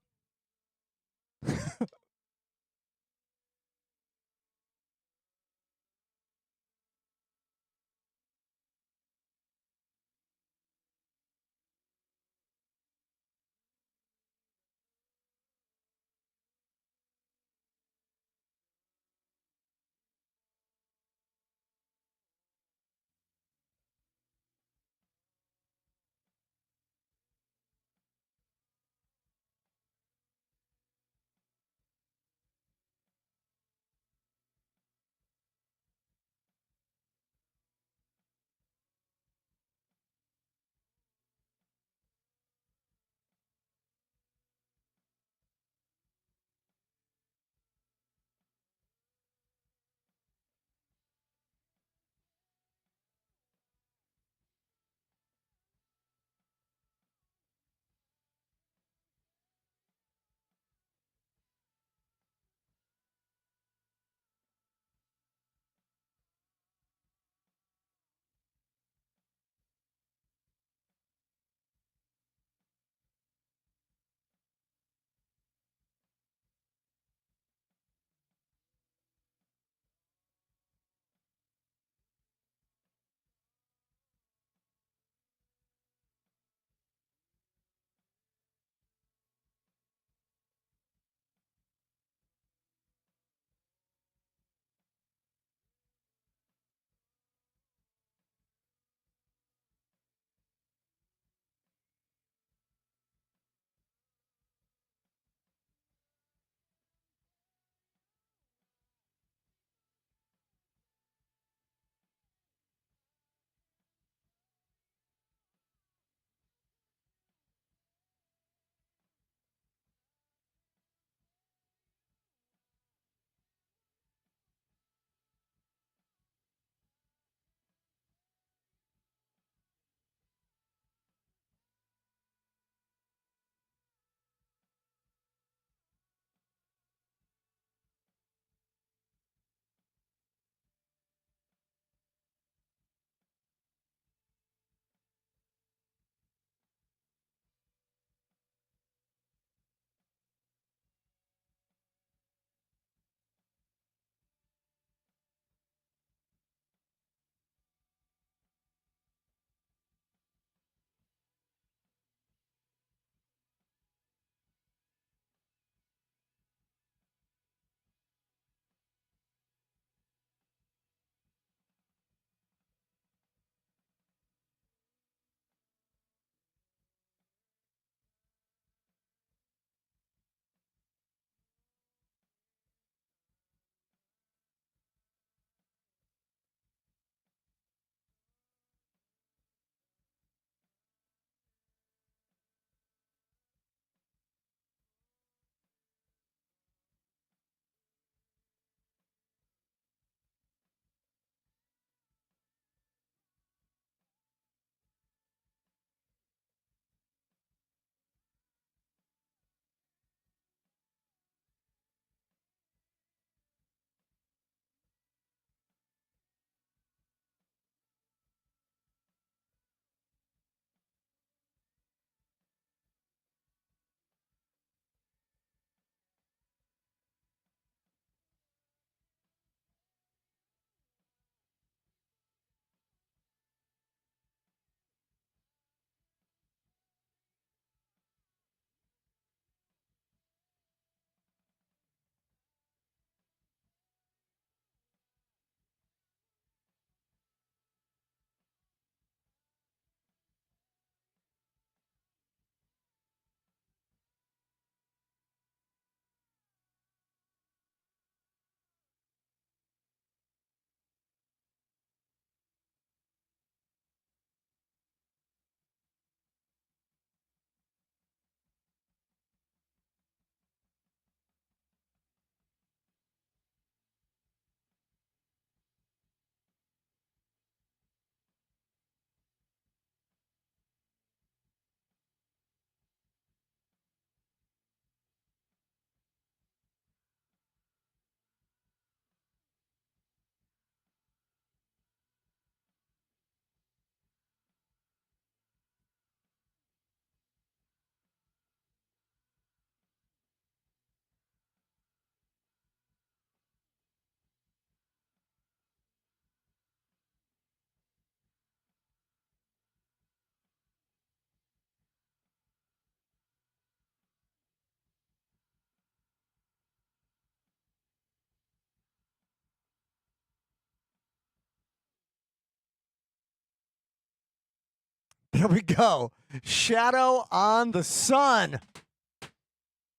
There we go. Shadow on the Sun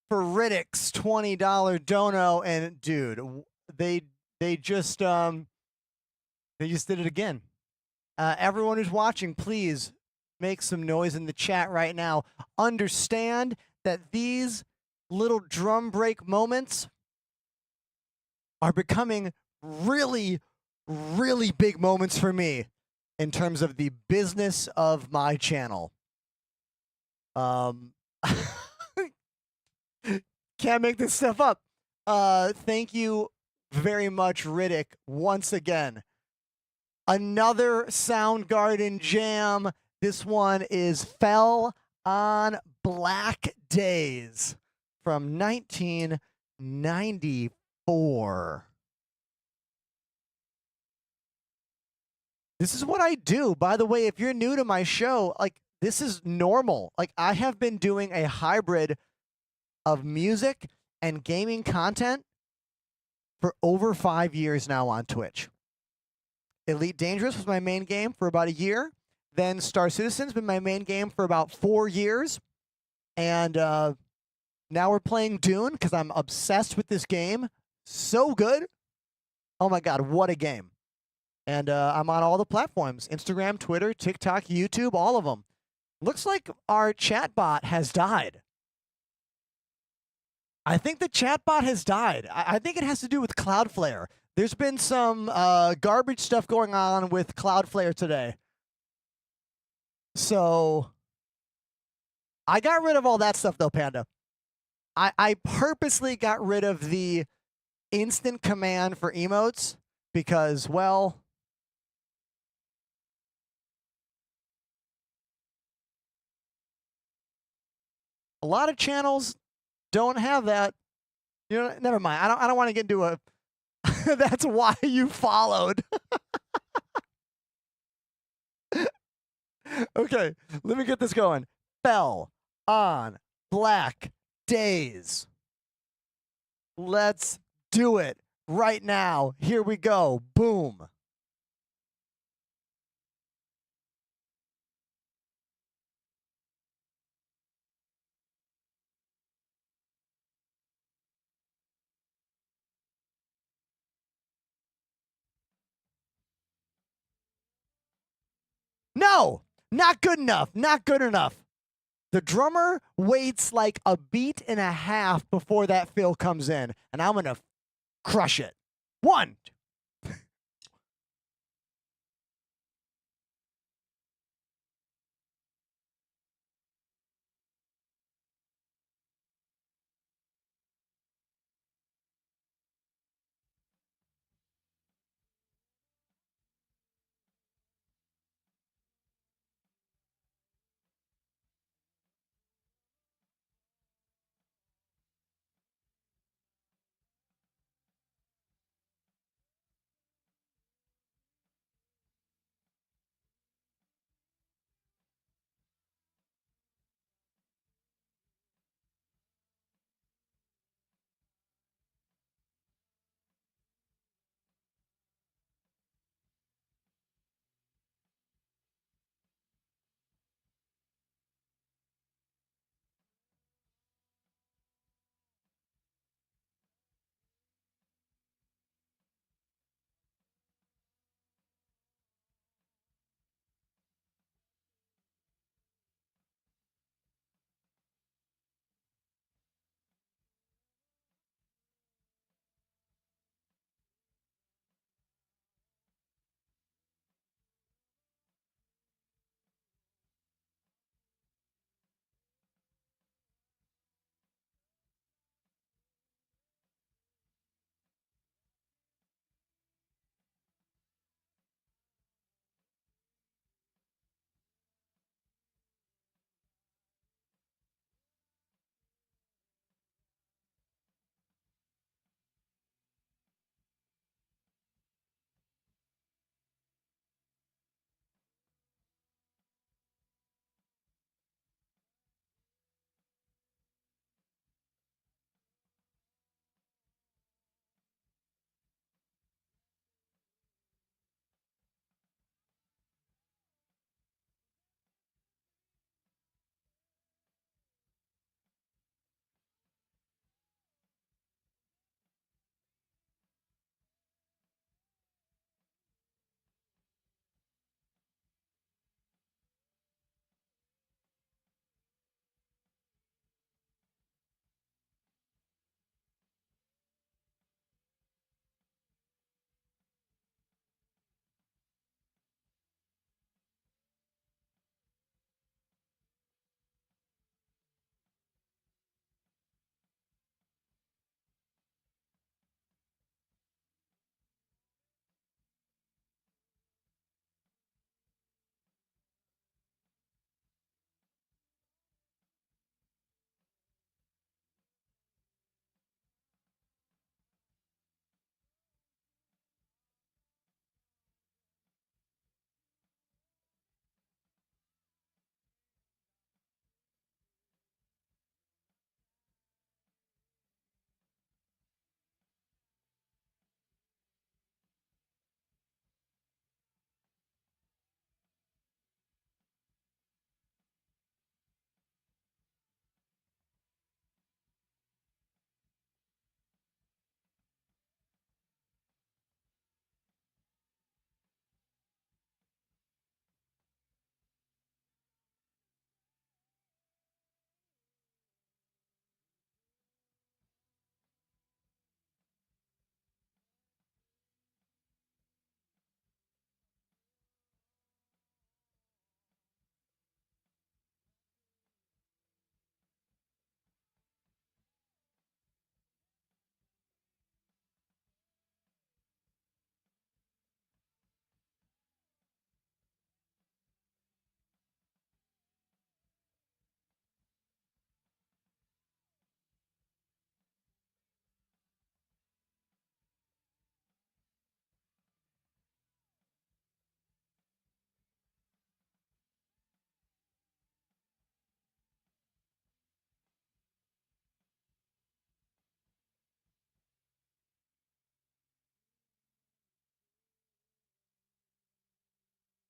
for Riddick's $20 dono. And dude, they just did it again. Everyone who's watching, please make some noise in the chat right now. Understand that these little drum break moments are becoming really, really big moments for me in terms of the business of my channel. Can't make this stuff up. Thank you very much, Riddick, once again. Another Soundgarden jam. This one is Fell on Black Days from 1994. This is what I do. By the way, if you're new to my show, like, this is normal. Like, I have been doing a hybrid of music and gaming content for over 5 years now on Twitch. Elite Dangerous was my main game for about a year. Then Star Citizen's been my main game for about 4 years. And now we're playing Dune because I'm obsessed with this game. So good. Oh my God, what a game. And I'm on all the platforms: Instagram, Twitter, TikTok, YouTube, all of them. Looks like our chatbot has died. I think the chatbot has died. I think it has to do with Cloudflare. There's been some garbage stuff going on with Cloudflare today. So I got rid of all that stuff though, Panda. I purposely got rid of the instant command for emotes because, well, a lot of channels don't have that. You know, never mind. I don't want to get into a that's why you followed. Okay, let me get this going. Fell on Black Days. Let's do it right now. Here we go. Boom. No, not good enough. Not good enough. The drummer waits like a beat and a half before that fill comes in, and I'm going to crush it. One.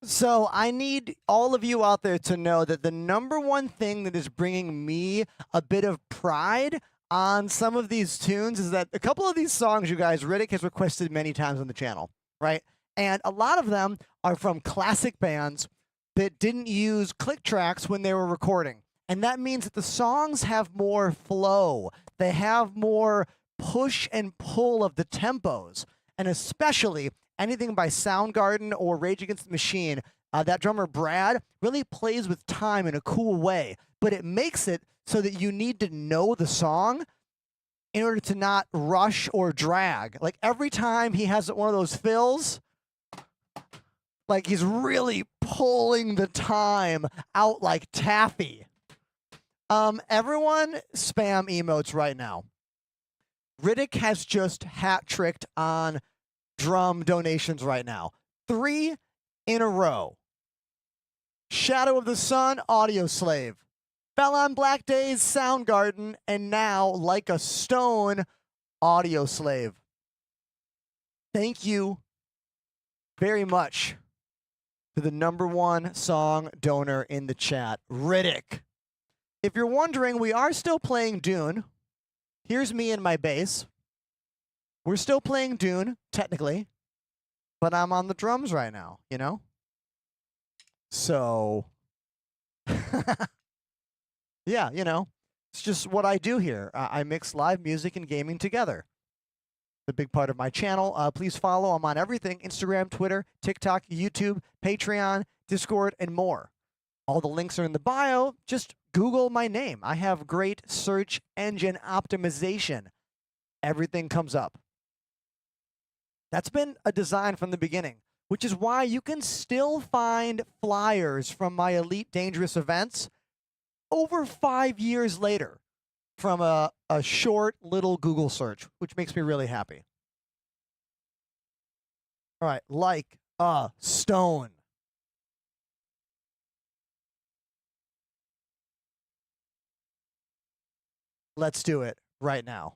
So I need all of you out there to know that the number one thing that is bringing me a bit of pride on some of these tunes is that a couple of these songs, you guys, Riddick has requested many times on the channel, right? And a lot of them are from classic bands that didn't use click tracks when they were recording. And that means that the songs have more flow. They have more push and pull of the tempos. And especially anything by Soundgarden or Rage Against the Machine, that drummer Brad really plays with time in a cool way, but it makes it so that you need to know the song in order to not rush or drag. Like every time he has one of those fills, like he's really pulling the time out like taffy. Everyone spam emotes right now. Riddick has just hat-tricked on drum donations right now. 3 in a row. Shadow of the Sun, Audio Slave. Fell on Black Days, Soundgarden, and now Like a Stone, Audio Slave. Thank you very much to the number one song donor in the chat, Riddick. If you're wondering, we are still playing Dune. Here's me and my bass. We're still playing Dune, technically, but I'm on the drums right now, you know? So, yeah, you know, it's just what I do here. I mix live music and gaming together. The big part of my channel. Please follow. I'm on everything: Instagram, Twitter, TikTok, YouTube, Patreon, Discord, and more. All the links are in the bio. Just Google my name. I have great search engine optimization. Everything comes up. That's been a design from the beginning, which is why you can still find flyers from my Elite Dangerous events over 5 years later from a short little Google search, which makes me really happy. All right, Like a Stone. Let's do it right now.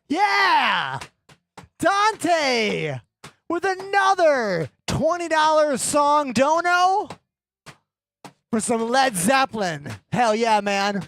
Yeah! Dante with another $20 song dono for some Led Zeppelin. Hell yeah, man.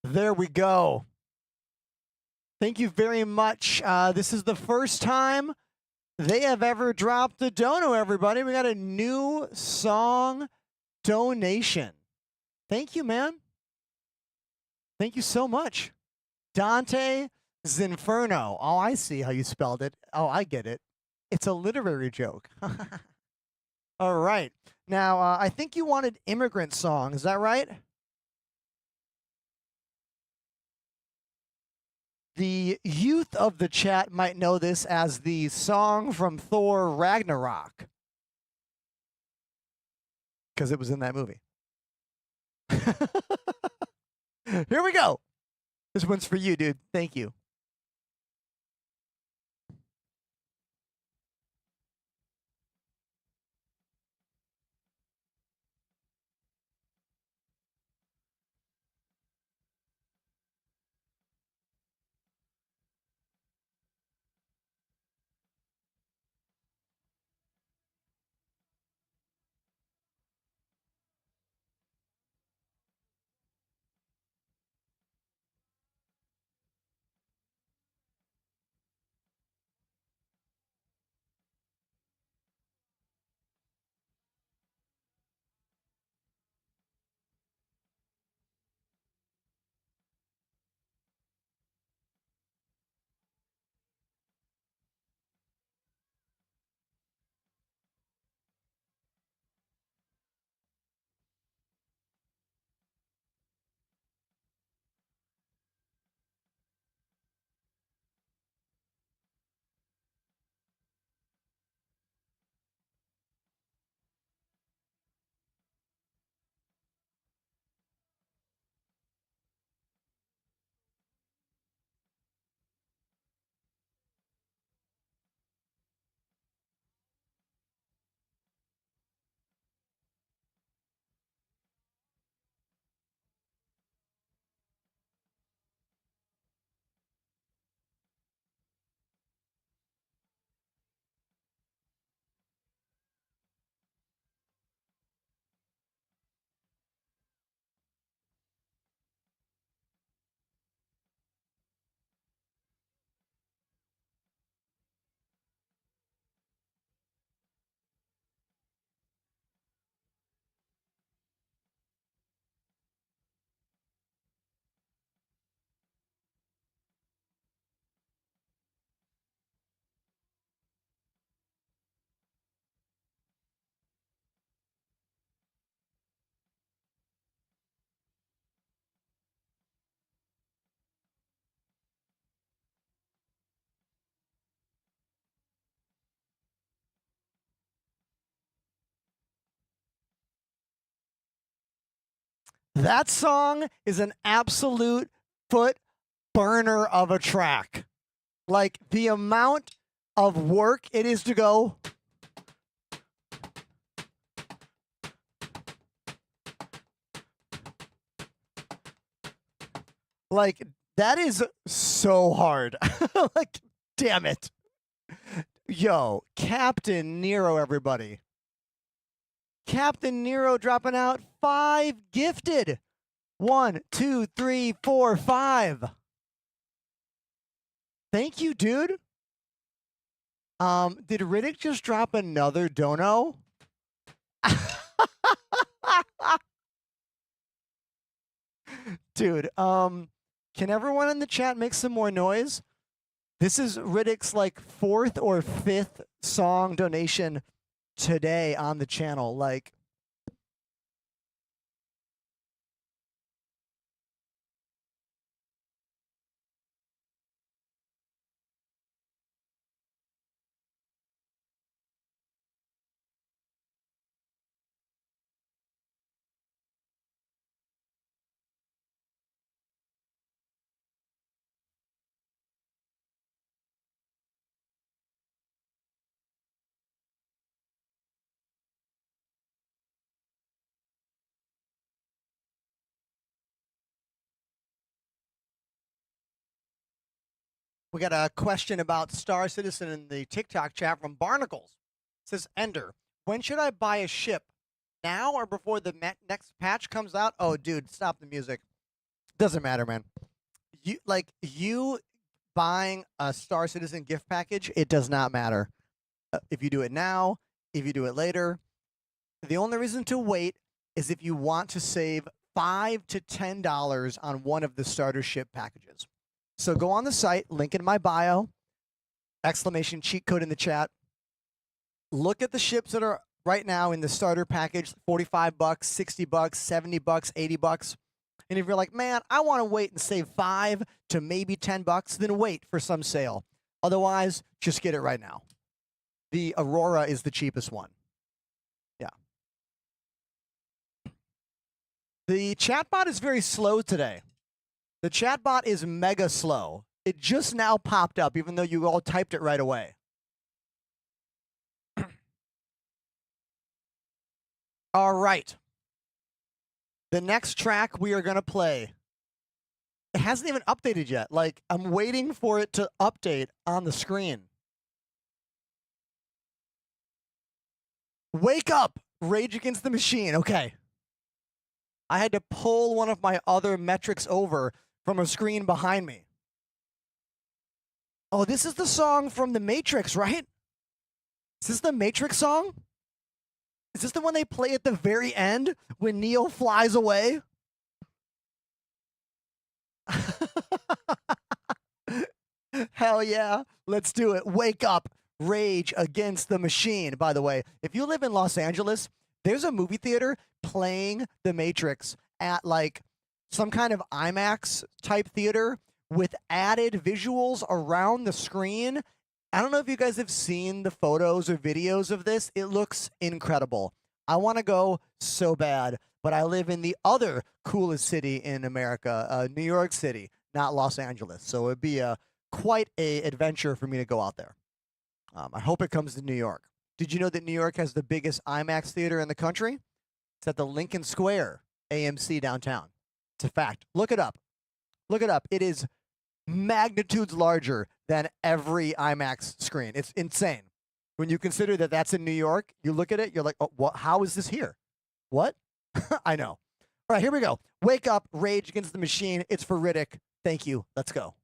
There we go. Thank you very much. This is the first time they have ever dropped a dono, everybody. We got a new song donation. Thank you, man. Thank you so much. Dante Zinferno. Oh, I see how you spelled it. Oh, I get it. It's a literary joke. All right. Now, I think you wanted Immigrant Song. Is that right? The youth of the chat might know this as the song from Thor Ragnarok, because it was in that movie. Here we go. This one's for you, dude. Thank you. That song is an absolute foot burner of a track. Like the amount of work it is to go. Like, that is so hard. Like, damn it. Yo, Captain Nero, everybody. Captain Nero dropping out 5 gifted. 1, 2, 3, 4, 5. Thank you, dude. Did Riddick just drop another dono? Dude, can everyone in the chat make some more noise? This is Riddick's like 4th or 5th song donation today on the channel. Like, We got a question about Star Citizen in the TikTok chat from Barnacles. It says, Ender, when should I buy a ship? Now or before the next patch comes out? Oh, dude, stop the music. Doesn't matter, man. You buying a Star Citizen gift package, it does not matter. If you do it now, if you do it later. The only reason to wait is if you want to save $5 to $10 on one of the starter ship packages. So go on the site, link in my bio, exclamation cheat code in the chat. Look at the ships that are right now in the starter package, $45, $60, $70, $80. And if you're like, man, I want to wait and save $5 to maybe $10, then wait for some sale. Otherwise, just get it right now. The Aurora is the cheapest one. Yeah. The chatbot is very slow today. The chatbot is mega slow. It just now popped up, even though you all typed it right away. All right. The next track we are going to play, it hasn't even updated yet. Like, I'm waiting for it to update on the screen. Wake up! Rage Against the Machine. Okay. I had to pull one of my other metrics over from a screen behind me. Oh, this is the song from The Matrix, right? Is this the Matrix song? Is this the one they play at the very end when Neo flies away? Hell yeah. Let's do it. Wake up. Rage Against the Machine. By the way, if you live in Los Angeles, there's a movie theater playing The Matrix at like some kind of IMAX type theater with added visuals around the screen. I don't know if you guys have seen the photos or videos of this. It looks incredible. I want to go so bad, but I live in the other coolest city in America, New York City, not Los Angeles. So it'd be quite a adventure for me to go out there. I hope it comes to New York. Did you know that New York has the biggest IMAX theater in the country? It's at the Lincoln Square AMC downtown. It's a fact. Look it up. Look it up. It is magnitudes larger than every IMAX screen. It's insane. When you consider that that's in New York, you look at it, you're like, oh, what? How is this here? What? I know. All right, here we go. Wake up, Rage Against the Machine. It's for Riddick. Thank you. Let's go.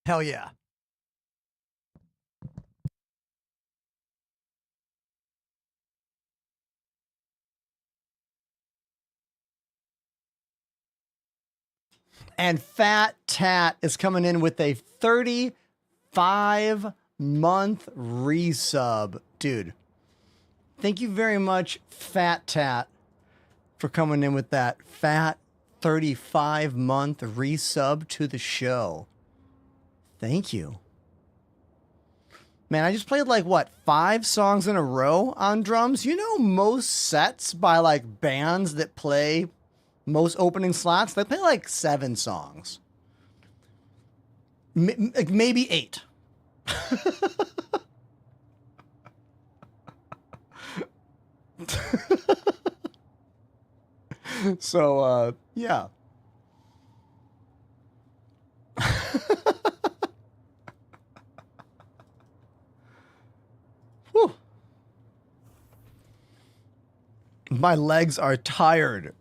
Hell yeah. And Fat Tat is coming in with a 35-month resub. Dude, thank you very much, Fat Tat, for coming in with that fat 35-month resub to the show. Thank you. Man, I just played like, what, 5 songs in a row on drums? You know, most sets by like bands that play most opening slots, they play like 7 songs. Maybe 8. So, yeah. Whew. My legs are tired.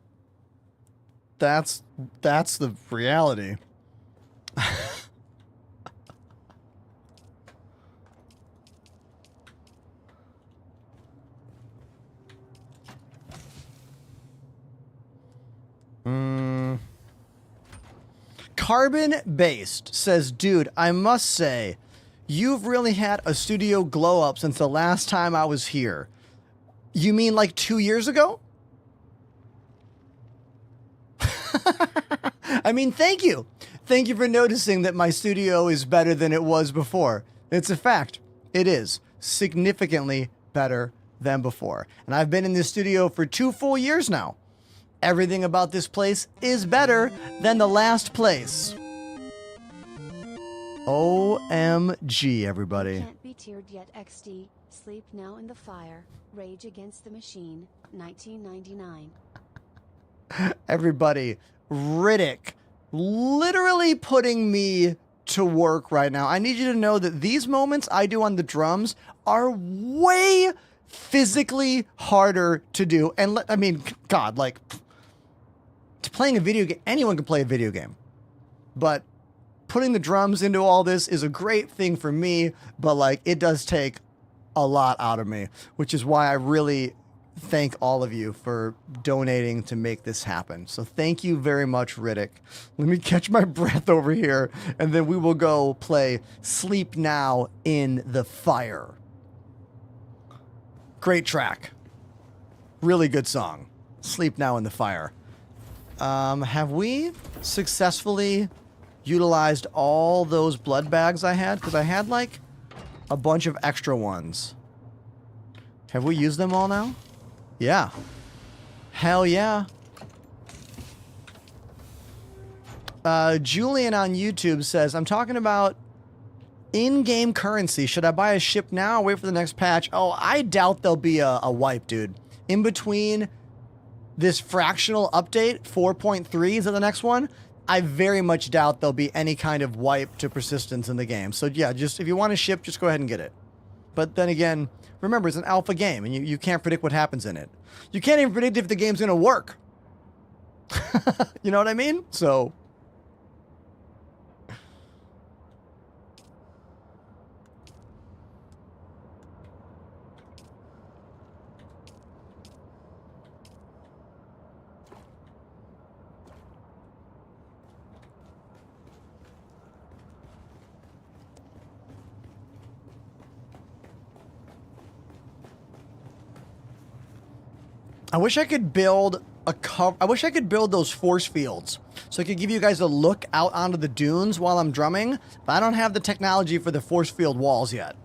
That's the reality. Carbon Based says, dude, I must say, you've really had a studio glow up since the last time I was here. You mean like 2 years ago? I mean, thank you. Thank you for noticing that my studio is better than it was before. It's a fact. It is significantly better than before. And I've been in this studio for 2 full years now. Everything about this place is better than the last place. OMG, everybody. Can't be tiered yet. XD. Sleep Now in the Fire. Rage Against the Machine. 1999. Everybody, Riddick, literally putting me to work right now. I need you to know that these moments I do on the drums are way physically harder to do. And I mean, God, like, playing a video game, anyone can play a video game. But putting the drums into all this is a great thing for me, but like, it does take a lot out of me, which is why I really thank all of you for donating to make this happen. So thank you very much, Riddick. Let me catch my breath over here, and then we will go play Sleep Now in the Fire. Great track. Really good song. Sleep Now in the Fire. Have we successfully utilized all those blood bags I had? Because I had like a bunch of extra ones. Have we used them all now? Yeah. Hell yeah. Julian on YouTube says, I'm talking about in-game currency. Should I buy a ship now or wait for the next patch? Oh, I doubt there'll be a wipe, dude. In between this fractional update, 4.3 is that the next one? I very much doubt there'll be any kind of wipe to persistence in the game. So yeah, just if you want a ship, just go ahead and get it. But then again, remember, it's an alpha game, and you can't predict what happens in it. You can't even predict if the game's going to work. You know what I mean? So I wish I could build a cover. I wish I could build those force fields so I could give you guys a look out onto the dunes while I'm drumming, but I don't have the technology for the force field walls yet.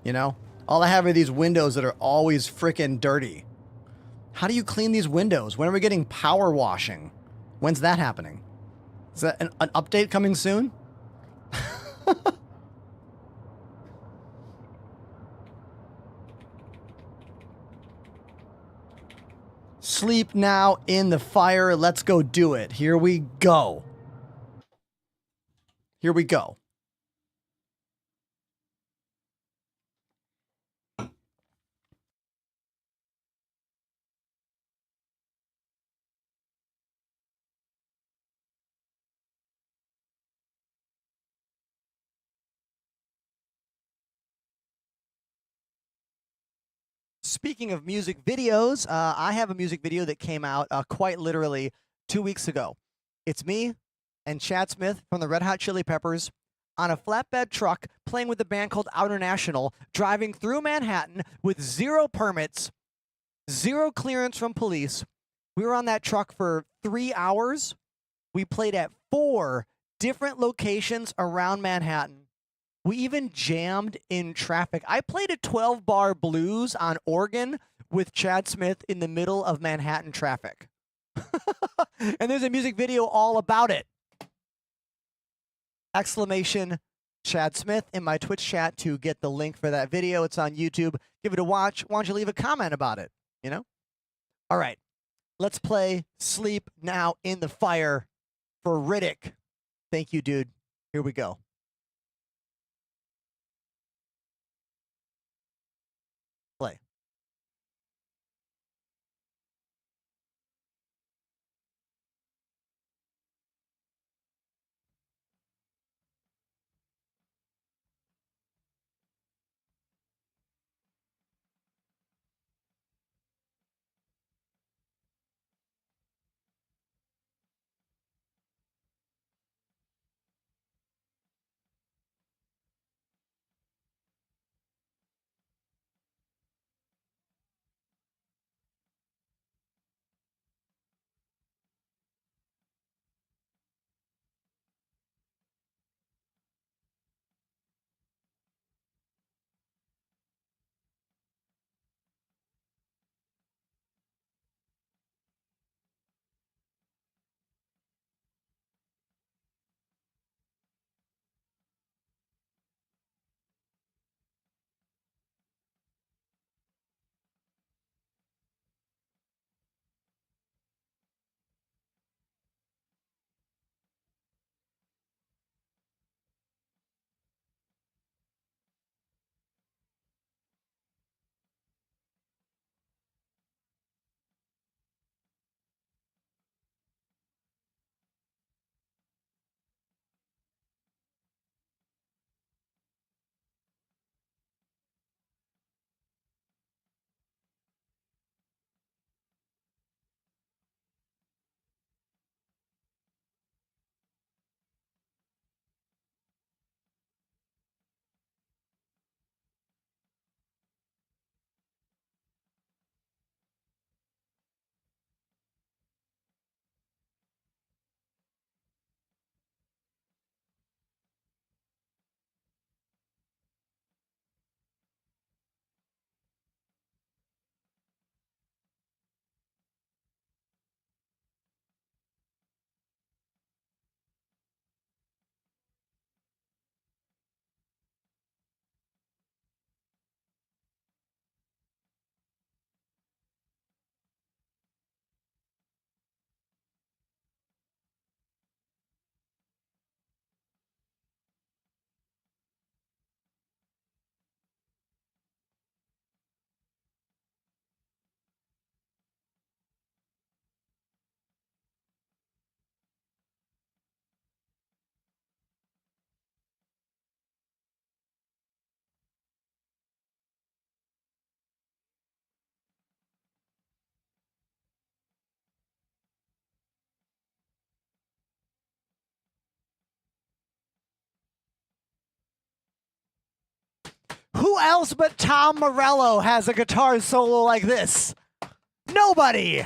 You know? All I have are these windows that are always frickin' dirty. How do you clean these windows? When are we getting power washing? When's that happening? Is that an update coming soon? Sleep Now in the Fire. Let's go do it. Here we go. Here we go. Speaking of music videos, I have a music video that came out quite literally 2 weeks ago. It's me and Chad Smith from the Red Hot Chili Peppers on a flatbed truck playing with a band called Outer National, driving through Manhattan with 0 permits, 0 clearance from police. We were on that truck for 3 hours. We played at 4 different locations around Manhattan. We even jammed in traffic. I played a 12-bar blues on organ with Chad Smith in the middle of Manhattan traffic. And there's a music video all about it. Exclamation Chad Smith in my Twitch chat to get the link for that video. It's on YouTube. Give it a watch. Why don't you leave a comment about it? You know? All right. Let's play Sleep Now in the Fire for Riddick. Thank you, dude. Here we go. Play. Who else but Tom Morello has a guitar solo like this? Nobody!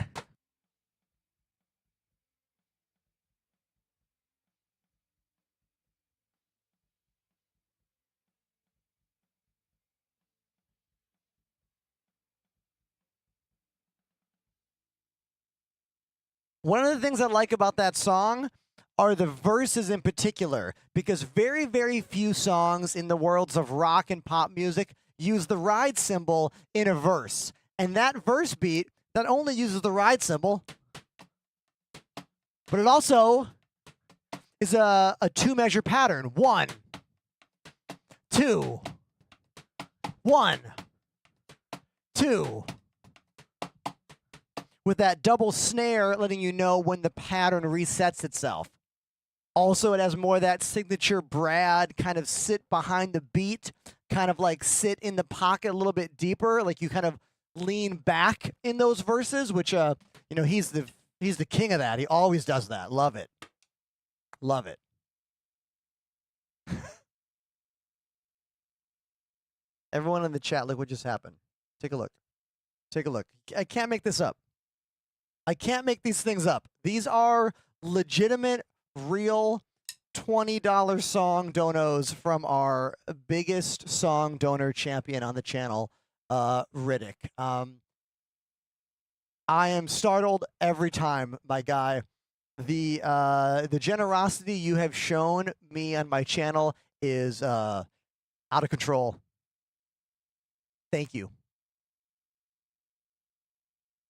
One of the things I like about that song are the verses in particular, because very, very few songs in the worlds of rock and pop music use the ride cymbal in a verse. And that verse beat not only uses the ride cymbal, but it also is a 2-measure pattern. 1, 2, 1, 2. With that double snare letting you know when the pattern resets itself. Also, it has more of that signature Brad kind of sit behind the beat, kind of like sit in the pocket a little bit deeper, like you kind of lean back in those verses, which you know, he's the king of that. He always does that. Love it. Love it. Everyone in the chat, look what just happened. Take a look. Take a look. I can't make this up. I can't make these things up. These are legitimate, real $20 song donos from our biggest song donor champion on the channel, Riddick. I am startled every time, my guy. The generosity you have shown me on my channel is out of control. Thank you.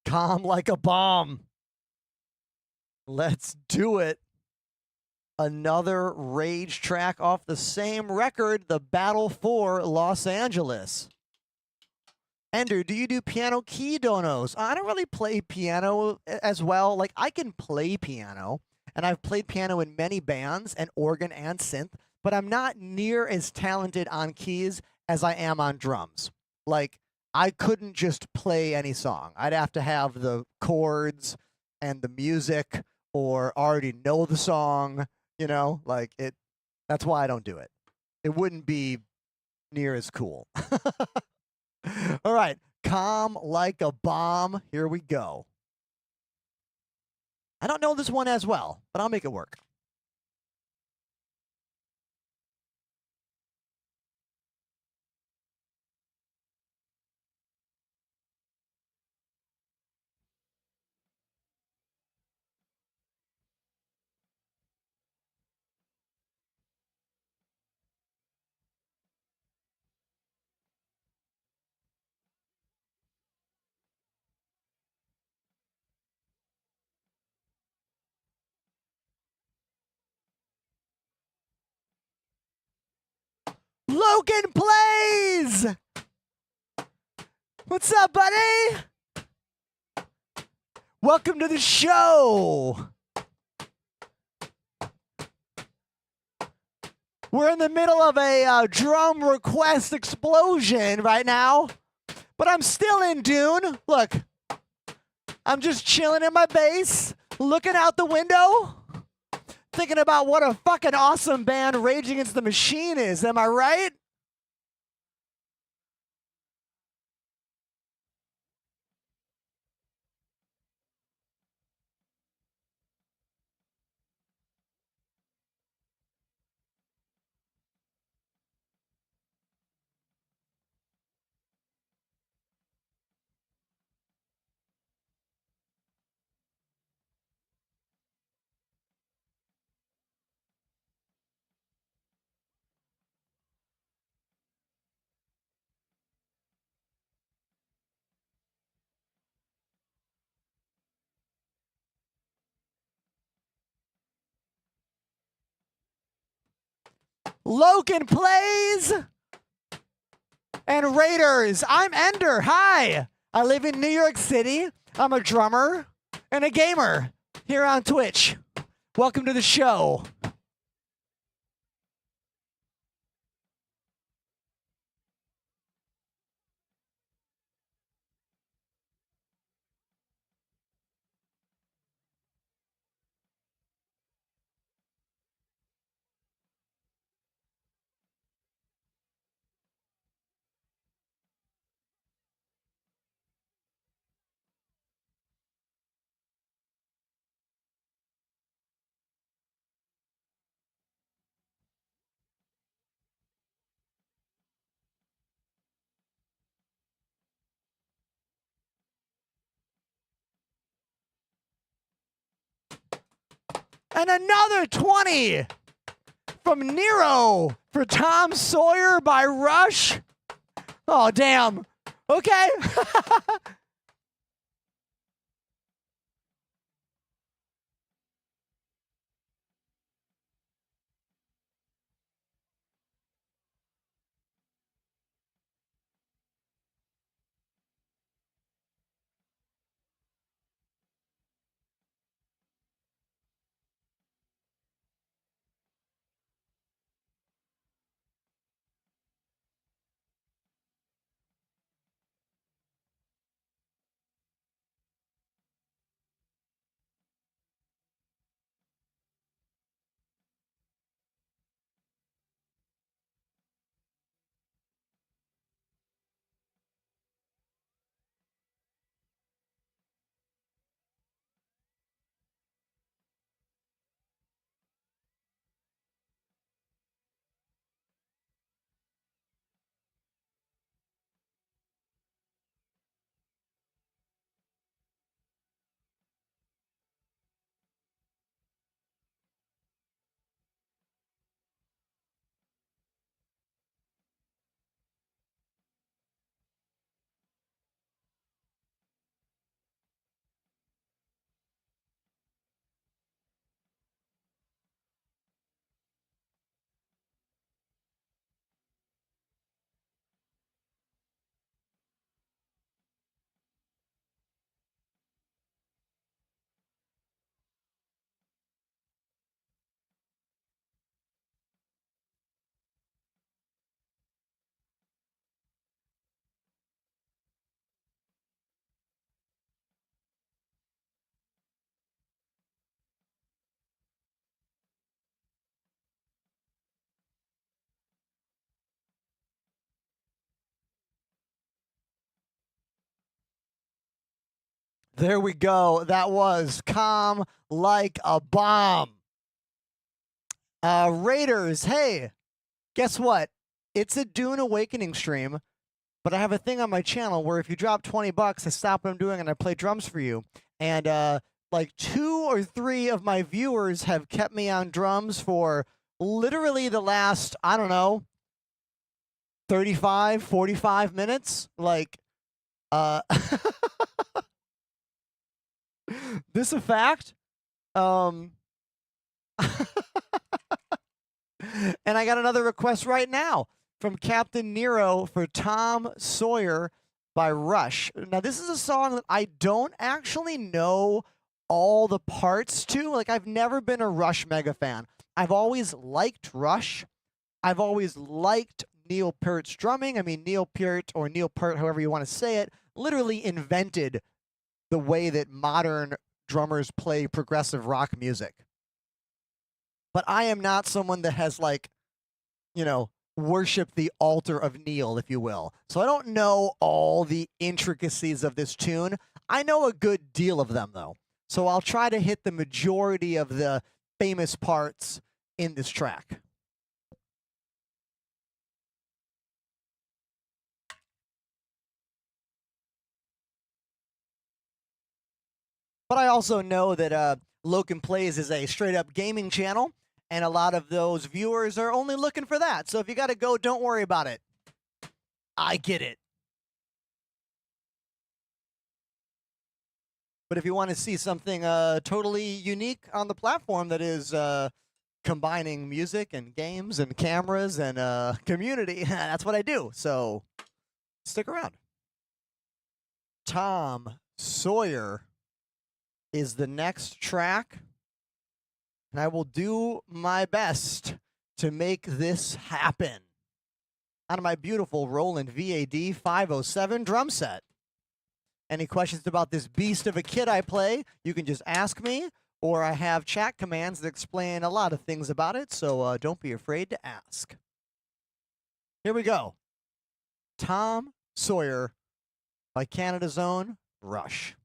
Calm like a bomb. Let's do it. Another Rage track off the same record, The Battle for Los Angeles. Ender, do you do piano key donos? I don't really play piano as well. Like, I can play piano, and I've played piano in many bands, and organ and synth, but I'm not near as talented on keys as I am on drums. Like, I couldn't just play any song. I'd have to have the chords and the music or already know the song, you know? Like, that's why I don't do it. It wouldn't be near as cool. All right, Calm Like a Bomb. Here we go. I don't know this one as well, but I'll make it work. Logan Plays! What's up, buddy? Welcome to the show. We're in the middle of a drum request explosion right now, but I'm still in Dune. Look, I'm just chilling in my base, looking out the window, thinking about what a fucking awesome band Rage Against the Machine is. Am I right? Logan Plays and Raiders. I'm Ender. Hi. I live in New York City. I'm a drummer and a gamer here on Twitch. Welcome to the show. And another 20 from Nero for Tom Sawyer by Rush. Oh, damn. Okay. There we go. That was Calm Like a Bomb. Raiders, hey, guess what? It's a Dune Awakening stream, but I have a thing on my channel where if you drop $20, I stop what I'm doing and I play drums for you. And like 2 or 3 of my viewers have kept me on drums for literally the last, I don't know, 35, 45 minutes. Like, this a fact? And I got another request right now from Captain Nero for Tom Sawyer by Rush. Now, this is a song that I don't actually know all the parts to. Like, I've never been a Rush mega fan. I've always liked Rush. I've always liked Neil Peart's drumming. I mean, Neil Peart, or Neil Peart, however you want to say it, literally invented the way that modern drummers play progressive rock music. But I am not someone that has, like, you know, worshiped the altar of Neil, if you will. So I don't know all the intricacies of this tune. I know a good deal of them, though. So I'll try to hit the majority of the famous parts in this track. But I also know that Loken Plays is a straight-up gaming channel, and a lot of those viewers are only looking for that. So if you got to go, don't worry about it. I get it. But if you want to see something totally unique on the platform that is combining music and games and cameras and community, that's what I do. So stick around. Tom Sawyer is the next track, and I will do my best to make this happen out of my beautiful Roland VAD 507 drum set. Any questions about this beast of a kit I play, you can just ask me, or I have chat commands that explain a lot of things about it, so don't be afraid to ask. Here we go. Tom Sawyer by Canada's own Rush.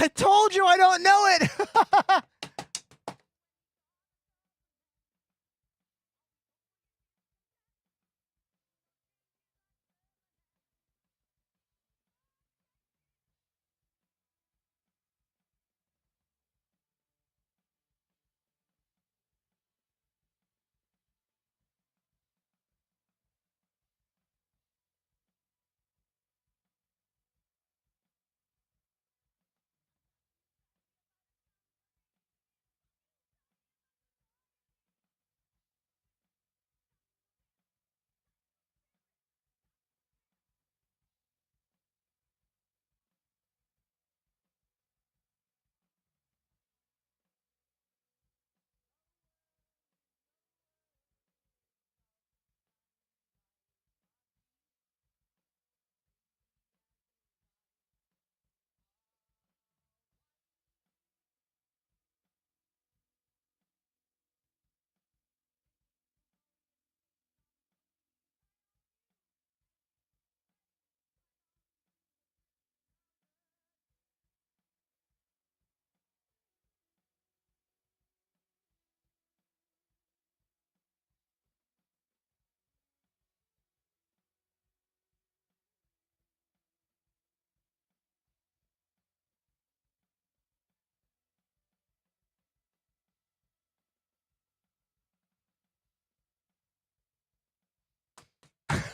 I told you I don't know it.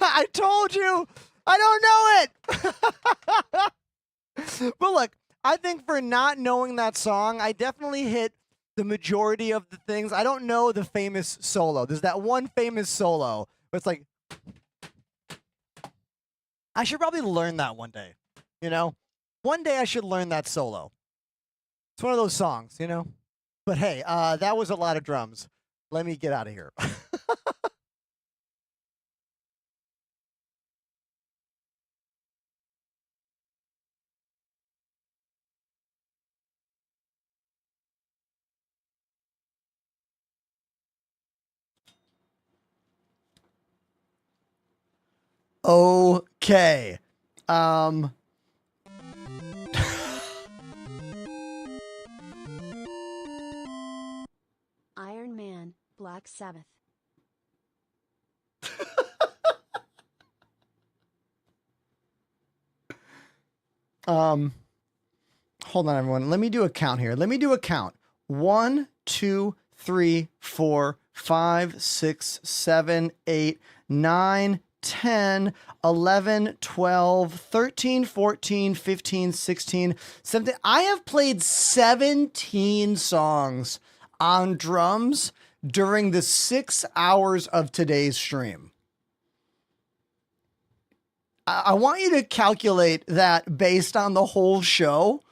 I told you I don't know it. But look, I think for not knowing that song, I definitely hit the majority of the things. I don't know the famous solo. There's that one famous solo. But it's like, I should probably learn that one day. You know, one day I should learn that solo. It's one of those songs, you know. But hey, that was a lot of drums. Let me get out of here. Okay. Iron Man, Black Sabbath. Hold on, everyone. Let me do a count here. Let me do a count. 1, 2, 3, 4, 5, 6, 7, 8, 9, 10, 11, 12, 13, 14, 15, 16, 17. I have played 17 songs on drums during the 6 hours of today's stream. I want you to calculate that based on the whole show.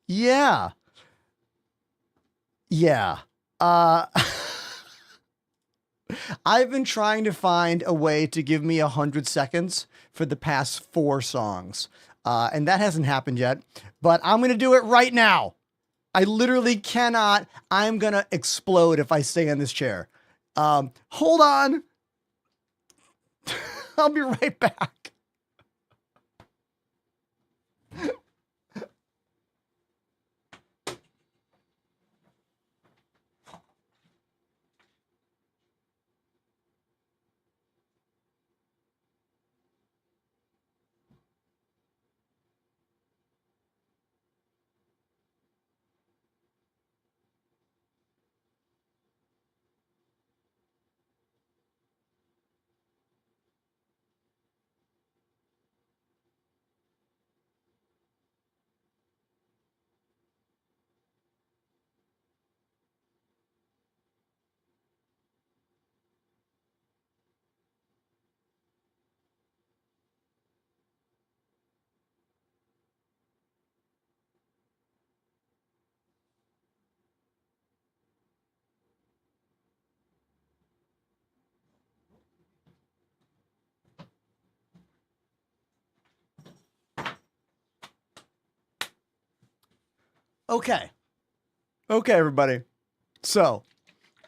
Yeah. Yeah. I've been trying to find a way to give me 100 seconds for the past 4 songs. And that hasn't happened yet, but I'm going to do it right now. I literally cannot. I'm going to explode if I stay in this chair. Hold on. I'll be right back. Okay. Okay, everybody. So,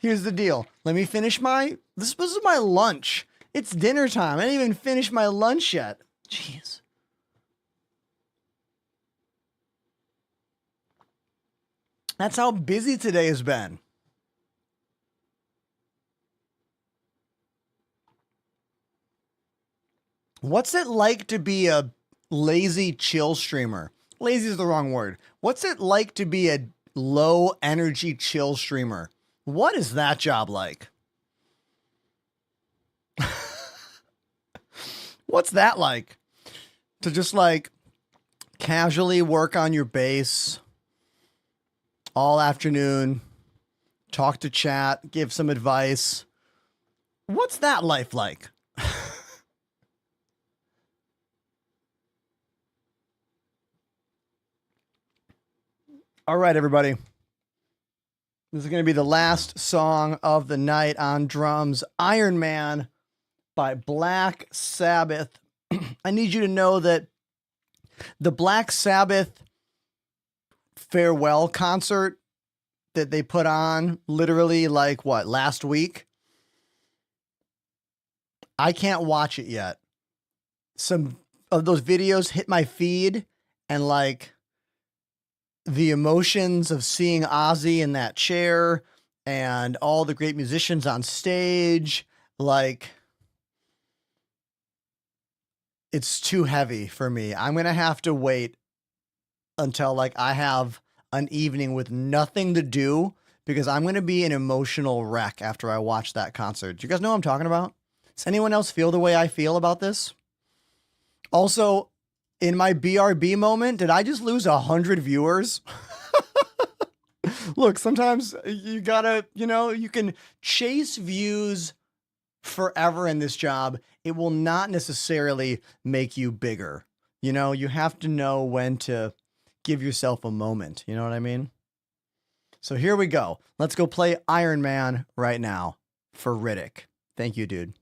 here's the deal. Let me finish this is my lunch. It's dinner time. I didn't even finish my lunch yet. Jeez. That's how busy today has been. What's it like to be a lazy chill streamer? Lazy is the wrong word. What's it like to be a low energy chill streamer? What is that job like? What's that like? To just like casually work on your base all afternoon, talk to chat, give some advice. What's that life like? All right, everybody. This is going to be the last song of the night on drums. Iron Man by Black Sabbath. I need you to know that the Black Sabbath farewell concert that they put on literally like what, last week? I can't watch it yet. Some of those videos hit my feed and like the emotions of seeing Ozzy in that chair and all the great musicians on stage, like it's too heavy for me. I'm going to have to wait until like I have an evening with nothing to do because I'm going to be an emotional wreck after I watch that concert. Do you guys know what I'm talking about? Does anyone else feel the way I feel about this? Also, in my BRB moment, did I just lose 100 viewers? Look, sometimes you gotta, you can chase views forever in this job. It will not necessarily make you bigger. You have to know when to give yourself a moment. You know what I mean? So here we go. Let's go play Iron Man right now for Riddick. Thank you, dude.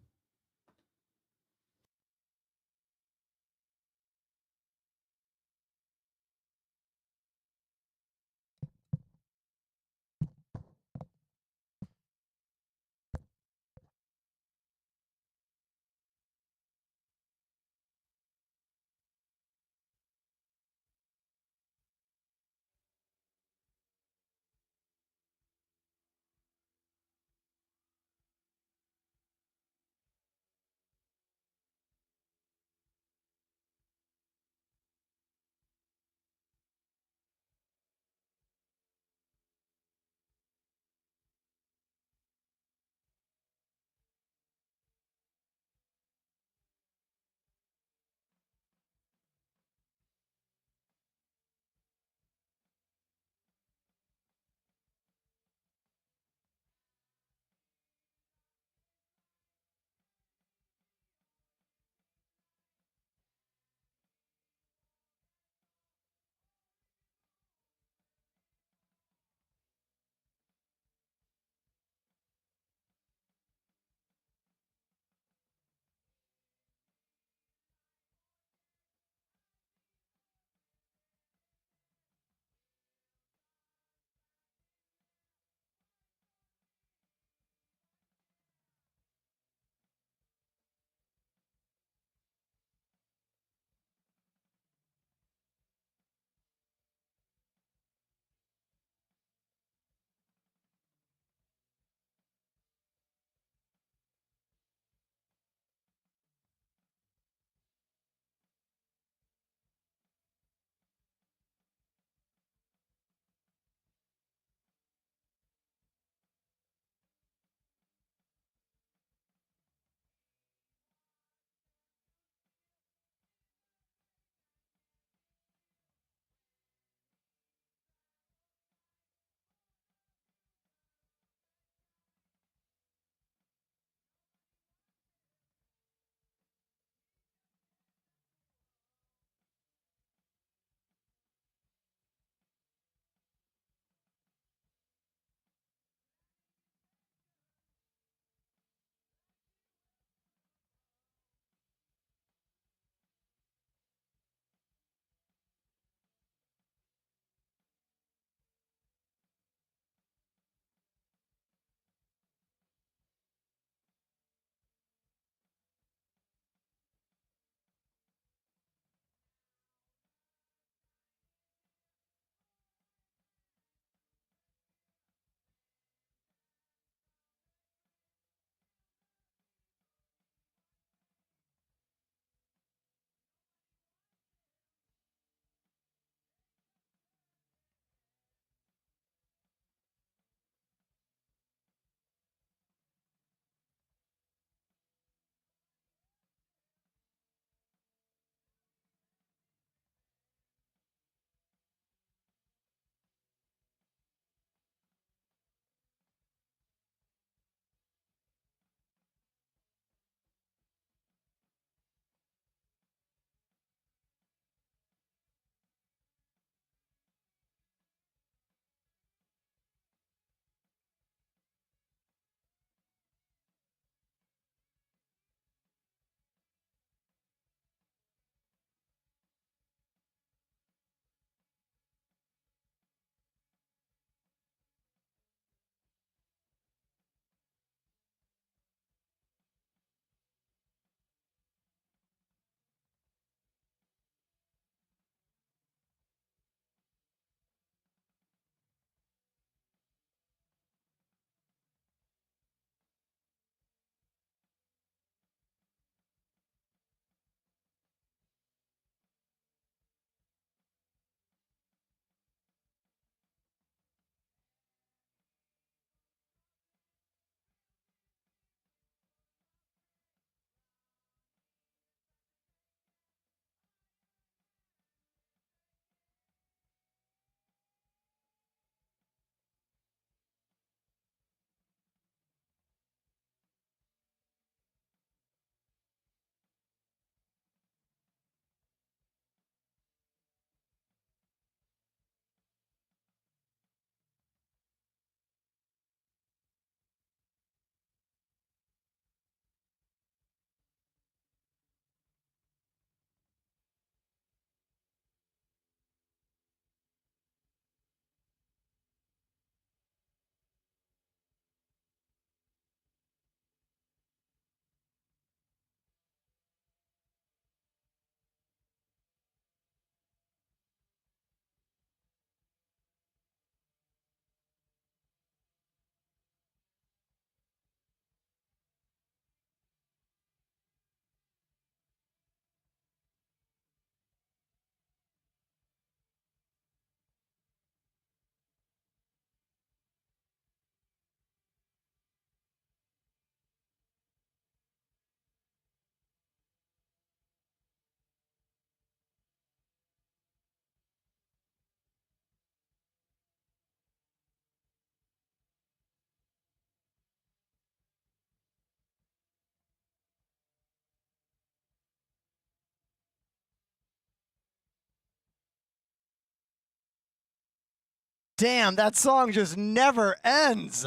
Damn, that song just never ends.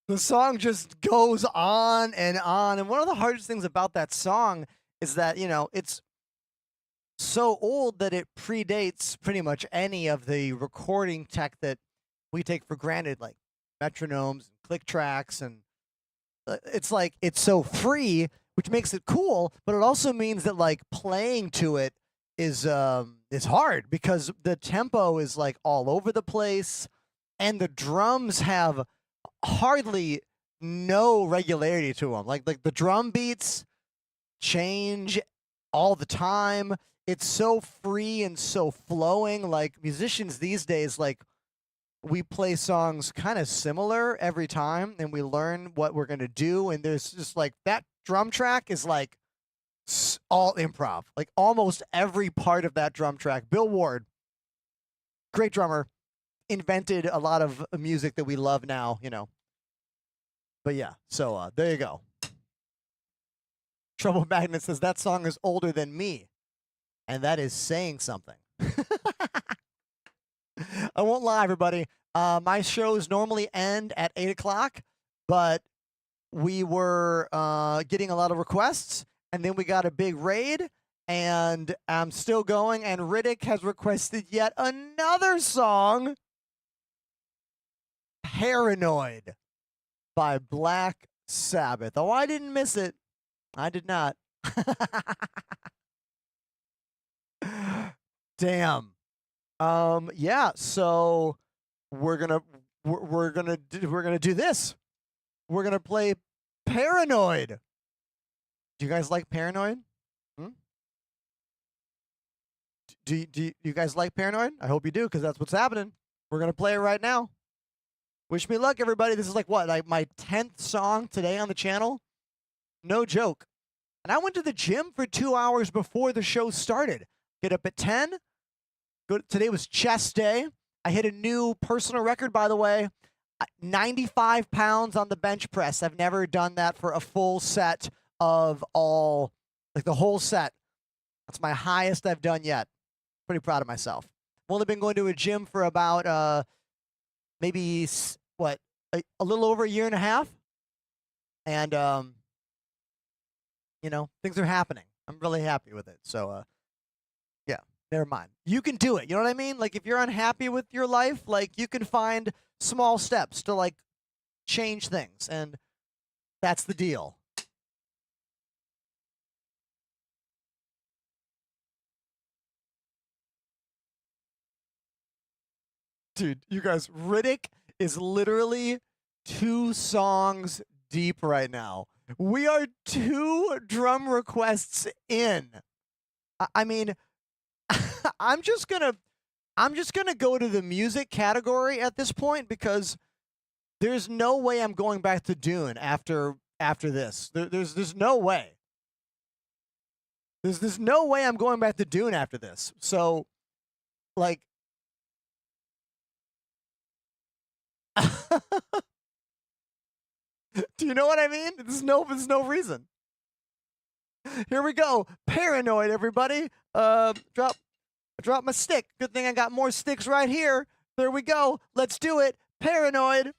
The song just goes on. And one of the hardest things about that song is that, it's so old that it predates pretty much any of the recording tech that we take for granted, like metronomes and click tracks. And it's like, it's so free, which makes it cool, but it also means that like playing to it is hard because the tempo is like all over the place and the drums have hardly no regularity to them. Like the drum beats change all the time. It's so free and so flowing. Like musicians these days, like we play songs kind of similar every time and we learn what we're going to do. And there's just like that drum track is like all improv, like almost every part of that drum track. Bill Ward, great drummer, invented a lot of music that we love now, But yeah, so there you go. Trouble Magnet says that song is older than me, and that is saying something. I won't lie, everybody. My shows normally end at 8 o'clock, but we were getting a lot of requests, and then we got a big raid, and I'm still going, and Riddick has requested yet another song, Paranoid by Black Sabbath. Oh, I didn't miss it. I did not. Damn. Yeah, so we're gonna do this. We're gonna play Paranoid. Do you guys like Paranoid? Do you guys like Paranoid? I hope you do, because that's what's happening. We're gonna play it right now. Wish me luck, everybody. This is like what, like my 10th song today on the channel? No joke. And I went to the gym for 2 hours before the show started. Get up at 10. Today was chest day. I hit a new personal record, by the way. 95 pounds on the bench press. I've never done that for a full set of like the whole set. That's my highest I've done yet. Pretty proud of myself. I've only been going to a gym for about maybe a little over a year and a half, and things are happening. I'm really happy with it. So yeah, never mind. You can do it. You know what I mean? Like if you're unhappy with your life, like you can find small steps to like change things, and that's the deal. Dude, you guys, Riddick is literally 2 songs deep right now. We are 2 drum requests in. I mean, I'm just gonna go to the music category at this point because there's no way I'm going back to Dune after this. There's no way. There's no way I'm going back to Dune after this. So, like. Do you know what I mean? There's no reason. Here we go. Paranoid, everybody. Drop my stick. Good thing I got more sticks right here. There we go. Let's do it. Paranoid.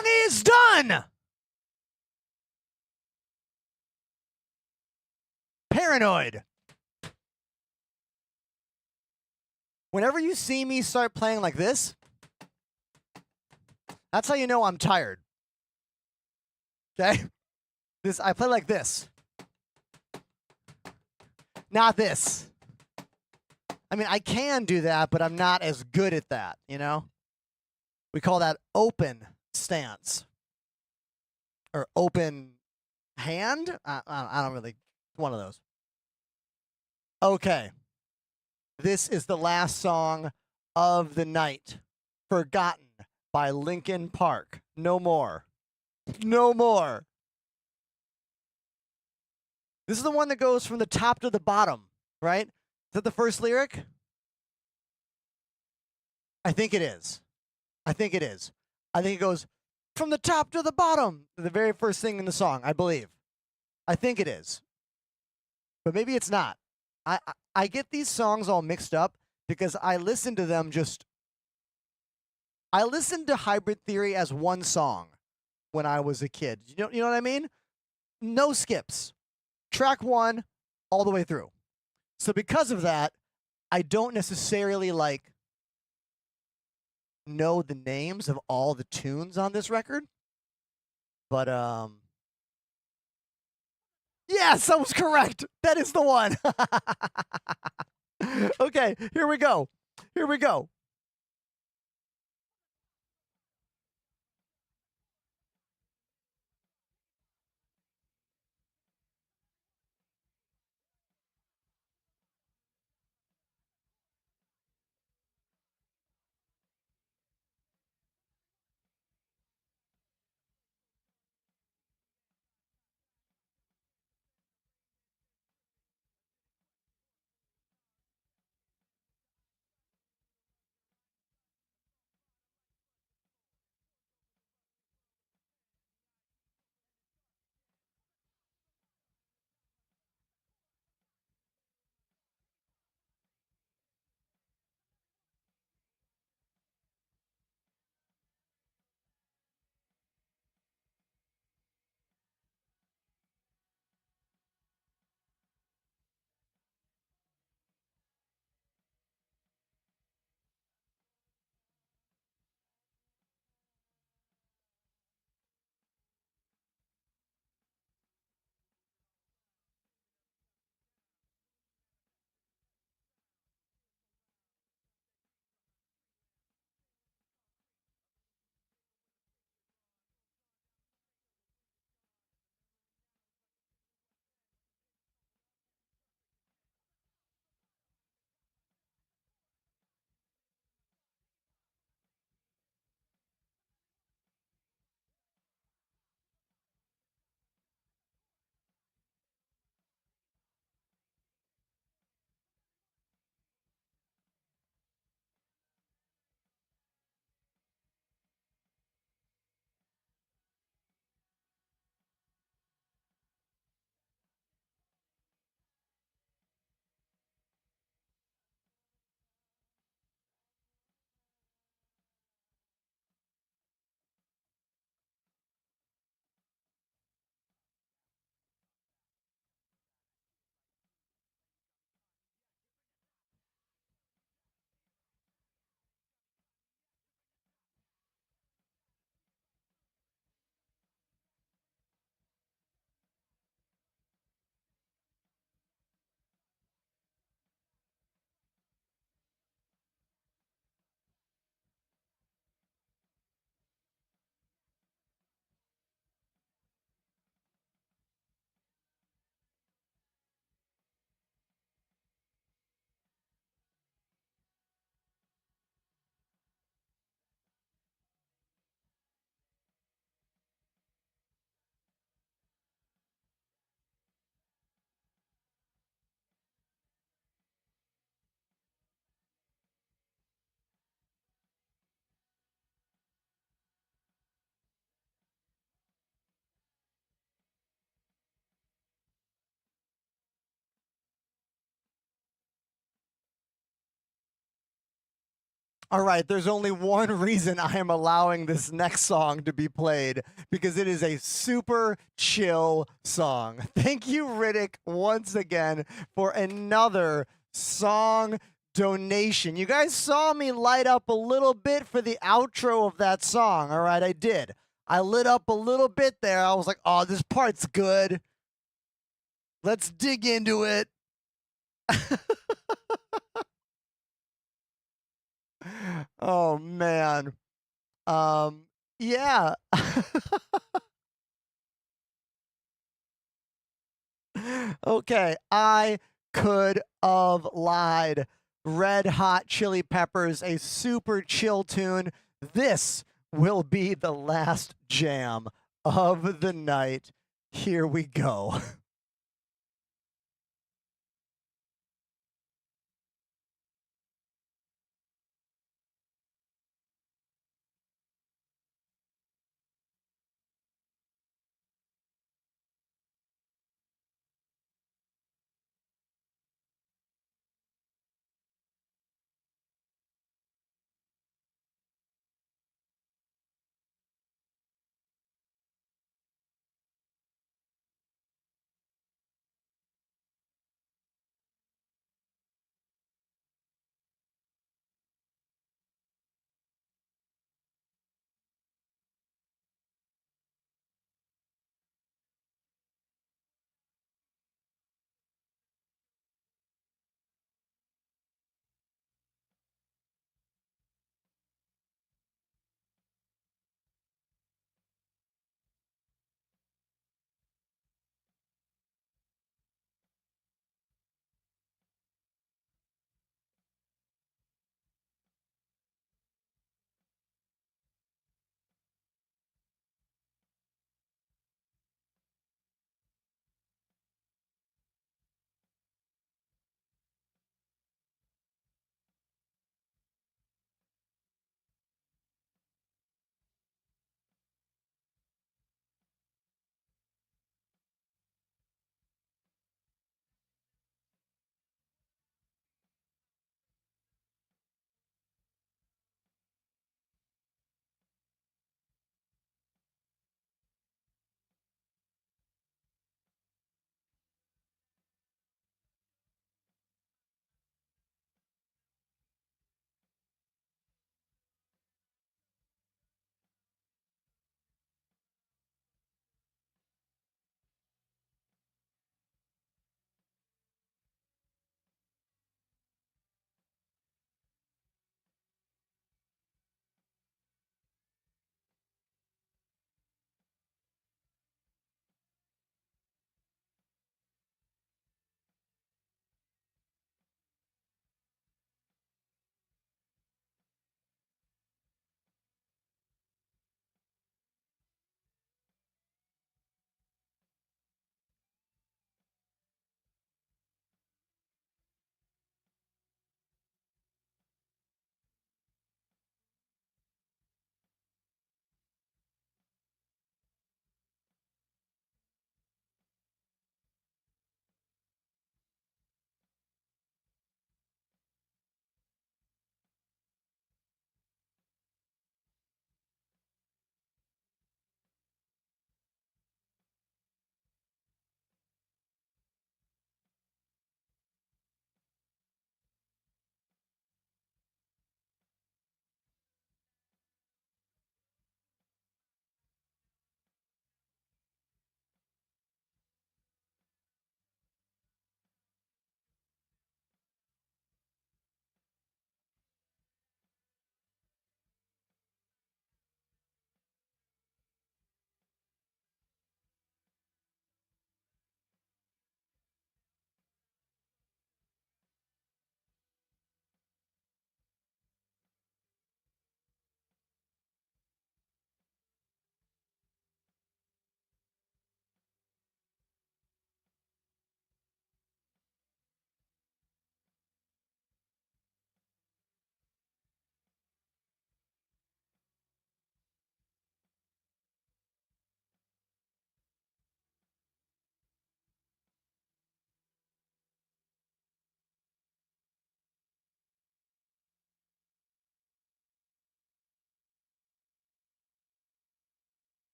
song is done. Paranoid. Whenever you see me start playing like this, that's how you know I'm tired. Okay? I play like this. Not this. I mean, I can do that, but I'm not as good at that, you know? We call that open stance. Or open hand? I don't really, one of those. Okay. This is the last song of the night. Forgotten by Linkin Park. No more. No more. This is the one that goes from the top to the bottom, right? Is that the first lyric? I think it is. I think it is. I think it goes from the top to the bottom, the very first thing in the song, I believe. I think it is. But maybe it's not. I get these songs all mixed up because I listen to them I listened to Hybrid Theory as one song when I was a kid. You know what I mean? No skips. Track one all the way through. So because of that, I don't necessarily know the names of all the tunes on this record. But yes, I was correct. That is the one. Okay, here we go. Here we go. All right, there's only one reason I am allowing this next song to be played, because it is a super chill song. Thank you, Riddick, once again for another song donation. You guys saw me light up a little bit for the outro of that song. All right, I did. I lit up a little bit there. I was like, oh, this part's good. Let's dig into it. Oh man. Yeah. Okay, I could have lied. Red Hot Chili Peppers, a super chill tune. This will be the last jam of the night. Here we go.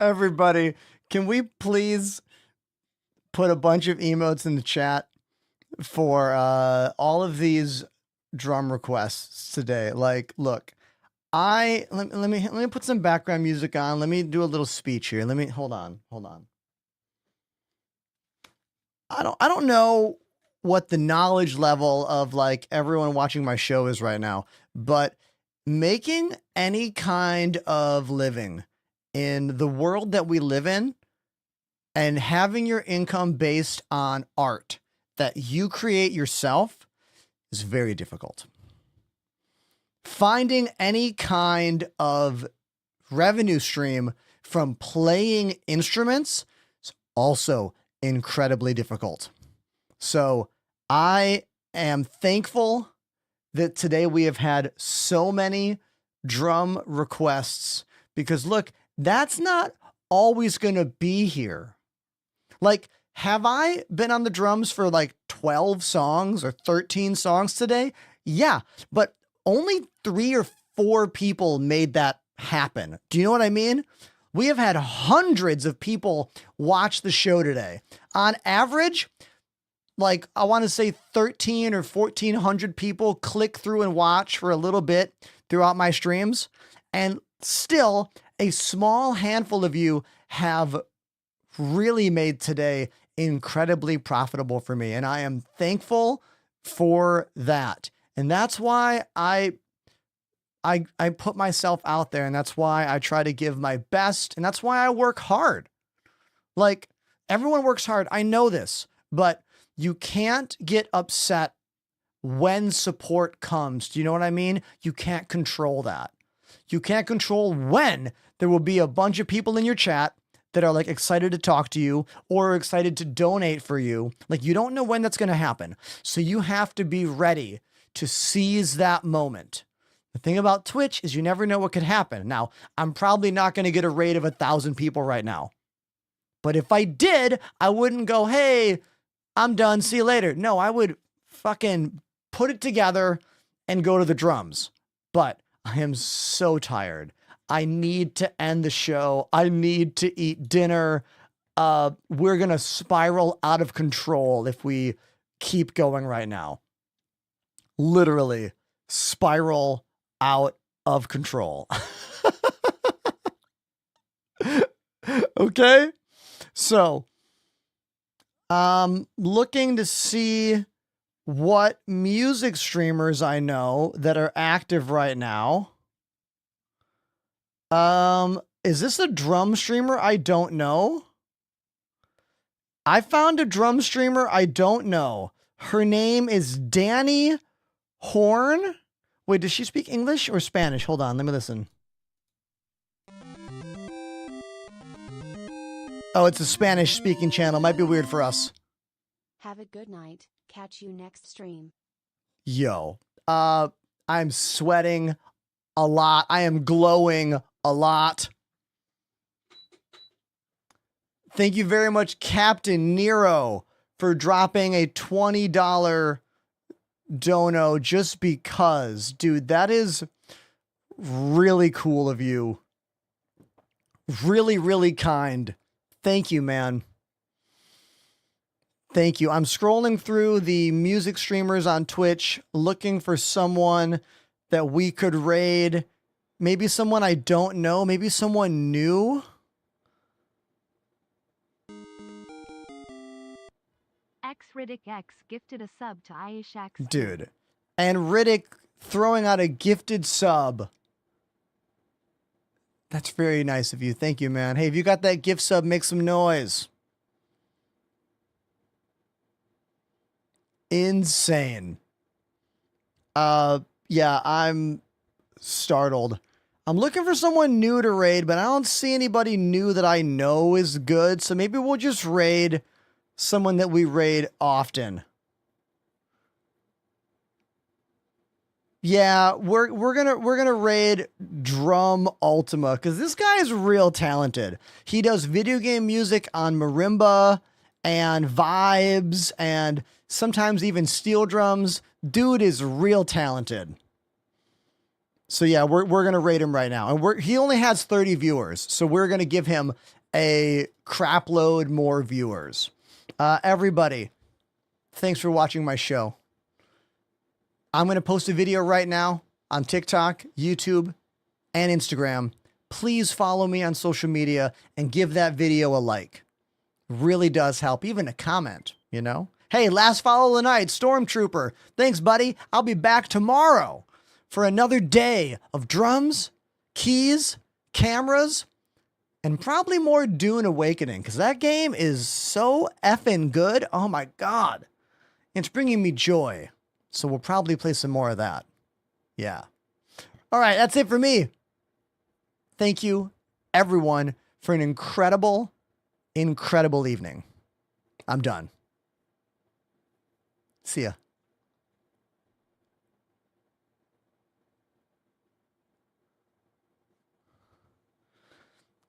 Everybody, can we please put a bunch of emotes in the chat for all of these drum requests today? Like, look, let me put some background music on. Let me do a little speech here. Hold on. I don't know what the knowledge level of like everyone watching my show is right now, but making any kind of living in the world that we live in and having your income based on art that you create yourself is very difficult. Finding any kind of revenue stream from playing instruments is also incredibly difficult. So I am thankful that today we have had so many drum requests, because look, that's not always going to be here. Like, have I been on the drums for like 12 songs or 13 songs today? Yeah, but only 3 or 4 people made that happen. Do you know what I mean? We have had hundreds of people watch the show today. On average, like I want to say 13 or 1,400 people click through and watch for a little bit throughout my streams. And still a small handful of you have really made today incredibly profitable for me. And I am thankful for that. And that's why I put myself out there, and that's why I try to give my best, and that's why I work hard. Like, everyone works hard. I know this, but you can't get upset when support comes. Do you know what I mean? You can't control that. You can't control when there will be a bunch of people in your chat that are like excited to talk to you or excited to donate for you. Like, you don't know when that's going to happen. So you have to be ready to seize that moment. The thing about Twitch is you never know what could happen. Now, I'm probably not going to get a raid of 1,000 people right now. But if I did, I wouldn't go, hey, I'm done, see you later. No, I would fucking put it together and go to the drums. But I am so tired. I need to end the show. I need to eat dinner. We're going to spiral out of control if we keep going right now. Literally spiral out of control. Okay? So, looking to see what music streamers I know that are active right now. Is this a drum streamer I don't know? I found a drum streamer I don't know. Her name is Danny Horn. Wait, does she speak English or Spanish? Hold on, let me listen. Oh, it's a Spanish speaking channel. Might be weird for us. Have a good night. Catch you next stream. Yo, I'm sweating a lot. I am glowing a lot. Thank you very much, Captain Nero, for dropping a $20 dono just because. Dude, that is really cool of you. Really, really kind. Thank you, man. Thank you. I'm scrolling through the music streamers on Twitch, looking for someone that we could raid. Maybe someone I don't know. Maybe someone new. Riddick X gifted a sub to Aishax. Dude. And Riddick throwing out a gifted sub. That's very nice of you. Thank you, man. Hey, if you got that gift sub, make some noise. Insane. Yeah, I'm startled. I'm looking for someone new to raid, but I don't see anybody new that I know is good. So maybe we'll just raid someone that we raid often. Yeah, we're gonna raid Drum Ultima because this guy is real talented. He does video game music on marimba and vibes and sometimes even steel drums. Dude is real talented. So yeah, we're going to rate him right now. And he only has 30 viewers. So we're going to give him a crap load more viewers. Everybody, thanks for watching my show. I'm going to post a video right now on TikTok, YouTube, and Instagram. Please follow me on social media and give that video a like. Really does help. Even a comment, you know? Hey, last follow of the night, Stormtrooper. Thanks, buddy. I'll be back tomorrow for another day of drums, keys, cameras, and probably more Dune Awakening, because that game is so effing good. Oh my God. It's bringing me joy. So we'll probably play some more of that. Yeah. All right, that's it for me. Thank you, everyone, for an incredible, incredible evening. I'm done. See ya.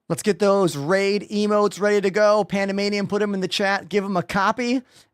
Let's get those raid emotes ready to go. Pandemanium, put them in the chat. Give them a copy.